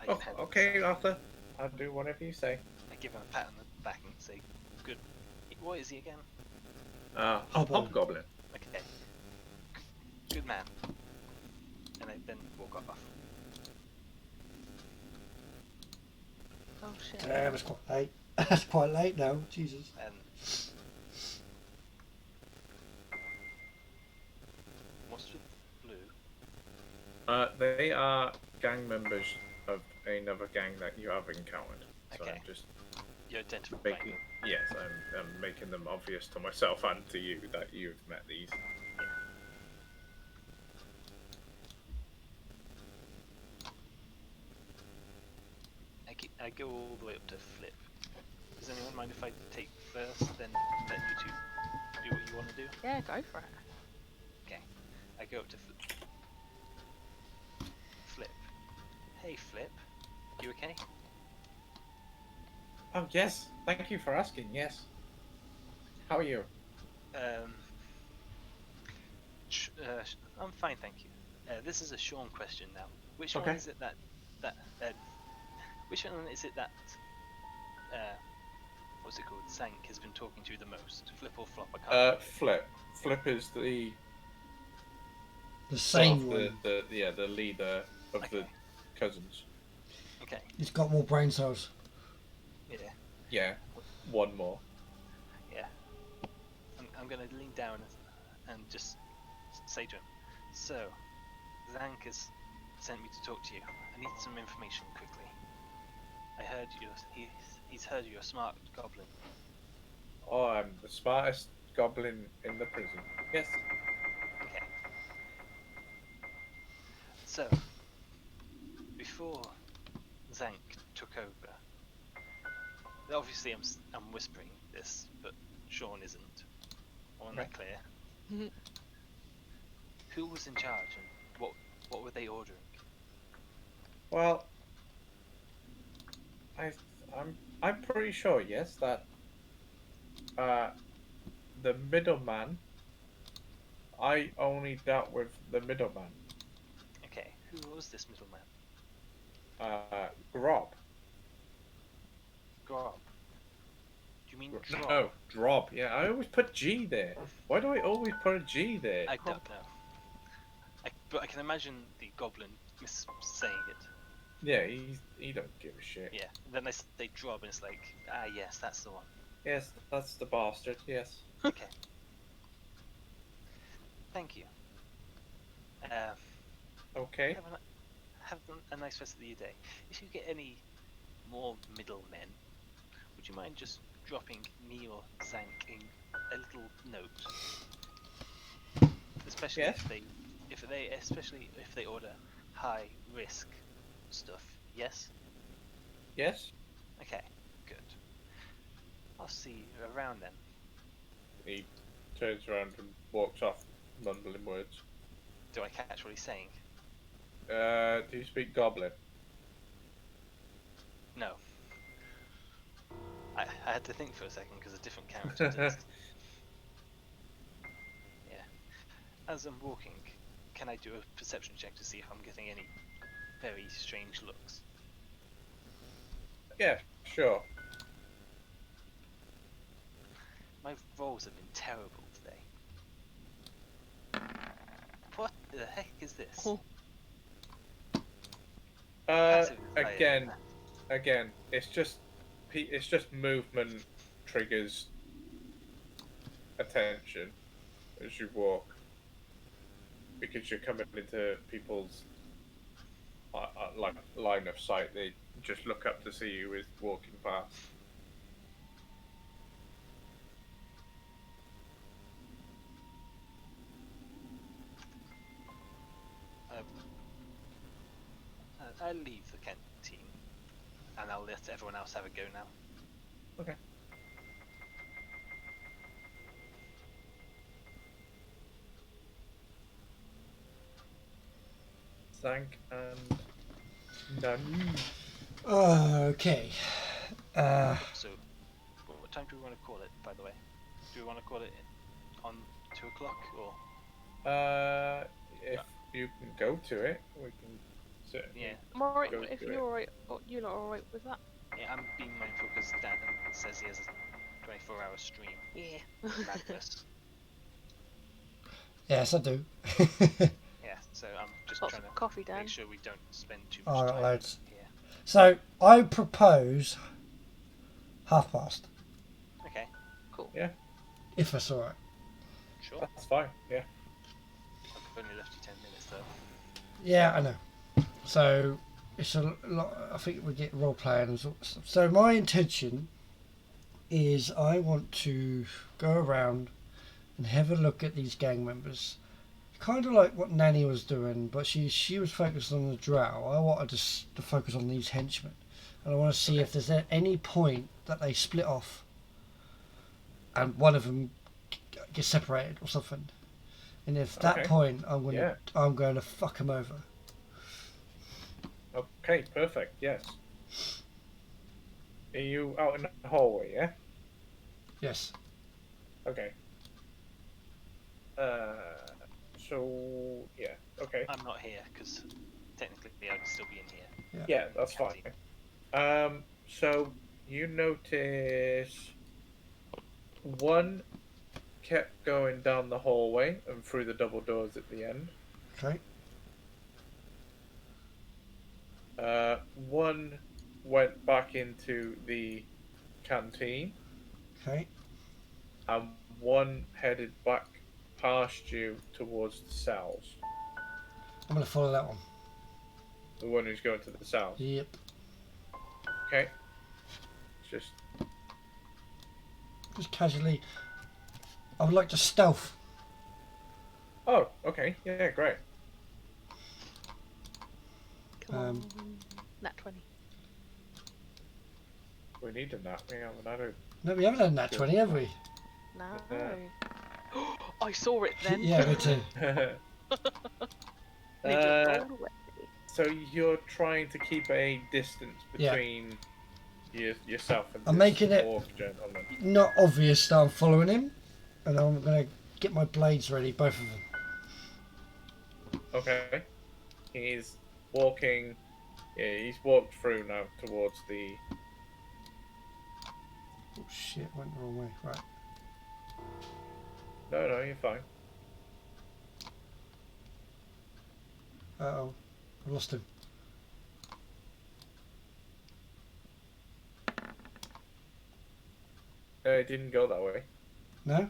I Oh, hand okay, him- Arthur. I'll do whatever you say. I give him a pat on the back and say, "Good." What is he again? Hobgoblin. Hobgoblin. Okay. Good man. And I then walk off. Oh shit. Damn, it's quite late. That's quite late now. Jesus. And what's with Blue? They are gang members of another gang that you have encountered. So Okay. I'm just You identify making. them. Yes, I'm making them obvious to myself and to you that you've met these. I go all the way up to Flip. Does anyone mind if I take first, then let you two do what you want to do? Yeah, go for it. Okay. I go up to Flip. Hey, Flip. You okay? Oh, yes. Thank you for asking. Yes. How are you? I'm fine, thank you. This is a Sean question now. Which Okay. one is it that which one is it that what's it called? Zhank has been talking to the most. Flip or Flop? I can't remember. Flip. Flip is the same sort of one. the leader of the Okay. cousins. Okay. He's got more brain cells. Yeah. Yeah. One more. Yeah. I'm gonna lean down and just say to him, so, Zhank has sent me to talk to you. I need some information quickly. I heard he's heard you're a smart goblin. Oh, I'm the smartest goblin in the prison. Yes. Okay. So, before Zhank took over, obviously I'm whispering this, but Sean isn't. I want that clear. Who was in charge and what were they ordering? Well, I'm pretty sure, yes, that the middleman. I only dealt with the middleman. Okay, who was this middleman? Grob. Grob. Do you mean Drop? No, Drob. Yeah, I always put G there. Why do I always put a G there? I don't know. But I can imagine the goblin saying it. Yeah, he don't give a shit. Yeah. Then they say Drob and it's like, ah yes, that's the one. Yes, that's the bastard. Yes. Okay. Thank you. Okay. Have a nice rest of your day. If you get any more middlemen, would you mind just dropping me or Zhank in a little note? Especially Yes. especially if they order high risk stuff. Yes? Yes. Okay, good. I'll see you around then. He turns around and walks off, mumbling words. Do I catch what he's saying? Do you speak Goblin? No. I had to think for a second because a different character does. Yeah. As I'm walking, can I do a perception check to see if I'm getting any very strange looks? Yeah, sure. My rolls have been terrible today. What the heck is this? Oh. Passive is higher than Again, it's just movement triggers attention as you walk because you're coming into people's like line of sight. They just look up to see you as walking past. I'll leave the canteen and I'll let everyone else have a go now. Okay. Zhank and Nani. Okay. So, what time do we want to call it, by the way? Do we want to call it on 2 o'clock or? If you can go to it, we can certainly. Yeah. I'm alright Go if do you're it. alright. You're not alright with that. Yeah, I'm being mindful because Dan says he has a 24-hour stream. Yeah. Madness. Yes, I do. Yeah, so I'm just Lots trying of to coffee, Dan. make sure we don't spend too much Alright, time lads. here. So I propose past. Okay, Cool. Yeah, If that's alright. sure. that's fine. Yeah. I've only left you 10 minutes though. Yeah, I know. So it's a lot. I think we get role playing and sort of stuff. So my intention is I want to go around and have a look at these gang members, kind of like what Nanny was doing, but she was focused on the drow. I wanted to focus on these henchmen, and I want to see if there's at any point that they split off, and one of them get separated or something. And if that point, I'm going to fuck him over. Okay, perfect. Yes. Are you out in the hallway? Yeah. Yes. Okay. So yeah. Okay. I'm not here because technically I'd still be in here. Yeah, that's fine. So you notice one kept going down the hallway and through the double doors at the end. Okay. One went back into the canteen. Okay. And one headed back past you towards the cells. I'm going to follow that one. The one who's going to the cells. Yep. Okay. Just casually. I would like to stealth. Oh, okay. Yeah, great. Come on. Nat 20. We need a nap. We haven't had a... No, we haven't had nat 20, have we? No. I saw it then. Yeah, me too. So you're trying to keep a distance between yourself and I'm this making it orc gentleman. not obvious that I'm following him, and I'm going to get my blades ready, both of them. Okay. He's walking. Yeah, he's walked through now towards the... Oh shit, went the wrong way. Right. No, you're fine. Uh-oh. I lost him. It didn't go that way. No?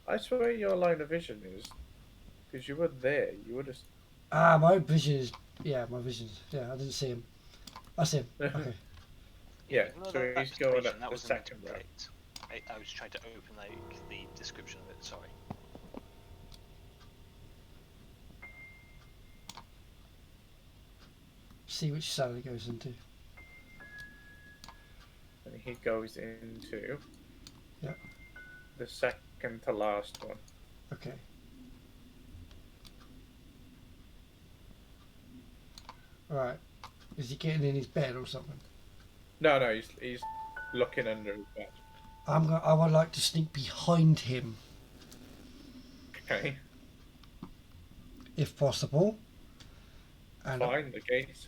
I swear your line of vision is... Because you were there, you would have... Ah, my vision is... Yeah, my vision. Yeah, I didn't see him. I see him. Okay. Yeah, No, so that he's going up that the was second row. clicked. I was trying to open like the description of it. Sorry. See which cell he goes into. And he goes into... Yeah. The second to last one. Okay. Right. Is he getting in his bed or something? No, he's looking under his bed. I would like to sneak behind him, Okay, if possible. And fine. The gates,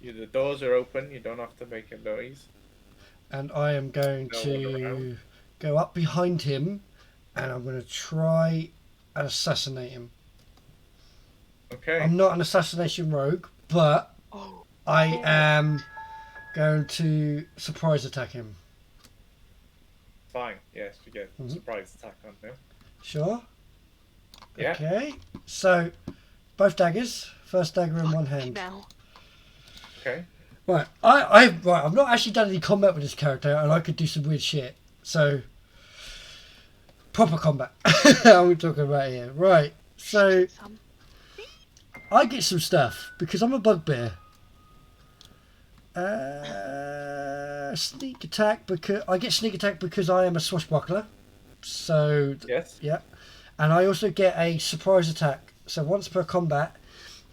the doors are open. You don't have to make a noise. And I am going to go up behind him, and I'm going to try and assassinate him. Okay. I'm not an assassination rogue, but I am going to surprise attack him. Fine. Yes, you get surprise attack on him. Sure. Yeah. Okay. So, both daggers. First dagger in one hand. Now. Okay. Right. I've not actually done any combat with this character, and I could do some weird shit. So, proper combat. Are we talking about here? Right. So, I get some stuff because I'm a bugbear. Sneak attack because I get sneak attack because I am a swashbuckler. So yes, yeah, and I also get a surprise attack. So once per combat,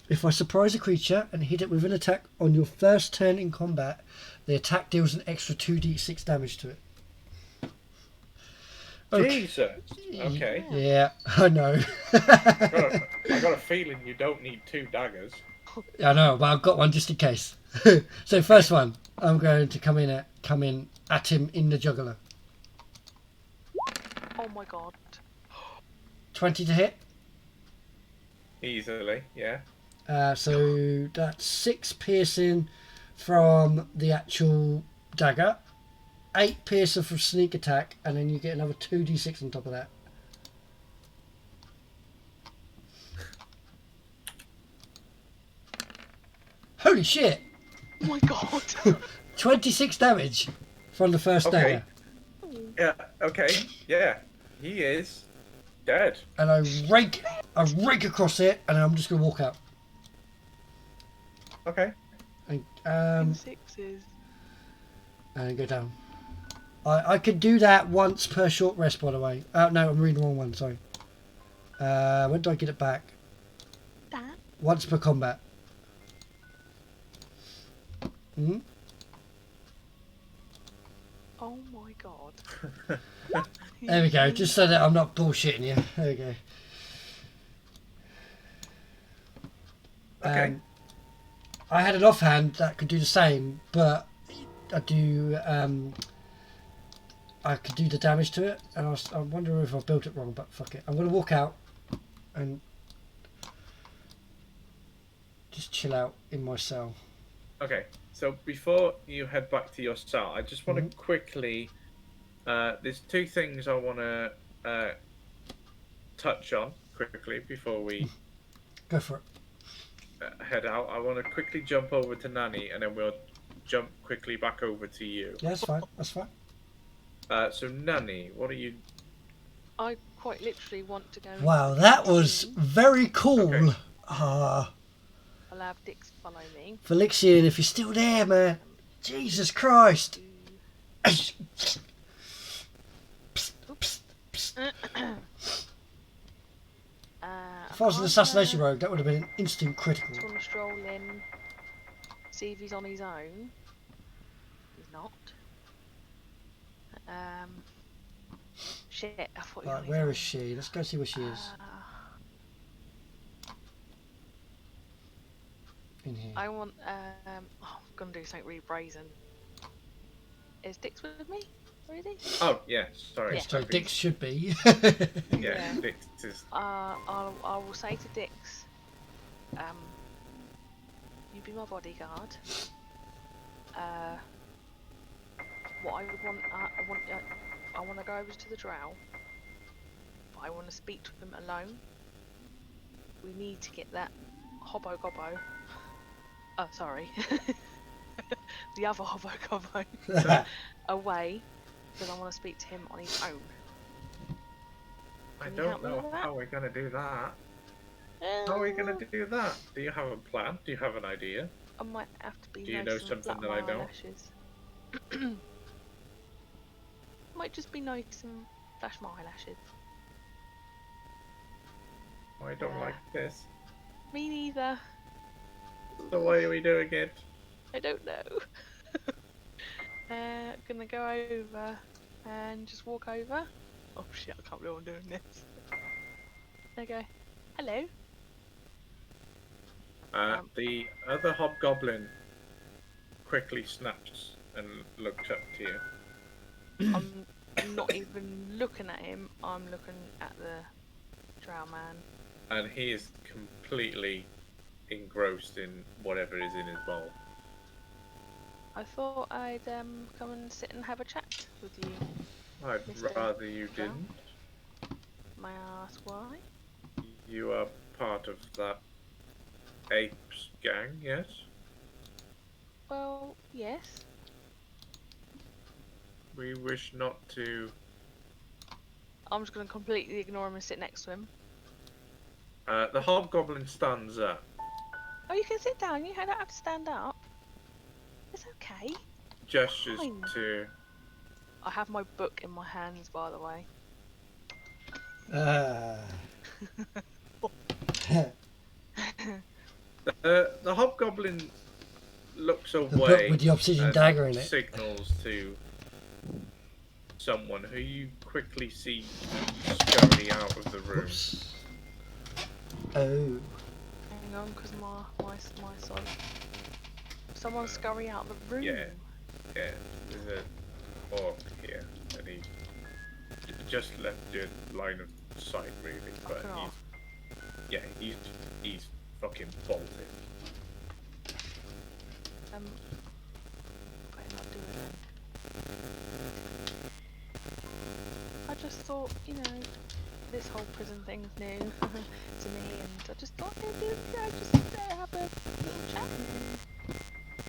if I surprise a creature and hit it with an attack on your first turn in combat, the attack deals an extra 2d6 damage to it. Okay. Jesus. Okay. Yeah, I know. I got a feeling you don't need 2 daggers. I know, but I've got one just in case. So first one, I'm going to come in at him in the jugular. Oh my god. 20 to hit. Easily, yeah. So that's 6 piercing from the actual dagger, 8 piercing from sneak attack, and then you get another 2d6 on top of that. Holy shit! Oh my god. 26 damage from the first dagger. Yeah, okay. Yeah. He is dead. And I rake across it, and I'm just going to walk out. Okay. And Sixes. go down. I could do that once per short rest, by the way. No, I'm reading the wrong one, sorry. When do I get it back? Dan? Once per combat. Hmm? Oh my god. There we go, just so that I'm not bullshitting you. There we go. Okay. I had an offhand that could do the same, but I could do the damage to it, and I wonder if I built it wrong, but fuck it. I'm going to walk out and just chill out in my cell. Okay, so before you head back to your cell, I just want to quickly... there's two things I want to touch on quickly before we Go for it. head out. I want to quickly jump over to Nanny, and then we'll jump quickly back over to you. Yeah, that's fine. That's fine. So Nanny, what are you... I quite literally want to go. Wow, that was very cool. Okay. I'll have Dix follow me. Felixian, if you're still there, man. Jesus Christ. Oops. If I was an assassination rogue, that would have been an instant critical. Just want to stroll in, see if he's on his own. He's not. Shit, I thought he was Right, on his where own. is she? Let's go see where she is. In here. I want, I'm gonna do something really brazen. Is Dix with me? Or is he? Oh, yeah, sorry. Yeah. So Dix should be. Yeah, Dix is... I will say to Dix, you be my bodyguard. What I would want, I want to go over to the drow, but I want to speak to him alone. We need to get that hobbo gobbo. Oh, sorry. The other hobbo gobbo away, because I want to speak to him on his own. I Can you don't help me know with that? how we're going to do that. How are we going to do that? Do you have a plan? Do you have an idea? I might have to be Do you nice know and something flat that my I don't? eyelashes. Might just be nice and flash my eyelashes. I don't like this. Me neither. So why are we doing it? I don't know. Gonna go over and just walk over. Oh shit, I can't believe I'm doing this. There you go. Hello. The other hobgoblin quickly snaps and looks up to you. I'm not even looking at him, I'm looking at the drow man. And he is completely engrossed in whatever is in his bowl. I thought I'd come and sit and have a chat with you. I'd Mr. rather you Drow? didn't. May I ask why? You are part of that apes gang, yes? Well, yes. We wish not to... I'm just gonna completely ignore him and sit next to him. The hobgoblin stands up. Oh, you can sit down. You don't have to stand up. It's okay. Gestures Fine. to... I have my book in my hands, by the way. The hobgoblin looks The book away with the obsidian and dagger in it. signals to someone who you quickly see scurry out of the room. Oops. Oh. Hang on, because my son. Someone scurry out the room. Yeah, there's an orc here, and he just left your line of sight, really. But Fuck off. he's fucking bolted. Better not do it then. I just thought, you know, this whole prison thing's new to me, and I just thought maybe just have a little chat and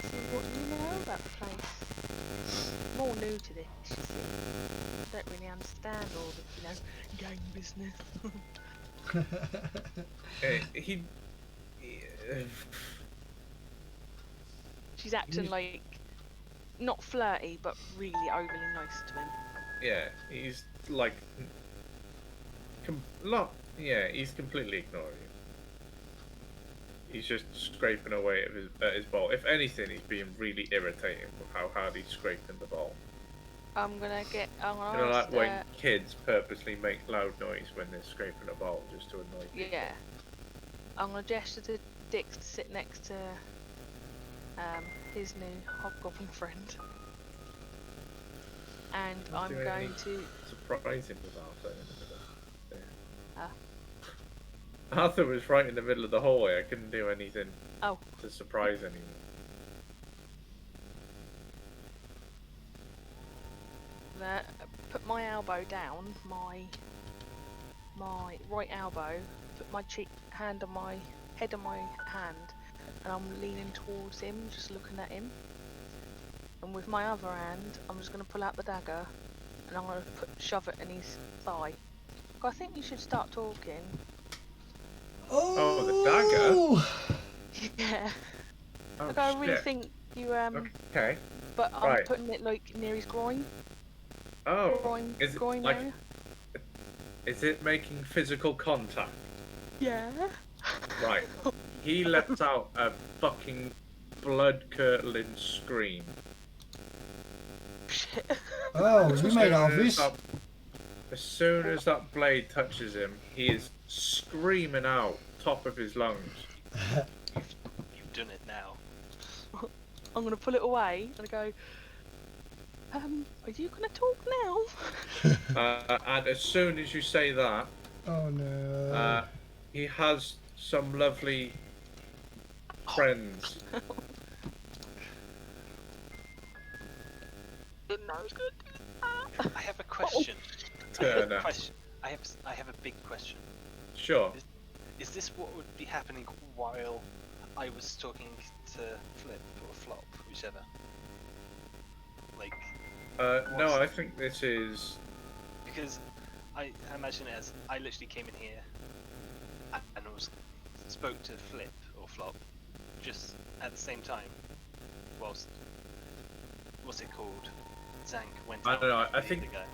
see what you know about the place. I'm all new to this, you see. I don't really understand all the, you know, gang business. He She's acting like not flirty, but really overly nice to him. Yeah, he's like, he's completely ignoring you. He's just scraping away at his ball. If anything, he's being really irritating with how hard he's scraping the ball. I'm gonna You know, ask, like when kids purposely make loud noise when they're scraping a ball just to annoy people. yeah. I'm gonna gesture to Dix to sit next to his new hobgoblin friend. And Not I'm doing going any to surprise him with Arthur in the middle. There. Ah. Arthur was right in the middle of the hallway. I couldn't do anything Oh. to surprise anyone. Put my elbow down, my right elbow, put my hand on my head on my hand, and I'm leaning towards him, just looking at him. And with my other hand, I'm just going to pull out the dagger, and I'm going to shove it in his thigh. I think you should start talking. Oh, the dagger? Yeah. Oh, Like, I really shit. think you Okay. but I'm Right. putting it like near his groin. Oh, Groin is it groin like? area. Is it making physical contact? Yeah. Right. He lets out a fucking blood-curdling scream. Shit. Oh, you As made it soon obvious. As soon as that blade touches him, he is screaming out top of his lungs. You've done it now. I'm gonna pull it away and go. Are you gonna talk now? And as soon as you say that, Oh no. he has some lovely friends. Didn't know I was gonna do that. I have a question. Turner. I have a big question. Sure. Is this what would be happening while I was talking to Flip or Flop, whichever? Like, No, I think this is. because I imagine it as I literally came in here and spoke to Flip or Flop just at the same time, whilst what's it called? Zhank went I out don't know, with I the think- other guy.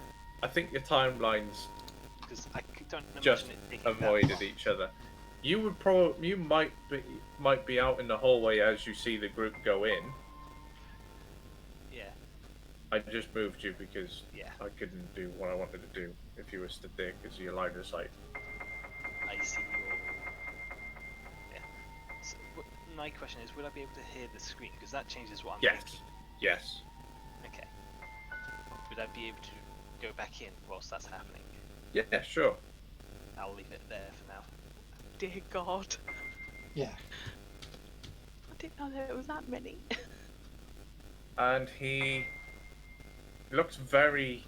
I think your timelines Because I don't imagine just it taking that avoided long. each other. You would probably, you might be out in the hallway as you see the group go in. Yeah, I just moved you because yeah, I couldn't do what I wanted to do if you were stood there because of your line of sight. I see your. Yeah. So, my question is, would I be able to hear the screen? Because that changes what I'm Yes. thinking. Yes. Okay. Would I be able to go back in whilst that's happening? Yeah, sure. I'll leave it there for now. Dear God. Yeah. I didn't know there was that many. And he looks very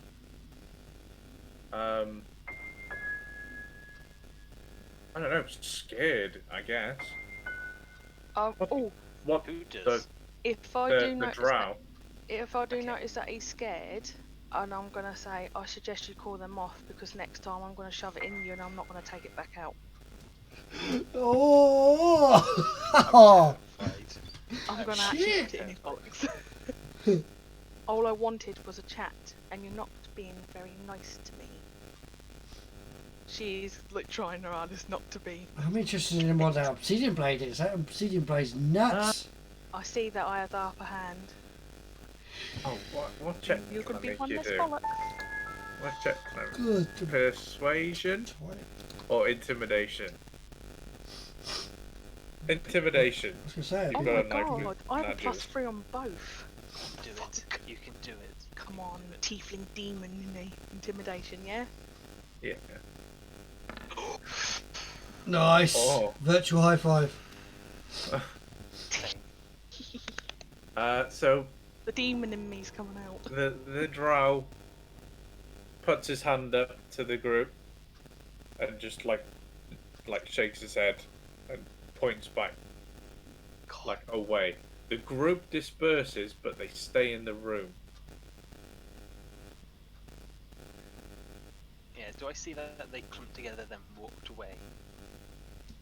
I don't know, scared, I guess. Oh, What Who does? if I the do notice drow? if I do Okay. notice that he's scared, and I'm gonna say, I suggest you call them off because next time I'm gonna shove it in you and I'm not gonna take it back out. Oh. Right. I'm gonna actually Shit. put it in his bollocks. All I wanted was a chat, and you're not being very nice to me. She's like trying her hardest not to be. I'm interested in what that obsidian blade is. That obsidian blade's nuts. I see that I have the upper hand. Oh, what check You're can I gonna be make one you less do? bollocks. What check can I make? Good. Persuasion or intimidation? Intimidation. I was gonna say. You've Oh got my a knife God! I have a magic. +3 on both. Do it. You can do it. Come on, tiefling demon in the intimidation, yeah? Yeah. Nice. Oh. Virtual high five. So The demon in me's coming out. the drow puts his hand up to the group and just like shakes his head and points back like away. The group disperses, but they stay in the room. Yeah. Do I see that they clumped together then walked away?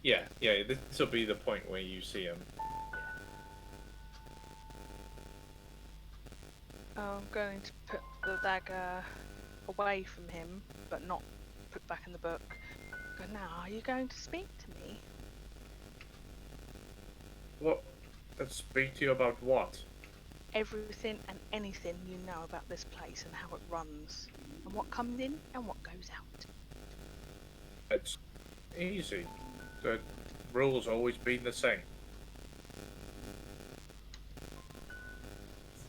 Yeah. This will be the point where you see him. I'm going to put the dagger away from him, but not put back in the book. Go, now, are you going to speak to me? What? Let's speak to you about what? Everything and anything you know about this place and how it runs, and what comes in and what goes out. It's easy. The rules always been the same.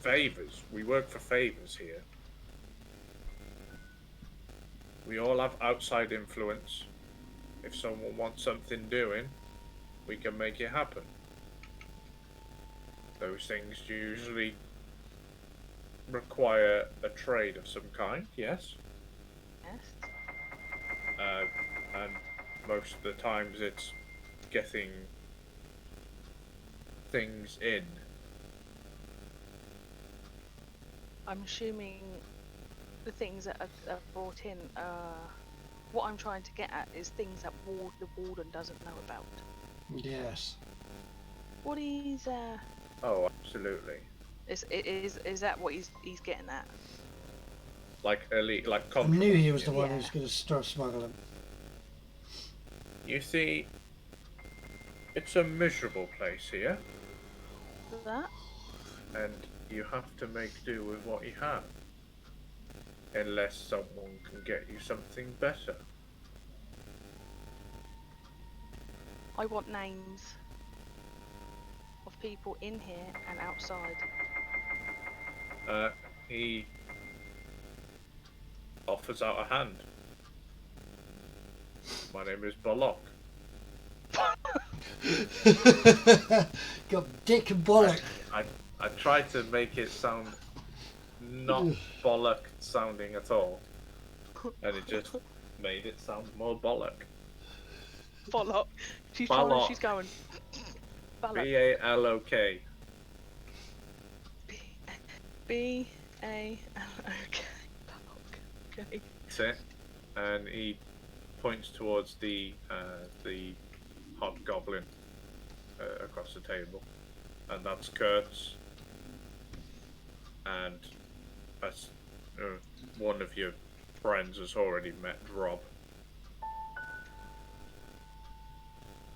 Favors. We work for favors here. We all have outside influence. If someone wants something doing, we can make it happen. Those things usually require a trade of some kind, yes? Yes. And most of the times it's getting things in. I'm assuming the things that are brought in, what I'm trying to get at is things that the warden doesn't know about. Yes. What he's Oh, absolutely. is that what he's getting at? Like elite, like I contraband. knew he was the yeah. one who was going to start smuggling. You see, it's a miserable place here, That? and you have to make do with what you have. Unless someone can get you something better. I want names of people in here and outside. He offers out a hand. My name is Bollock. Got dick and bollock. I tried to make it sound not bollock sounding at all, and it just made it sound more bollock. Bollock. She's Bollock. trying. She's going. Bollock. B-A-L-O-K. B-A-L-O-K. Bollock. Okay. That's it. And he points towards the hobgoblin across the table, and that's Kurtz. And that's one of your friends has already met Rob.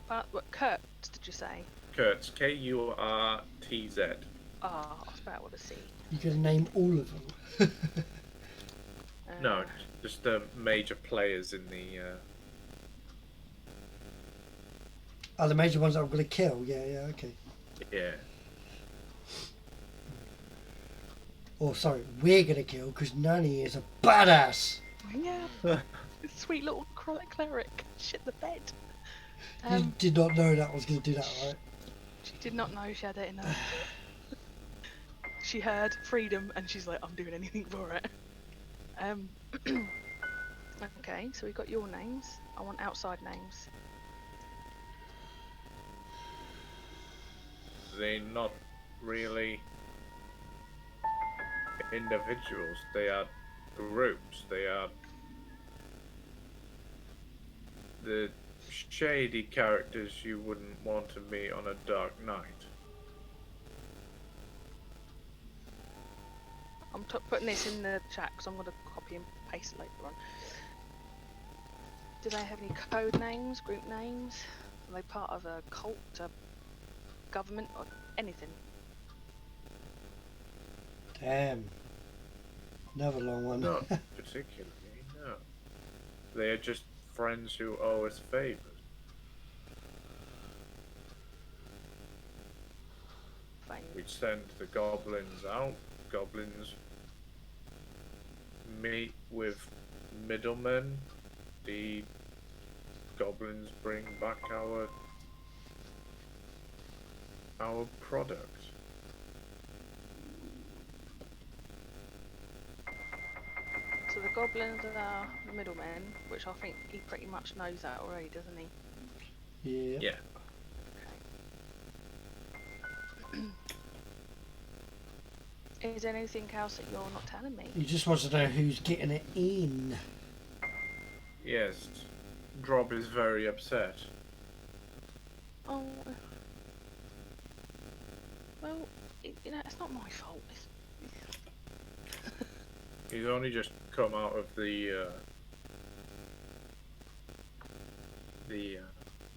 What Kurtz did you say? Kurtz, K-U-R-T-Z. Ah, I was about to see. You can name all of them. No, just the major players in the. Oh, the major ones that I'm going to kill. Yeah, okay. Yeah. Or sorry, we're going to kill because Nani is a badass. Yeah. Sweet little cleric. Shit the bed. You did not know that was going to do that, right? She did not know she had it in her. She heard freedom and she's like, I'm doing anything for it. Okay, so we got your names. I want outside names. They're not really individuals. They are groups. They are the shady characters you wouldn't want to meet on a dark night. I'm putting this in the chat because I'm going to copy and paste it later on. Do they have any code names, group names? Are they part of a cult, a government, or anything? Damn. Another long one. Not particularly, no. They are just friends who owe us favors. Fine. We'd send the goblins out. Goblins meet with middlemen. The goblins bring back our product. So the goblins are the middlemen, which I think he pretty much knows that already, doesn't he? Yeah. Yeah. Okay. Is there anything else that you're not telling me? He just wants to know who's getting it in. Yes. Drob is very upset. Oh, well, you know, it's not my fault. He's only just come out of the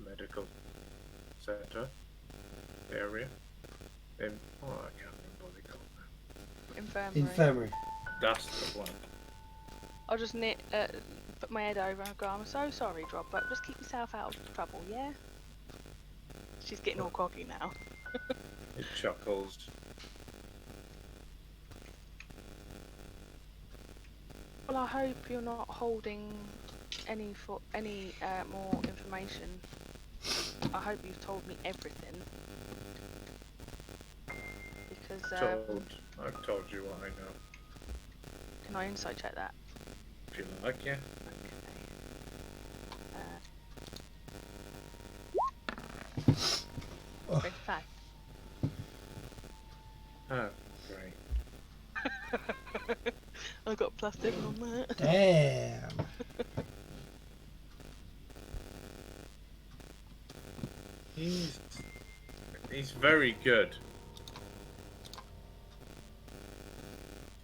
medical center area. I can't remember what they call it. Infirmary. Infirmary. That's the one. I'll just put my head over and go, I'm so sorry, Drop, but just keep yourself out of trouble, yeah? She's getting all cocky now. He chuckles. Well, I hope you're not holding any more information. I hope you've told me everything. Because, I've told you what I know. can I insight check that? If you like, yeah. Okay. Fact. Oh, great. I got +7 on that. Damn. He's very good.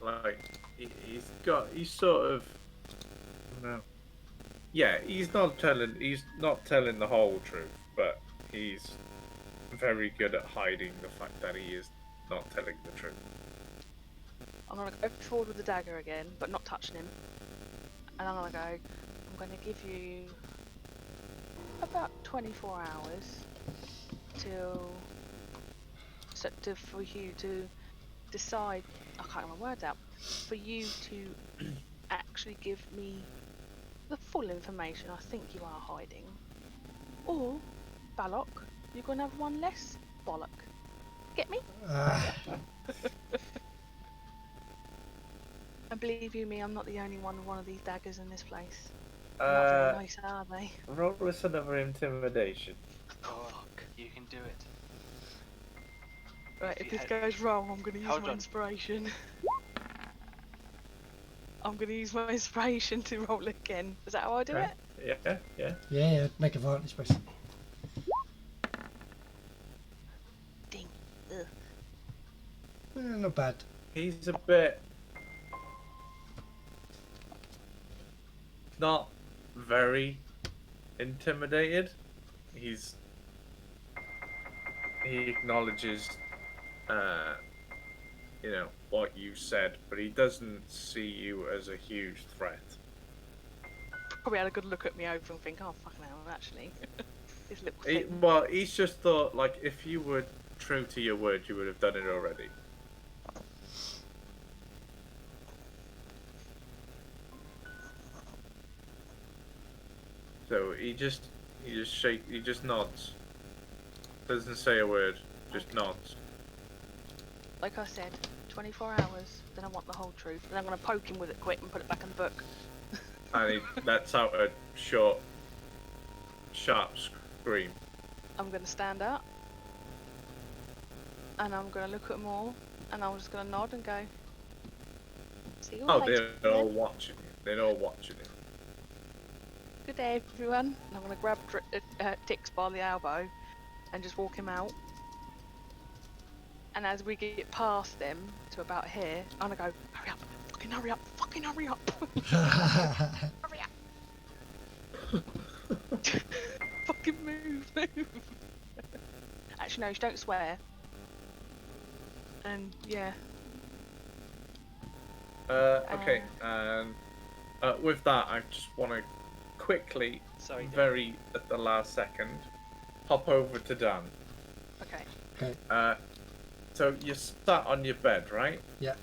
Like he's sort of, I don't know. Yeah, he's not telling the whole truth, but he's very good at hiding the fact that he is not telling the truth. I'm gonna go forward with the dagger again, but not touching him. And I'm gonna give you about 24 hours for you to decide. I can't get my words out. For you to actually give me the full information I think you are hiding, or Balok, you're gonna have one less bollock. Get me? And believe you me, I'm not the only one with one of these daggers in this place. They're not very nice, are they? Roll us another intimidation. Oh, fuck. You can do it. Right, If if you this had- goes wrong, I'm going to use Hold my on. inspiration. I'm going to use my inspiration to roll again. Is that how I do it? Yeah. Yeah, make a vantage basically. Ding. Ugh. Not bad. He's a bit not very intimidated. He acknowledges what you said, but he doesn't see you as a huge threat. Probably had a good look at me over and think, oh, fucking hell, actually. This little thing. Well, he's just thought, like, if you were true to your word, you would have done it already. So he just nods. Doesn't say a word, just nods. Like I said, 24 hours, then I want the whole truth. Then I'm going to poke him with it quick and put it back in the book. And he lets out a short, sharp scream. I'm going to stand up. And I'm going to look at them all. And I'm just going to nod and go, see you later. They're all watching you. They're all watching you. Good day, everyone. And I'm going to grab Dix by the elbow and just walk him out. And as we get past them to about here, I'm going to go, hurry up, fucking hurry up, fucking hurry up. Hurry up. Fucking move. Actually, no, don't swear. And yeah. Okay, and with that, I just want to quickly, Sorry, Dan. very at the last second, hop over to Dan. Okay. Okay. So you're sat on your bed, right? Yeah.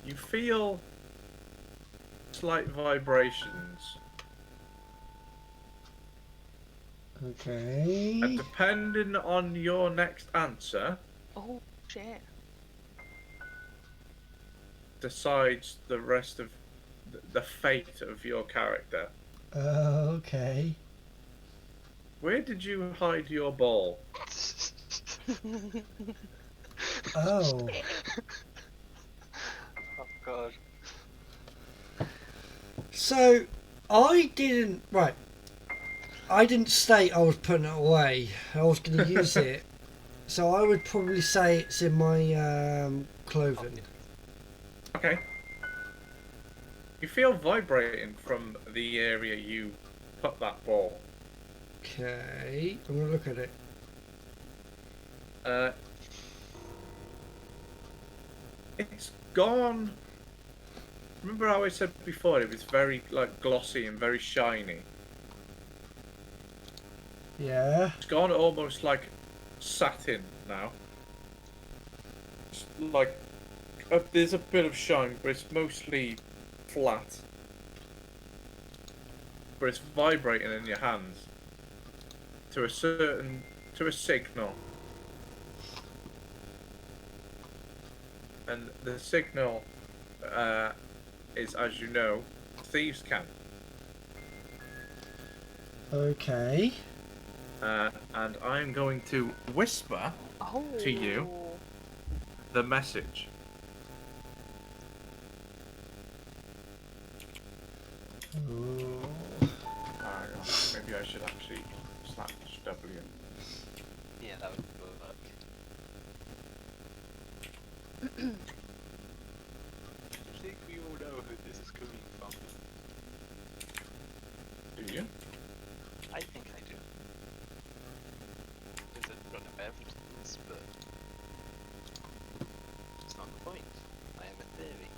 You feel slight vibrations, Okay. and depending on your next answer, Oh shit. decides the rest of the fate of your character. Okay. Where did you hide your ball? Oh. Oh god. So, I didn't. Right. I didn't state I was putting it away. I was going to use it. So I would probably say it's in my clothing. Okay. You feel vibrating from the area you put that ball. Okay, I'm gonna look at it. It's gone. Remember how I said before it was very like glossy and very shiny? Yeah. It's gone almost like satin now. It's like there's a bit of shine, but it's mostly flat. But it's vibrating in your hands to a signal. And the signal is, as you know, thieves' camp. Okay. And I'm going to whisper to you the message. Ooh. Hang on, maybe I should actually slash W. Yeah, that would work. I think we all know who this is coming from. Do you? I think I do. There's a run of evidence, but it's not the point. I have a theory.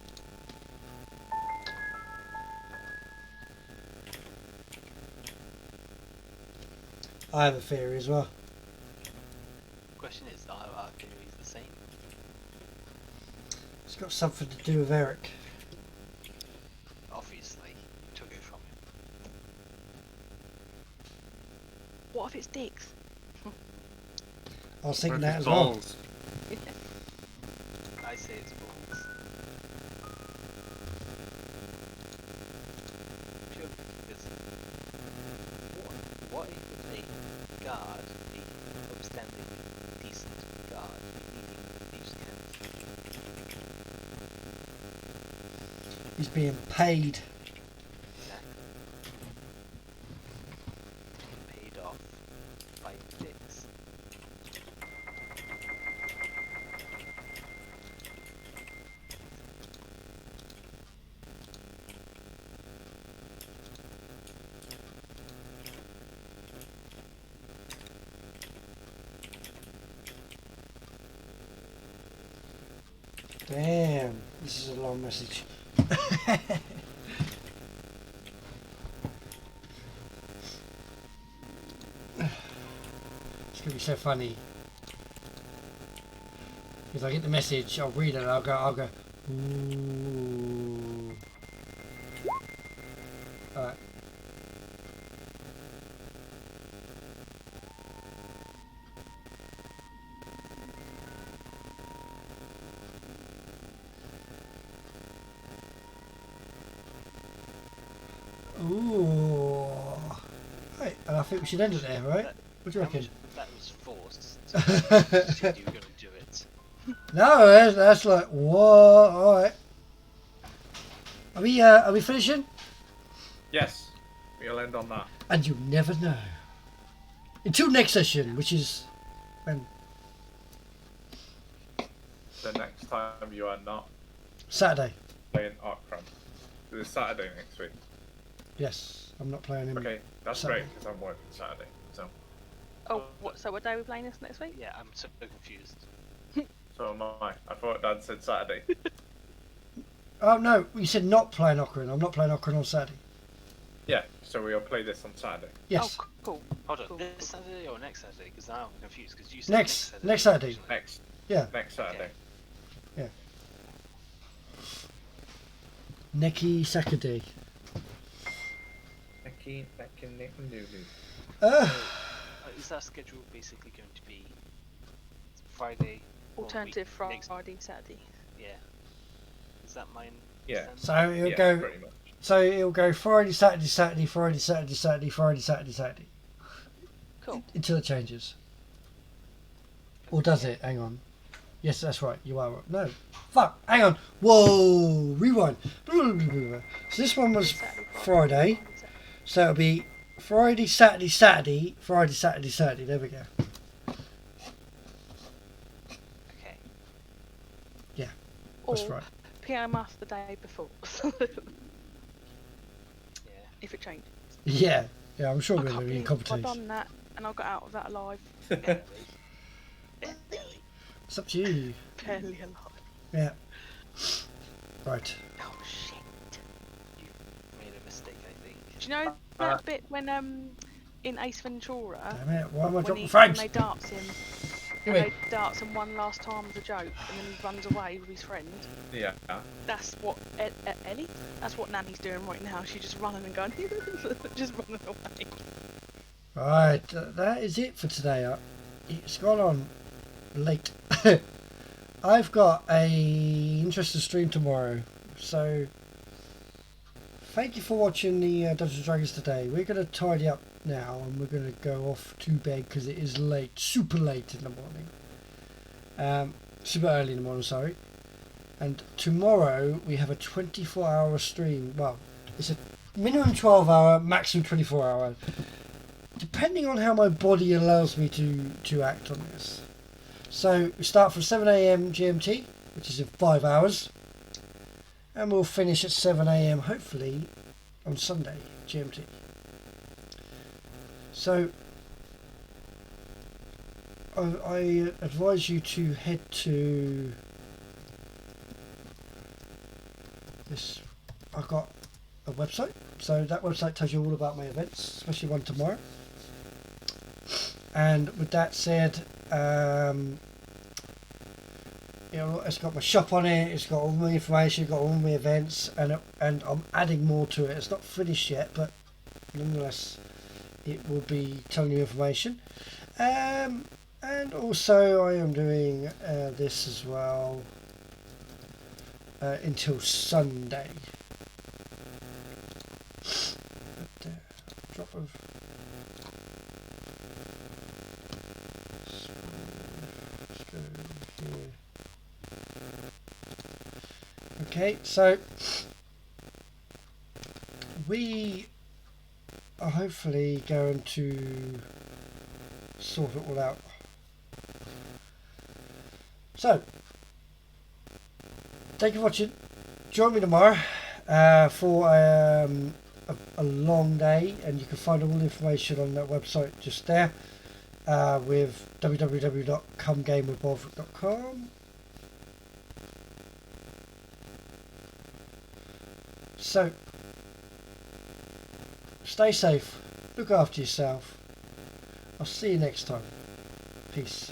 I have a theory as well. Question is, are our theories the same? It's got something to do with Eric. Obviously, you took it from him. What if it's dicks? I was thinking What if that it's as well. balls? I say it's balls. Purely because what if a guard, a upstanding, decent guard, leading these camps? He's being paid. Exactly. Paid off by dicks. Damn, this is a long message. It's gonna be so funny. Because I get the message, I'll read it, I'll go, ooh. Alright. Ooh. Right, and I think we should end it there, right? What do you reckon? That was forced. So you were going to do it. No, that's like, whoa, alright. Are we finishing? Yes, we'll end on that. And you never know. Until next session, which is when? The next time you are not Saturday. playing Arkham. It's Saturday next week. Yes, I'm not playing him. Okay, that's Saturday. great because I'm working Saturday. So, Oh, what? So what day are we playing this next week? Yeah, I'm so confused. so am I. I thought Dad said Saturday. Oh no, you said not playing Ocarina. I'm not playing Ocarina on Saturday. Yeah, so we'll play this on Saturday. Yes, Oh, cool. Hold on, Cool, this cool. Saturday or next Saturday? Because now I'm confused. Because you said next Saturday. originally. Next Saturday. Yeah. Neki Saturday. Is that schedule basically going to be Friday? one Alternative week, next- Friday, Saturday. Yeah. Is that mine? Yeah. So it'll Yeah, go. pretty much. So it'll go Friday, Saturday, Saturday, Friday, Saturday, Saturday, Friday, Saturday, Saturday, Cool. until it changes. Or does it? Hang on. Yes, that's right. You are right. No. Fuck. Hang on. Whoa. Rewind. So this one was Saturday, Friday. Saturday. So it'll be Friday, Saturday, Saturday, Friday, Saturday, Saturday. There we go. Okay. That's Or right. PM us the day before. if it changes. Yeah, yeah, I'm sure I we're can't going to be in believe I've competition. done that and I got out of that alive. It's up to you. Barely alive. Yeah. Right. Oh shit. You made a mistake, I think. Do you know that bit when in Ace Ventura Damn it, why am I when, dropping when frames? they darts him Give and me. they darts him one last time as a joke and then he runs away with his friend? Yeah. That's what Ellie? That's what Nanny's doing right now. She's just running and going just running away. Right, that is it for today. It's gone on late. I've got a interesting stream tomorrow, so thank you for watching the Dungeons and Dragons today. We're going to tidy up now and we're going to go off to bed because it is late, super late in the morning. Super early in the morning, sorry. And tomorrow we have a 24-hour stream. Well, it's a minimum 12-hour, maximum 24-hour, depending on how my body allows me to act on this. So we start from 7 AM GMT, which is in 5 hours, and we'll finish at 7 AM hopefully on Sunday GMT. So I advise you to head to this. I've got a website, so that website tells you all about my events, especially one tomorrow. And with that said, you know, it's got my shop on it, it's got all my information, got all my events, and I'm adding more to it. It's not finished yet, but nonetheless it will be telling you information. And also I am doing this as well until Sunday. But, drop of let's go here. Okay, so we are hopefully going to sort it all out. So, thank you for watching. Join me tomorrow for a long day, and you can find all the information on that website just there with www.comegamewithbulverik.com. So, stay safe, look after yourself. I'll see you next time. Peace.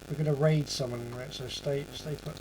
We're going to raid someone, right? So stay put.